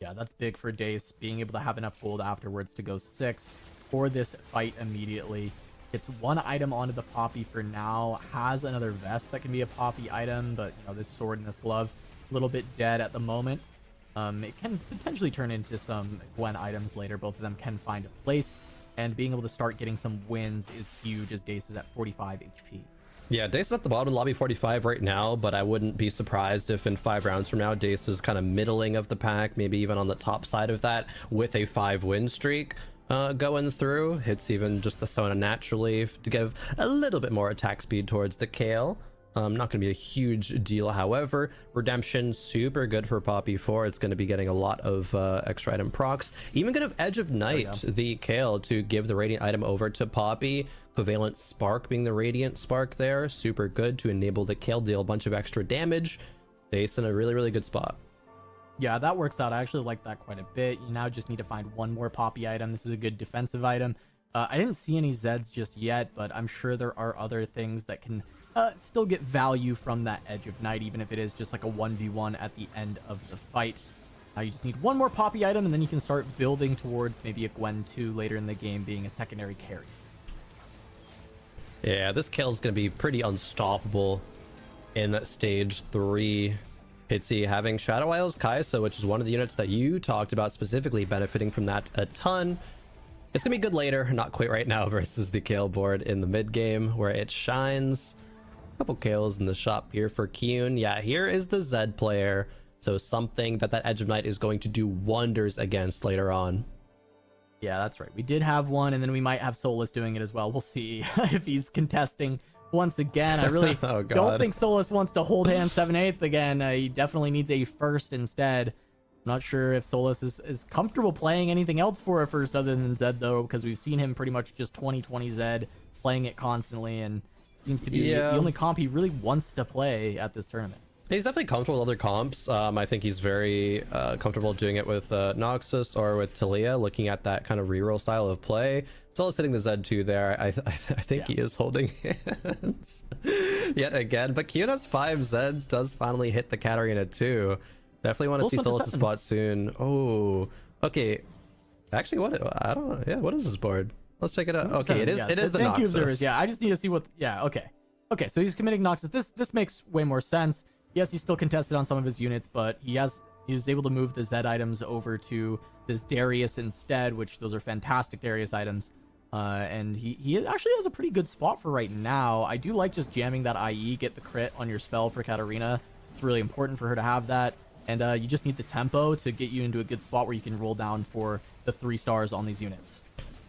Yeah, that's big for Dace, being able to have enough gold afterwards to go 6 for this fight immediately. Gets 1 item onto the Poppy for now, has another vest that can be a Poppy item, but this sword and this glove, a little bit dead at the moment. It can potentially turn into some Gwen items later. Both of them can find a place, and being able to start getting some wins is huge as Dace is at 45 HP. Yeah, Dace is at the bottom of lobby 45 right now, but I wouldn't be surprised if in 5 rounds from now, Dace is kind of middling of the pack, maybe even on the top side of that with a 5-win streak going through. Hits even just the Sona naturally to give a little bit more attack speed towards the Kale. Not going to be a huge deal, however. Redemption, super good for Poppy 4. It's going to be getting a lot of extra item procs. Even going to have Edge of Night, the Kale, to give the Radiant item over to Poppy. Covalent Spark being the Radiant Spark there. Super good to enable the Kale to deal a bunch of extra damage. Dace in a really, really good spot. Yeah, that works out. I actually like that quite a bit. You now just need to find 1 more Poppy item. This is a good defensive item. I didn't see any Zeds just yet, but I'm sure there are other things that can still get value from that Edge of Night, even if it is just like a 1v1 at the end of the fight. Now you just need 1 more Poppy item, and then you can start building towards maybe a Gwen 2 later in the game being a secondary carry. Yeah, this Kale is going to be pretty unstoppable in that stage 3. Pitsy having Shadow Isles Kaisa, which is one of the units that you talked about specifically benefiting from that a ton. It's going to be good later, not quite right now versus the Kale board in the mid game where it shines. A couple Kales in the shop here for Kyun. Yeah, here is the Zed player. So something that Edge of Night is going to do wonders against later on. Yeah, that's right. We did have one, and then we might have Solus doing it as well. We'll see if he's contesting once again. I really don't think Solus wants to hold hand 7/8 again. He definitely needs a first instead. I'm not sure if Solus is comfortable playing anything else for a first other than Zed, though, because we've seen him pretty much just 20/20 Zed, playing it constantly, and seems to be the only comp he really wants to play at this tournament. He's definitely comfortable with other comps. I think he's very comfortable doing it with Noxus or with Talia, looking at that kind of reroll style of play. Solus hitting the Z2 there. I think he is holding hands yet again. But Kyun has 5 Zeds, does finally hit the Katarina too. Definitely want to see Solus' spot soon. Oh, okay. Actually, I don't know. Yeah, what is this board? Let's check it out. Okay, it is. Yeah, It is the thank you, Noxus. observers. Yeah, I just need to see what. Yeah, okay. Okay, so he's committing Noxus. This makes way more sense. Yes, he's still contested on some of his units, but he was able to move the Z items over to this Darius instead, which those are fantastic Darius items. And he actually has a pretty good spot for right now. I do like just jamming that IE, get the crit on your spell for Katarina. It's really important for her to have that. And you just need the tempo to get you into a good spot where you can roll down for the 3 stars on these units.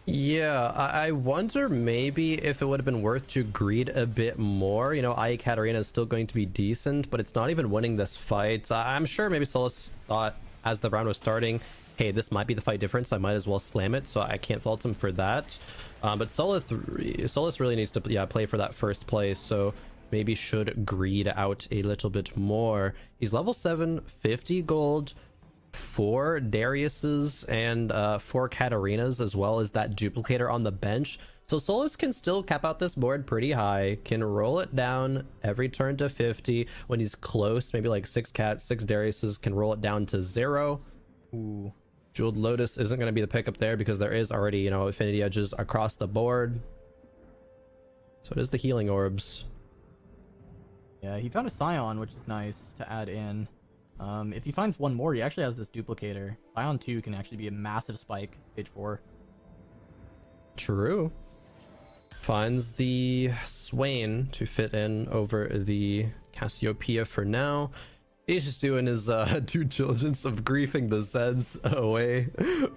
Yeah, I wonder maybe if it would have been worth to greed a bit more. You know, IE Katarina is still going to be decent, but it's not even winning this fight. I'm sure maybe Solus thought as the round was starting, hey, this might be the fight difference. I might as well slam it, so I can't fault him for that. But Solus really needs to play for that first place, so maybe should greed out a little bit more. He's level 7, 50 gold, 4 Dariuses and 4 Katarinas, as well as that duplicator on the bench. So Solus can still cap out this board pretty high, can roll it down every turn to 50. When he's close, maybe like 6 Cats, 6 Dariuses, can roll it down to 0. Ooh. Jeweled Lotus isn't going to be the pickup there because there is already, you know, affinity edges across the board. So it is the healing orbs. Yeah, he found a Scion, which is nice to add in. If he finds one more, he actually has this duplicator. Scion 2 can actually be a massive spike, stage 4. True. Finds the Swain to fit in over the Cassiopeia for now. He's just doing his due diligence of griefing the Zeds away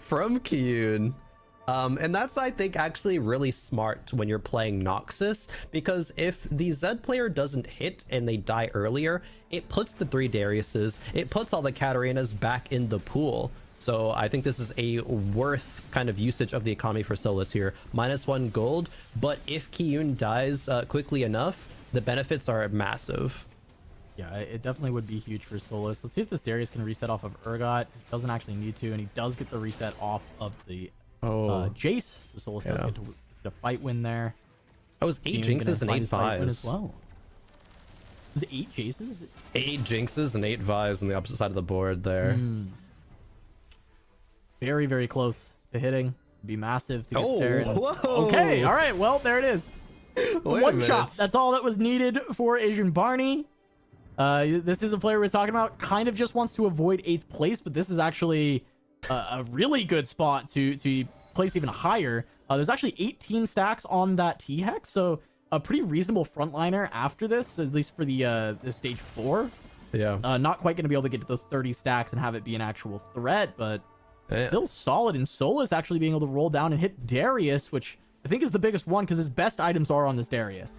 from Kiyun. And that's, I think, actually really smart when you're playing Noxus, because if the Zed player doesn't hit and they die earlier, it puts the 3 Dariuses, it puts all the Katarinas back in the pool. So I think this is a worth kind of usage of the economy for Solus here. -1 gold, but if Kiyun dies quickly enough, the benefits are massive. Yeah, it definitely would be huge for Solus. Let's see if this Darius can reset off of Urgot. He doesn't actually need to, and he does get the reset off of the Jace. So Solus does get to fight win there. That was 8 Jinxes and 8 Vi's. As well. Was it 8 Jaces? 8 Jinxes and 8 Vi's on the opposite side of the board there. Very, very close to hitting. Be massive to get there. And... Whoa! Okay, all right. Well, there it is. One shot. That's all that was needed for Asian Barney. This is a player we're talking about. Kind of just wants to avoid 8th place, but this is actually a really good spot to place even higher. There's actually 18 stacks on that T-Hex, so a pretty reasonable frontliner after this, at least for the stage 4. Yeah. Not quite going to be able to get to those 30 stacks and have it be an actual threat, but still solid. And Solus actually being able to roll down and hit Darius, which I think is the biggest one because his best items are on this Darius.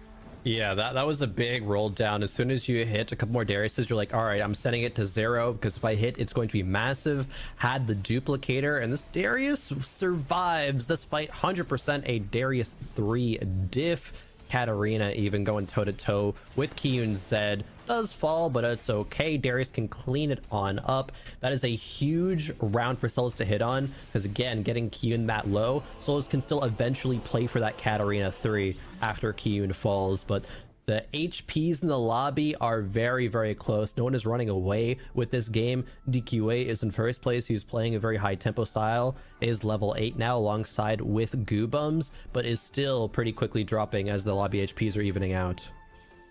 Yeah, that was a big roll down. As soon as you hit a couple more Dariuses, you're like, all right, I'm setting it to 0 because if I hit, it's going to be massive. Had the duplicator, and this Darius survives this fight. 100% a Darius 3 diff. Katarina even going toe-to-toe with Kiyun Zed. Does fall, but it's okay. Darius can clean it on up. That is a huge round for Solus to hit on, because again, getting Kiyun that low, Solus can still eventually play for that Katarina 3 after Kiyun falls, but the HPs in the lobby are very, very close. No one is running away with this game. DQA is in first place. He's playing a very high tempo style, is level 8 now alongside with Goobums, but is still pretty quickly dropping as the lobby HPs are evening out.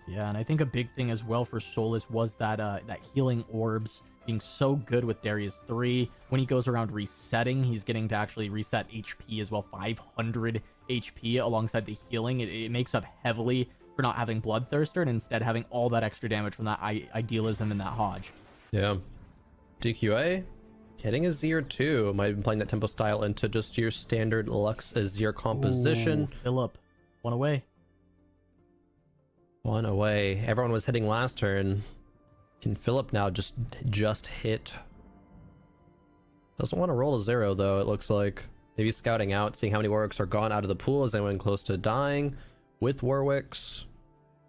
Yeah, and I think a big thing as well for Solus was that that healing orbs being so good with Darius 3. When he goes around resetting, he's getting to actually reset HP as well, 500 HP alongside the healing. It makes up heavily for not having Bloodthirster and instead having all that extra damage from that Idealism and that Hodge. Yeah. DQA hitting a Azir too. Might have been playing that tempo style into just your standard Lux Azir composition. Ooh, Philip, one away. One away. Everyone was hitting last turn. Can Philip now just hit? Doesn't want to roll a 0 though, it looks like. Maybe scouting out, seeing how many Warwicks are gone out of the pool. Is anyone close to dying with Warwicks?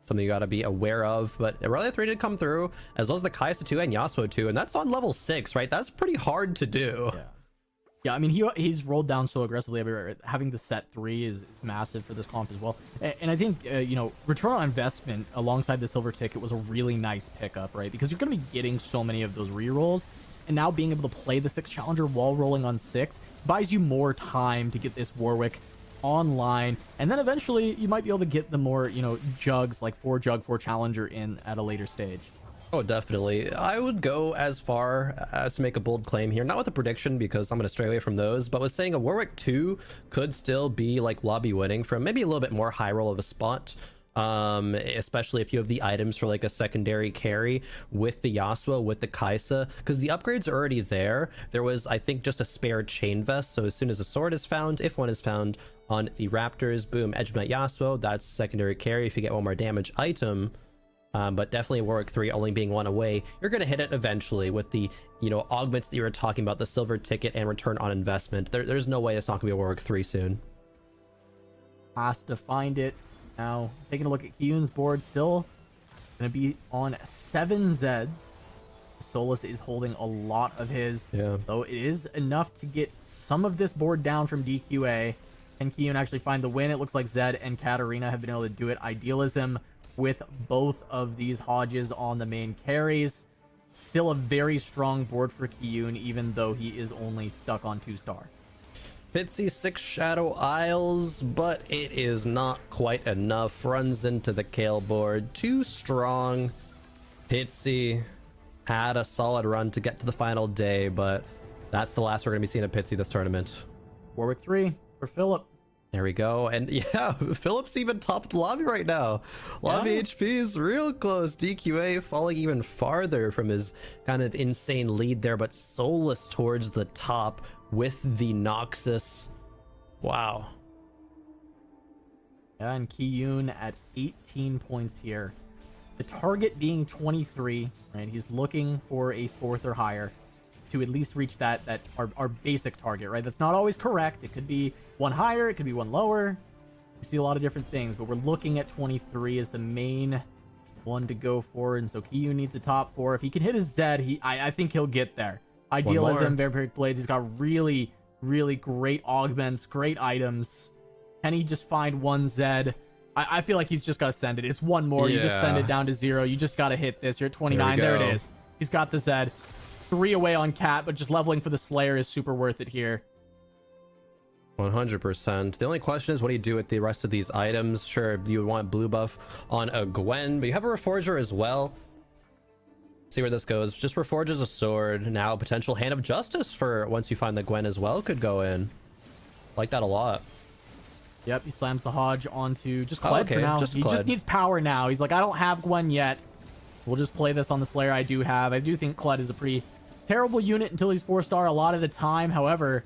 Something you got to be aware of. But Aurelia 3 did come through, as well as the Kai'Sa 2 and Yasuo 2, and that's on level 6, right? That's pretty hard to do. Yeah, I mean, he's rolled down so aggressively everywhere. Having the set 3 is massive for this comp as well. And I think, you know, return on investment alongside the silver ticket was a really nice pickup, right? Because you're going to be getting so many of those rerolls. and now being able to play the 6 challenger while rolling on 6 buys you more time to get this Warwick online, and then eventually you might be able to get the more, you know, jugs, like 4 jug, 4 challenger in at a later stage. Oh, definitely. I would go as far as to make a bold claim here, not with a prediction because I'm going to stray away from those, but with saying a Warwick 2 could still be like lobby winning from maybe a little bit more high roll of a spot. Especially if you have the items for like a secondary carry with the Yasuo, with the Kaisa, because the upgrades are already there. There was, I think, just a spare chain vest, so as soon as a sword is found, if one is found on the Raptors, boom, Edge Knight Yasuo, that's secondary carry if you get one more damage item. But definitely Warwick 3 only being one away, you're going to hit it eventually with the, you know, augments that you were talking about, the silver ticket and return on investment. There's no way it's not going to be a Warwick 3 soon. Has to find it. Now, taking a look at Kyun's board, still going to be on 7 Zeds. Solus is holding a lot of his, though it is enough to get some of this board down from DQA. Can Kyun actually find the win? It looks like Zed and Katarina have been able to do it. Idealism with both of these Hodges on the main carries. Still a very strong board for Kyun, even though he is only stuck on 2-star. Pitsy 6 Shadow Isles, but it is not quite enough. Runs into the Kale board. Too strong. Pitsy had a solid run to get to the final day, but that's the last we're going to be seeing of Pitsy this tournament. Warwick 3 for Philip. There we go. And yeah, Philip's even top of the lobby right now. Lobby HP is real close. DQA falling even farther from his kind of insane lead there, but Solus towards the top with the Noxus. Wow. Yeah, and Kyun at 18 points here. The target being 23, right? He's looking for a 4th or higher to at least reach that our basic target, right? That's not always correct. It could be one higher, it could be one lower. We see a lot of different things, but we're looking at 23 as the main one to go for, and so Kyun needs a top 4. If he can hit his Zed, I think he'll get there. Idealism, Vampiric Blades, he's got really, really great augments, great items. Can he just find one Zed? I feel like he's just got to send it. It's one more. You just send it down to 0. You just got to hit this. You're at 29. There it is. He's got the Zed. 3 away on Cat, but just leveling for the Slayer is super worth it here. 100%. The only question is, what do you do with the rest of these items? Sure, you would want blue buff on a Gwen, but you have a Reforger as well. See where this goes. Just Reforges a sword. Now potential Hand of Justice for once you find the Gwen as well could go in. Like that a lot. Yep, he slams the Hodge onto just Kled for now. He just needs power now. He's like, I don't have Gwen yet. We'll just play this on the Slayer I do have. I do think Kled is a pretty terrible unit until he's 4-star a lot of the time. However,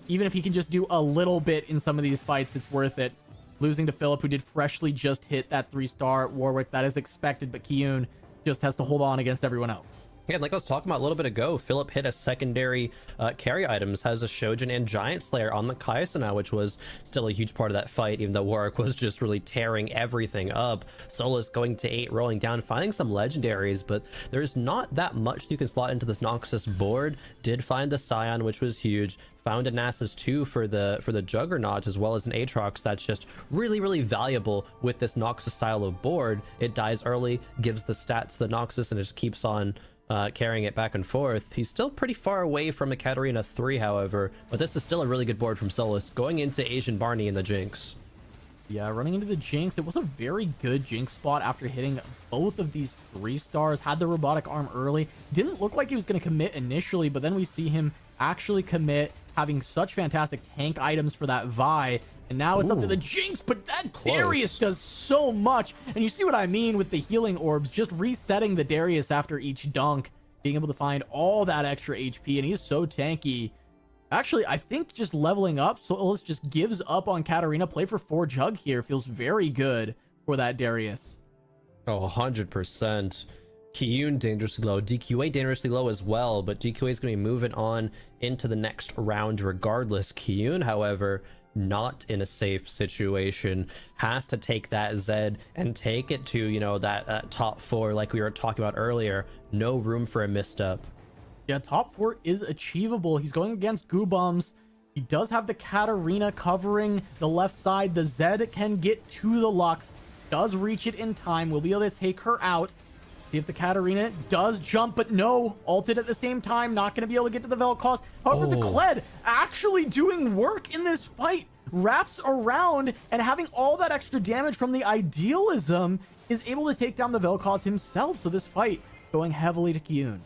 even if he can just do a little bit in some of these fights, it's worth it. Losing to Philip, who did freshly just hit that 3-star Warwick. That is expected, but Kyun just has to hold on against everyone else. Yeah, like I was talking about a little bit ago, Philip hit a secondary carry items, has a Shojin and Giant Slayer on the Kaisa now, which was still a huge part of that fight, even though Warwick was just really tearing everything up. Solus going to 8, rolling down, finding some legendaries, but there's not that much you can slot into this Noxus board. Did find the Scion, which was huge. Found a Nasus 2 for the Juggernaut, as well as an Aatrox that's just really, really valuable with this Noxus style of board. It dies early, gives the stats to the Noxus, and it just keeps on carrying it back and forth. He's still pretty far away from a Katarina 3, however, but this is still a really good board from Solus, going into Asian Barney in the Jinx. Yeah, running into the Jinx. It was a very good Jinx spot after hitting both of these 3-stars. Had the robotic arm early. Didn't look like he was going to commit initially, but then we see him actually commit, having such fantastic tank items for that Vi. And now it's up to the Jinx, but that Darius does so much. And you see what I mean with the healing orbs, just resetting the Darius after each dunk, being able to find all that extra HP, and he's so tanky. Actually, I think just leveling up, Solus just gives up on Katarina. Play for 4 Jug here feels very good for that Darius. Oh, 100%. Kyun dangerously low, DQA dangerously low as well, but DQA is going to be moving on into the next round regardless. Kyun, however, not in a safe situation, has to take that Zed and take it to, you know, that top 4 like we were talking about earlier. No room for a misstep. Yeah, top 4 is achievable. He's going against Goobums. He does have the Katarina covering the left side. The Zed can get to the Lux, does reach it in time. We'll be able to take her out. See if the Katarina does jump, but no, ulted at the same time, not going to be able to get to the Vel'Koz. However, the Kled actually doing work in this fight, wraps around and having all that extra damage from the Idealism is able to take down the Vel'Koz himself. So this fight going heavily to Kyun.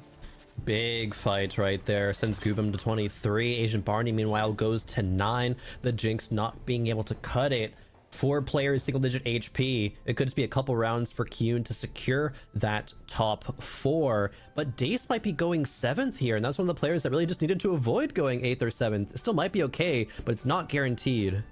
Big fight right there. Sends Gubam to 23. Asian Barney, meanwhile, goes to 9. The Jinx not being able to cut it. 4 players, single-digit HP. It could just be a couple rounds for Kyun to secure that top 4. But Dace might be going 7th here, and that's one of the players that really just needed to avoid going 8th or 7th. It still might be okay, but it's not guaranteed.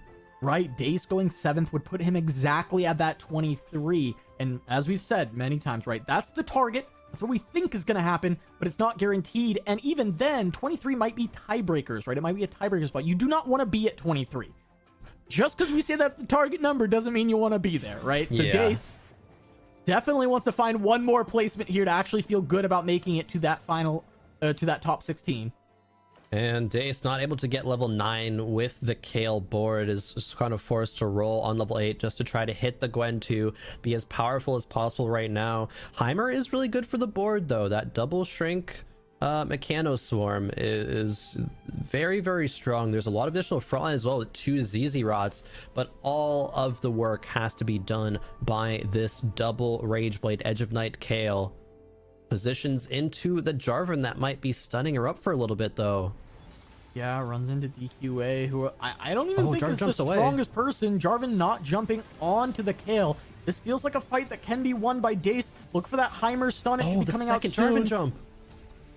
Right, Dace going 7th would put him exactly at that 23. And as we've said many times, right, that's the target. That's what we think is going to happen, but it's not guaranteed. And even then, 23 might be tiebreakers, right? It might be a tiebreaker spot. You do not want to be at 23. Just because we say that's the target number doesn't mean you want to be there, right? So Yeah. Dace definitely wants to find one more placement here to actually feel good about making it to that final, to that top 16. And Dace not able to get level 9 with the Kale board, is kind of forced to roll on level 8 just to try to hit the Gwen to be as powerful as possible right now. Heimer is really good for the board though. That double shrink Mechano Swarm is very, very strong. There's a lot of additional frontline as well with 2 ZZ Rots, but all of the work has to be done by this double Rageblade Edge of Night Kale. Positions into the Jarvan that might be stunning her up for a little bit though. Yeah, runs into DQA, who I don't even think Jarvan is the jumps away. strongest person. Jarvan not jumping onto the Kale. This feels like a fight that can be won by Dace. Look for that Heimer stun. It should be The coming out second soon. Jarvan jump.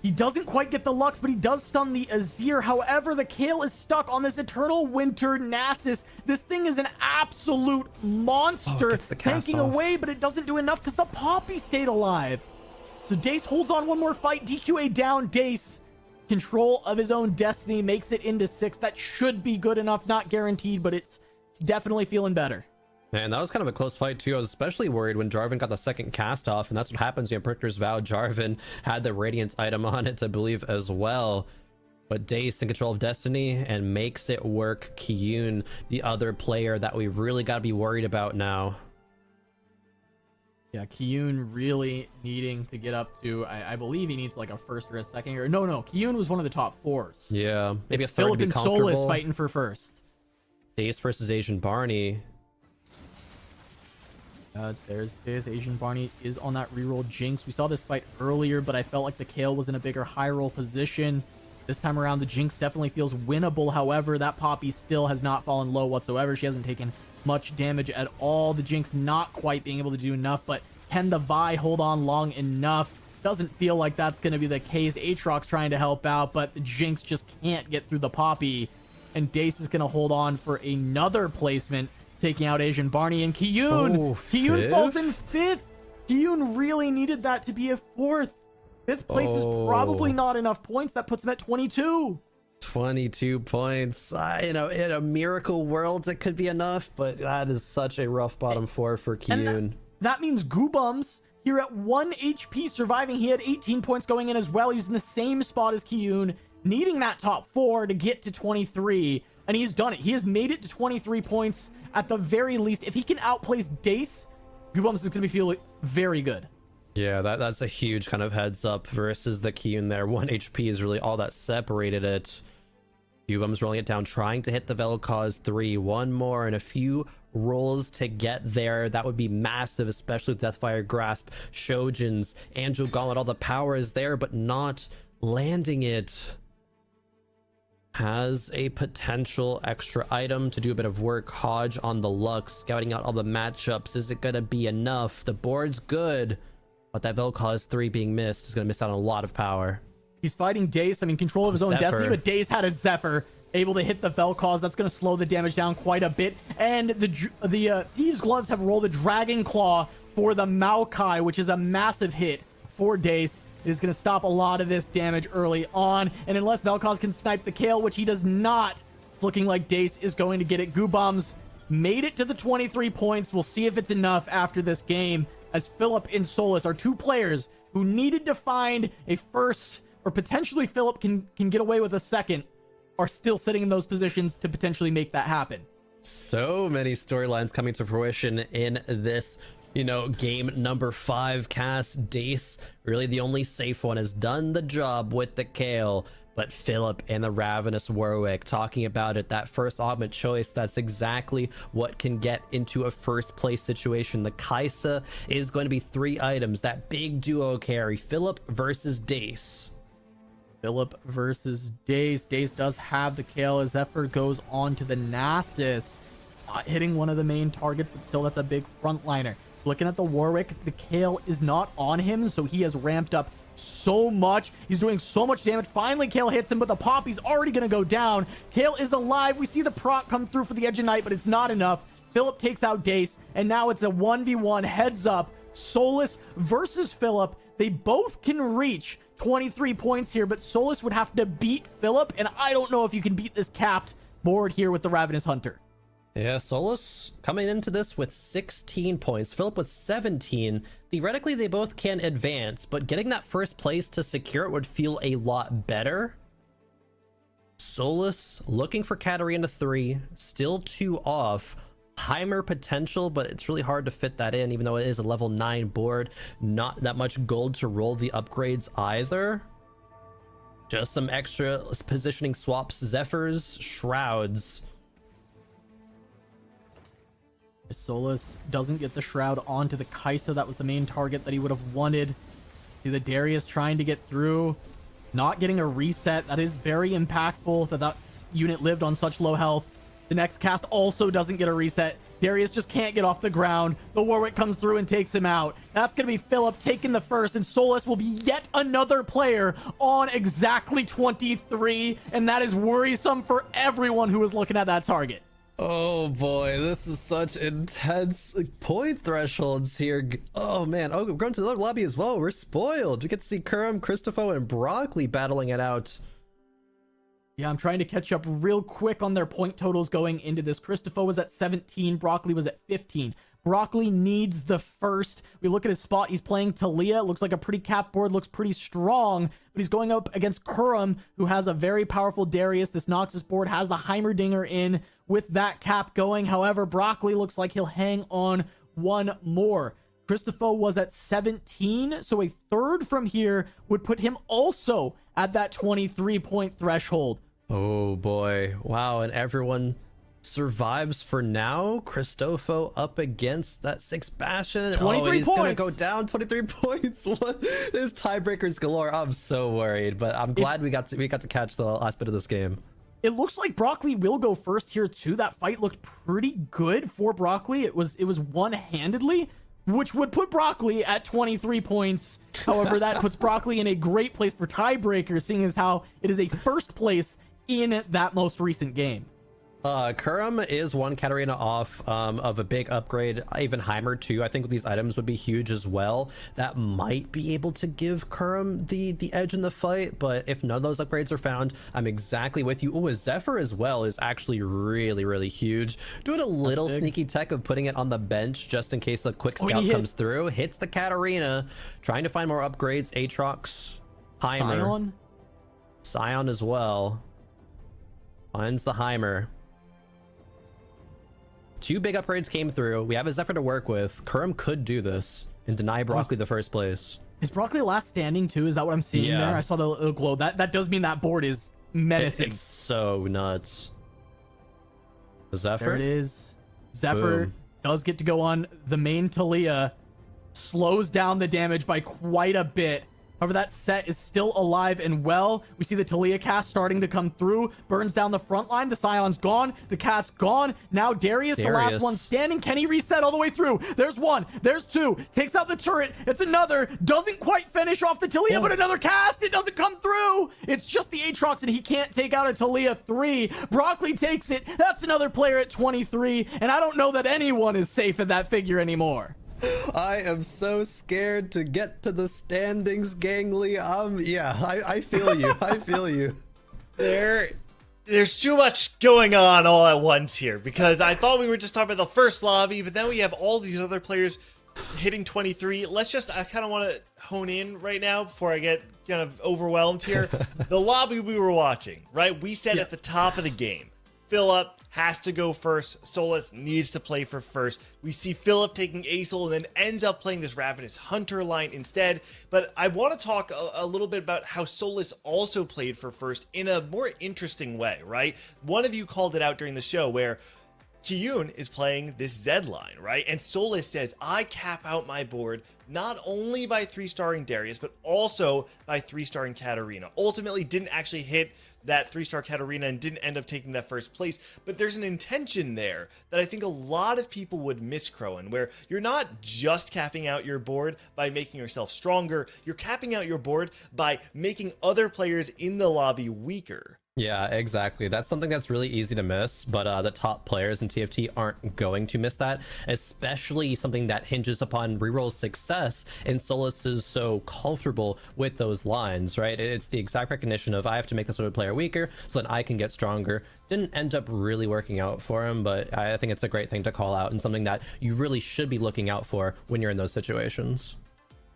He doesn't quite get the Lux, but he does stun the Azir. However, the Kale is stuck on this Eternal Winter Nasus. This thing is an absolute monster. Gets the cast tanking off. away, but it doesn't do enough because the Poppy stayed alive. So Dace holds on one more fight. DQA down. Dace, control of his own destiny, makes it into 6. That should be good enough. Not guaranteed, but it's definitely feeling better. Man, that was kind of a close fight too. I was especially worried when Jarvan got the second cast off, and that's what happens in Pricker's Vow. Jarvan had the Radiance item on it, I believe, as well. But Dace in control of Destiny and makes it work. Kyun, the other player that we really got to be worried about now. Yeah, Kyun really needing to get up to, I believe he needs like a first or a second here. No, Kyun was one of the top 4s. Yeah, maybe It's a third to Philip be and comfortable. Solus fighting for first. Dace versus Asian Barney. There's Asian Barney is on that reroll Jinx. We saw this fight earlier, but I felt like the Kale was in a bigger high roll position. This time around, the Jinx definitely feels winnable. However, that Poppy still has not fallen low whatsoever. She hasn't taken much damage at all. The Jinx not quite being able to do enough, but can the Vi hold on long enough? Doesn't feel like that's going to be the case. Aatrox trying to help out, but the Jinx just can't get through the Poppy. And Dace is going to hold on for another placement, taking out Asian Barney. And Kyun! Oh, Kyun fifth? falls in 5th! Kyun really needed that to be a 4th. 5th place is probably not enough points. That puts him at 22. 22 points. In a miracle world, it could be enough, but that is such a rough bottom 4 for Kyun. And that means Goobums here at 1 HP surviving. He had 18 points going in as well. He was in the same spot as Kyun, needing that top 4 to get to 23. And he's done it. He has made it to 23 points at the very least. If he can outplace Dace, Goobums is going to be feeling very good. Yeah, that's a huge kind of heads up versus the Kyun there. 1 HP is really all that separated it. Cubum's rolling it down, trying to hit the Vel'Koz 3. One more and a few rolls to get there. That would be massive, especially with Deathfire Grasp, Shojin's, Angel Gauntlet. All the power is there, but not landing it. Has a potential extra item to do a bit of work. Hodge on the Lux, scouting out all the matchups. Is it going to be enough? The board's good, but that Vel'Koz 3 being missed is going to miss out on a lot of power. He's fighting Dace. I mean, control of his own Zephyr. destiny, but Dace had a Zephyr, able to hit the Vel'Koz. That's going to slow the damage down quite a bit. And the Thieves' Gloves have rolled a Dragon Claw for the Maokai, which is a massive hit for Dace. It is going to stop a lot of this damage early on. And unless Vel'Koz can snipe the Kale, which he does not, it's looking like Dace is going to get it. Goobums made it to the 23 points. We'll see if it's enough after this game, as Philip and Solus are 2 players who needed to find a first, or potentially Philip can get away with a second, are still sitting in those positions to potentially make that happen. So many storylines coming to fruition in this You know, game number 5, Cass, Dace, really the only safe one, has done the job with the Kale. But Philip and the Ravenous Warwick talking about it, that first augment choice, that's exactly what can get into a first place situation. The Kaisa is going to be 3 items, that big duo carry, Philip versus Dace. Philip versus Dace. Dace does have the Kale as Zephyr goes on to the Nasus. Not hitting one of the main targets, but still that's a big frontliner. Looking at the Warwick, the Kale is not on him, so he has ramped up so much. He's doing so much damage. Finally, Kale hits him, but the Poppy's already going to go down. Kale is alive. We see the proc come through for the Edge of Night, but it's not enough. Philip takes out Dace, and now it's a 1v1 heads up. Solus versus Philip. They both can reach 23 points here, but Solus would have to beat Philip, and I don't know if you can beat this capped board here with the Ravenous Hunter. Yeah, Solus coming into this with 16 points, Philip with 17. Theoretically, they both can advance, but getting that first place to secure it would feel a lot better. Solus looking for Katarina 3, still 2 off. Heimer potential, but it's really hard to fit that in, even though it is a level 9 board. Not that much gold to roll the upgrades either. Just some extra positioning swaps, Zephyrs, Shrouds. Solus doesn't get the Shroud onto the Kaisa. That was the main target that he would have wanted. See the Darius trying to get through. Not getting a reset. That is very impactful that unit lived on such low health. The next cast also doesn't get a reset. Darius just can't get off the ground. The Warwick comes through and takes him out. That's going to be Philip taking the first, and Solus will be yet another player on exactly 23, and that is worrisome for everyone who is looking at that target. Oh boy, this is such intense point thresholds here. Oh man, oh, we're going to the lobby as well. We're spoiled. We get to see Kurum, Christopho, and Broccoli battling it out. Yeah, I'm trying to catch up real quick on their point totals going into this. Christopho was at 17, Broccoli was at 15. Broccoli needs the first. We look at his spot. He's playing Talia. Looks like a pretty cap board. Looks pretty strong. But he's going up against Kurum, who has a very powerful Darius. This Noxus board has the Heimerdinger in with that cap going. However, Broccoli looks like he'll hang on one more. Christopho was at 17, so a third from here would put him also at that 23-point threshold. Oh boy. Wow, and everyone survives for now. Cristofo up against that 6 Bastion. 23 he's points. gonna go down 23 points. What? There's tiebreakers galore. I'm so worried, but I'm glad we got to catch the last bit of this game. It looks like Broccoli will go first here too. That fight looked pretty good for Broccoli. It was one-handedly, which would put Broccoli at 23 points. However, that puts Broccoli in a great place for tiebreaker, seeing as how it is a first place in that most recent game. Kurum is 1 Katarina off of a big upgrade. Even Heimer too. I think these items would be huge as well. That might be able to give Kurum the edge in the fight, but if none of those upgrades are found, I'm exactly with you. Oh, a Zephyr as well is actually really huge. Doing a little sneaky tech of putting it on the bench just in case the quick scout comes through. Hits the Katarina, trying to find more upgrades. Aatrox, Heimer, Scion as well. Finds the Heimer. 2 big upgrades came through. We have a Zephyr to work with. Kurum could do this and deny Broccoli the first place. Is Broccoli last standing too? Is that what I'm seeing there? I saw the glow. That does mean that board is menacing. It's so nuts. The Zephyr. There it is. Zephyr does get to go on the main Talia. Slows down the damage by quite a bit. However, that set is still alive and well. We see the Talia cast starting to come through. Burns down the front line. The Scion's gone. The Cat's gone. Now Darius, the last one standing. Can he reset all the way through? There's 1. There's 2. Takes out the turret. It's another. Doesn't quite finish off the Talia, but another cast. It doesn't come through. It's just the Aatrox, and he can't take out a Talia 3. Broccoli takes it. That's another player at 23, and I don't know that anyone is safe at that figure anymore. I am so scared to get to the standings, gangly. I feel you. I feel you. There's too much going on all at once here, because I thought we were just talking about the first lobby, but then we have all these other players hitting 23. I kind of want to hone in right now before I get kind of overwhelmed here. The lobby we were watching, right? We said at the top of the game, Philip has to go first. Solus needs to play for first. We see Philip taking Acel and then ends up playing this Ravenous Hunter line instead. But I want to talk a little bit about how Solus also played for first in a more interesting way, right? One of you called it out during the show where Kiyun is playing this Z line, right? And Solus says, I cap out my board not only by 3-starring Darius, but also by 3-starring Katarina. Ultimately didn't actually hit that 3-star Katarina and didn't end up taking that first place, but there's an intention there that I think a lot of people would miss, Crowan, where you're not just capping out your board by making yourself stronger, you're capping out your board by making other players in the lobby weaker. Yeah, exactly. That's something that's really easy to miss, but the top players in TFT aren't going to miss that, especially something that hinges upon reroll success, and Solus is so comfortable with those lines, right? It's the exact recognition of I have to make this other player weaker so that I can get stronger. Didn't end up really working out for him, but I think it's a great thing to call out and something that you really should be looking out for when you're in those situations.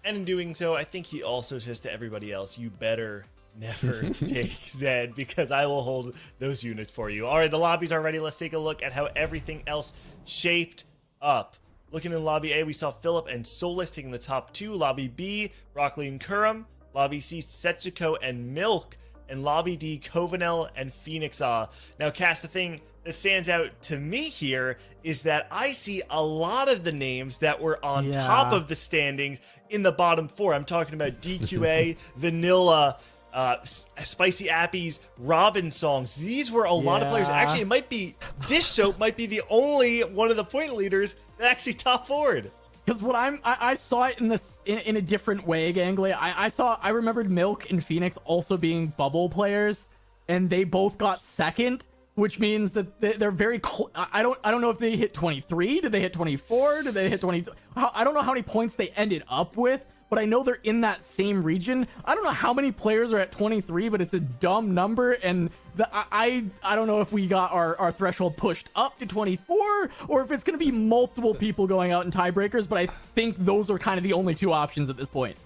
And in doing so, I think he also says to everybody else, you better never take Zed, because I will hold those units for you. All right, the lobbies are ready. Let's take a look at how everything else shaped up. Looking in Lobby A, we saw Philip and Solus taking the top 2. Lobby B, Broccoli and Kurum. Lobby C, Setsuko and Milk. And Lobby D, Kovanel and Phoenix. Now, Cass, the thing that stands out to me here is that I see a lot of the names that were on top of the standings in the bottom 4. I'm talking about DQA, Vanilla, Spicy Appies, Robin Songs. These were a lot of players. Actually, it might be Dish Soap might be the only one of the point leaders that actually top forward. Because what I saw it in a different way, Gangly. I remembered Milk and Phoenix also being bubble players, and they both got second, which means that they're very I don't know if they hit 23. Did they hit 24? Did they hit 22? I don't know how many points they ended up with, but I know they're in that same region. I don't know how many players are at 23, but it's a dumb number, and I don't know if we got our threshold pushed up to 24 or if it's going to be multiple people going out in tiebreakers, but I think those are kind of the only two options at this point.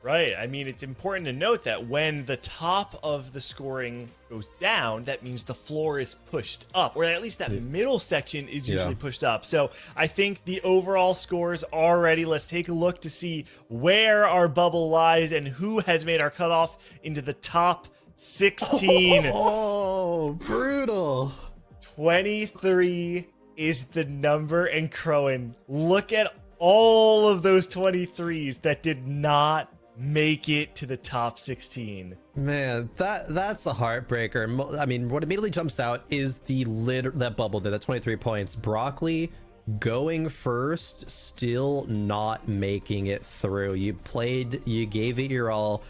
Right. I mean, it's important to note that when the top of the scoring goes down, that means the floor is pushed up, or at least that middle section is usually pushed up. So I think the overall scores are ready. Let's take a look to see where our bubble lies and who has made our cutoff into the top 16. Oh, brutal. 23 is the number, and Crowan, look at all of those 23s that did not make it to the top 16. Man, that's a heartbreaker. I mean, what immediately jumps out is that bubble there, that 23 points. Broccoli going first, still not making it through. You played, you gave it your all.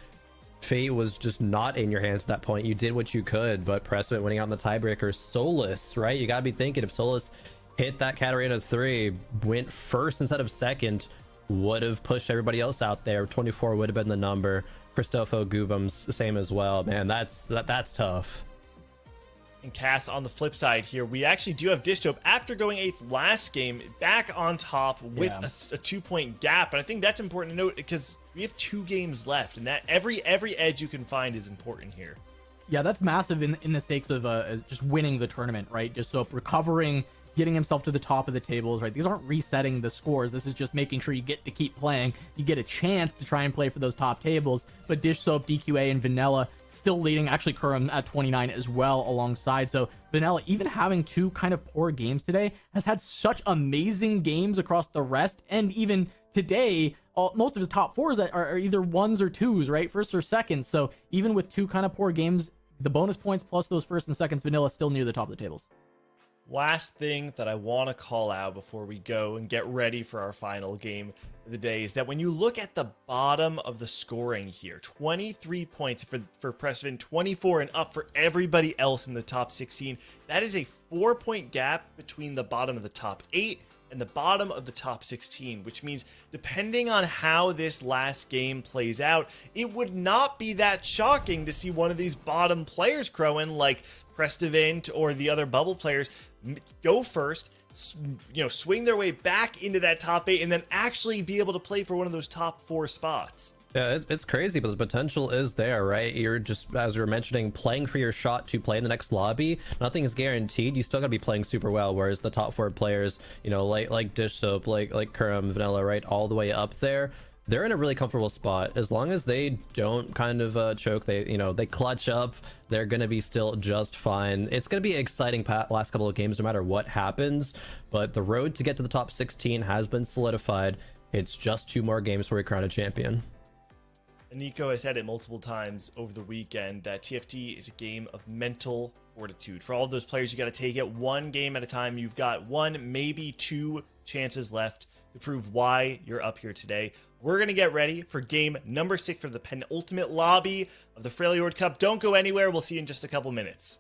Fate was just not in your hands at that point. You did what you could, but Precedent winning out in the tiebreaker. Solus, right? You gotta be thinking if Solus hit that Katarina 3, went first instead of second, would have pushed everybody else out there. 24 would have been the number. Christopho Gubam's same as well. Man, that's tough. And Cass, on the flip side here, we actually do have Dishtope after going 8th last game back on top with a 2-point gap. And I think that's important to note because we have 2 games left, and that every edge you can find is important here. Yeah, that's massive in the stakes of just winning the tournament, right? Just so recovering, getting himself to the top of the tables, right? These aren't resetting the scores. This is just making sure you get to keep playing. You get a chance to try and play for those top tables. But Dish Soap, DQA, and Vanilla still leading. Actually, Kurum at 29 as well alongside. So Vanilla, even having 2 kind of poor games today, has had such amazing games across the rest. And even today, most of his top 4s are either 1s or 2s, right? First or second. So even with 2 kind of poor games, the bonus points plus those first and seconds, Vanilla still near the top of the tables. Last thing that I want to call out before we go and get ready for our final game of the day is that when you look at the bottom of the scoring here, 23 points for Precedent, 24 and up for everybody else in the top 16. That is a 4-point gap between the bottom of the top 8 and the bottom of the top 16, which means depending on how this last game plays out, it would not be that shocking to see one of these bottom players, Crowan, like Prestivent or the other bubble players, go first, swing their way back into that top 8 and then actually be able to play for one of those top 4 spots. Yeah, it's crazy, but the potential is there, right? You're just, as you were mentioning, playing for your shot to play in the next lobby. Nothing is guaranteed. You still gotta be playing super well. Whereas the top 4 players, you know, like Dish Soap, like Kurum, Vanilla, right, all the way up there, they're in a really comfortable spot. As long as they don't kind of choke, they clutch up, they're gonna be still just fine. It's gonna be an exciting last couple of games, no matter what happens. But the road to get to the top 16 has been solidified. It's just 2 more games before we crown a champion. Nico has said it multiple times over the weekend that TFT is a game of mental fortitude. For all of those players, you got to take it one game at a time. You've got 1, maybe 2 chances left to prove why you're up here today. We're going to get ready for game number 6 for the penultimate lobby of the Freljord Cup. Don't go anywhere. We'll see you in just a couple minutes.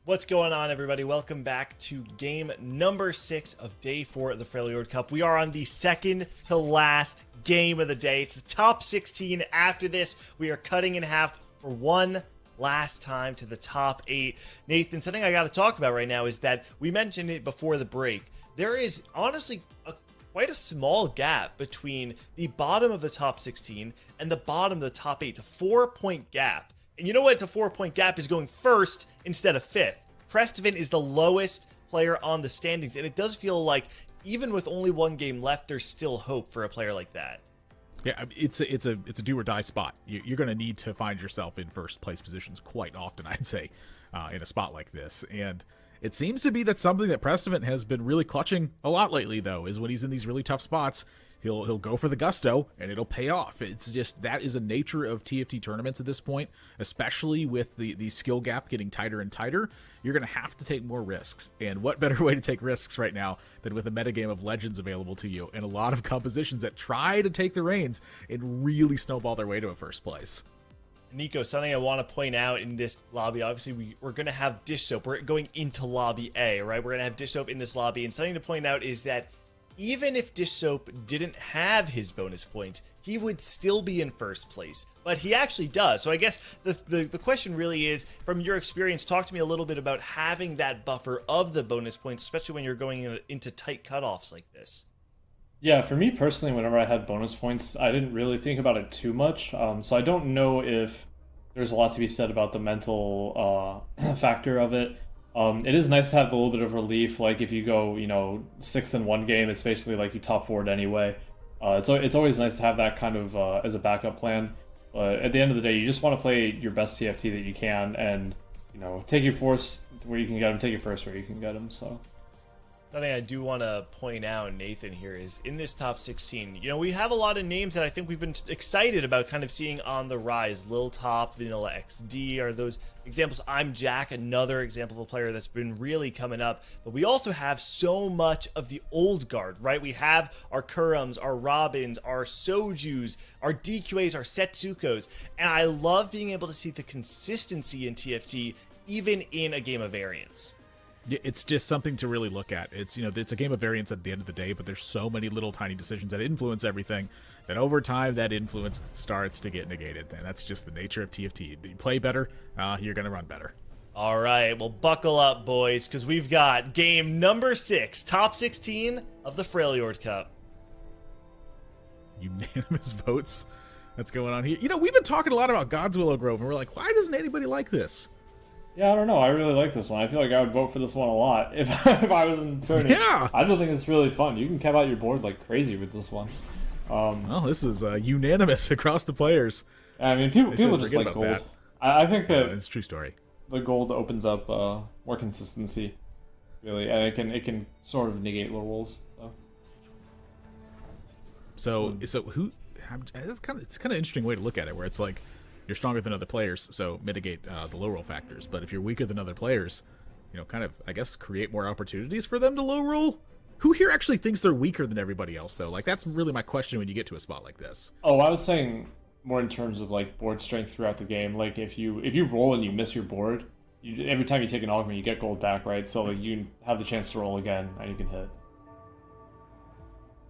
What's going on, everybody? Welcome back to game number 6 of day 4 of the Freljord Cup. We are on the second to last game of the day. It's the top 16. After this, we are cutting in half for one last time to the top 8. Nathan, something I got to talk about right now is that we mentioned it before the break. There is honestly quite a small gap between the bottom of the top 16 and the bottom of the top 8. It's a 4-point gap. And you know what? It's a 4-point gap is going first instead of 5th. Prestivan is the lowest player on the standings, and it does feel like even with only one game left, there's still hope for a player like that. Yeah, it's a do or die spot. You're going to need to find yourself in first place positions quite often, I'd say, in a spot like this. And it seems to be that something that Prestivan has been really clutching a lot lately, though, is when he's in these really tough spots, he'll go for the gusto and it'll pay off. It's just that is a nature of TFT tournaments at this point, especially with the skill gap getting tighter and tighter. You're going to have to take more risks. And what better way to take risks right now than with a metagame of legends available to you and a lot of compositions that try to take the reins and really snowball their way to a first place. Nico, something I want to point out in this lobby, obviously we're going to have Dish Soap. We're going into lobby A, right? We're going to have Dish Soap in this lobby. And something to point out is that even if Dish Soap didn't have his bonus points, he would still be in first place, but he actually does. So I guess the question really is, from your experience, talk to me a little bit about having that buffer of the bonus points, especially when you're going into tight cutoffs like this. Yeah, for me personally, whenever I had bonus points, I didn't really think about it too much. So I don't know if there's a lot to be said about the mental factor of it. It is nice to have a little bit of relief, like if you go, 6th in one game, it's basically like you top 4'd anyway. It's always nice to have that kind of as a backup plan. But at the end of the day, you just want to play your best TFT that you can, and take your force where you can get them, take your first where you can get them. So. Something I do want to point out, Nathan, here is in this top 16, we have a lot of names that I think we've been excited about kind of seeing on the rise. Lil Top, Vanilla XD are those examples. I'm Jack, another example of a player that's been really coming up. But we also have so much of the old guard, right? We have our Kurums, our Robins, our Sojus, our DQAs, our Setsukos. And I love being able to see the consistency in TFT, even in a game of variance. It's just something to really look at. It's it's a game of variance at the end of the day, but there's so many little tiny decisions that influence everything that over time that influence starts to get negated, and that's just the nature of TFT. You play better, you're gonna run better. All right, well, buckle up, boys, because we've got game number 6, top 16 of the Freljord Cup. Unanimous votes. That's going on here. We've been talking a lot about God's Willow Grove, and we're like, why doesn't anybody like this? Yeah, I don't know. I really like this one. I feel like I would vote for this one a lot if I was in the tournament. Yeah. I just think it's really fun. You can cap out your board like crazy with this one. Well, this is unanimous across the players. I mean, people just like gold. I think that it's a true story. The gold opens up more consistency, really, and it can sort of negate low rolls. So who? It's kind of interesting way to look at it, where it's like, you're stronger than other players, so mitigate the low roll factors. But if you're weaker than other players, kind of, I guess, create more opportunities for them to low roll. Who here actually thinks they're weaker than everybody else, though? Like, that's really my question when you get to a spot like this. Oh, I was saying more in terms of like board strength throughout the game. Like if you roll and you miss your board, every time you take an augment, you get gold back, right? So like you have the chance to roll again and you can hit.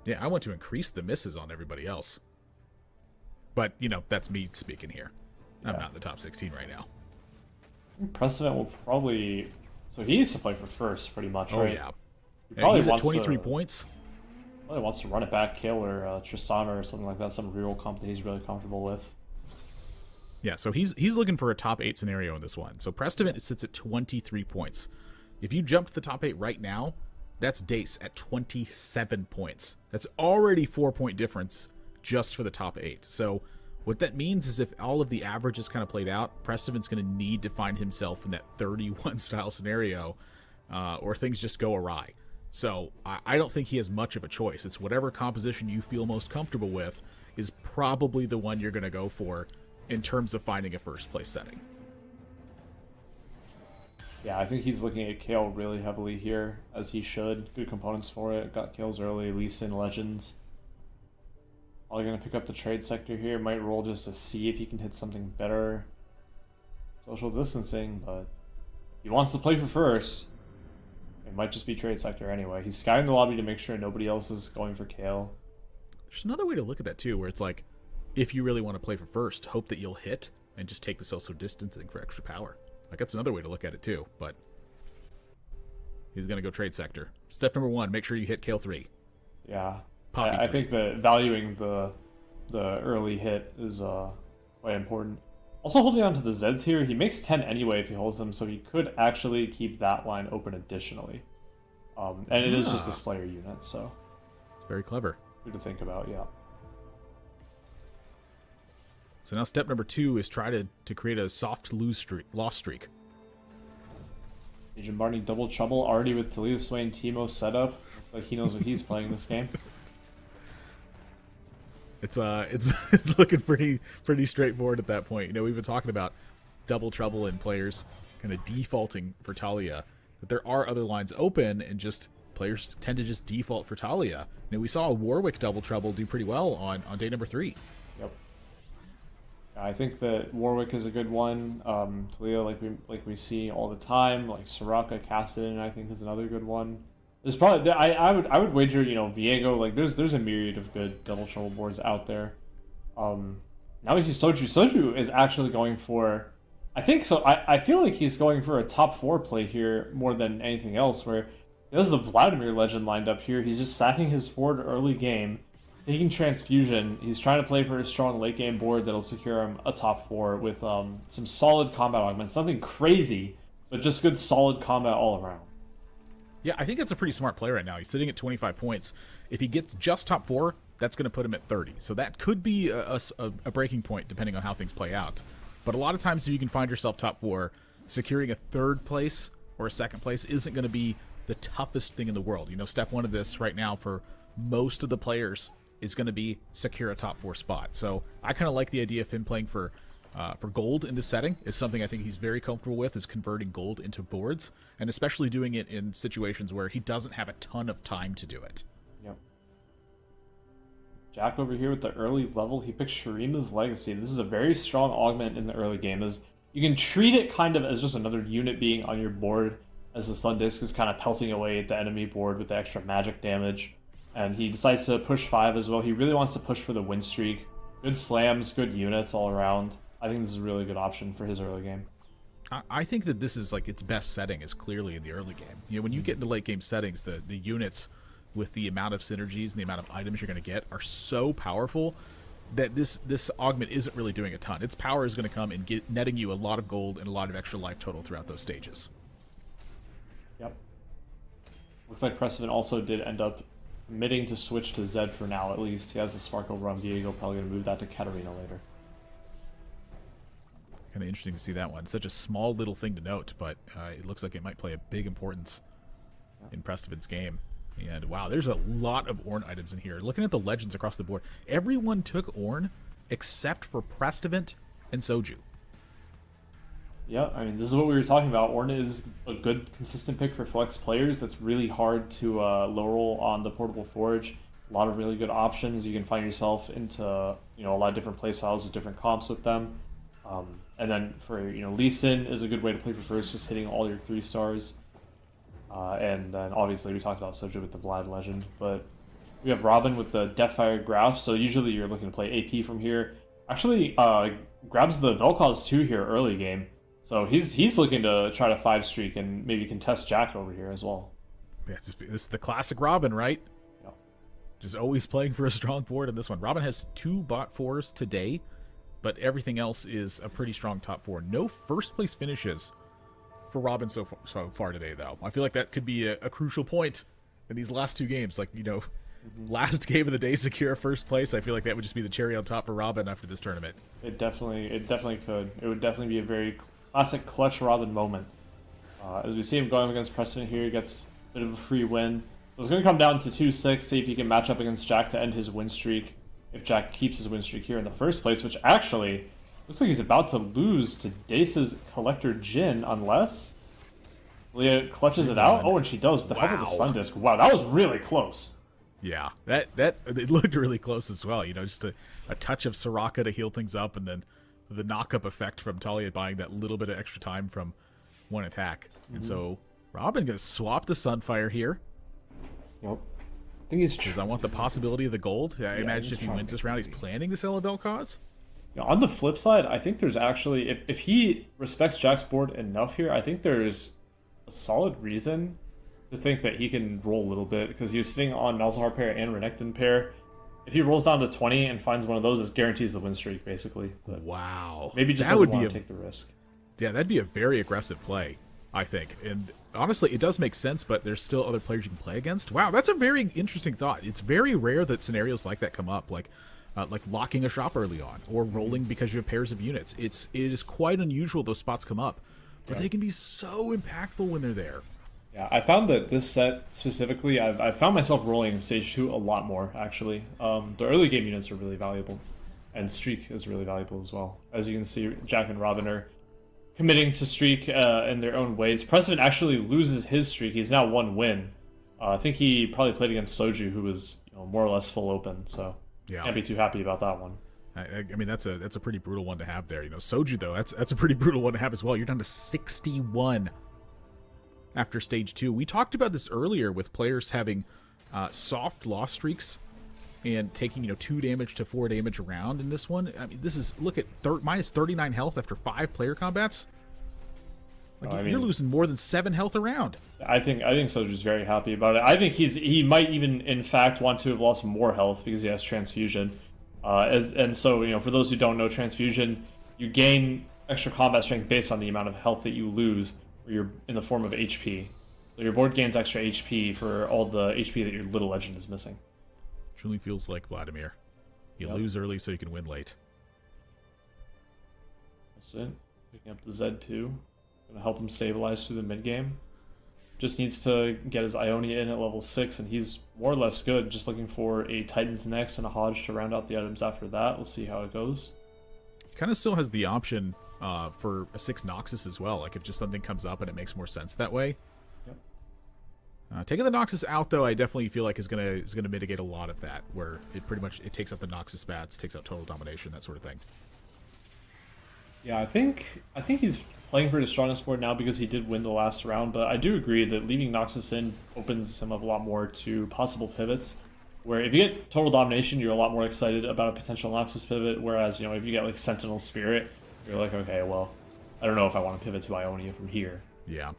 Yeah, I want to increase the misses on everybody else. But that's me speaking here. I'm not in the top 16 right now. Precedent will probably... So he needs to play for first, pretty much, right? Oh, yeah. He probably he's at wants 23 to, points. Probably wants to run it back, kill, or Tristana or something like that, some reroll comp that he's really comfortable with. Yeah, so he's looking for a top 8 scenario in this one. So Prestivan sits at 23 points. If you jump to the top 8 right now, that's Dace at 27 points. That's already 4-point difference just for the top 8. So what that means is if all of the averages kind of played out, Prestivan's going to need to find himself in that 31 style scenario, or things just go awry. So I don't think he has much of a choice. It's whatever composition you feel most comfortable with is probably the one you're going to go for in terms of finding a first place setting. Yeah, I think he's looking at Kale really heavily here, as he should. Good components for it. Got kills early, Lee Sin Legends. Probably going to pick up the trade sector here. Might roll just to see if he can hit something better. Social distancing, but he wants to play for first. It might just be trade sector anyway. He's scouting the lobby to make sure nobody else is going for Kale. There's another way to look at that too, where it's like, if you really want to play for first, hope that you'll hit and just take the social distancing for extra power. Like, that's another way to look at it too, but he's going to go trade sector. Step number 1, make sure you hit Kale 3. Yeah. Poppy I 3. think that valuing the early hit is quite important. Also holding on to the Zeds here, he makes 10 anyway if he holds them, so he could actually keep that line open additionally. And it is just a Slayer unit, so... Very clever. Good to think about, yeah. So now step number 2 is try to create a soft loss streak. Agent Barney double trouble already with Talia Swain Teemo setup. Looks like he knows what he's playing this game. It's looking pretty straightforward at that point. You know, we've been talking about double trouble and players kind of defaulting for Talia. But there are other lines open, and just players tend to just default for Talia. You know, we saw a Warwick double trouble do pretty well on day number 3. Yep. I think that Warwick is a good one. Talia, like we see all the time, like Soraka, Kassadin, I think is another good one. There's probably I would wager, you know, Viego, like there's a myriad of good double trouble boards out there. Now we see Soju. Soju is actually going for, I think so. I feel like he's going for a top 4 play here more than anything else. Where he has the Vladimir legend lined up here. He's just sacking his board early game, taking transfusion. He's trying to play for a strong late game board that'll secure him a top 4 with some solid combat augments. Nothing crazy, but just good solid combat all around. Yeah, I think that's a pretty smart play right now. He's sitting at 25 points. If he gets just top 4, that's going to put him at 30. So that could be a breaking point depending on how things play out. But a lot of times if you can find yourself top 4, securing a 3rd place or a 2nd place isn't going to be the toughest thing in the world. You know, step 1 of this right now for most of the players is going to be secure a top 4 spot. So I kind of like the idea of him playing for gold in this setting. Is something I think he's very comfortable with, is converting gold into boards, and especially doing it in situations where he doesn't have a ton of time to do it. Yep. Jack over here with the early level, he picks Shurima's Legacy. This is a very strong augment in the early game, as you can treat it kind of as just another unit being on your board as the Sun Disc is kind of pelting away at the enemy board with the extra magic damage. And he decides to push 5 as well. He really wants to push for the win streak. Good slams, good units all around. I think this is a really good option for his early game. I think that this is like its best setting is clearly in the early game. You know, when you get into late game settings, the units with the amount of synergies and the amount of items you're going to get are so powerful that this augment isn't really doing a ton. Its power is going to come in netting you a lot of gold and a lot of extra life total throughout those stages. Yep. Looks like Precedent also did end up committing to switch to Zed for now, at least. He has the Sparkle Rum. Diego probably going to move that to Katarina later. Kind of interesting to see that one. Such a small little thing to note, but it looks like it might play a big importance in Prestivin's game. And wow, there's a lot of Ornn items in here. Looking at the legends across the board, everyone took Ornn except for Prestivant and Soju. Yeah, I mean, this is what we were talking about. Ornn is a good, consistent pick for flex players. That's really hard to low roll on the Portable Forge. A lot of really good options. You can find yourself into, you know, a lot of different play styles with different comps with them. And then for, you know, Lee Sin is a good way to play for first, just hitting all your 3 stars. And then obviously we talked about Soju with the Vlad Legend, but we have Robin with the Deathfire Grasp. So usually you're looking to play AP from here. Actually, grabs the Vel'Koz 2 here early game. So he's looking to try to 5 streak and maybe contest Jack over here as well. Yeah, this is the classic Robin, right? Yeah. Just always playing for a strong board in this one. Robin has 2 bot 4s today, but everything else is a pretty strong top 4. No first place finishes for Robin so far today, though. I feel like that could be a crucial point in these last 2 games. Like, you know, last game of the day secure first place. I feel like that would just be the cherry on top for Robin after this tournament. It definitely could. It would definitely be a very classic clutch Robin moment. As we see him going against Preston here, he gets a bit of a free win. So it's going to come down to 2-6, see if he can match up against Jack to end his win streak. If Jack keeps his win streak here in the first place, which actually looks like he's about to lose to Dace's Collector Jin, unless Leah clutches it out. Oh, and she does with the help of the Sun Disc. Wow, that was really close. Yeah, that it looked really close as well. You know, just a touch of Soraka to heal things up, and then the knock-up effect from Talia buying that little bit of extra time from one attack. And so Robin gonna swap to Sunfire here. Yep. I think he's Because I want the possibility of the gold. I imagine if he wins this round, he's planning to sell a Vel'Koz. On the flip side, I think there's actually, if he respects Jack's board enough here, I think there's a solid reason to think that he can roll a little bit, because he was sitting on Malzahar pair and Renekton pair. If he rolls down to 20 and finds one of those, it guarantees the win streak, basically. But Wow. maybe just that doesn't would want be to take the risk. Yeah, that'd be a very aggressive play, I think. And honestly, it does make sense, but there's still other players you can play against. Wow, that's a very interesting thought. It's very rare that scenarios like that come up, like locking a shop early on, or rolling because you have pairs of units. It is quite unusual those spots come up, but they can be so impactful when they're there. Yeah, I found that this set specifically, I've found myself rolling stage 2 a lot more, actually. The early game units are really valuable, and Streak is really valuable as well. As you can see, Jack and Robin are committing to Streak in their own ways. Precedent actually loses his streak. He's now 1 win. I think he probably played against Soju, who was more or less full open, so Yeah. can't be too happy about that one. I mean, that's a pretty brutal one to have there. Soju, though, that's a pretty brutal one to have as well. You're down to 61 after stage 2. We talked about this earlier with players having soft loss streaks and taking 2 damage to 4 damage around in this one. I mean, this is, look at minus 39 health after 5 player combats. You're losing more than 7 health around. I think Soju's very happy about it. I think he might even in fact want to have lost more health because he has transfusion. And so for those who don't know, transfusion, you gain extra combat strength based on the amount of health that you lose, or you're in the form of HP. So your board gains extra HP for all the HP that your little legend is missing. Truly feels like Vladimir. You lose early so you can win late. That's it. Picking up the Z2. Gonna help him stabilize through the mid game. Just needs to get his Ionia in at level 6, and he's more or less good. Just looking for a Titans next and a Hodge to round out the items after that. We'll see how it goes. Kind of still has the option for a 6 Noxus as well. Like if just something comes up and it makes more sense that way. Yep. Taking the Noxus out, though, I definitely feel like is gonna mitigate a lot of that, where it pretty much takes out the Noxus bats, takes out total domination, that sort of thing. Yeah, I think he's playing for his strongest board now because he did win the last round, but I do agree that leaving Noxus in opens him up a lot more to possible pivots, where if you get total domination, you're a lot more excited about a potential Noxus pivot, whereas, if you get like Sentinel Spirit, you're like, okay, well, I don't know if I want to pivot to Ionia from here. Yeah.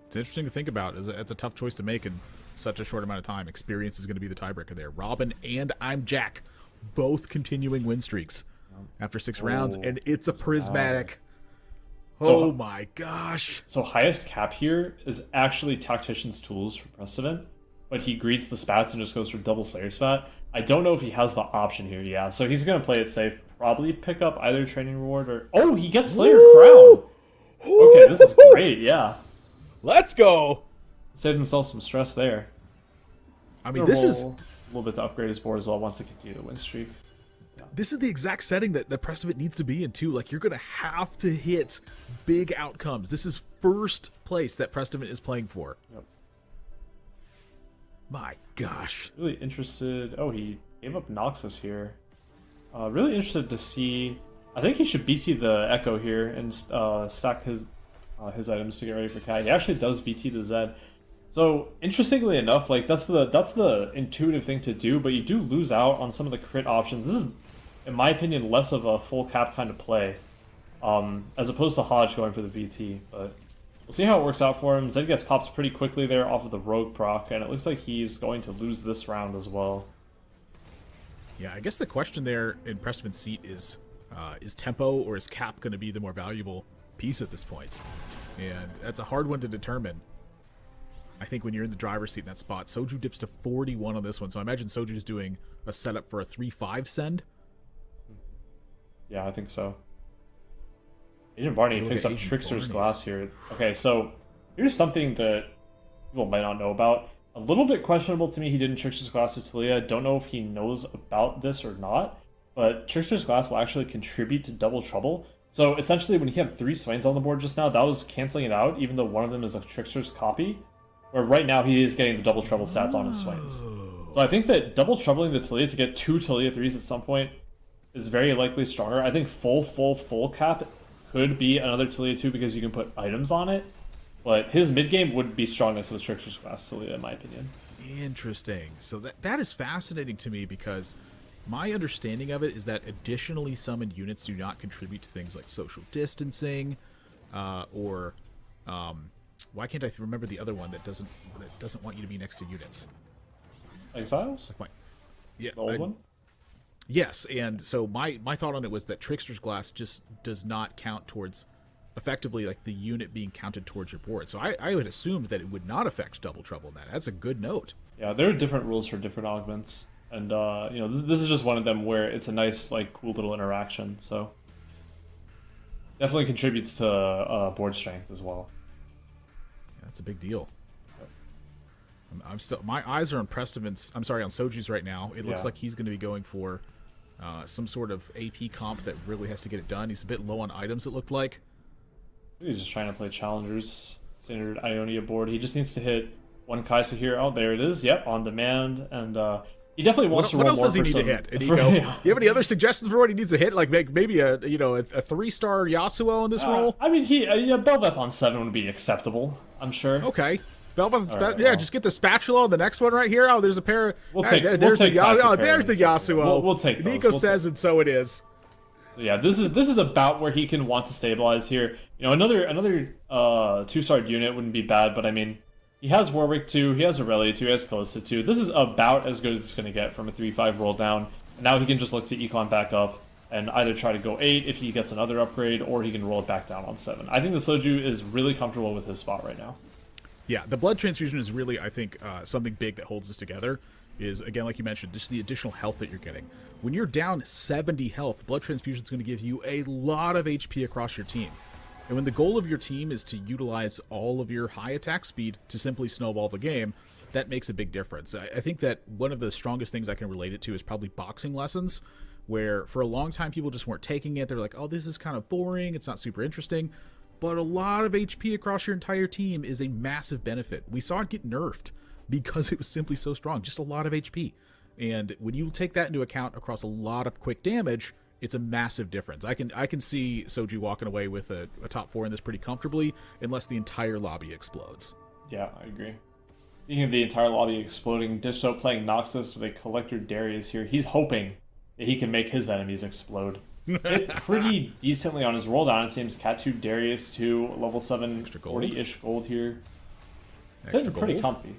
It's interesting to think about. It's a tough choice to make in such a short amount of time. Experience is going to be the tiebreaker there. Robin and I'm Jack, both continuing win streaks after 6 rounds, and it's a prismatic. Oh my gosh. So highest cap here is actually Tactician's Tools for Precedent, but he greets the spats and just goes for double Slayer spat. I don't know if he has the option here, yeah. So he's going to play it safe, probably pick up either Training Reward or... Oh, he gets Slayer Crown! Okay, this is great, yeah. Let's go! Saved himself some stress there. I mean, this is... A little bit to upgrade his board as well, wants to continue the win streak. This is the exact setting that Precedent needs to be in, too. Like, you're going to have to hit big outcomes. This is first place that Precedent is playing for. Yep. My gosh. Really interested... Oh, he gave up Noxus here. Really interested to see... I think he should BT the Echo here and stack his items to get ready for Cat. He actually does BT the Zed. So, interestingly enough, like that's the intuitive thing to do, but you do lose out on some of the crit options. This is, in my opinion, less of a full cap kind of play, as opposed to Hodge going for the BT. But we'll see how it works out for him. Zed gets popped pretty quickly there off of the Rogue proc, and it looks like he's going to lose this round as well. Yeah, I guess the question there in Precedent's seat is tempo or is cap going to be the more valuable piece at this point? And that's a hard one to determine. I think when you're in the driver's seat in that spot, Soju dips to 41 on this one, so I imagine Soju's doing a setup for a 3-5 send. Yeah, I think so. Agent Barney picks up Trickster's Glass here. Okay, so here's something that people might not know about. A little bit questionable to me, he didn't Trickster's Glass to Talia. Don't know if he knows about this or not, but Trickster's Glass will actually contribute to double trouble. So essentially, when he had 3 Swains on the board just now, that was canceling it out, even though one of them is a Trickster's copy. Where right now he is getting the double trouble stats on his Swains. So I think that double troubling the Talia to get 2 Talia 3s at some point is very likely stronger. I think full cap could be another Tilia 2 because you can put items on it, but his mid game would be strongest with Trickster's Glass Tilia, in my opinion. Interesting. So that is fascinating to me because my understanding of it is that additionally summoned units do not contribute to things like social distancing, or why can't I remember the other one that doesn't want you to be next to units? Exiles? Yeah, The old one? Yes, and so my thought on it was that Trickster's Glass just does not count towards effectively like the unit being counted towards your board. So I would assume that it would not affect Double Trouble in that. That's a good note. Yeah, there are different rules for different augments, and you know, this is just one of them where it's a nice, like, cool little interaction. So definitely contributes to board strength as well. Yeah, that's a big deal. I'm still, my eyes are on Prestivan's, on Soju's right now. It looks like he's going to be going for some sort of AP comp that really has to get it done. He's a bit low on items, it looked like. He's just trying to play challengers, standard Ionia board. He just needs to hit one Kaisa here. Oh, there it is. Yep, on demand. And he definitely wants to roll more. What else does he need to hit? And Nico, do you have any other suggestions for what he needs to hit? Like maybe a 3-star Yasuo in this role? I mean, Belveth on 7 would be acceptable, I'm sure. Okay. Belveth, right, yeah, well. Just get the spatula on the next one right here. Oh, there's a pair. There's the Yasuo. We'll take those. Nico says, and so it is. So yeah, this is about where he can want to stabilize here. You know, another 2-star unit wouldn't be bad, but I mean, he has Warwick 2, he has Aurelia 2, he has Kalista 2. This is about as good as it's going to get from a 3-5 roll down. And now he can just look to econ back up and either try to go 8 if he gets another upgrade, or he can roll it back down on 7. I think the Soju is really comfortable with his spot right now. Yeah, the blood transfusion is really, I think, something big that holds this together. Is, again, like you mentioned, just the additional health that you're getting. When you're down 70 health, blood transfusion is going to give you a lot of HP across your team. And when the goal of your team is to utilize all of your high attack speed to simply snowball the game, that makes a big difference. I think that one of the strongest things I can relate it to is probably boxing lessons, where for a long time people just weren't taking it. They're like, oh, this is kind of boring, it's not super interesting. But a lot of HP across your entire team is a massive benefit. We saw it get nerfed because it was simply so strong, just a lot of HP. And when you take that into account across a lot of quick damage, it's a massive difference. I can see Soju walking away with a top 4 in this pretty comfortably, unless the entire lobby explodes. Yeah, I agree. Speaking of the entire lobby exploding, Disho playing Noxus with a Collector Darius here. He's hoping that he can make his enemies explode. Hit pretty decently on his roll down. It seems Cat 2 Darius 2, level 7, 40-ish gold here. Sitting pretty comfy.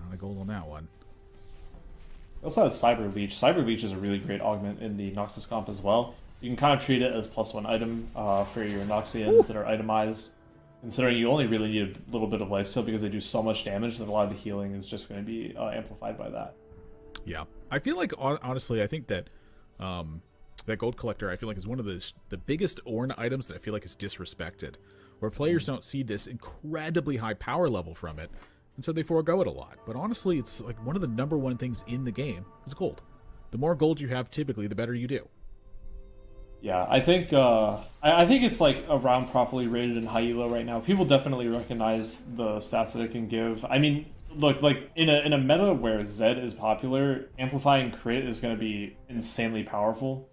Not a gold on that one. He also has Cyber Leech. Cyber Leech is a really great augment in the Noxus comp as well. You can kind of treat it as +1 item for your Noxians that are itemized, considering you only really need a little bit of lifesteal because they do so much damage that a lot of the healing is just going to be amplified by that. Yeah, I feel like, honestly, I think that that Gold Collector, I feel like, is one of the biggest Ornn items that I feel like is disrespected, where players don't see this incredibly high power level from it, and so they forego it a lot. But honestly, it's like one of the #1 things in the game is gold. The more gold you have, typically, the better you do. Yeah, I think it's like around properly rated in high elo right now. People definitely recognize the stats that it can give. I mean, look, like in a meta where Zed is popular, amplifying crit is going to be insanely powerful.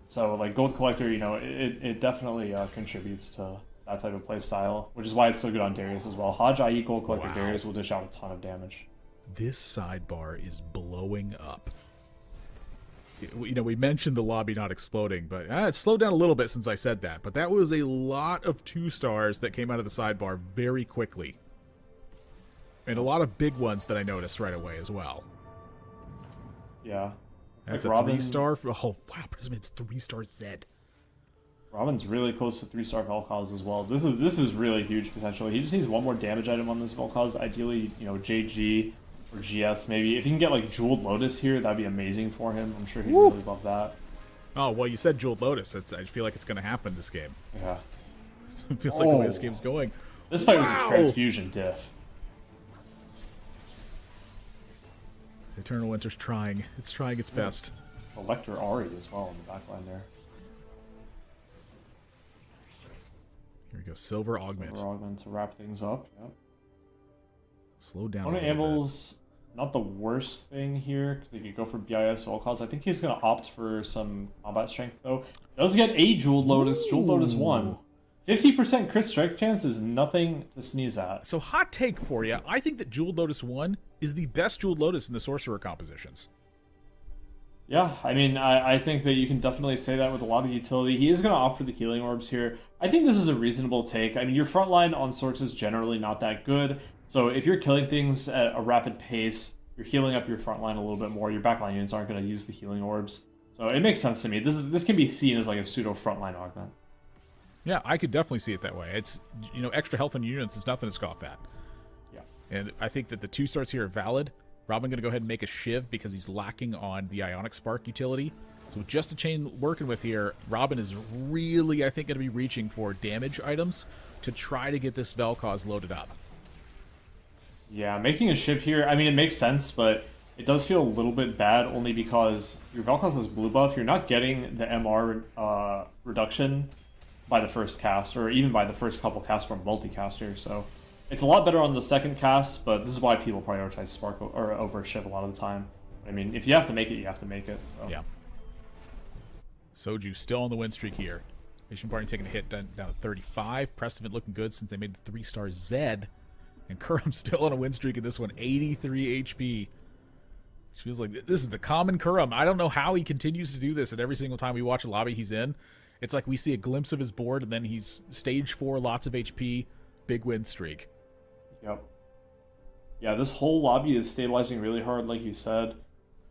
So like Gold Collector, you know, it definitely contributes to that type of play style, which is why it's so good on Darius as well. Hodge IE Gold Collector Darius will dish out a ton of damage. This sidebar is blowing up. You know, we mentioned the lobby not exploding, but it's slowed down a little bit since I said that. But that was a lot of 2-stars that came out of the sidebar very quickly. And a lot of big ones that I noticed right away as well. Yeah. That's like a Robin, 3-star. Oh, wow, Prisma's 3-star Zed. Robin's really close to 3-star Vel'Koz as well. This is really huge potential. He just needs one more damage item on this Vel'Koz. Ideally, you know, JG or GS maybe. If he can get like Jeweled Lotus here, that'd be amazing for him. I'm sure he'd really love that. Oh, well, you said Jeweled Lotus. I feel like it's going to happen this game. Yeah. It feels like the way this game's going. This fight was a transfusion diff. Eternal Winter's trying. It's trying its best. Elector Ari as well in the backline there. Here we go. Silver Augment. Silver Augment to wrap things up. Yep. Slow down. Opponent Anvil's not the worst thing here, because he could go for BIS Volcals. I think he's going to opt for some combat strength, though. Does get a Jeweled Lotus. Jeweled Lotus 1. 50% crit strike chance is nothing to sneeze at. So hot take for you. I think that Jeweled Lotus 1 is the best Jeweled Lotus in the Sorcerer compositions. Yeah, I mean, I think that you can definitely say that with a lot of utility. He is going to opt for the Healing Orbs here. I think this is a reasonable take. I mean, your front line on Swords is generally not that good. So if you're killing things at a rapid pace, you're healing up your front line a little bit more. Your backline units aren't going to use the Healing Orbs. So it makes sense to me. This can be seen as like a pseudo frontline augment. Yeah, I could definitely see it that way. It's, you know, extra health on units is nothing to scoff at. Yeah. And I think that the 2 stars here are valid. Robin going to go ahead and make a Shiv because he's lacking on the Ionic Spark utility. So with just a chain working with here, Robin is really, I think, going to be reaching for damage items to try to get this Vel'Koz loaded up. Yeah, making a Shiv here, I mean, it makes sense, but it does feel a little bit bad only because your Vel'Koz has blue buff. You're not getting the MR reduction by the first cast, or even by the first couple casts from multicaster, so it's a lot better on the second cast, but this is why people prioritize Spark or over Shiv a lot of the time. I mean, if you have to make it, you have to make it. So. Yeah. Soju still on the win streak here. Mission Party taking a hit down to 35. Precedent looking good since they made the 3-star Zed. And Kurum still on a win streak in this one, 83 HP. She feels like this is the common Kurum. I don't know how he continues to do this, and every single time we watch a lobby he's in, it's like we see a glimpse of his board, and then he's stage 4, lots of HP, big win streak. Yep. Yeah, this whole lobby is stabilizing really hard, like you said.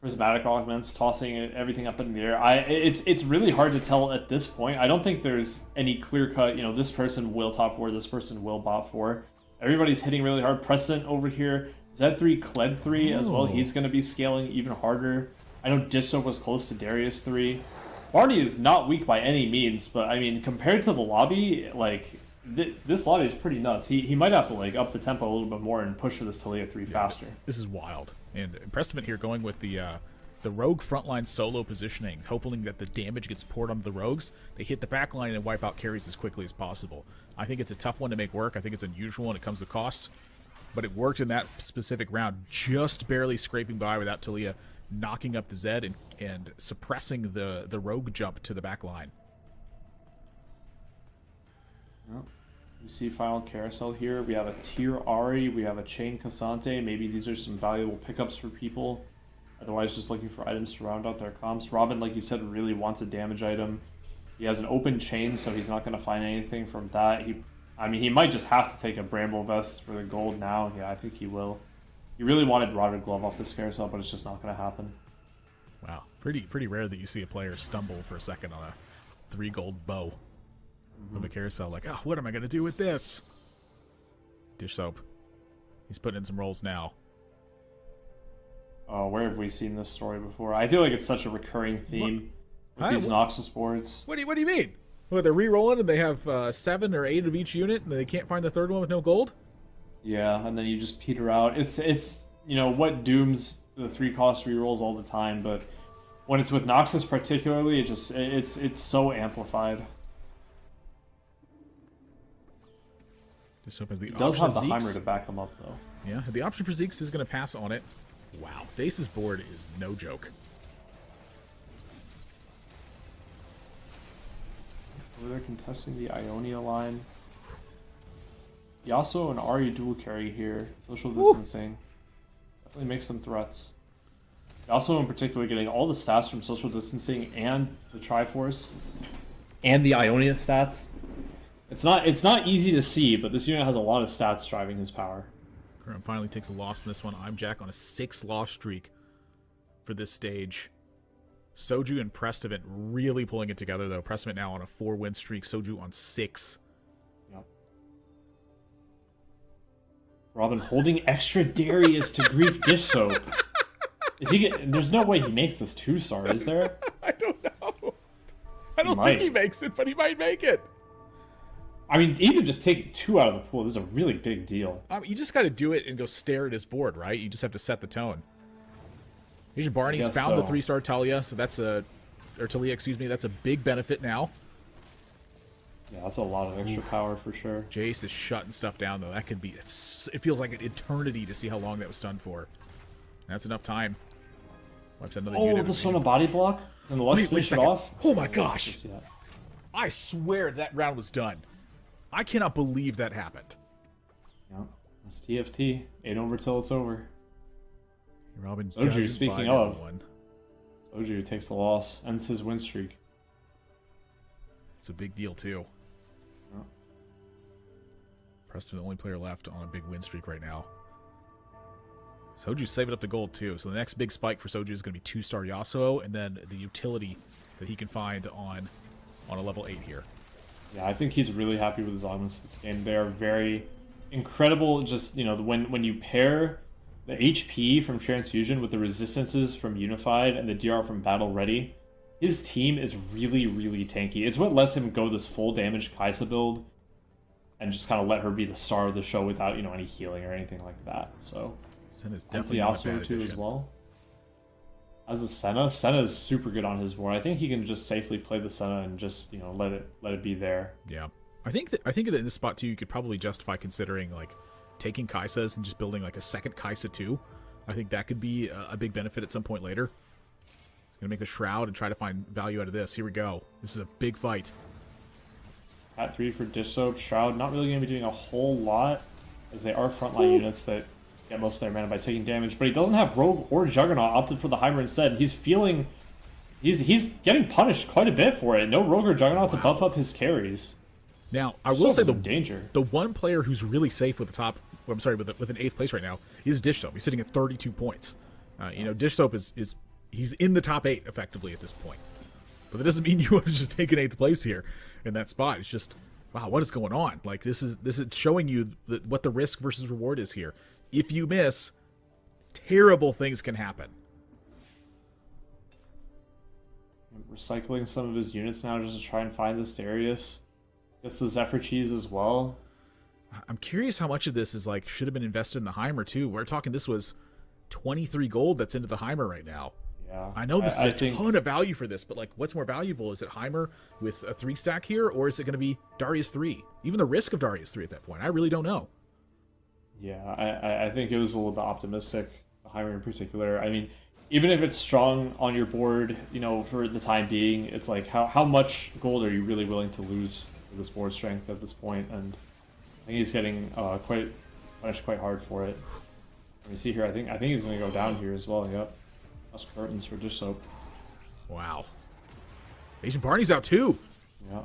Prismatic augments, tossing everything up in the air. It's really hard to tell at this point. I don't think there's any clear cut, you know, this person will top 4, this person will bot 4. Everybody's hitting really hard. Precedent over here. Z3, Kled 3 as well. He's going to be scaling even harder. I know Disso was close to Darius 3. Barney is not weak by any means, but I mean, compared to the lobby, like, this lobby is pretty nuts. He might have to like up the tempo a little bit more and push for this Talia 3 faster. This is wild. And Precedent here going with the rogue frontline solo positioning, hoping that the damage gets poured onto the rogues. They hit the back line and wipe out carries as quickly as possible. I think it's a tough one to make work. I think it's unusual when it comes to cost. But it worked in that specific round, just barely scraping by without Talia knocking up the Zed and suppressing the rogue jump to the back line. Yep. We see final carousel here. We have a tier Ari, we have a chain Cassante. Maybe these are some valuable pickups for people. Otherwise, just looking for items to round out their comps. Robin, like you said, really wants a damage item. He has an open chain, so he's not going to find anything from that. I mean, he might just have to take a Bramble Vest for the gold now. Yeah, I think he will. He really wanted Rotted Glove off this carousel, but it's just not going to happen. Wow, pretty rare that you see a player stumble for a second on a 3 gold bow from a carousel. Like, oh, what am I going to do with this? Dish Soap. He's putting in some rolls now. Oh, where have we seen this story before? I feel like it's such a recurring theme with these Noxus boards. What do you mean? What, they're re-rolling and they have 7 or 8 of each unit and they can't find the third one with no gold? Yeah, and then you just peter out. It's you know, what dooms the 3-cost re-rolls all the time, but when it's with Noxus particularly, it's so amplified. Just opens the He does option have the Zeke's. Heimer to back him up, though. Yeah, the option for Zeke's is going to pass on it. Wow, Dace's board is no joke. They're contesting the Ionia line. Yasuo and Ari dual carry here. Social distancing. Definitely makes some threats. Yasuo in particular getting all the stats from social distancing and the Triforce. And the Ionia stats. It's not easy to see, but this unit has a lot of stats driving his power. Kurum finally takes a loss in this one. I'm Jack on a 6-loss streak for this stage. Soju and Prestivant really pulling it together, though. Prestivant now on a 4-win streak. Soju on 6. Yep. Robin holding extra Darius to grief dish soap. There's no way he makes this 2-star, is there? I don't know. I don't think he makes it, but he might make it. I mean, even just taking 2 out of the pool, this is a really big deal. You just got to do it and go stare at his board, right? You just have to set the tone. Here's Barney's found the 3-star Talia, so that's or Talia, excuse me, that's a big benefit now. Yeah, that's a lot of extra power for sure. Jace is shutting stuff down, though. That could be, it feels like an eternity to see how long that was stunned for. That's enough time. Wipes out another Oh, unit. the Sona body block? And the let's Wait a finish it second. off? Oh my gosh. Let's see that. I swear that round was done. I cannot believe that happened. Yeah, that's TFT. Ain't over till it's over. Robin Soju, doesn't speaking buy of. everyone. Soju takes the loss, ends his win streak. It's a big deal too. Yeah. Preston, the only player left on a big win streak right now. Soju's saving up the gold too. So the next big spike for Soju is going to be 2-star Yasuo, and then the utility that he can find on a level 8 here. Yeah, I think he's really happy with his augments this game. They are very incredible. Just, you know, when you pair the HP from Transfusion with the resistances from Unified and the DR from Battle Ready, his team is really, really tanky. It's what lets him go this full damage Kai'Sa build and just kind of let her be the star of the show without, you know, any healing or anything like that. So Senna's that's definitely the not a bad Yasuo too as addition. well. As a Senna is super good on his board. I think he can just safely play the Senna and just, you know, let it be there. Yeah, I think that in this spot too, you could probably justify considering like taking Kai'Sas and just building like a second Kai'Sa too. I think that could be a big benefit at some point later. Gonna make the Shroud and try to find value out of this. Here we go. This is a big fight. At 3 for Dish Soap. Shroud not really going to be doing a whole lot, as they are frontline units that get most of their mana by taking damage. But he doesn't have Rogue or Juggernaut, opted for the Heimer instead. He's feeling... He's getting punished quite a bit for it. No Rogue or Juggernaut to buff up his carries. Now, I will say danger. The one player who's really safe with the top... Well, I'm sorry, with an 8th place right now is Dish Soap. He's sitting at 32 points. You know, Dish Soap is he's in the top 8 effectively at this point. But that doesn't mean you want to just take an 8th place here in that spot. It's just, wow, what is going on? Like, this is showing you what the risk versus reward is here. If you miss, terrible things can happen. Recycling some of his units now just to try and find this Darius. Gets the Zephyr Cheese as well. I'm curious how much of this is like should have been invested in the Heimer too. We're talking this was 23 gold that's into the Heimer right now. Yeah, I know this is a ton of value for this, but like, what's more valuable? Is it Heimer with a 3-stack here, or is it going to be Darius 3? Even the risk of Darius 3 at that point, I really don't know. Yeah, I think it was a little bit optimistic, Heimer in particular. I mean, even if it's strong on your board, you know, for the time being, it's like how much gold are you really willing to lose for this board strength at this point? And I think he's getting punished quite hard for it. Let me see here. I think he's going to go down here as well. Yep. Plus curtains for Dish Soap. Wow. Asian Barney's out too. Yeah.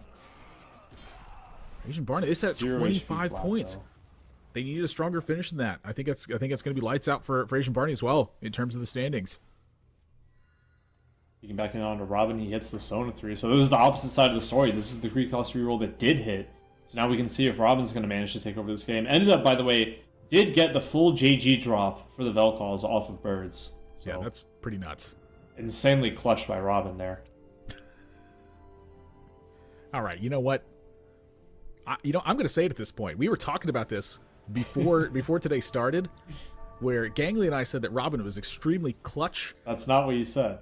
Asian Barney, they set at 25 flat, points. though. They needed a stronger finish than that. I think it's going to be lights out for Asian Barney as well in terms of the standings. You can back in on to Robin. He hits the Sona 3. So this is the opposite side of the story. This is the 3-cost reroll that did hit. So now we can see if Robin's going to manage to take over this game. Ended up, by the way, did get the full JG drop for the Vel'Koz off of Birds. So Yeah, that's pretty nuts. insanely clutched by Robin there. All right, you know what? I'm going to say it at this point. We were talking about this before today started, where Gangly and I said that Robin was extremely clutch. That's not what you said.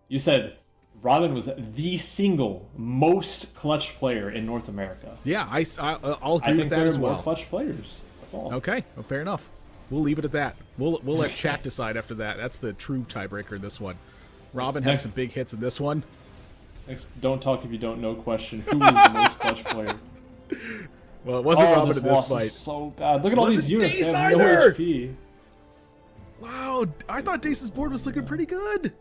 You said Robin was the single most clutch player in North America. Yeah, I'll I agree think with that there as are well. more clutch players. That's all. Okay, well, fair enough. We'll leave it at that. We'll let chat decide after that. That's the true tiebreaker in this one. Robin had some big hits in this one. Next, don't talk if you don't know question. Who is the most clutch player? Well, it wasn't Robin this in this loss fight. is so bad. Look at all these Wasn't units. Dace They have no either! HP. Wow, I thought Dace's board was looking pretty good.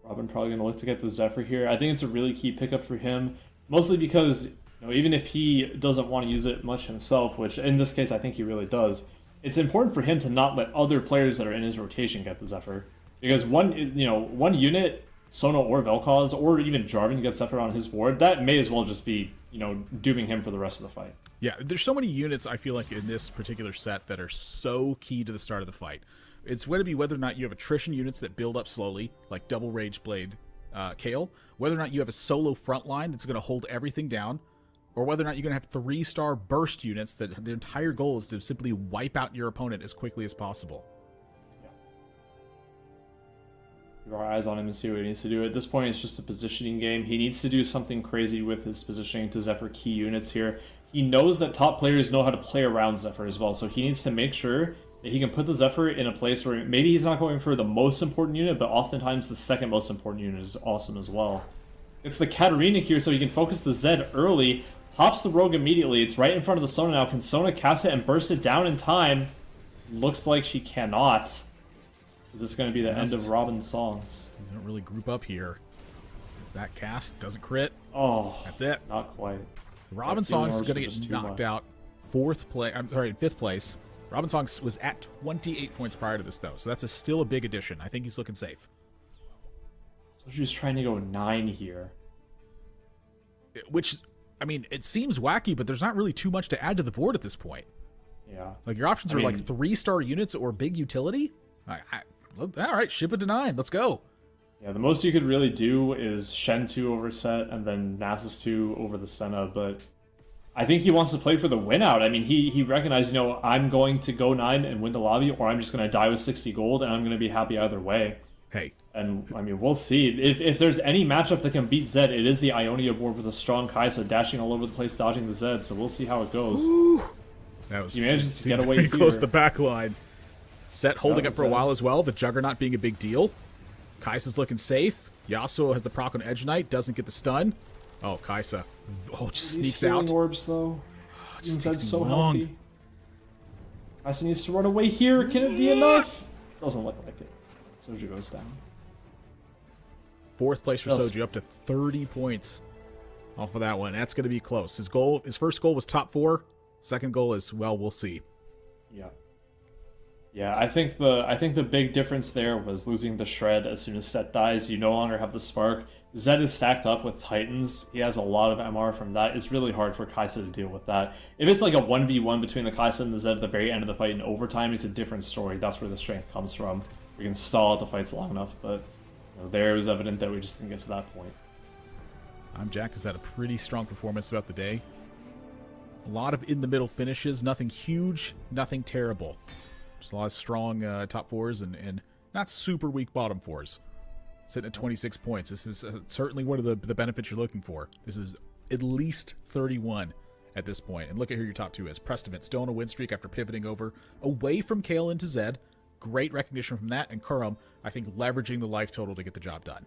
Robin probably going to look to get the Zephyr here. I think it's a really key pickup for him, mostly because, you know, even if he doesn't want to use it much himself, which in this case I think he really does, it's important for him to not let other players that are in his rotation get the Zephyr, because one unit, Sona or Vel'Koz, or even Jarvan gets Zephyr on his board, that may as well just be, you know, dooming him for the rest of the fight. Yeah, there's so many units I feel like in this particular set that are so key to the start of the fight. It's going to be whether or not you have attrition units that build up slowly, like Double Rage Blade Kale, whether or not you have a solo front line that's going to hold everything down, or whether or not you're going to have 3-star burst units that their entire goal is to simply wipe out your opponent as quickly as possible. Keep our eyes on him and see what he needs to do. At this point, it's just a positioning game. He needs to do something crazy with his positioning to Zephyr key units here. He knows that top players know how to play around Zephyr as well, so he needs to make sure that he can put the Zephyr in a place where maybe he's not going for the most important unit, but oftentimes the second most important unit is awesome as well. It's the Katarina here, so he can focus the Zed early, pops the Rogue immediately. It's right in front of the Sona now. Can Sona cast it and burst it down in time? Looks like she cannot. Is this going to be the end of Robin's songs? He doesn't really group up here. Is that cast? Doesn't crit. Oh, that's it. Not quite. Robin Songs is going to get knocked out. Fifth place. Robin Songs was at 28 points prior to this, though, so that's still a big addition. I think he's looking safe. So she's trying to go 9 here. Which, I mean, it seems wacky, but there's not really too much to add to the board at this point. Yeah. Like, your options are like 3-star units or big utility. All right, ship it to 9. Let's go. Yeah, the most you could really do is Shen 2 over Set and then Nasus 2 over the Senna, but I think he wants to play for the win out. I mean, he recognized, you know, I'm going to go 9 and win the lobby, or I'm just going to die with 60 gold, and I'm going to be happy either way. Hey. And, I mean, we'll see. If there's any matchup that can beat Zed, it is the Ionia board with a strong Kaisa dashing all over the place, dodging the Zed, so we'll see how it goes. Ooh. That was he managed to get away very here. Close to the back line. Set holding up for a while as well, the Juggernaut being a big deal. Kaisa's looking safe. Yasuo has the proc on Edge Knight, doesn't get the stun. Oh, Kaisa. Oh, just sneaks out. Orbs, though. Just Zed's takes so long. healthy. Kaisa needs to run away here. Can it be enough? Doesn't look like it. Soju goes down. 4th place for Soju, up to 30 points off of that one. That's going to be close. His first goal was top 4. Second goal is, well, we'll see. Yeah. Yeah, I think the big difference there was losing the Shred as soon as Set dies. You no longer have the Spark. Zed is stacked up with Titans. He has a lot of MR from that. It's really hard for Kaisa to deal with that. If it's like a 1v1 between the Kaisa and the Zed at the very end of the fight in overtime, it's a different story. That's where the strength comes from. We can stall out the fights long enough, but there it was evident that we just didn't get to that point. Jack has had a pretty strong performance throughout the day. A lot of in-the-middle finishes. Nothing huge, nothing terrible. Just a lot of strong top 4s and not super weak bottom 4s. Sitting at 26 points. This is certainly one of the benefits you're looking for. This is at least 31 at this point. And look at who your top 2 is. Prestimate still on a win streak after pivoting over away from Kale into Zed. Great recognition from that. And Kurum, I think, leveraging the life total to get the job done.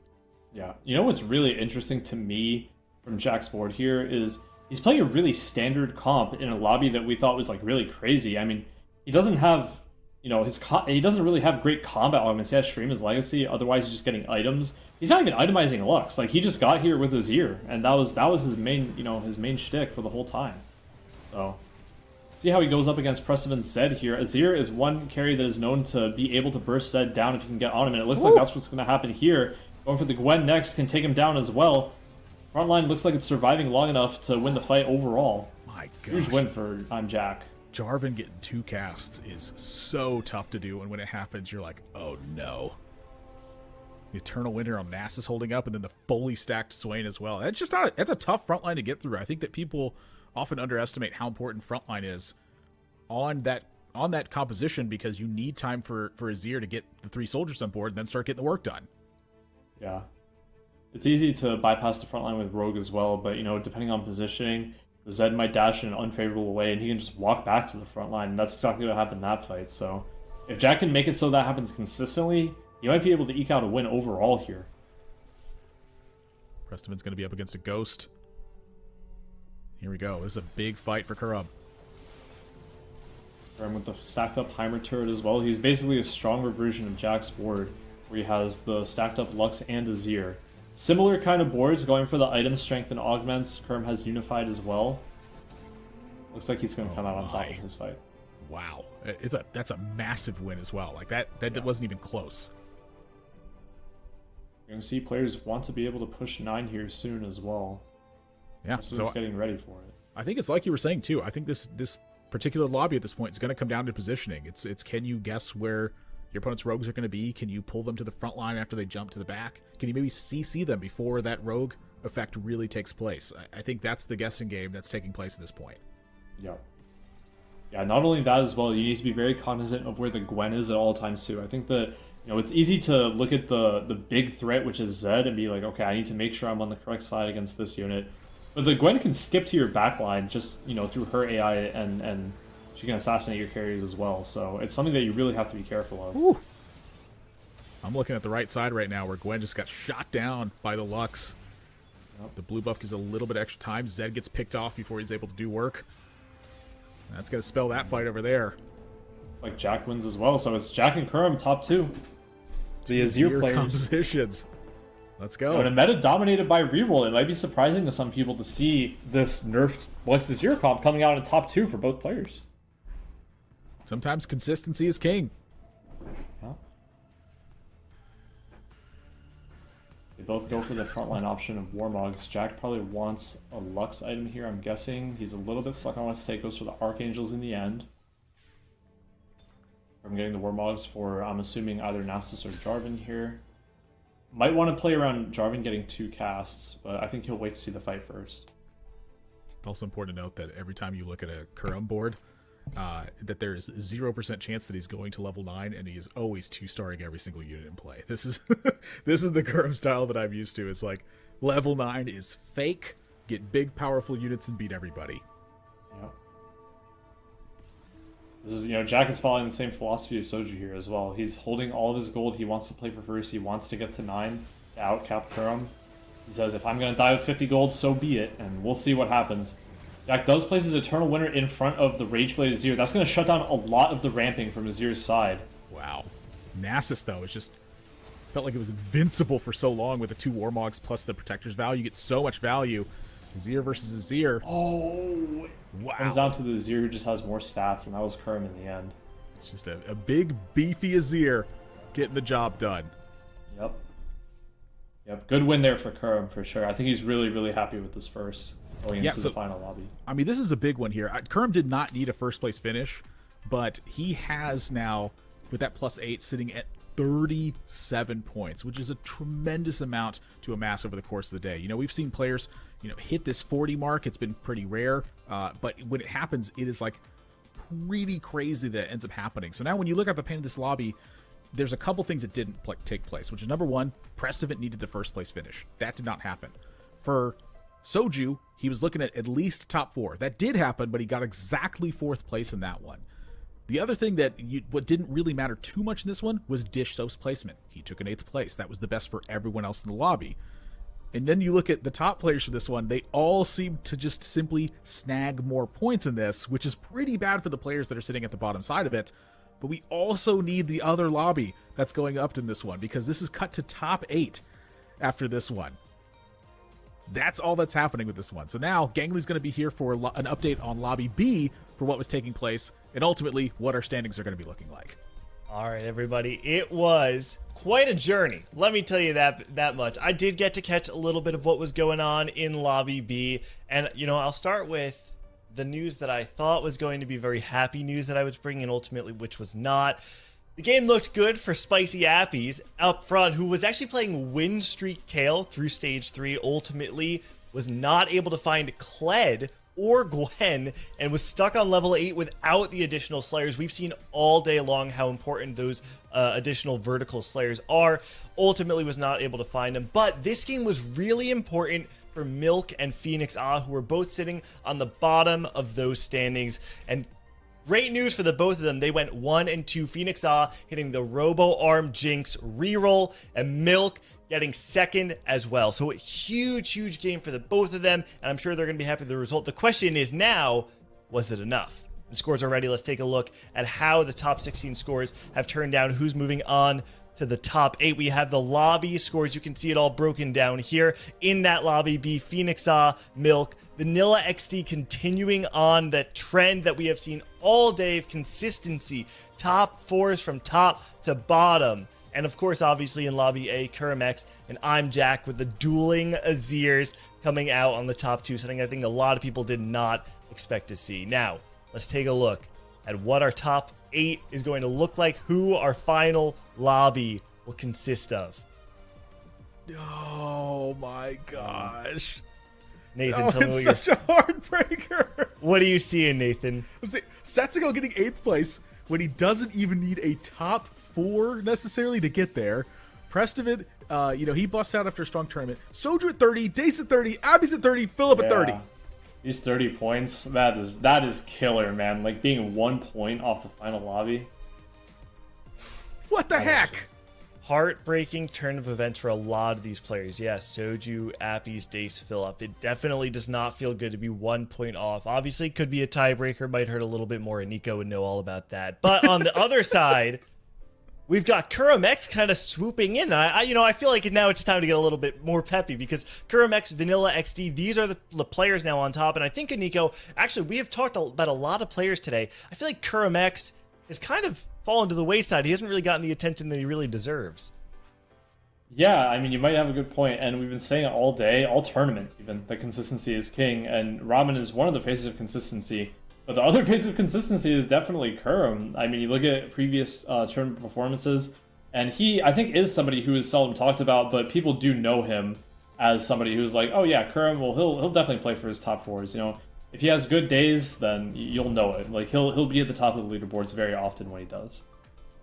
Yeah. You know what's really interesting to me from Jack's board here is he's playing a really standard comp in a lobby that we thought was like really crazy. I mean, he doesn't have, you know, he doesn't really have great combat elements. He has Stream as Legacy. Otherwise, he's just getting items. He's not even itemizing Lux. Like, he just got here with Azir, and that was his main, you know, his main shtick for the whole time. So, see how he goes up against Preston Zed here. Azir is one carry that is known to be able to burst Zed down if you can get on him, and it looks like that's what's going to happen here. Going for the Gwen next, can take him down as well. Frontline looks like it's surviving long enough to win the fight overall. My gosh. Huge win for Jack. Jarvan getting 2 casts is so tough to do, and when it happens, you're like, oh no. The Eternal Winter on Nasus holding up, and then the fully stacked Swain as well. That's a tough frontline to get through. I think that people often underestimate how important frontline is on that composition, because you need time for Azir to get the 3 soldiers on board and then start getting the work done. Yeah. It's easy to bypass the front line with Rogue as well, but, you know, depending on positioning, the Zed might dash in an unfavorable way, and he can just walk back to the front line, and that's exactly what happened in that fight. So, if Jack can make it so that happens consistently, he might be able to eke out a win overall here. Prestiman's going to be up against a Ghost. Here we go. This is a big fight for Kurum. And with the stacked up Heimer turret as well, he's basically a stronger version of Jack's board, where he has the stacked up Lux and Azir. Similar kind of boards, going for the item strength and augments. Kerm has unified as well. Looks like he's going to come out on top of his fight. Wow, that's a massive win as well. Like that wasn't even close. You're going to see players want to be able to push 9 here soon as well. Yeah, so it's getting ready for it. I think it's like you were saying too. I think this particular lobby at this point is going to come down to positioning. It's can you guess where your opponent's rogues are going to be? Can you pull them to the front line after they jump to the back? Can you maybe CC them before that rogue effect really takes place? I think that's the guessing game that's taking place at this point. Yeah. Yeah, not only that as well, you need to be very cognizant of where the Gwen is at all times too. I think that, you know, it's easy to look at the big threat, which is Zed, and be like, okay, I need to make sure I'm on the correct side against this unit. But the Gwen can skip to your backline just, you know, through her AI and She can assassinate your carries as well. So it's something that you really have to be careful of. Ooh. I'm looking at the right side right now where Gwen just got shot down by the Lux. Yep. The blue buff gives a little bit extra time. Zed gets picked off before he's able to do work. That's going to spell that fight over there. Like Jack wins as well, so it's Jack and Kurum top 2. The Azir players. Compositions. Let's go. And a meta dominated by reroll. It might be surprising to some people to see this nerfed Lux Azir comp coming out in top 2 for both players. Sometimes consistency is king. Yeah. They both go for the frontline option of Warmogs. Jack probably wants a Lux item here, I'm guessing. He's a little bit stuck on what to take. Goes for the Archangels in the end. I'm getting the Warmogs for, I'm assuming, either Nasus or Jarvan here. Might want to play around Jarvan getting 2 casts, but I think he'll wait to see the fight first. It's also important to note that every time you look at a Kurum board, that there's 0% chance that he's going to level 9, and he is always 2-starring every single unit in play. This is this is the Kurum style that I'm used to. It's like level 9 is fake, get big powerful units and beat everybody. Yep. This is, Jack is following the same philosophy as Soju here as well. He's holding all of his gold. He wants to play for first. He wants to get to 9 to outcap Kurum. He says, if I'm going to die with 50 gold, so be it, and we'll see what happens. Jack does place his Eternal Winter in front of the Rageblade Azir. That's going to shut down a lot of the ramping from Azir's side. Wow. Nasus, though, is just felt like it was invincible for so long with the 2 Warmogs plus the Protector's value. You get so much value. Azir versus Azir. Oh, wow. Comes down to the Azir who just has more stats, and that was Kurum in the end. It's just a big, beefy Azir getting the job done. Yep. Yep. Good win there for Kurum, for sure. I think he's really, really happy with this first. Going into the final lobby. I mean, this is a big one here. Kurum did not need a first place finish, but he has now, with that +8, sitting at 37 points, which is a tremendous amount to amass over the course of the day. We've seen players, hit this 40 mark. It's been pretty rare, but when it happens, it is like pretty crazy that it ends up happening. So now when you look at the pain of this lobby, there's a couple things that didn't take place, which is number one, Prestivant needed the first place finish. That did not happen. For Soju, he was looking at least top 4. That did happen, but he got exactly 4th place in that one. The other thing what didn't really matter too much in this one was Dish Soap's placement. He took an 8th place. That was the best for everyone else in the lobby. And then you look at the top players for this one, they all seem to just simply snag more points in this, which is pretty bad for the players that are sitting at the bottom side of it. But we also need the other lobby that's going up in this one, because this is cut to top 8 after this one. That's all that's happening with this one. So now Gangly's going to be here for an update on Lobby B for what was taking place, and ultimately what our standings are going to be looking like. All right, everybody. It was quite a journey. Let me tell you that much. I did get to catch a little bit of what was going on in Lobby B, and I'll start with the news that I thought was going to be very happy news that I was bringing, ultimately, which was not. The game looked good for Spicy Appies up front, who was actually playing Win Streak Kale through Stage 3, ultimately was not able to find Kled or Gwen, and was stuck on level 8 without the additional Slayers. We've seen all day long how important those additional vertical Slayers are. Ultimately was not able to find them, but this game was really important for Milk and Phoenix Ah, who were both sitting on the bottom of those standings, and great news for the both of them. They went 1 and 2. Phoenix Ah hitting the Robo Arm Jinx reroll, and Milk getting 2nd as well. So a huge game for the both of them, and I'm sure they're going to be happy with the result. The question is now, was it enough? The scores are ready. Let's take a look at how the top 16 scores have turned down, who's moving on to the top 8. We have the lobby scores. You can see it all broken down here. In that lobby B, Phoenix Ah, Milk, Vanilla XD continuing on the trend that we have seen all day of consistency. Top 4s from top to bottom. And of course, obviously in lobby A, Kurmex and I'm Jack with the dueling Azirs coming out on the top 2, something I think a lot of people did not expect to see. Now, let's take a look at what our top 8 is going to look like, who our final lobby will consist of. Oh my gosh. Nathan, tell me what you're... such a heartbreaker. What are you seeing, Nathan? Setsugo getting 8th place when he doesn't even need a top 4 necessarily to get there. Prestivant, he busts out after a strong tournament. Soju at 30, Dace at 30, Abby's at 30, Philip at 30. These 30 points, that is killer, man. Like being 1 point off the final lobby. What the heck? Heartbreaking turn of events for a lot of these players. Yes, Soju, Appies, Dace, Phillip. It definitely does not feel good to be 1 point off. Obviously, could be a tiebreaker, might hurt a little bit more, and Nico would know all about that. But on the other side, we've got Kuramex kind of swooping in. I feel like now it's time to get a little bit more peppy because Kuramex, Vanilla, XD, these are the players now on top. And I think, Nico, actually, we have talked about a lot of players today. I feel like Kuramex has kind of fallen to the wayside. He hasn't really gotten the attention that he really deserves. Yeah, I mean, you might have a good point, and we've been saying it all day, all tournament even, that consistency is king, and Robin is one of the faces of consistency. But the other face of consistency is definitely Kurum. I mean, you look at previous tournament performances, and he, I think, is somebody who is seldom talked about, but people do know him as somebody who's like, oh yeah, Kurum, well, he'll definitely play for his top fours, you know. If he has good days, then you'll know it. Like, he'll be at the top of the leaderboards very often when he does.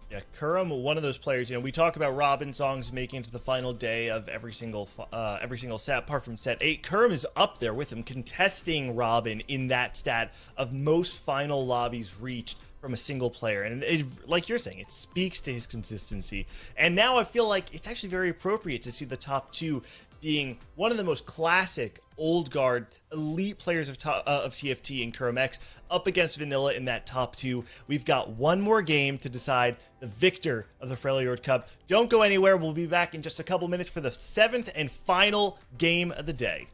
Yeah, Kurum, one of those players. We talk about Robin songs making it to the final day of every single set, apart from set 8. Kurum is up there with him, contesting Robin in that stat of most final lobbies reached from a single player. And like you're saying, it speaks to his consistency. And now I feel like it's actually very appropriate to see the top 2 being one of the most classic old guard elite players of TFT in Kuramex up against Vanilla in that top 2. We've got one more game to decide the victor of the Freljord Cup. Don't go anywhere. We'll be back in just a couple minutes for the 7th and final game of the day.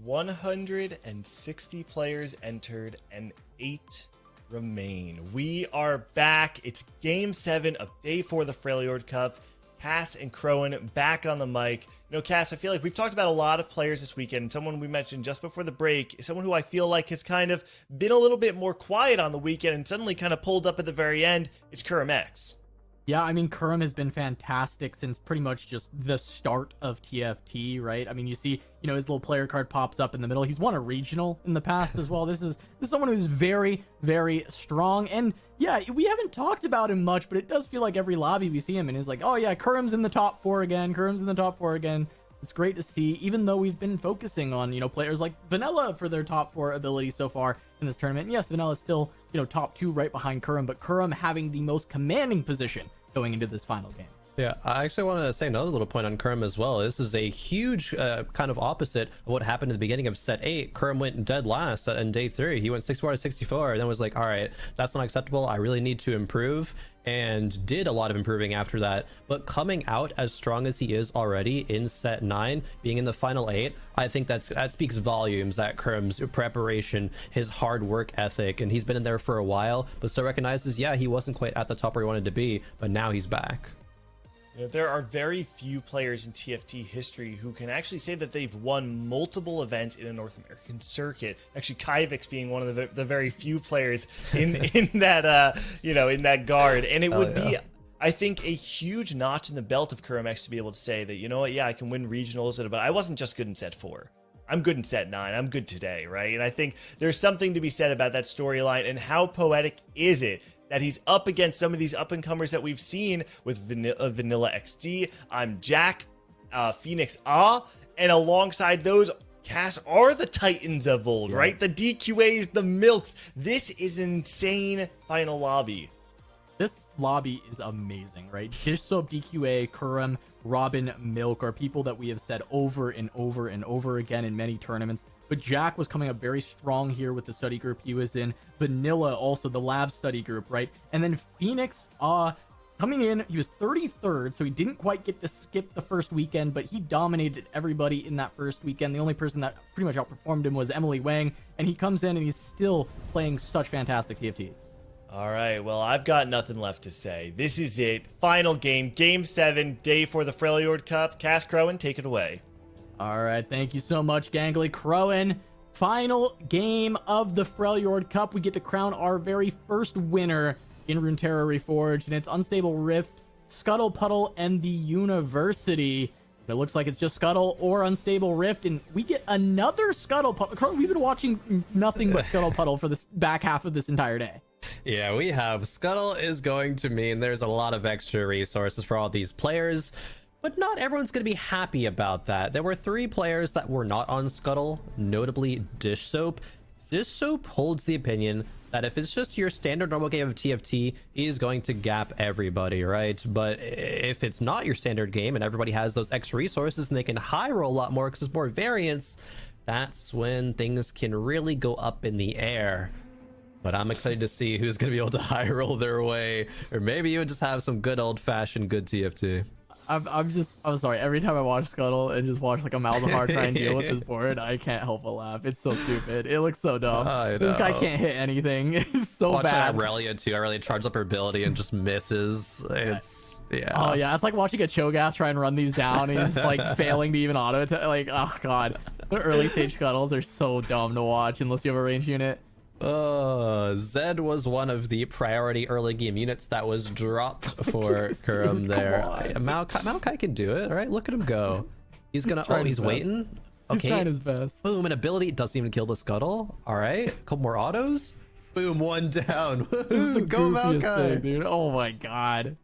160 players entered and 8 remain. We are back. It's game 7 of day 4 of the Freljord Cup. Cass and Crowan back on the mic. You know, Cass, I feel like we've talked about a lot of players this weekend. Someone we mentioned just before the break, someone who I feel like has kind of been a little bit more quiet on the weekend and suddenly kind of pulled up at the very end. It's Kurum X. Yeah, I mean, Kurum has been fantastic since pretty much just the start of TFT, right? I mean, you see, his little player card pops up in the middle. He's won a regional in the past as well. This is someone who's very, very strong. And yeah, we haven't talked about him much, but it does feel like every lobby we see him and is like, oh yeah, Kurum's in the top 4 again. Kurum's in the top 4 again. It's great to see, even though we've been focusing on, players like Vanilla for their top 4 ability so far in this tournament. And yes, Vanilla's still, top 2 right behind Kurum, but Kurum having the most commanding position going into this final game. Yeah, I actually want to say another little point on Kurum as well. This is a huge kind of opposite of what happened at the beginning of set 8. Kurum went dead last in day 3. He went 64 to 64 and then was like, all right, that's not acceptable. I really need to improve, and did a lot of improving after that. But coming out as strong as he is already in set 9, being in the final 8, I think that speaks volumes. That Kurum's preparation, his hard work ethic, and he's been in there for a while, but still recognizes, yeah, he wasn't quite at the top where he wanted to be, but now he's back. There are very few players in TFT history who can actually say that they've won multiple events in a North American circuit. Actually, Kyvix being one of the very few players in that in that guard, and it would be, I think, a huge notch in the belt of Kurum X to be able to say that, yeah, I can win regionals, but I wasn't just good in set 4. I'm good in set 9. I'm good today, right? And I think there's something to be said about that storyline, and how poetic is it that he's up against some of these up-and-comers that we've seen with Vanilla XD. I'm Jack, Phoenix and alongside those, Cass are the Titans of old, right? The DQAs, the Milks. This is an insane final lobby. This lobby is amazing, right? Dish Soap, DQA, Kurum, Robin, Milk are people that we have said over and over and over again in many tournaments. But Jack was coming up very strong here with the study group he was in. Vanilla, also the lab study group, right? And then Phoenix, coming in, he was 33rd, so he didn't quite get to skip the first weekend, but he dominated everybody in that first weekend. The only person that pretty much outperformed him was Emily Wang, and he comes in and he's still playing such fantastic TFT. All right, well, I've got nothing left to say. This is it. Final game, game 7, day 4 the Freljord Cup. Cass, Crowan, take it away. All right, thank you so much, Gangly. Crowan, final game of the Freljord Cup. We get to crown our very first winner in Runeterra Reforged, and it's Unstable Rift, Scuttle Puddle, and the University. It looks like it's just Scuttle or Unstable Rift, and we get another Scuttle Puddle. Crowan, we've been watching nothing but Scuttle Puddle for this back half of this entire day. Yeah, we have. Scuttle is going to mean there's a lot of extra resources for all these players. But not everyone's going to be happy about that. There were 3 players that were not on Scuttle, notably Dish Soap. Dish Soap holds the opinion that if it's just your standard normal game of TFT, he is going to gap everybody, right? But if it's not your standard game and everybody has those extra resources and they can high roll a lot more because there's more variance, that's when things can really go up in the air. But I'm excited to see who's going to be able to high roll their way, or maybe you would just have some good old-fashioned good TFT. I'm sorry. Every time I watch Scuttle and just watch like a Malzahar try and deal with this board, I can't help but laugh. It's so stupid. It looks so dumb. This guy can't hit anything. It's so watch bad. Aurelia too. Aurelia charges up her ability and just misses. It's Oh yeah, it's like watching a Cho'Gath try and run these down. And he's just like failing to even auto attack. Like, oh god, the early stage Scuttles are so dumb to watch unless you have a ranged unit. Zed was one of the priority early game units that was dropped for Kurum there. Maokai can do it, all right? Look at him go. He's gonna, he's waiting. Okay. He's trying his best. Boom, an ability doesn't even kill the Scuttle. All right, a couple more autos. Boom, 1 down. This is the Go goofiest Maokai. thing, dude. Oh my god.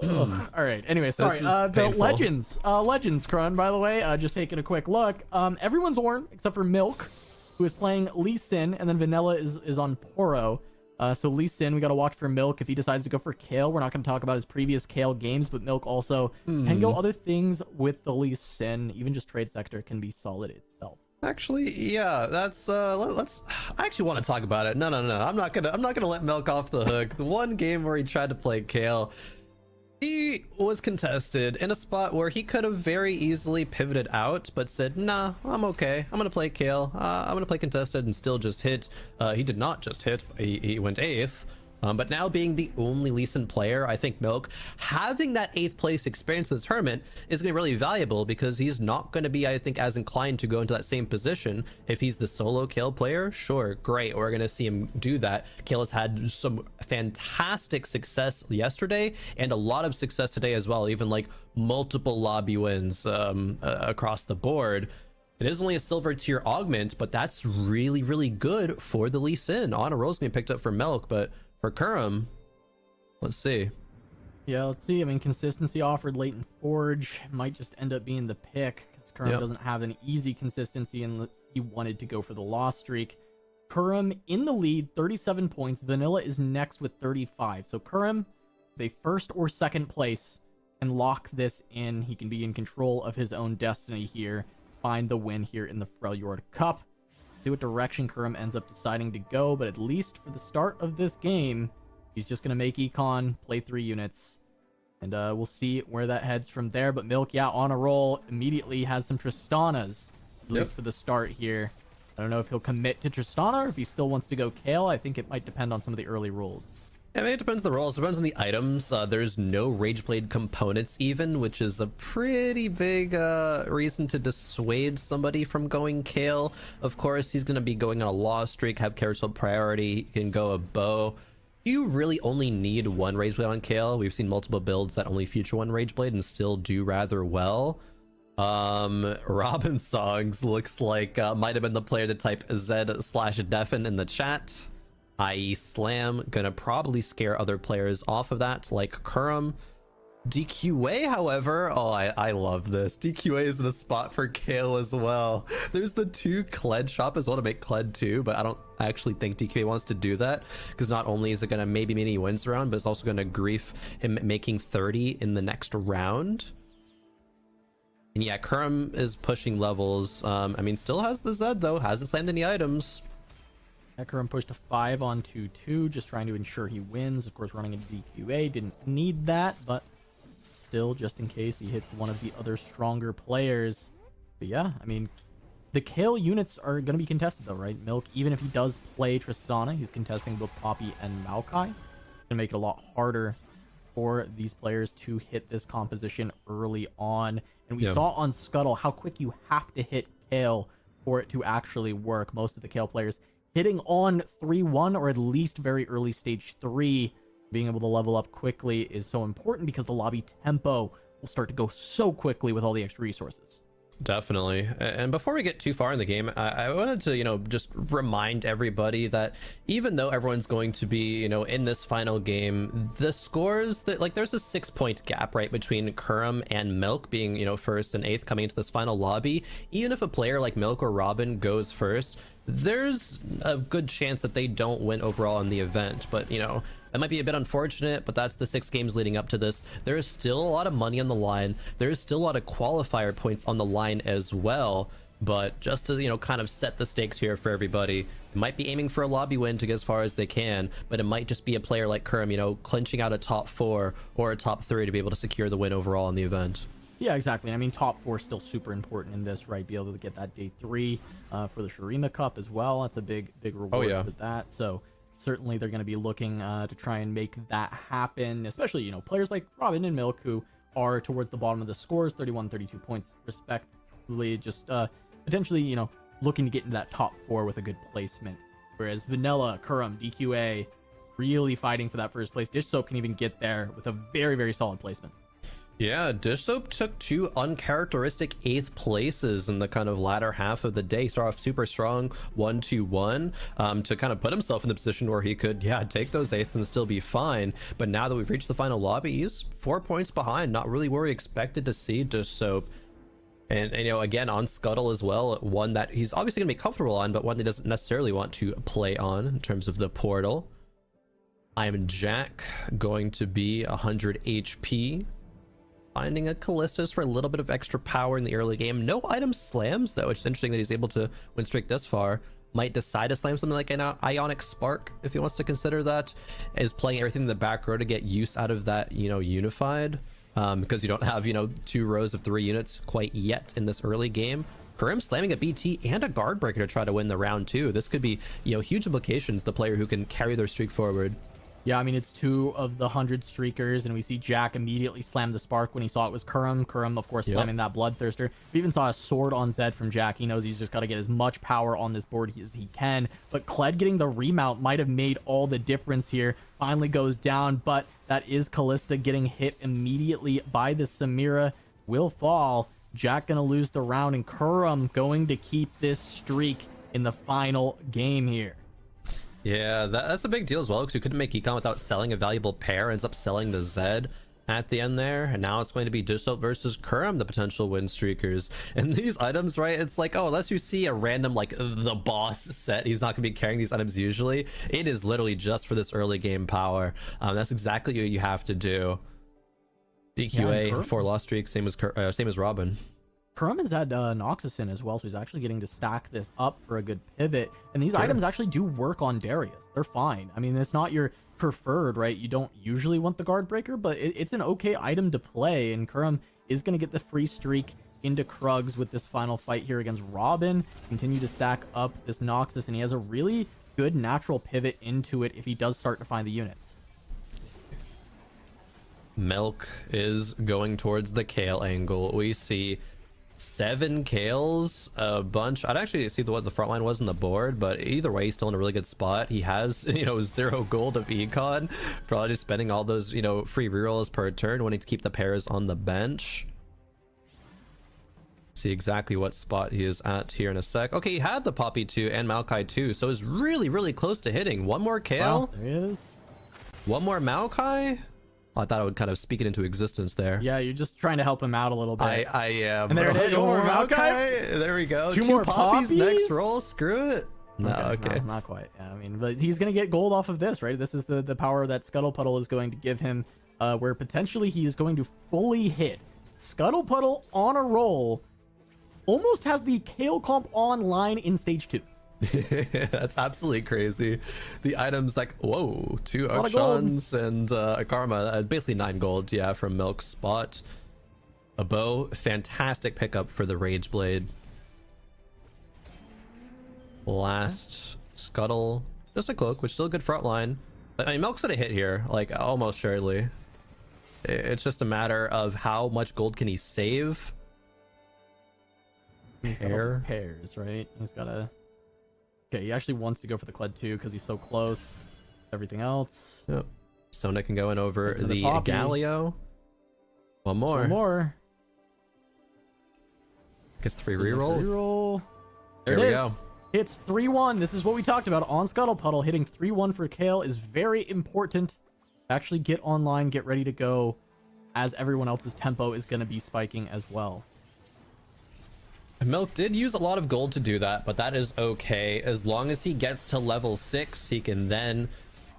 All right. Anyway, sorry. The painful. Legends, Krun, by the way, just taking a quick look. Everyone's Ornn except for Milk, who is playing Lee Sin, and then Vanilla is on Poro. So Lee Sin, we got to watch for Milk if he decides to go for Kale. We're not going to talk about his previous Kale games, but Milk also can go other things with the Lee Sin. Even just Trade Sector can be solid itself. Actually, yeah, that's let's. I actually want to talk about it. No. I'm not gonna let Milk off the hook. The one game where he tried to play Kale. He was contested in a spot where he could have very easily pivoted out, but said, nah, I'm okay. I'm going to play Kale. I'm going to play contested and still just hit. He did not just hit. He went 8th. But now being the only Lee Sin player, I think Milk having that 8th place experience in the tournament is going to be really valuable, because he's not going to be, I think, as inclined to go into that same position if he's the solo Kale player. Sure, great, we're going to see him do that. Kale has had some fantastic success yesterday and a lot of success today as well, even like multiple lobby wins across the board. It is only a silver tier augment, but that's really, really good for the Lee Sin. Honor Roll's going to be picked up for Milk, but for Kurum, let's see. Yeah, let's see. I mean, consistency offered late in Forge might just end up being the pick, because Kurum doesn't have an easy consistency unless he wanted to go for the loss streak. Kurum in the lead, 37 points. Vanilla is next with 35. So Kurum, the first or second place, can lock this in. He can be in control of his own destiny here, find the win here in the Freljord Cup. See what direction Kurum ends up deciding to go, but at least for the start of this game, he's just going to make Econ, play 3 units, and we'll see where that heads from there. But Milk, yeah, on a roll, immediately has some Tristanas, at least for the start here. I don't know if he'll commit to Tristana or if he still wants to go Kale. I think it might depend on some of the early rules. I mean, it depends on the roles, it depends on the items. There's no Rageblade components even, which is a pretty big reason to dissuade somebody from going Kale. Of course, he's going to be going on a loss streak, have carousel priority, he can go a bow. You really only need one Rageblade on Kale. We've seen multiple builds that only feature one Rageblade and still do rather well. Robin Songs looks like might have been the player to type Z/Defen in the chat, i.e. Slam. Gonna probably scare other players off of that, like Kurum. DQA, however, oh, I love this. DQA is in a spot for Kale as well. There's the 2 Kled shop as well to make Kled 2, but I don't actually think DQA wants to do that, because not only is it gonna maybe mean he wins the round, but it's also gonna grief him making 30 in the next round. And yeah, Kurum is pushing levels. I mean, still has the Z though, hasn't slammed any items. Kurum pushed a 5 on 2-2, just trying to ensure he wins. Of course, running into DQA, didn't need that, but still, just in case he hits one of the other stronger players. But yeah, I mean, the Kale units are going to be contested though, right? Milk, even if he does play Tristana, he's contesting both Poppy and Maokai. Going to make it a lot harder for these players to hit this composition early on. And we saw on Scuttle how quick you have to hit Kale for it to actually work. Most of the Kale players hitting on 3-1 or at least very early stage 3, being able to level up quickly is so important, because the lobby tempo will start to go so quickly with all the extra resources. Definitely. And before we get too far in the game, I wanted to, just remind everybody that even though everyone's going to be, in this final game, the scores that, like, there's a 6-point gap, right, between Kurum and Milk being, first and 8th coming into this final lobby. Even if a player like Milk or Robin goes first, there's a good chance that they don't win overall in the event. But, that might be a bit unfortunate, but that's the 6 games leading up to this. There is still a lot of money on the line. There's still a lot of qualifier points on the line as well. But just to, kind of set the stakes here for everybody, they might be aiming for a lobby win to get as far as they can, but it might just be a player like Kurum, clinching out a top 4 or a top 3 to be able to secure the win overall in the event. Yeah, exactly. I mean, top 4 is still super important in this, right? Be able to get that day 3 for the Shurima Cup as well. That's a big reward for that. So certainly they're going to be looking to try and make that happen, especially, players like Robin and Milk, who are towards the bottom of the scores, 31, 32 points respectively, just potentially, looking to get into that top 4 with a good placement. Whereas Vanilla, Kurum, DQA, really fighting for that first place. Dish Soap can even get there with a very, very solid placement. Yeah, Dish Soap took 2 uncharacteristic 8th places in the kind of latter half of the day. Start off super strong, 1-2-1, to kind of put himself in the position where he could, take those 8th and still be fine. But now that we've reached the final lobby, he's 4 points behind, not really where we expected to see Dish Soap. And, again, on Scuttle as well, one that he's obviously going to be comfortable on, but one that doesn't necessarily want to play on in terms of the portal. I'm Jack, going to be 100 HP. Finding a Callistus for a little bit of extra power in the early game. No item slams, though. It's interesting that he's able to win streak this far. might decide to slam something like an Ionic Spark, if he wants to consider that, is playing everything in the back row to get use out of that, you know, unified, because you don't have, you know, 2 rows of 3 units quite yet in this early game. Grim slamming a BT and a guard breaker to try to win the round too. This could be, you know, huge implications, the player who can carry their streak forward. Yeah, I mean, it's 2 of the 100 streakers, and we see Jack immediately slam the spark when he saw it was Kurum. Kurum, of course, slamming that Bloodthirster. We even saw a sword on Zed from Jack. He knows he's just got to get as much power on this board as he can. But Kled getting the remount might have made all the difference here. Finally goes down, but that is Callista getting hit immediately by the Samira. Will fall. Jack going to lose the round, and Kurum going to keep this streak in the final game here. Yeah, that's a big deal as well, because you couldn't make Econ without selling a valuable pair. Ends up selling the Zed at the end there, and now it's going to be Dishelt versus Kurum, the potential win streakers. And these items, right, it's like, oh, unless you see a random, like, the boss set, he's not going to be carrying these items usually. It is literally just for this early game power. That's exactly what you have to do. DQA, 4 loss streak, same as Robin. Kurum has had Noxus in as well, so he's actually getting to stack this up for a good pivot. And these items actually do work on Darius. They're fine. I mean, it's not your preferred, right? You don't usually want the guard breaker, but it's an okay item to play. And Kurum is going to get the free streak into Krugs with this final fight here against Robin. Continue to stack up this Noxus, and he has a really good natural pivot into it if he does start to find the units. Milk is going towards the Kale angle. We see 7 Kales, a bunch. I'd actually see what the front line was on the board, but either way, he's still in a really good spot. He has, you know, 0 gold of econ, probably just spending all those, you know, free rerolls per turn, wanting to keep the pairs on the bench. See exactly what spot he is at here in a sec. Okay, he had the Poppy 2 and Maokai 2, so is really, really close to hitting. One more Kale. Wow, there he is. One more Maokai. I thought I would kind of speak it into existence there. Yeah, you're just trying to help him out a little bit. I am. And there it is. Okay, there we go. 2 Two more poppies poppies? next roll. Screw it. No, okay. No, not quite. Yeah, I mean, but he's going to get gold off of this, right? This is the power that Scuttle Puddle is going to give him, where potentially he is going to fully hit. Scuttle Puddle on a roll almost has the Kale comp online in stage 2. That's absolutely crazy. The items like, whoa, 2 lot of gold. Akshans and a Karma, basically 9 gold, yeah, from Milk's spot. A bow, fantastic pickup for the Rage Blade. Last Scuttle, just a cloak, which is still a good front line. But I mean, Milk's gonna hit here, like almost surely. It's just a matter of how much gold can he save. He's got all these pairs, right? He's got a... Okay, he actually wants to go for the Kled too because he's so close. Everything else. Yep. Sona can go in over the Poppy. Galio. One more. One more. Gets the free reroll. Reroll. There Here it we is. go. Hits 3-1. This is what we talked about on Scuttle Puddle. Hitting 3-1 for Kale is very important. Actually get online, get ready to go, as everyone else's tempo is going to be spiking as well. Milk did use a lot of gold to do that, but that is okay. As long as he gets to level 6, he can then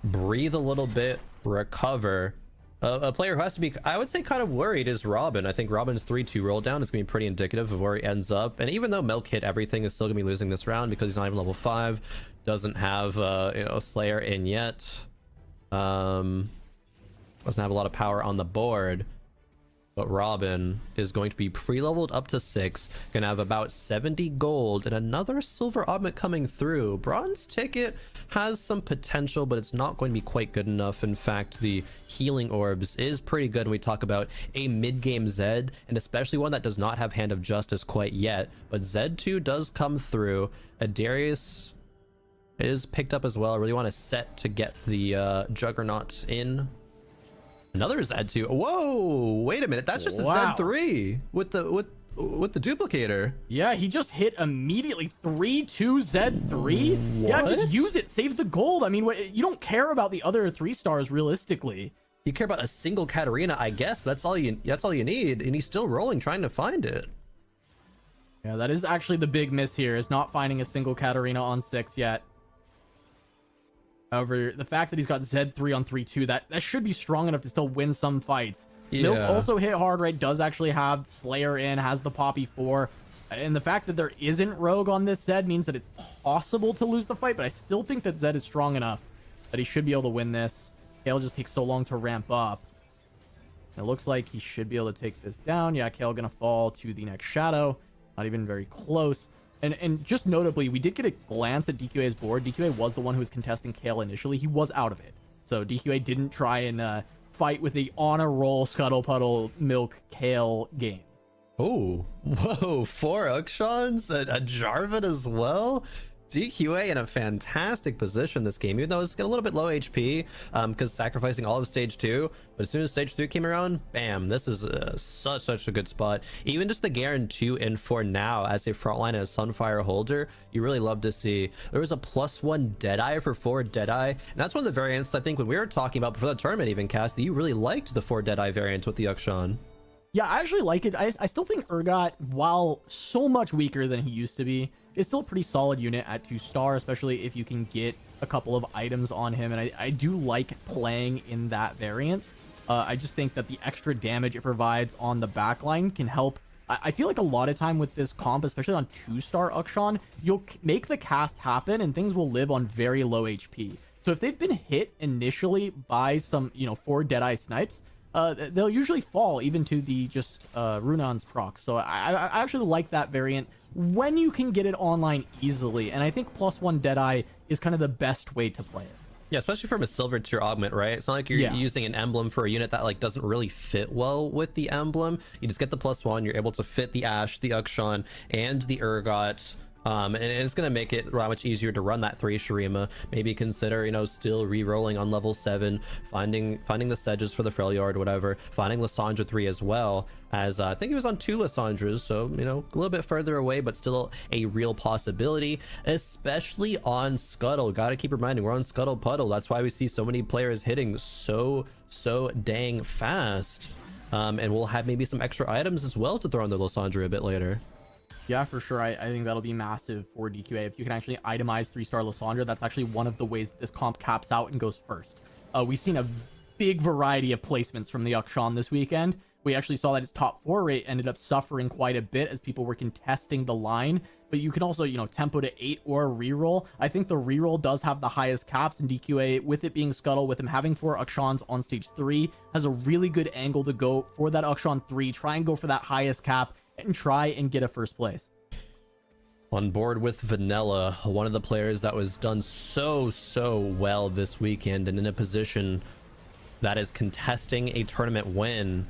breathe a little bit, recover. A player who has to be, I would say, kind of worried is Robin. I think Robin's 3-2 roll down is going to be pretty indicative of where he ends up. And even though Milk hit everything, is still going to be losing this round because he's not even level 5. Doesn't have, you know, Slayer in yet. Doesn't have a lot of power on the board. But Robin is going to be pre-leveled up to 6, gonna have about 70 gold and another silver augment coming through. Bronze ticket has some potential, but it's not going to be quite good enough. In fact, the healing orbs is pretty good when we talk about a mid-game Zed, and especially one that does not have Hand of Justice quite yet. But Zed2 does come through. Darius is picked up as well. I really want to set to get the Juggernaut in. Another Zed2. Whoa, wait a minute. That's just a Z3 with the duplicator. Yeah, he just hit immediately 3-2 Z3. What? Yeah, just use it. Save the gold. I mean, you don't care about the other 3 stars realistically. You care about a single Katarina, I guess, but that's all you need, and he's still rolling trying to find it. Yeah, that is actually the big miss here, is not finding a single Katarina on 6 yet. However, the fact that he's got Z3 on 3-2, that should be strong enough to still win some fights. Yeah. Milk also hit hard, right? Does actually have Slayer in, has the Poppy 4. And the fact that there isn't Rogue on this Zed means that it's possible to lose the fight, but I still think that Zed is strong enough that he should be able to win this. Kale just takes so long to ramp up. It looks like he should be able to take this down. Yeah, Kale gonna fall to the next shadow. Not even very close. And just notably, we did get a glance at DQA's board. DQA was the one who was contesting Kale initially. He was out of it. So DQA didn't try and fight with the on a roll Scuttle Puddle Milk Kale game. Oh, whoa, 4 Ukshans, a Jarvan as well. DQA in a fantastic position this game, even though it's got a little bit low HP because sacrificing all of stage 2. But as soon as stage 3 came around, bam, this is such a good spot. Even just the Garen 2 and 4 now as a frontline and a Sunfire holder, you really love to see. There was a +1 Deadeye for 4 Deadeye, and that's one of the variants I think when we were talking about before the tournament even, Cass, that you really liked the 4 Deadeye variant with the Ukshan. Yeah, I actually like it. I still think Urgot, while so much weaker than he used to be, is still a pretty solid unit at 2-star, especially if you can get a couple of items on him. And I do like playing in that variant. I just think that the extra damage it provides on the backline can help. I feel like a lot of time with this comp, especially on 2-star Ukshan, you'll make the cast happen and things will live on very low HP. So if they've been hit initially by some, 4 Deadeye snipes, they'll usually fall even to the just Runon's proc. So I actually like that variant when you can get it online easily. And I think +1 Deadeye is kind of the best way to play it. Yeah, especially from a silver tier augment, right? It's not like you're using an emblem for a unit that like doesn't really fit well with the emblem. You just get the +1, you're able to fit the Ashe, the Ukshan, and the Urgot. And it's going to make it much easier to run that 3 Shurima. Maybe consider, still re-rolling on level 7, finding the Sedges for the Freljord, whatever, finding Lissandra 3 as well, as I think he was on 2 Lissandras, so, a little bit further away, but still a real possibility, especially on Scuttle. Got to keep reminding, we're on Scuttle Puddle. That's why we see so many players hitting so dang fast. And we'll have maybe some extra items as well to throw on the Lissandra a bit later. Yeah, for sure. I think that'll be massive for DQA. If you can actually itemize 3-star Lissandra, that's actually one of the ways that this comp caps out and goes first. We've seen a big variety of placements from the Ukshan this weekend. We actually saw that its top 4 rate ended up suffering quite a bit as people were contesting the line. But you can also, tempo to 8 or reroll. I think the reroll does have the highest caps in DQA, with it being Scuttle, with him having 4 Ukshans on stage 3, has a really good angle to go for that Ukshan 3, try and go for that highest cap, and try and get a first place. On board with Vanilla, one of the players that was done so well this weekend and in a position that is contesting a tournament win.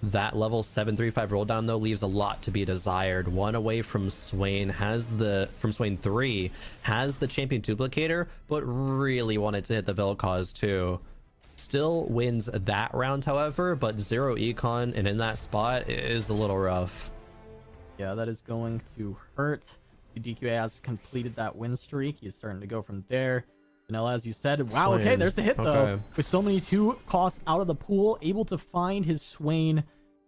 That level 735 roll down though leaves a lot to be desired. 1 away from Swain, from Swain 3 has the champion duplicator, but really wanted to hit the Vel'Koz too. Still wins that round, however, but 0 econ and in that spot is a little rough. Yeah, that is going to hurt. The DQA has completed that win streak. He's starting to go from there. Vanilla, as you said, wow, Swain. okay, there's the hit, though. Okay. With so many 2 costs out of the pool, able to find his Swain.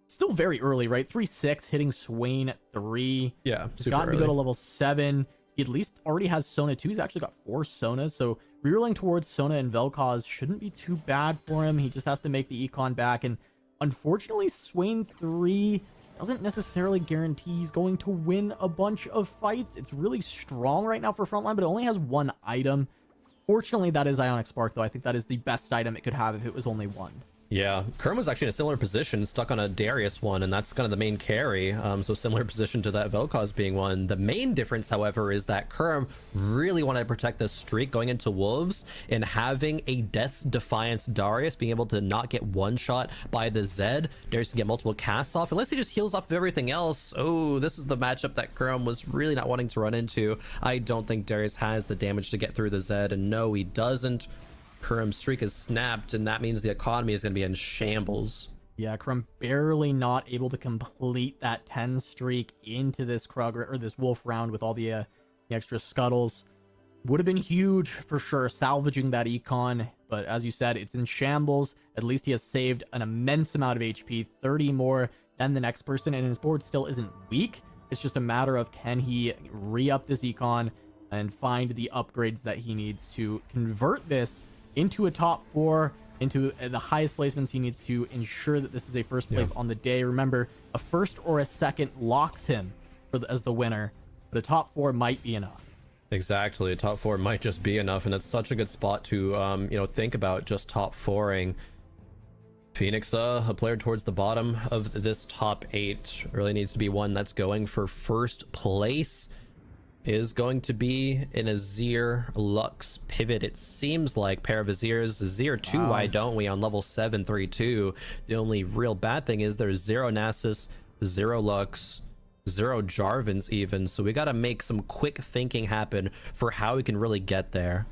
Still very early, right? 3-6, hitting Swain 3. Yeah, He's super gotten early. to go to level 7. He at least already has Sona 2. He's actually got 4 Sonas, so rerolling towards Sona and Vel'Koz shouldn't be too bad for him. He just has to make the econ back, and unfortunately, Swain 3 doesn't necessarily guarantee he's going to win a bunch of fights. It's really strong right now for frontline, but it only has 1 item. Fortunately, that is Ionic Spark, though. I think that is the best item it could have if it was only 1. Yeah, Kerm was actually in a similar position, stuck on a Darius one, and that's kind of the main carry. So similar position to that Vel'Koz being one. The main difference, however, is that Kerm really wanted to protect this streak going into Wolves, and having a Death's Defiance Darius being able to not get one shot by the Zed. Darius can get multiple casts off, unless he just heals off of everything else. Oh, this is the matchup that Kerm was really not wanting to run into. I don't think Darius has the damage to get through the Zed, and no, he doesn't. Kerm's streak is snapped, and that means the economy is going to be in shambles. Yeah, Kerm barely not able to complete that 10 streak into this Krug or this Wolf round with all the extra scuttles. Would have been huge for sure, salvaging that econ. But as you said, it's in shambles. At least he has saved an immense amount of HP, 30 more than the next person, and his board still isn't weak. It's just a matter of can he re-up this econ and find the upgrades that he needs to convert this into a top 4, into the highest placements he needs to ensure that this is a first place on the day. Remember, a first or a second locks him as the winner, but a top 4 might be enough. Exactly, top 4 might just be enough, and it's such a good spot to think about just top 4ing. Phoenix, a player towards the bottom of this top 8, really needs to be one that's going for first place. Is going to be an Azir Lux pivot. It seems like pair of Azirs. Azir 2, why don't we, on level 732. The only real bad thing is there's 0 Nasus, 0 Lux, 0 Jarvans even, so we got to make some quick thinking happen for how we can really get there.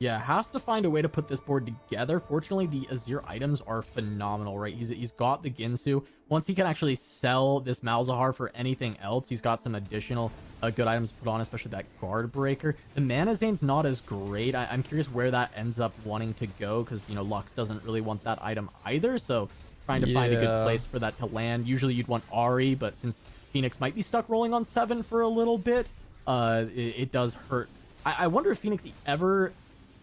Yeah, has to find a way to put this board together. Fortunately, the Azir items are phenomenal, right? He's got the Ginsu. Once he can actually sell this Malzahar for anything else, he's got some additional good items to put on, especially that guard breaker. The Mana Zane's not as great. I'm curious where that ends up wanting to go, because, you know, Lux doesn't really want that item either, so trying to find a good place for that to land. Usually you'd want Ahri, but since Phoenix might be stuck rolling on 7 for a little bit, it does hurt. I wonder if Phoenix ever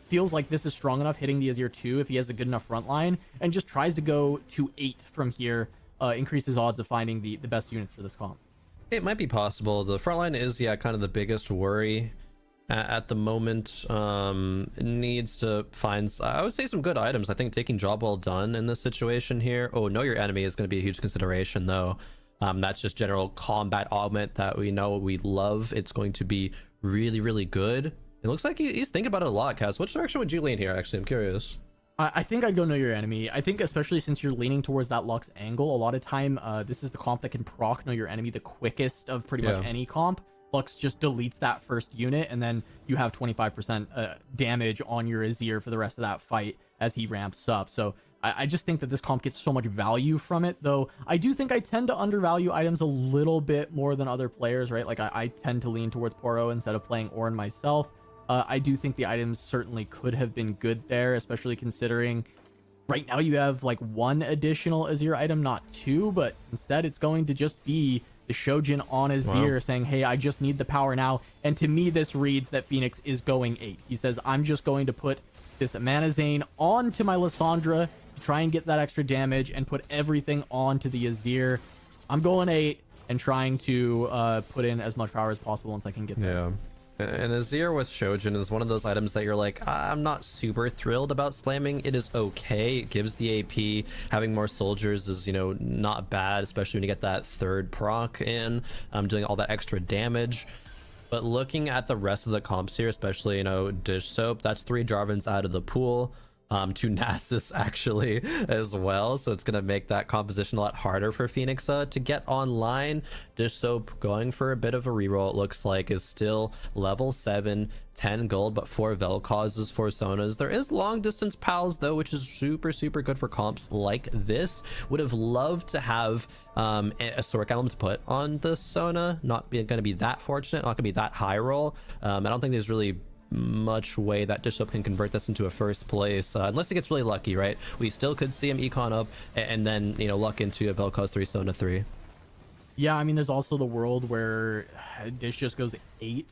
feels like this is strong enough hitting the Azir 2 if he has a good enough front line and just tries to go to 8 from here, increases odds of finding the best units for this comp. It might be possible. The front line is, kind of the biggest worry at the moment. It needs to find, I would say, some good items. I think taking job well done in this situation here. Oh, know your enemy is going to be a huge consideration, though. That's just general combat augment that we know we love. It's going to be really, really good. It looks like he's thinking about it a lot, Kaz. Which direction would you lean here, actually? I'm curious. I think I'd go know your enemy. I think especially since you're leaning towards that Lux angle, a lot of time, this is the comp that can proc know your enemy the quickest of pretty much any comp. Lux just deletes that first unit, and then you have 25% damage on your Azir for the rest of that fight as he ramps up. So I just think that this comp gets so much value from it, though I do think I tend to undervalue items a little bit more than other players, right? Like I tend to lean towards Poro instead of playing Ornn myself. I do think the items certainly could have been good there, especially considering right now you have like 1 additional Azir item, not 2, but instead it's going to just be the Shojin on Azir saying, hey, I just need the power now. And to me, this reads that Phoenix is going 8. He says, I'm just going to put this Mana Zane onto my Lissandra to try and get that extra damage and put everything onto the Azir. I'm going 8 and trying to put in as much power as possible once I can get there. Yeah. And Azir with Shojin is one of those items that you're like, I'm not super thrilled about slamming. It is okay. It gives the AP. Having more soldiers is, not bad, especially when you get that 3rd proc in, doing all that extra damage. But looking at the rest of the comps here, especially, Dish Soap, that's 3 Jarvans out of the pool. 2 Nasus actually as well, so it's gonna make that composition a lot harder for Phoenix to get online. Dish Soap going for a bit of a reroll, it looks like, is still level 7, 10 gold, but 4 Vel'Kozes, 4 Sonas. There is long distance pals though, which is super good for comps like this. Would have loved to have a Sork element to put on the Sona. Not gonna be that fortunate, not gonna be that high roll. I don't think there's really much way that Dish Soap can convert this into a first place, unless he gets really lucky, right? We still could see him econ up and then luck into a Vel'Koz 3 Sona 3. Yeah, I mean, there's also the world where Dish just goes 8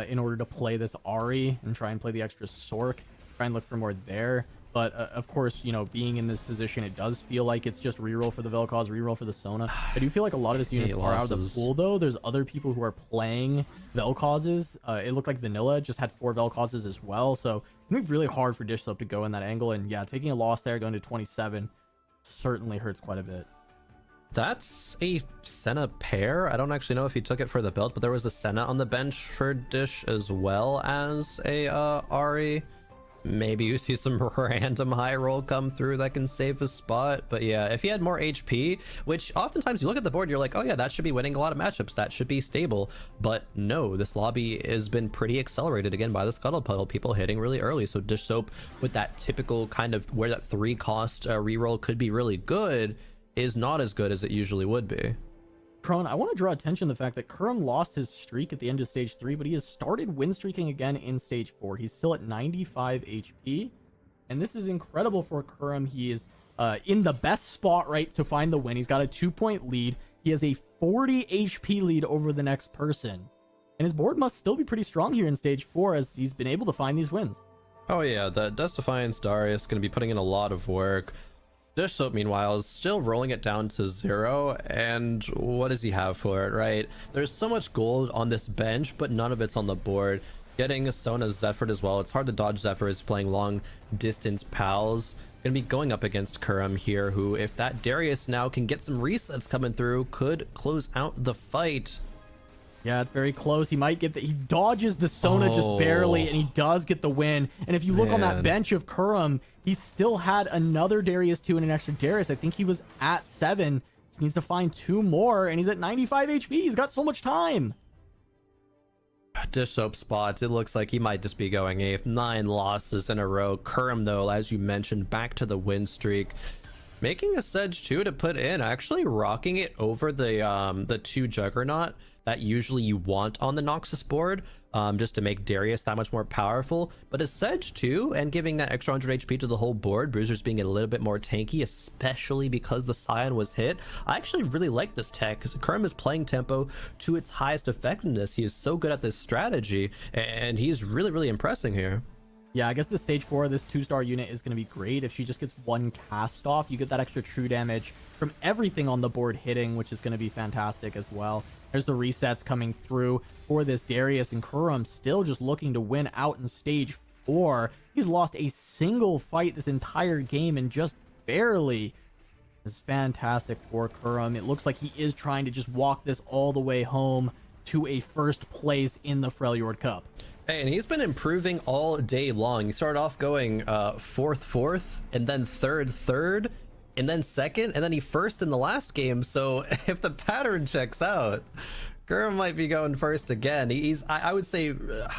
in order to play this Ahri and try and play the extra Sork, try and look for more there. But of course, being in this position, it does feel like it's just reroll for the Vel'Koz, reroll for the Sona. I do feel like a lot of his units are out of the pool, though. There's other people who are playing Vel'Kozes. It looked like Vanilla just had 4 Vel'Kozes as well. So it's going to be really hard for Dish Soap to go in that angle. And yeah, taking a loss there, going to 27, certainly hurts quite a bit. That's a Senna pair. I don't actually know if he took it for the belt, but there was a Senna on the bench for Dish as well as a Ahri. Maybe you see some random high roll come through that can save his spot. But yeah, if he had more HP, which oftentimes you look at the board, you're like, oh yeah, that should be winning a lot of matchups. That should be stable. But no, this lobby has been pretty accelerated again by the Scuttle Puddle. People hitting really early. So Dish Soap with that typical kind of where that 3 cost reroll could be really good is not as good as it usually would be. Prone, I want to draw attention to the fact that Kurum lost his streak at the end of stage 3, but he has started win streaking again in stage 4. He's still at 95 HP, and this is incredible for Kurum. He is in the best spot, right, to find the win. He's got a 2-point lead. He has a 40 HP lead over the next person, and his board must still be pretty strong here in stage 4 as he's been able to find these wins. Oh yeah, the Dust Defiance Darius going to be putting in a lot of work. Dish Soap, meanwhile, is still rolling it down to 0, and what does he have for it, right? There's so much gold on this bench, but none of it's on the board. Getting Sona Zephyr as well. It's hard to dodge Zephyr as playing long distance pals. Gonna be going up against Kurum here, who, if that Darius now can get some resets coming through, could close out the fight. Yeah, it's very close. He might get he dodges the Sona just barely, and he does get the win. And if you look on that bench of Kurum, he still had another Darius 2 and an extra Darius. I think he was at 7. Just needs to find 2 more, and he's at 95 HP. He's got so much time. Dish Soap spots. It looks like he might just be going 8th. 9 losses in a row. Kurum, though, as you mentioned, back to the win streak. Making a Sedge 2 to put in, actually rocking it over the 2 Juggernaut that usually you want on the Noxus board, just to make Darius that much more powerful. But a Sedge 2 and giving that extra 100 HP to the whole board, Bruiser's being a little bit more tanky, especially because the Scion was hit. I actually really like this tech because Kurum is playing tempo to its highest effectiveness. He is so good at this strategy, and he's really, really impressing here. Yeah, I guess the stage 4 of this 2-star unit is going to be great. If she just gets 1 cast off, you get that extra true damage from everything on the board hitting, which is going to be fantastic as well. There's the resets coming through for this Darius, and Kurum still just looking to win out in stage 4. He's lost a single fight this entire game, and just barely. This is fantastic for Kurum. It looks like he is trying to just walk this all the way home to a first place in the Freljord Cup. Hey, and he's been improving all day long. He started off going 4th, and then 3rd, and then 2nd, and then he 1st in the last game. So if the pattern checks out, Kurum might be going 1st again. I would say,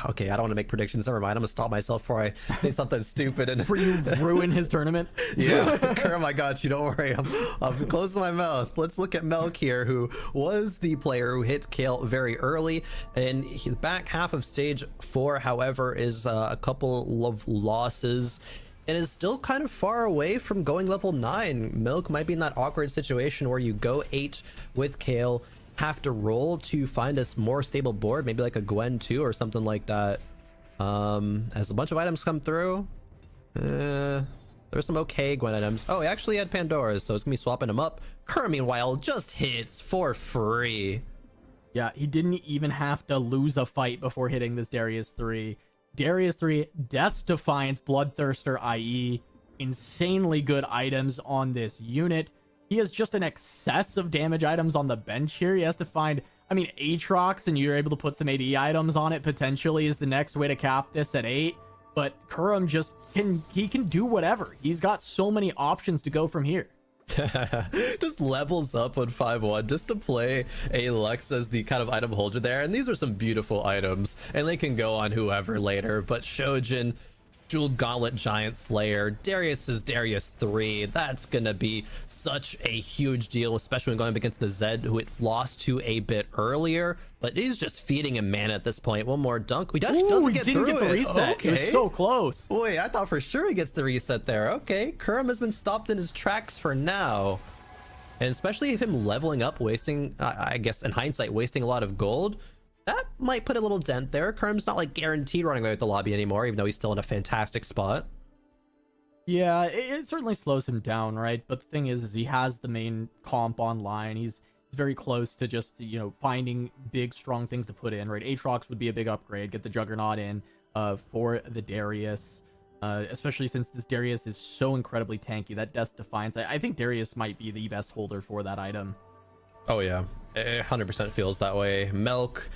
okay, I don't want to make predictions. Never mind. I'm gonna stop myself before I say something stupid and for you ruin his tournament. Yeah, Kurum, I got you. Don't worry. I'm closing my mouth. Let's look at Melk here, who was the player who hit Kale very early. And the back half of stage 4, however, is a couple of losses, and is still kind of far away from going level 9. Milk might be in that awkward situation where you go 8 with Kale, have to roll to find a more stable board, maybe like a Gwen 2 or something like that. As a bunch of items come through, there's some okay Gwen items. Oh, he actually had Pandora's, so it's gonna be swapping them up. Kurum, meanwhile, just hits for free. Yeah, he didn't even have to lose a fight before hitting this Darius 3. Darius 3, Death's Defiance, Bloodthirster, i.e. insanely good items on this unit. He has just an excess of damage items on the bench here. He has to find, I mean, Aatrox, and you're able to put some AD items on it potentially is the next way to cap this at 8. But Kurum just can do whatever. He's got so many options to go from here. Just levels up on 5-1 just to play a Lux as the kind of item holder there. And these are some beautiful items, and they can go on whoever later. But Shojin, Jeweled Gauntlet, Giant Slayer, Darius is Darius 3. That's gonna be such a huge deal, especially when going up against the Zed, who it lost to a bit earlier. But he's just feeding him mana at this point. One more dunk. He actually doesn't get through the it. reset. Okay. It was so close. Boy, I thought for sure he gets the reset there. Okay, Kurum has been stopped in his tracks for now. And especially if him leveling up, wasting, I guess in hindsight, wasting a lot of gold, that might put a little dent there. Kurum's not like guaranteed running away with the lobby anymore, even though he's still in a fantastic spot. Yeah, it certainly slows him down, right? But the thing is he has the main comp online. He's very close to just, you know, finding big, strong things to put in, right? Aatrox would be a big upgrade. Get the Juggernaut in for the Darius, especially since this Darius is so incredibly tanky. That Death's Defiance, I think Darius might be the best holder for that item. Oh, yeah. It 100% feels that way. Melk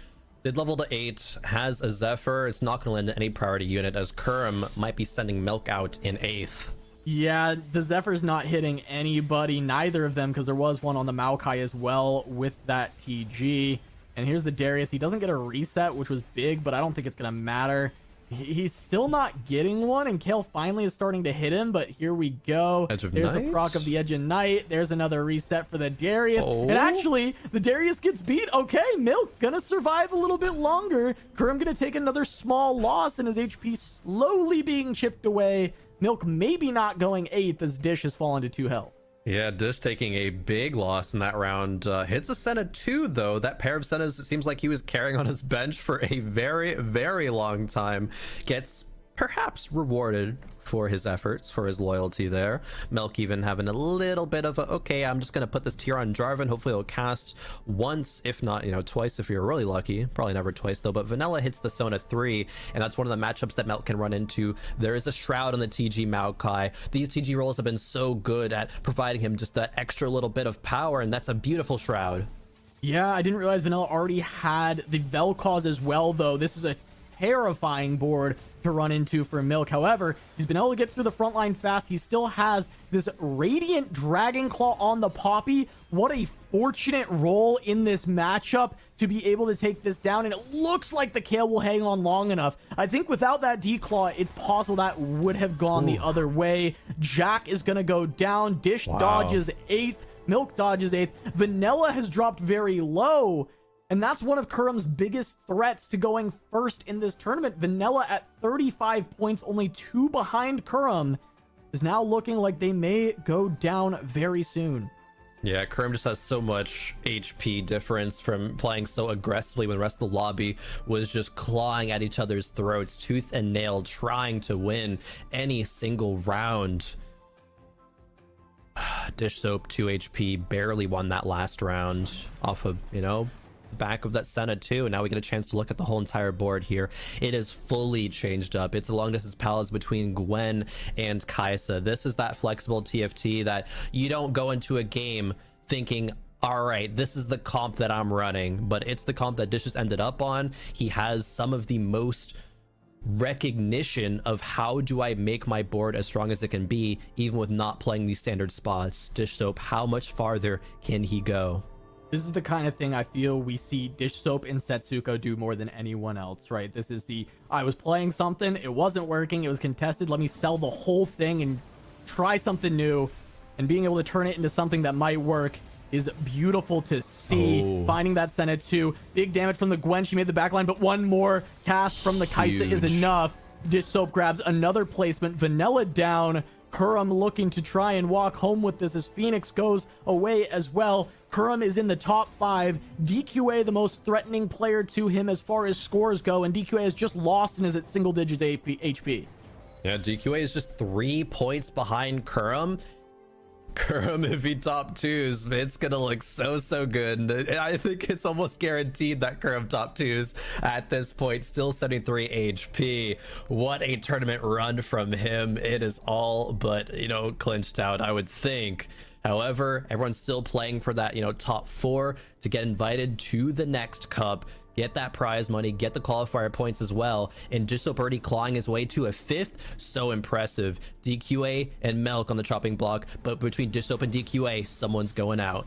did level to 8, has a Zephyr. It's not going to lend to any priority unit, as Kurum might be sending Melk out in 8th. Yeah, the Zephyr's not hitting anybody, neither of them, because there was one on the Maokai as well with that TG. And here's the Darius. He doesn't get a reset, which was big, but I don't think it's going to matter. He's still not getting one, and Kale finally is starting to hit him, but here we go. There's the proc of the Edge of Night. There's another reset for the Darius. Oh. And actually, the Darius gets beat. Okay, Milk gonna survive a little bit longer. Kurum gonna take another small loss, and his HP slowly being chipped away. Milk maybe not going 8th as Dish has fallen to 2 health. Yeah, Dish taking a big loss in that round. Hits a Senna 2, though. That pair of Sennas, it seems like he was carrying on his bench for a very, very long time. Gets perhaps rewarded for his efforts, for his loyalty there. Milk even having a little bit of a, okay, I'm just going to put this tier on Jarvan. Hopefully it'll cast once, if not, twice if you're really lucky. Probably never twice though, but Vanilla hits the Sona 3, and that's one of the matchups that Milk can run into. There is a Shroud on the TG Maokai. These TG roles have been so good at providing him just that extra little bit of power, and that's a beautiful Shroud. Yeah, I didn't realize Vanilla already had the Vel'Koz as well, though. This is a terrifying board to run into for Milk. However, he's been able to get through the front line fast. He still has this Radiant Dragon Claw on the Poppy. What a fortunate role in this matchup to be able to take this down, and it looks like the Kayle will hang on long enough. I think without that D-Claw, it's possible that would have gone the other way. Jack is going to go down. Dish dodges 8th. Milk dodges 8th. Vanilla has dropped very low, and that's one of Kurum's biggest threats to going first in this tournament. Vanilla at 35 points, only 2 behind Kurum, is now looking like they may go down very soon. Yeah, Kurum just has so much HP difference from playing so aggressively when the rest of the lobby was just clawing at each other's throats, tooth and nail, trying to win any single round. Dish Soap 2 HP, barely won that last round off of, back of that Senna too. And now we get a chance to look at the whole entire board here. It is fully changed up. It's a long distance palace between Gwen and Kai'Sa. This is that flexible TFT that you don't go into a game thinking, all right, this is the comp that I'm running, but it's the comp that Dish has ended up on. He has some of the most recognition of how do I make my board as strong as it can be, even with not playing these standard spots. Dish Soap, how much farther can he go? This is the kind of thing I feel we see Dish Soap and Setsuko do more than anyone else, right? This is the, I was playing something, it wasn't working, it was contested, let me sell the whole thing and try something new, and being able to turn it into something that might work is beautiful to see. Finding that Senna 2. Big damage from the Gwen. She made the backline, but one more cast from the Kai'Sa is enough. Dish Soap grabs another placement. Vanilla down. Kurum looking to try and walk home with this as Phoenix goes away as well. Kurum is in the top 5. DQA the most threatening player to him as far as scores go, and DQA has just lost and is at single digits HP. Yeah, DQA is just 3 points behind Kurum. Kurum, if he top 2s, it's gonna look so good. I think it's almost guaranteed that Kurum top 2s at this point. Still 73 HP. What a tournament run from him. It is all but clinched out, I would think. However, everyone's still playing for that top 4 to get invited to the next cup, get that prize money, get the qualifier points as well. And Dish Soap already clawing his way to a 5th. So impressive. DQA and Milk on the chopping block, but between Dish Soap and DQA, someone's going out.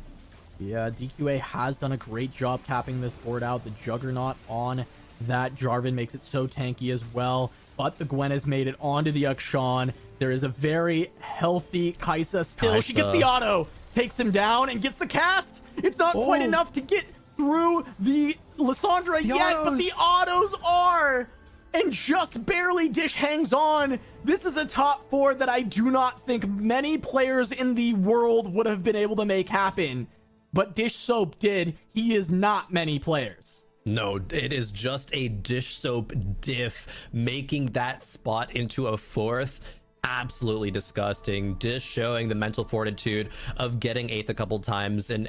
Yeah, DQA has done a great job capping this board out. The Juggernaut on that Jarvan makes it so tanky as well, but the Gwen has made it onto the Akshan. There is a very healthy Kai'Sa still. She gets the auto, takes him down, and gets the cast. It's not quite enough to get through the Lissandra yet, but the autos are, and just barely Dish hangs on. This is a top 4 that I do not think many players in the world would have been able to make happen, but Dish Soap did. He is not many players. No, it is just a Dish Soap diff making that spot into a 4th. Absolutely disgusting. Dish showing the mental fortitude of getting 8th a couple times and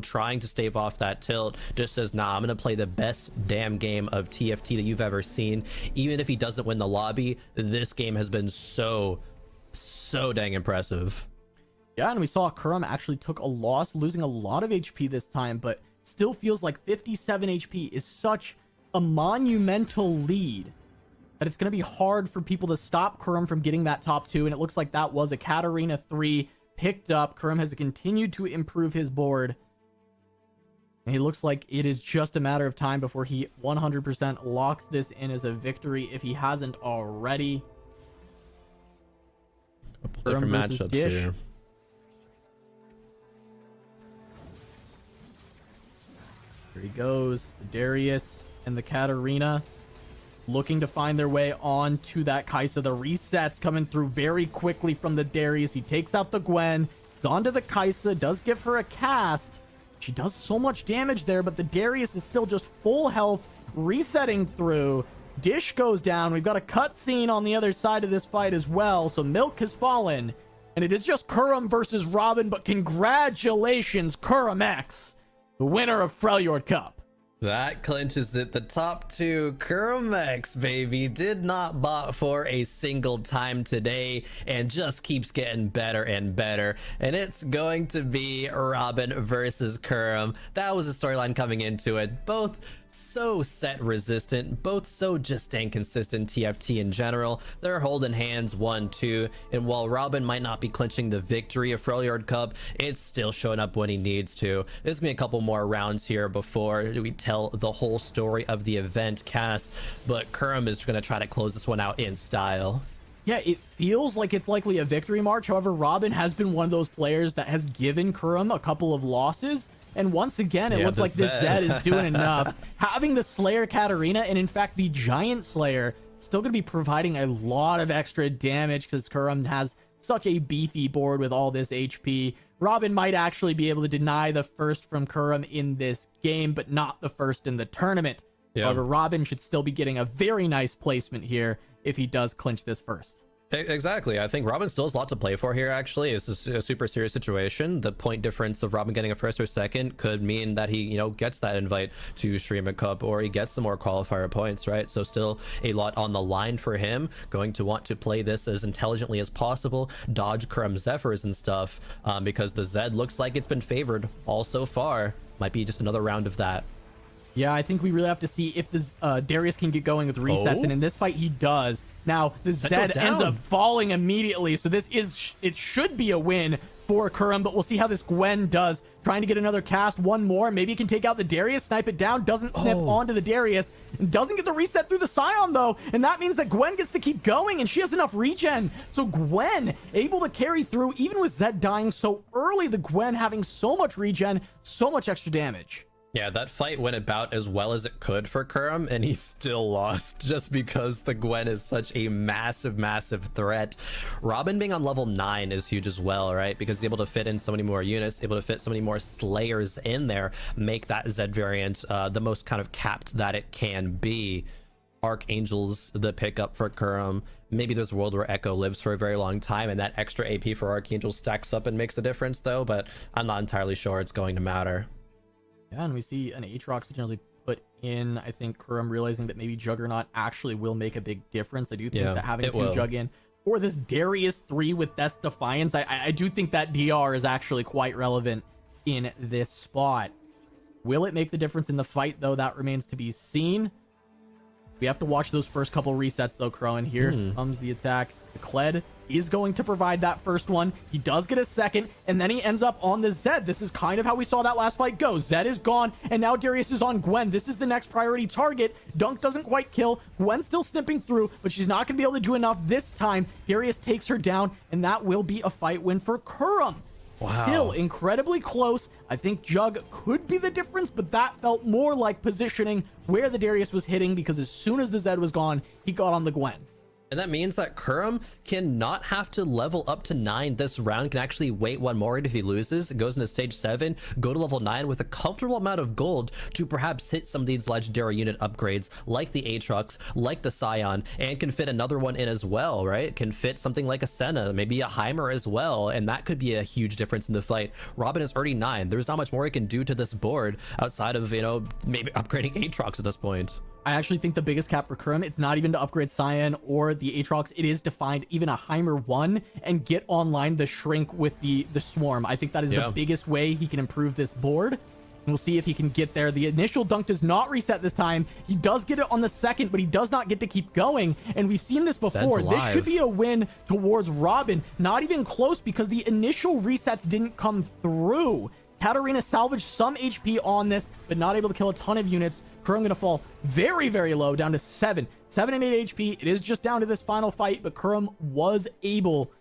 trying to stave off that tilt. Just says, nah, I'm gonna play the best damn game of TFT that you've ever seen. Even if he doesn't win the lobby, this game has been so dang impressive. Yeah, and we saw Kurum actually took a loss, losing a lot of HP this time, but still feels like 57 HP is such a monumental lead that it's going to be hard for people to stop Kurum from getting that top 2, and it looks like that was a Katarina 3 picked up. Kurum has continued to improve his board, and he looks like it is just a matter of time before he 100% locks this in as a victory if he hasn't already. Different matchups here. Here he goes, the Darius and the Katarina looking to find their way on to that Kai'Sa. The resets coming through very quickly from the Darius. He takes out the Gwen. He's onto the Kai'Sa. Does give her a cast. She does so much damage there, but the Darius is still just full health, resetting through. Dish goes down. We've got a cutscene on the other side of this fight as well. So Milk has fallen. And it is just Kurum versus Robin. But congratulations, Kurum X, the winner of Freljord Cup. That clinches it. The top two, Kermex, baby, did not bot for a single time today and just keeps getting better and better. And it's going to be Robin versus Kurum. That was the storyline coming into it. Both so set resistant, both so just inconsistent TFT in general. They're holding hands 1-2, and while Robin might not be clinching the victory of Freljord Cup, it's still showing up when he needs to. There's gonna be a couple more rounds here before we tell the whole story of the event cast, but Kurum is gonna try to close this one out in style. Yeah, it feels like it's likely a victory march. However, Robin has been one of those players that has given Kurum a couple of losses. And once again, it looks like this Zed is doing enough. Having the Slayer Katarina, and in fact, the Giant Slayer, still going to be providing a lot of extra damage because Kurum has such a beefy board with all this HP. Robin might actually be able to deny the first from Kurum in this game, but not the first in the tournament. Yeah. However, Robin should still be getting a very nice placement here if he does clinch this first. Exactly. I think Robin still has a lot to play for here, actually. It's a super serious situation. The point difference of Robin getting a first or second could mean that he, gets that invite to Streamer Cup, or he gets some more qualifier points, right? So still a lot on the line for him. Going to want to play this as intelligently as possible, dodge Kurum Zephyrs and stuff, because the Zed looks like it's been favored all so far. Might be just another round of that. Yeah, I think we really have to see if this Darius can get going with resets, and in this fight he does. Now the Zed ends up falling immediately, so it should be a win for Kurum, but we'll see how this Gwen does. Trying to get another cast, one more, maybe he can take out the Darius, snipe it down, doesn't snip onto the Darius, and doesn't get the reset through the Scion though, and that means that Gwen gets to keep going, and she has enough regen. So Gwen able to carry through, even with Zed dying so early, the Gwen having so much regen, so much extra damage. Yeah, that fight went about as well as it could for Kurum, and he still lost just because the Gwen is such a massive threat. Robin being on level 9 is huge as well, right? Because he's able to fit in so many more units, able to fit so many more Slayers in there, make that Zed variant the most kind of capped that it can be. Archangel's the pickup for Kurum. Maybe there's a world where Echo lives for a very long time, and that extra AP for Archangel stacks up and makes a difference though, but I'm not entirely sure it's going to matter. Yeah, and we see an Aatrox potentially put in. I think Kurum realizing that maybe Juggernaut actually will make a big difference. I do think that having two Jug in, or this Darius 3 with Death Defiance, I do think that DR is actually quite relevant in this spot. Will it make the difference in the fight, though? That remains to be seen. We have to watch those first couple resets, though, Crowan. Here comes the attack. The Kled is going to provide that first one. He does get a second, and then he ends up on the Zed. This is kind of how we saw that last fight go. Zed is gone, and now Darius is on Gwen. This is the next priority target. Dunk doesn't quite kill. Gwen's still snipping through, but she's not going to be able to do enough this time. Darius takes her down, and that will be a fight win for Kurum. Wow. Still incredibly close. I think Jug could be the difference, but that felt more like positioning where the Darius was hitting, because as soon as the Zed was gone, he got on the Gwen. And that means that Kurum can not have to level up to 9 this round, can actually wait one more if he loses, goes into stage 7, go to level 9 with a comfortable amount of gold to perhaps hit some of these legendary unit upgrades like the Aatrox, like the Scion, and can fit another one in as well, right? Can fit something like a Senna, maybe a Heimer as well, and that could be a huge difference in the fight. Robin is already 9. There's not much more he can do to this board outside of, maybe upgrading Aatrox at this point. I actually think the biggest cap for Kurum, it's not even to upgrade Scion or the Aatrox. It is to find even a Heimer 1 and get online the Shrink with the Swarm. I think that is the biggest way he can improve this board. And we'll see if he can get there. The initial dunk does not reset this time. He does get it on the second, but he does not get to keep going. And we've seen this before. This should be a win towards Robin. Not even close, because the initial resets didn't come through. Katarina salvaged some HP on this, but not able to kill a ton of units. Kurum going to fall very low, down to 7 and 8 HP. It is just down to this final fight, but Kurum was able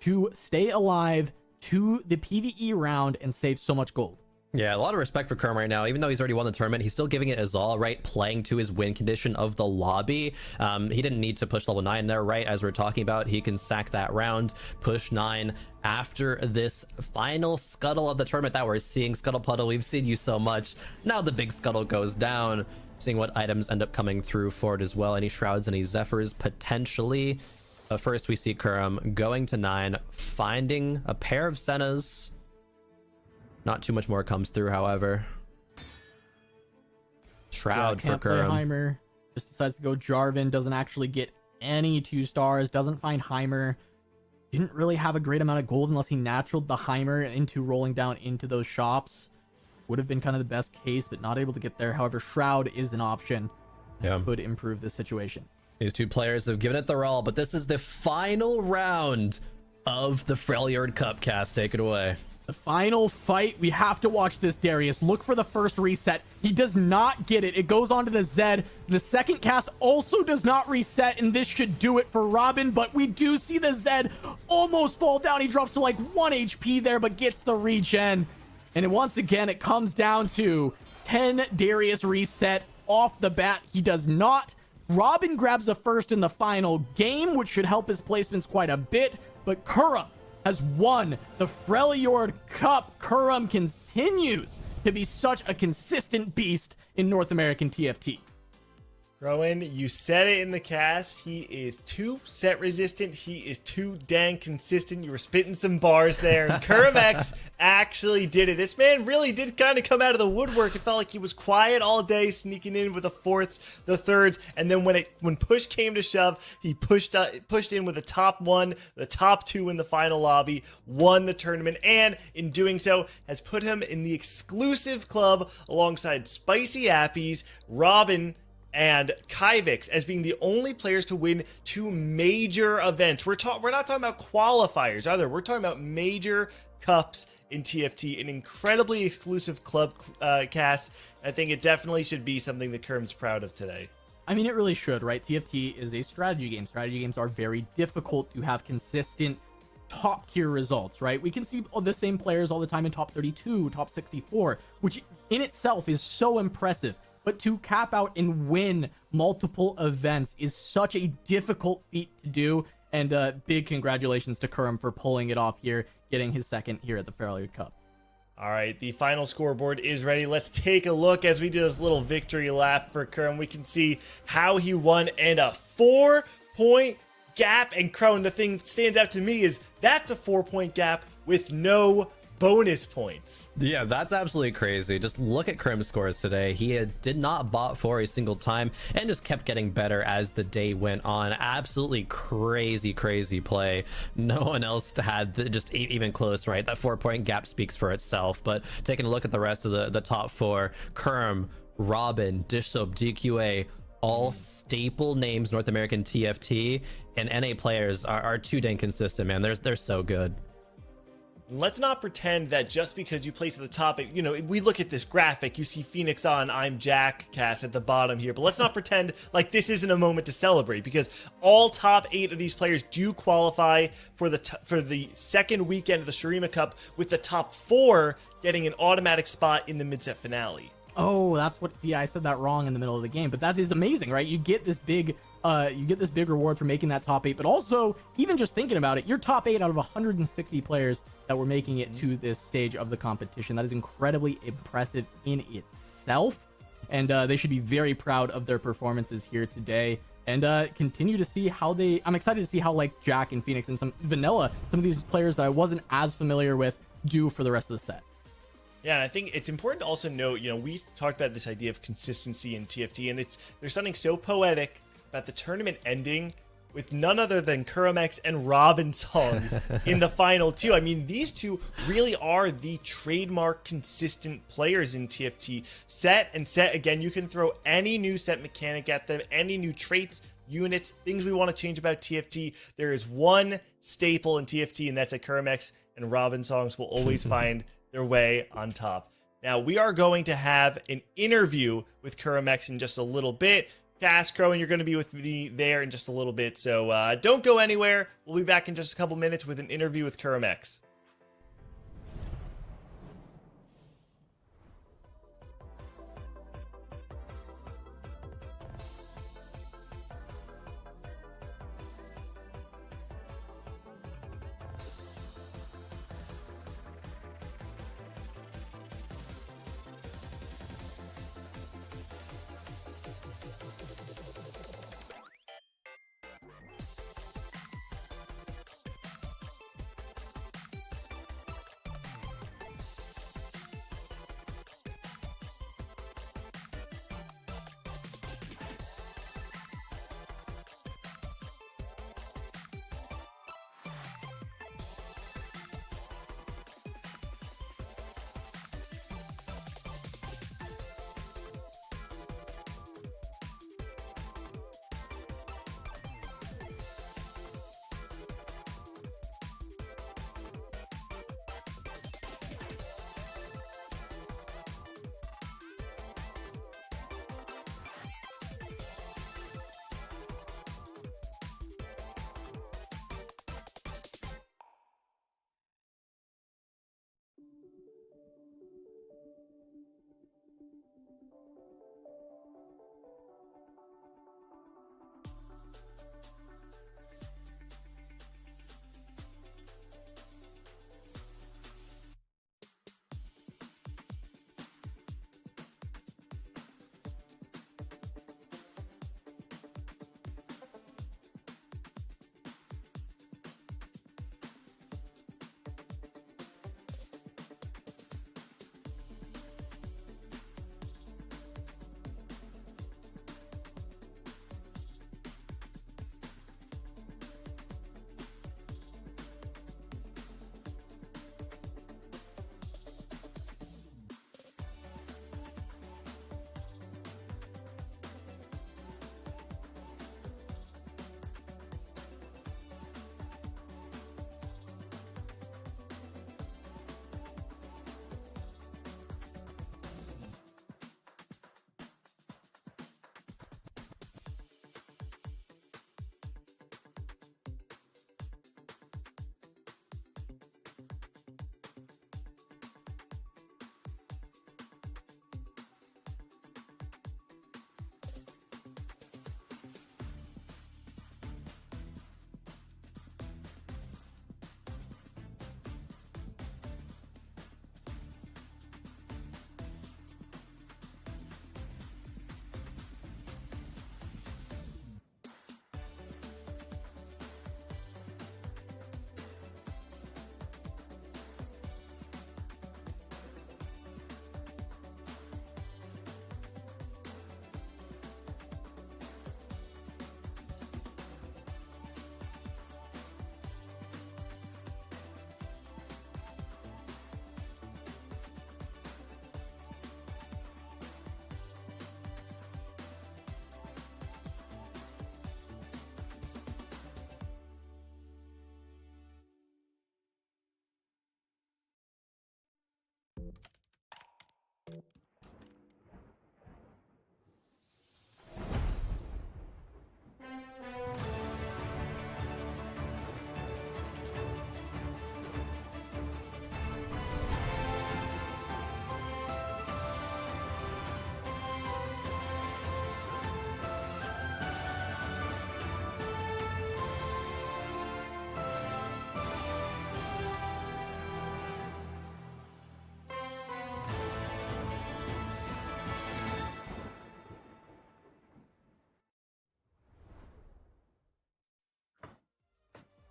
to stay alive to the PvE round and save so much gold. Yeah, a lot of respect for Kurum right now. Even though he's already won the tournament, he's still giving it his all, right? Playing to his win condition of the lobby. He didn't need to push level 9 there, right? As we're talking about, he can sack that round, push 9 after this final scuttle of the tournament that we're seeing. Scuttle Puddle, we've seen you so much. Now the big scuttle goes down. seeing what items end up coming through for it as well. Any Shrouds, any Zephyrs, potentially. First, we see Kurum going to 9, finding a pair of Sennas. Not too much more comes through, however. Shroud for can't play Kurum. Heimer. Just decides to go Jarvan. Doesn't actually get any 2 stars. Doesn't find Heimer. Didn't really have a great amount of gold unless he naturaled the Heimer into rolling down into those shops. Would have been kind of the best case, but not able to get there. However, Shroud is an option. Yeah. Could improve this situation. These 2 players have given it their all, but this is the final round of the Freljord Cup. Cast, take it away. The final fight. We have to watch this, Darius. Look for the first reset. He does not get it. It goes on to the Zed. The second cast also does not reset, and this should do it for Robin, but we do see the Zed almost fall down. He drops to like 1 HP there, but gets the regen. And once again, it comes down to 10 Darius reset off the bat. He does not. Robin grabs a first in the final game, which should help his placements quite a bit, but Kurum has won the Freljord Cup. Kurum continues to be such a consistent beast in North American TFT. Rowan, you said it in the cast. He is too set resistant. He is too dang consistent. You were spitting some bars there. And Kurum actually did it. This man really did kind of come out of the woodwork. It felt like he was quiet all day, sneaking in with the 4ths, the 3rds. And then when push came to shove, he pushed in with the top 1, the top 2 in the final lobby, won the tournament, and in doing so has put him in the exclusive club alongside Spicy Appies, Robin, and Kyvix as being the only players to win 2 major events. We're not talking about qualifiers either. We're talking about major cups in TFT, an incredibly exclusive club cast. I think it definitely should be something that Kurum's proud of today. I mean, it really should, right? TFT is a strategy game. Strategy games are very difficult to have consistent top tier results, right? We can see the same players all the time in top 32, top 64, which in itself is so impressive. But to cap out and win multiple events is such a difficult feat to do. And big congratulations to Kurum for pulling it off here, getting his second here at the Freljord Cup. All right, the final scoreboard is ready. Let's take a look as we do this little victory lap for Kurum. We can see how he won and a 4-point gap. And Crone, the thing that stands out to me is that's a 4-point gap with no bonus points. Yeah, that's absolutely crazy. Just look at Kurum's scores today. He did not bot for a single time and just kept getting better as the day went on. Absolutely crazy play. No one else had just even close, right? That 4-point gap speaks for itself. But taking a look at the rest of the top 4, Kurum, Robin, Dishsoap, DQA, all staple names North American TFT, and NA players are too dang consistent, man. They're so good. Let's not pretend that just because you place at the top, you know, we look at this graphic, you see Phoenix on I'm Jack cast at the bottom here, but let's not pretend like this isn't a moment to celebrate, because all top 8 of these players do qualify for the second weekend of the Shurima Cup, with the top 4 getting an automatic spot in the mid-set finale. Oh, that's what. Yeah, I said that wrong in the middle of the game, but that is amazing, right? You get this big reward for making that top 8, but also even just thinking about it, you're top 8 out of 160 players that were making it to this stage of the competition. That is incredibly impressive in itself, and they should be very proud of their performances here today, and continue to see how they. I'm excited to see how like Jack and Phoenix and some Vanilla, some of these players that I wasn't as familiar with, do for the rest of the set. Yeah, and I think it's important to also note, you know, we've talked about this idea of consistency in TFT, and there's something so poetic about the tournament ending with none other than Kurum and Robin songs in the final 2. I mean, these 2 really are the trademark consistent players in TFT. Set and set, again, you can throw any new set mechanic at them, any new traits, units, things we want to change about TFT. There is one staple in TFT, and that's that Kurum and Robin songs will always find their way on top. Now, we are going to have an interview with Kurum in just a little bit. Cass, Crow, and you're going to be with me there in just a little bit, so don't go anywhere. We'll be back in just a couple minutes with an interview with Kurum.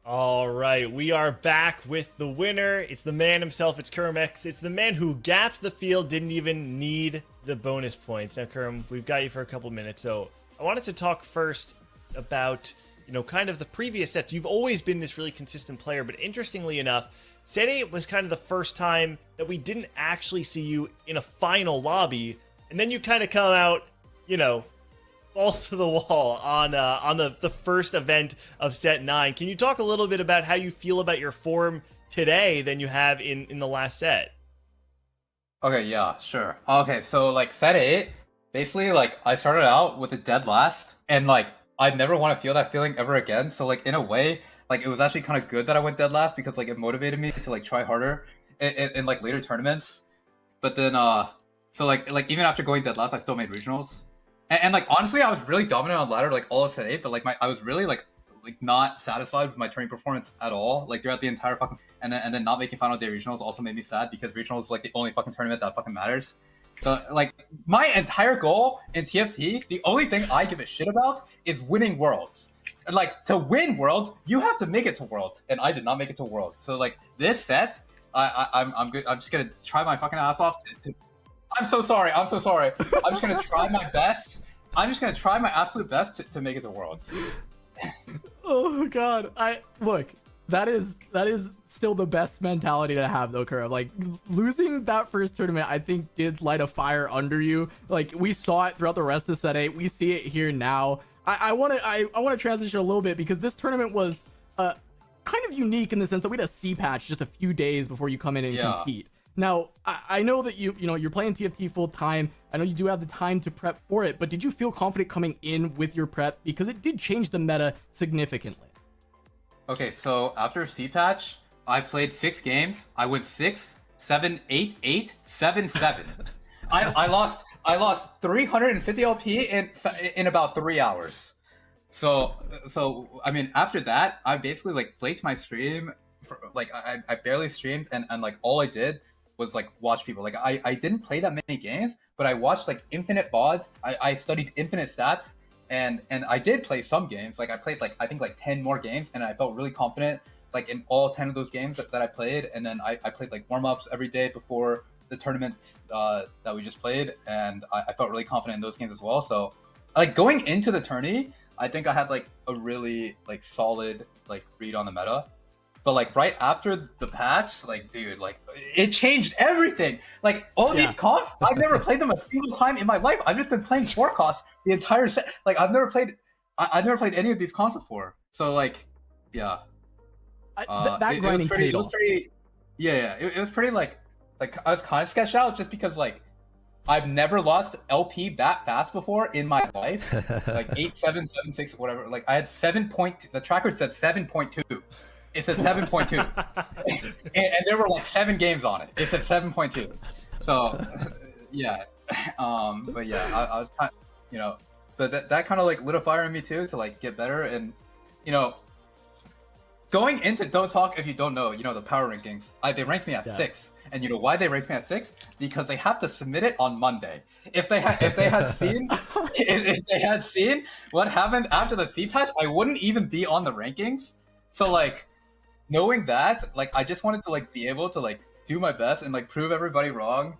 All right, we are back with the winner. It's the man himself. It's Kermex. It's the man who gapped the field, didn't even need the bonus points. Now, Kerm, we've got you for a couple minutes. So I wanted to talk first about, kind of the previous sets. You've always been this really consistent player, but interestingly enough, Set 8 was kind of the first time that we didn't actually see you in a final lobby, and then you kind of come out, balls to the wall on the first event of Set 9. Can you talk a little bit about how you feel about your form today than you have in the last set? Okay, yeah, sure. Okay, so like Set 8, basically like I started out with a dead last, and like I never want to feel that feeling ever again. So like in a way, like it was actually kind of good that I went dead last because like it motivated me to like try harder in like later tournaments. But then so like even after going dead last, I still made regionals. And like honestly, I was really dominant on ladder like all of Set 8, but like I was really like not satisfied with my training performance at all, like throughout the entire fucking and then not making final day regionals also made me sad because regionals is like the only fucking tournament that fucking matters. So like my entire goal in TFT, the only thing I give a shit about is winning worlds. And like to win worlds, you have to make it to worlds, and I did not make it to worlds. So like this set, I'm good. I'm just gonna try my fucking ass off to I'm so sorry. I'm just gonna try my best. I'm just gonna try my absolute best to make it to Worlds. Oh God! That is still the best mentality to have though, Kura. Like losing that first tournament, I think did light a fire under you. Like we saw it throughout the rest of Set 8. We see it here now. I want to transition a little bit because this tournament was kind of unique in the sense that we had a C patch just a few days before you come in and compete. Now, I know that you're playing TFT full time. I know you do have the time to prep for it, but did you feel confident coming in with your prep? Because it did change the meta significantly. Okay, so after C patch, I played 6 games. I went 6, 7, 8, 8, 7, 7. I lost 350 LP in about 3 hours. So I mean, after that, I basically like flaked my stream. I barely streamed, and like all I did was like watch people. Like I didn't play that many games, but I watched like infinite VODs. I studied infinite stats, and I did play some games. Like I played like I think like 10 more games, and I felt really confident like in all 10 of those games that I played. And then I played like warm-ups every day before the tournament that we just played, and I felt really confident in those games as well. So like going into the tourney, I think I had like a really like solid like read on the meta. But like right after the patch, like dude, like it changed everything. Like all these comps, I've never played them a single time in my life. I've just been playing forecasts the entire set. Like I've never played any of these comps before. So like, yeah, that grinding paid off. It was pretty like I was kind of sketched out just because like I've never lost LP that fast before in my life. Like 8, 7, 7, 6, whatever. Like I had 7.2. The tracker said 7.2. It said 7.2, and there were like 7 games on it. It said 7.2. So, yeah, but yeah, I was kind of, but that kind of like lit a fire in me too to like get better. And going into Don't Talk If You Don't Know, the power rankings, they ranked me at 6. And you know why they ranked me at 6? Because they have to submit it on Monday. If they had seen what happened after the C patch, I wouldn't even be on the rankings. So like knowing that, like I just wanted to like be able to like do my best and like prove everybody wrong.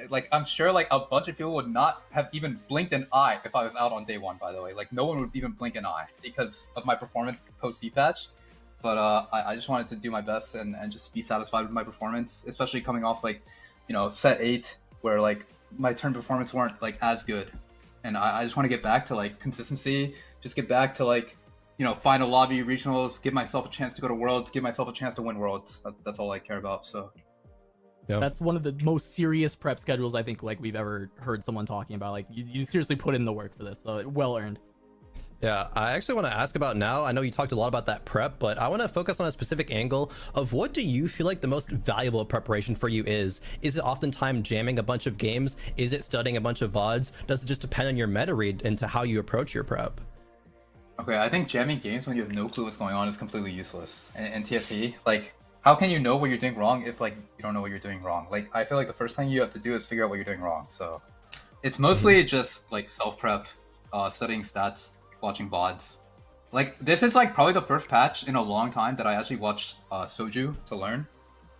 Like I'm sure like a bunch of people would not have even blinked an eye if I was out on day 1. By the way, like no one would even blink an eye because of my performance post C patch. But I just wanted to do my best and just be satisfied with my performance, especially coming off like, Set 8 where like my turn performance weren't like as good. And I just want to get back to like consistency, just get back to like, final lobby regionals, give myself a chance to go to Worlds, give myself a chance to win Worlds. That's all I care about. So Yep. That's one of the most serious prep schedules I think like we've ever heard someone talking about. Like you seriously put in the work for this, so well earned. Yeah, I actually want to ask about now. I know you talked a lot about that prep, but I want to focus on a specific angle of what do you feel like the most valuable preparation for you is? Is it oftentimes jamming a bunch of games? Is it studying a bunch of VODs? Does it just depend on your meta read into how you approach your prep? Okay, I think jamming games when you have no clue what's going on is completely useless. In TFT, like, how can you know what you're doing wrong if, like, you don't know what you're doing wrong? Like, I feel like the first thing you have to do is figure out what you're doing wrong. So, it's mostly just, like, self-prep, studying stats, watching VODs. Like this is like probably the first patch in a long time that I actually watched Soju to learn.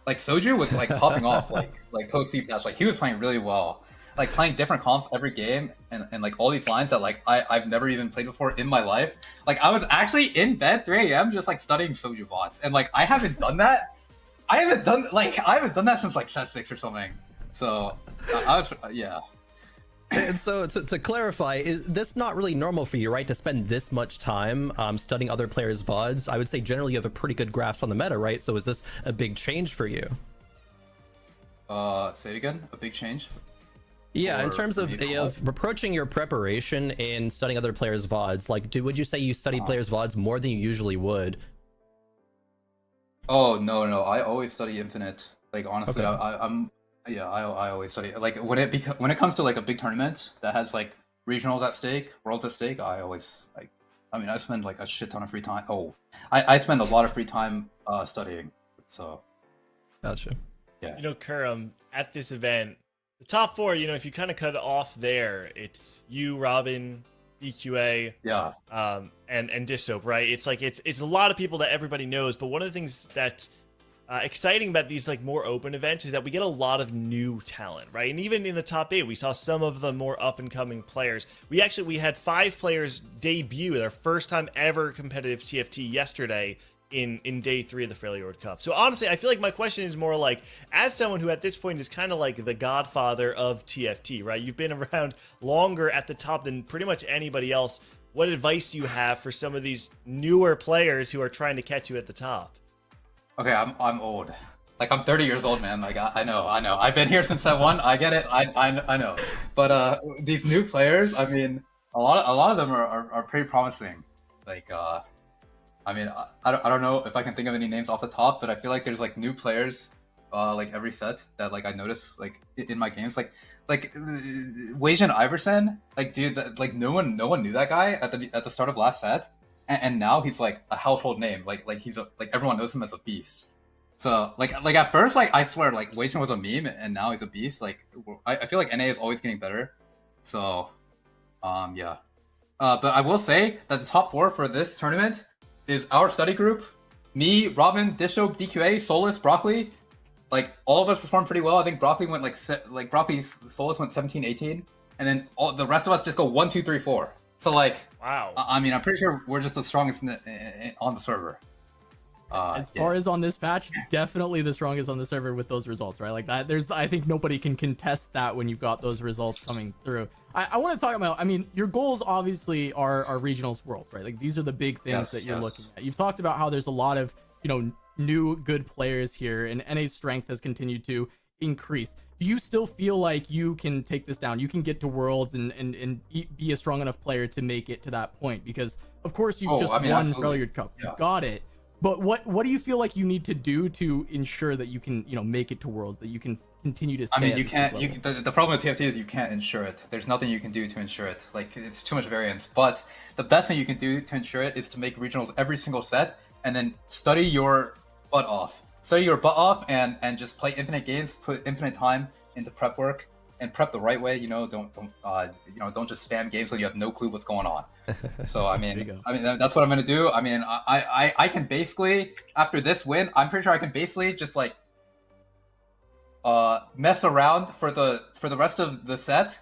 Like Soju was like popping off like post C patch. Like he was playing really well. Like playing different comps every game and like all these lines that like I've never even played before in my life. Like I was actually in bed 3 a.m. just like studying Soju bots. And like I haven't done that. I haven't done that since like set 6 or something. So I was yeah. And so to clarify, is this not really normal for you, right? To spend this much time studying other players' VODs? I would say generally you have a pretty good grasp on the meta, right? So is this a big change for you? Say it again. A big change. Yeah, in Or terms of approaching your preparation in studying other players' VODs, like, would you say you study players' VODs more than you usually would? Oh no, I always study Infinite. Like honestly, Okay. I always study. Like when it comes to like a big tournament that has like regionals at stake, worlds at stake, I always like. I mean, I spend like a shit ton of free time. Oh, I spend a lot of free time studying. So Gotcha. yeah. You know, Kurum, at this event, the top 4, you know, if you kind of cut off there, it's you, Robin, DQA, Yeah. and Dissoap, right? It's like it's a lot of people that everybody knows, but one of the things that's exciting about these like more open events is that we get a lot of new talent, right? And even in the top 8, we saw some of the more up and coming players. We had 5 players debut their first time ever competitive TFT yesterday in day 3 of the Freljord Cup. So honestly, I feel like my question is more like, as someone who at this point is kind of like the godfather of TFT, right? You've been around longer at the top than pretty much anybody else. What advice do you have for some of these newer players who are trying to catch you at the top? Okay, I'm old. Like I'm 30 years old, man. Like I know. I've been here since set 1. I get it. I know. But these new players, I mean, a lot of them are pretty promising. Like I mean, I don't know if I can think of any names off the top, but I feel like there's like new players like every set that like I notice like in my games, like Wajan Iverson, like dude, like no one knew that guy at the start of last set, and now he's like a household name, like he's like everyone knows him as a beast. So like at first, like I swear, like Wajan was a meme, and now he's a beast. Like I feel like NA is always getting better. So yeah, but I will say that the top 4 for this tournament is our study group: me, Robin, Disho, DQA, Solus, Broccoli. Like all of us performed pretty well. I think Broccoli went like Broccoli's Solus went 17, 18, and then all the rest of us just go 1, 2, 3, 4. So like, Wow. I mean, I'm pretty sure we're just the strongest on the server. As far as on this patch, definitely the strongest on the server with those results, right? Like that, I think nobody can contest that when you've got those results coming through. I want to talk about, I mean, your goals obviously are regionals world, right? Like these are the big things that you're looking at. You've talked about how there's a lot of, you know, new good players here, and NA's strength has continued to increase. Do you still feel like you can take this down? You can get to worlds and be a strong enough player to make it to that point? Because of course you've won Freljord Cup. You got it. But what do you feel like you need to do to ensure that you can, you know, make it to worlds, that you can continue to stay? I mean, you can't. The problem with TFT is you can't ensure it. There's nothing you can do to ensure it. Like it's too much variance. But the best thing you can do to ensure it is to make regionals every single set, and then study your butt off. Study your butt off, and just play infinite games. Put infinite time into prep work, and prep the right way. You know, don't just spam games when you have no clue what's going on. So I mean, that's what I'm gonna do. I mean, I can basically, after this win, I'm pretty sure I can basically just like mess around for the rest of the set,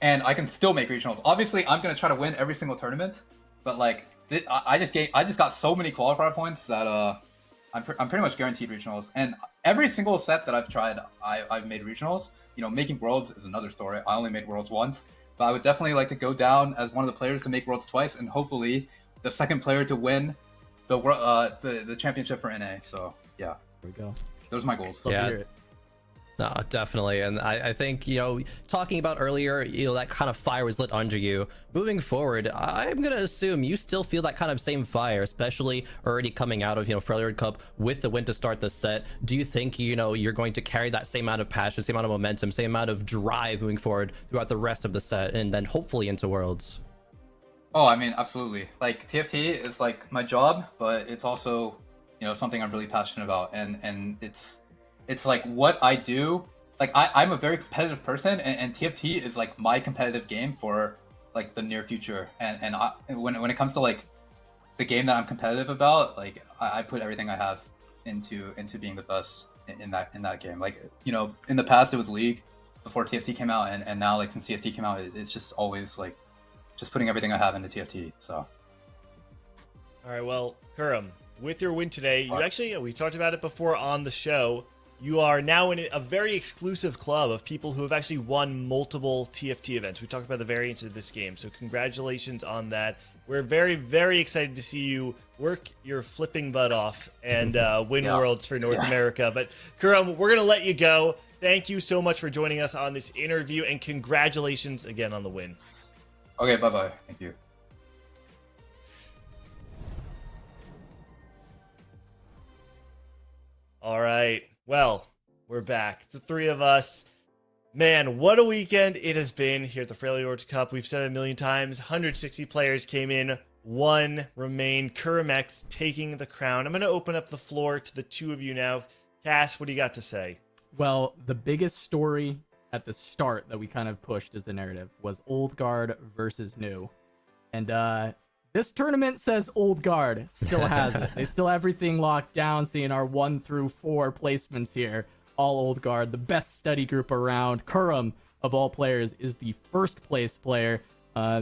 and I can still make regionals. Obviously, I'm gonna try to win every single tournament, but like I just got so many qualifier points that I'm pretty much guaranteed regionals. And every single set that I've tried, I've made regionals. You know, making worlds is another story. I only made worlds once. But I would definitely like to go down as one of the players to make worlds twice, and hopefully the second player to win the championship for NA. So yeah, there we go. Those are my goals. Love to hear it. No, definitely. And I think, you know, talking about earlier, you know, that kind of fire was lit under you. Moving forward, I'm going to assume you still feel that kind of same fire, especially already coming out of, you know, Freljord Cup with the win to start the set. Do you think, you know, you're going to carry that same amount of passion, same amount of momentum, same amount of drive moving forward throughout the rest of the set, and then hopefully into Worlds? Oh, I mean, absolutely. Like, TFT is like my job, but it's also, you know, something I'm really passionate about. And it's like what I do. Like I'm a very competitive person, and TFT is like my competitive game for like the near future. And when it comes to like the game that I'm competitive about, like I put everything I have into being the best in that game. Like, you know, in the past it was League before TFT came out, and now like since TFT came out, it's just always like just putting everything I have into TFT. So All right, well, Kurum, with your win today, you actually, we talked about it before on the show, you are now in a very exclusive club of people who have actually won multiple TFT events. We talked about the variants of this game, so congratulations on that. We're very, very excited to see you work your flipping butt off and win Worlds for North America. But Kurum, we're going to let you go. Thank you so much for joining us on this interview, and congratulations again on the win. okay, bye-bye. Thank you. All right. Well, we're back. It's the three of us. Man, what a weekend it has been here at the Freljord Cup. We've said it a million times. 160 players came in. One remained. Kurum taking the crown. I'm going to open up the floor to the two of you now. Cass, what do you got to say? Well, the biggest story at the start that we kind of pushed as the narrative was old guard versus new. And this tournament says old guard still has it. They still have everything locked down, seeing our 1 through 4 placements here. All old guard, the best study group around. Kurum, of all players, is the first place player,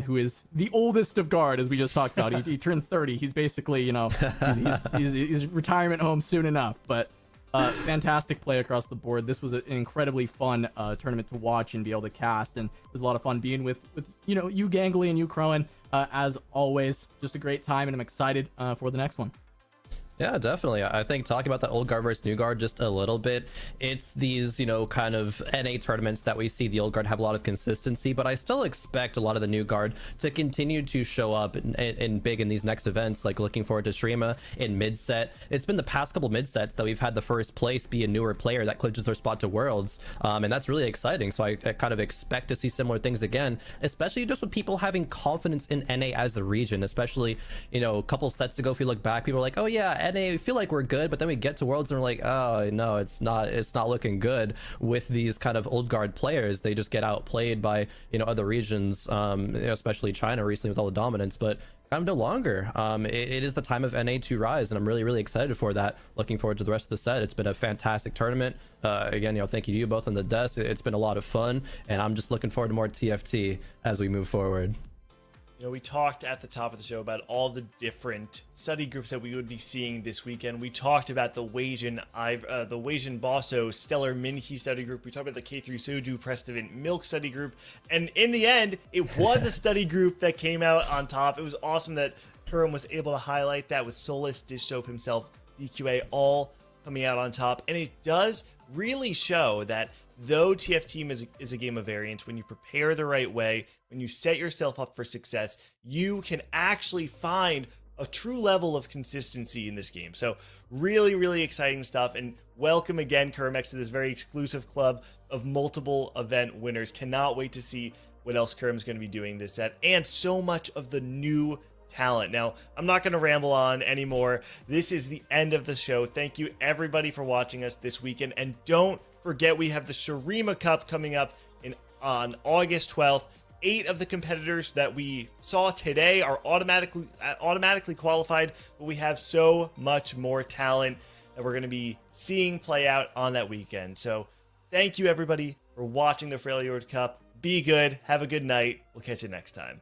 who is the oldest of guard, as we just talked about. He turned 30. He's basically, you know, he's retirement home soon enough. But fantastic play across the board. This was an incredibly fun tournament to watch and be able to cast, and it was a lot of fun being with you know, you Gangly and you Crowan. As always, just a great time, and I'm excited for the next one. Yeah, definitely. I think talking about that old guard versus new guard just a little bit, it's these, you know, kind of NA tournaments that we see the old guard have a lot of consistency, but I still expect a lot of the new guard to continue to show up in big in these next events. Like, looking forward to Shrima in mid-set. It's been the past couple mid-sets that we've had the first place be a newer player that clinches their spot to Worlds, and that's really exciting. So I kind of expect to see similar things again, especially just with people having confidence in NA as a region. Especially, you know, a couple sets ago, if you look back, people were like, oh yeah, NA, we feel like we're good, but then we get to Worlds and we're like, oh no, it's not looking good with these kind of old guard players. They just get outplayed by, you know, other regions, you know, especially China recently with all the dominance. But kind of no longer. It is the time of NA to rise, and I'm really, really excited for that. Looking forward to the rest of the set. It's been a fantastic tournament. Again, you know, thank you to you both on the desk. It's been a lot of fun, and I'm just looking forward to more TFT as we move forward. You know, we talked at the top of the show about all the different study groups that we would be seeing this weekend. We talked about the Weijin Bosso Stellar Minhee study group. We talked about the K3 Soju Prestevant Milk study group. And in the end, it was a study group that came out on top. It was awesome that Kurum was able to highlight that with Solus, Dish Soap himself, DQA, all coming out on top. And it does really show that though TFT is a game of variance, when you prepare the right way, when you set yourself up for success, you can actually find a true level of consistency in this game. So really, really exciting stuff. And welcome again, Kurum, to this very exclusive club of multiple event winners. Cannot wait to see what else Kurum's going to be doing this set, and so much of the new talent. Now, I'm not going to ramble on anymore. This is the end of the show. Thank you everybody for watching us this weekend, and don't forget we have the Shrima Cup coming up on August 12th. 8 of the competitors that we saw today are automatically qualified, but we have so much more talent that we're going to be seeing play out on that weekend. So thank you everybody for watching the Freljord Cup. Be good, have a good night. We'll catch you next time.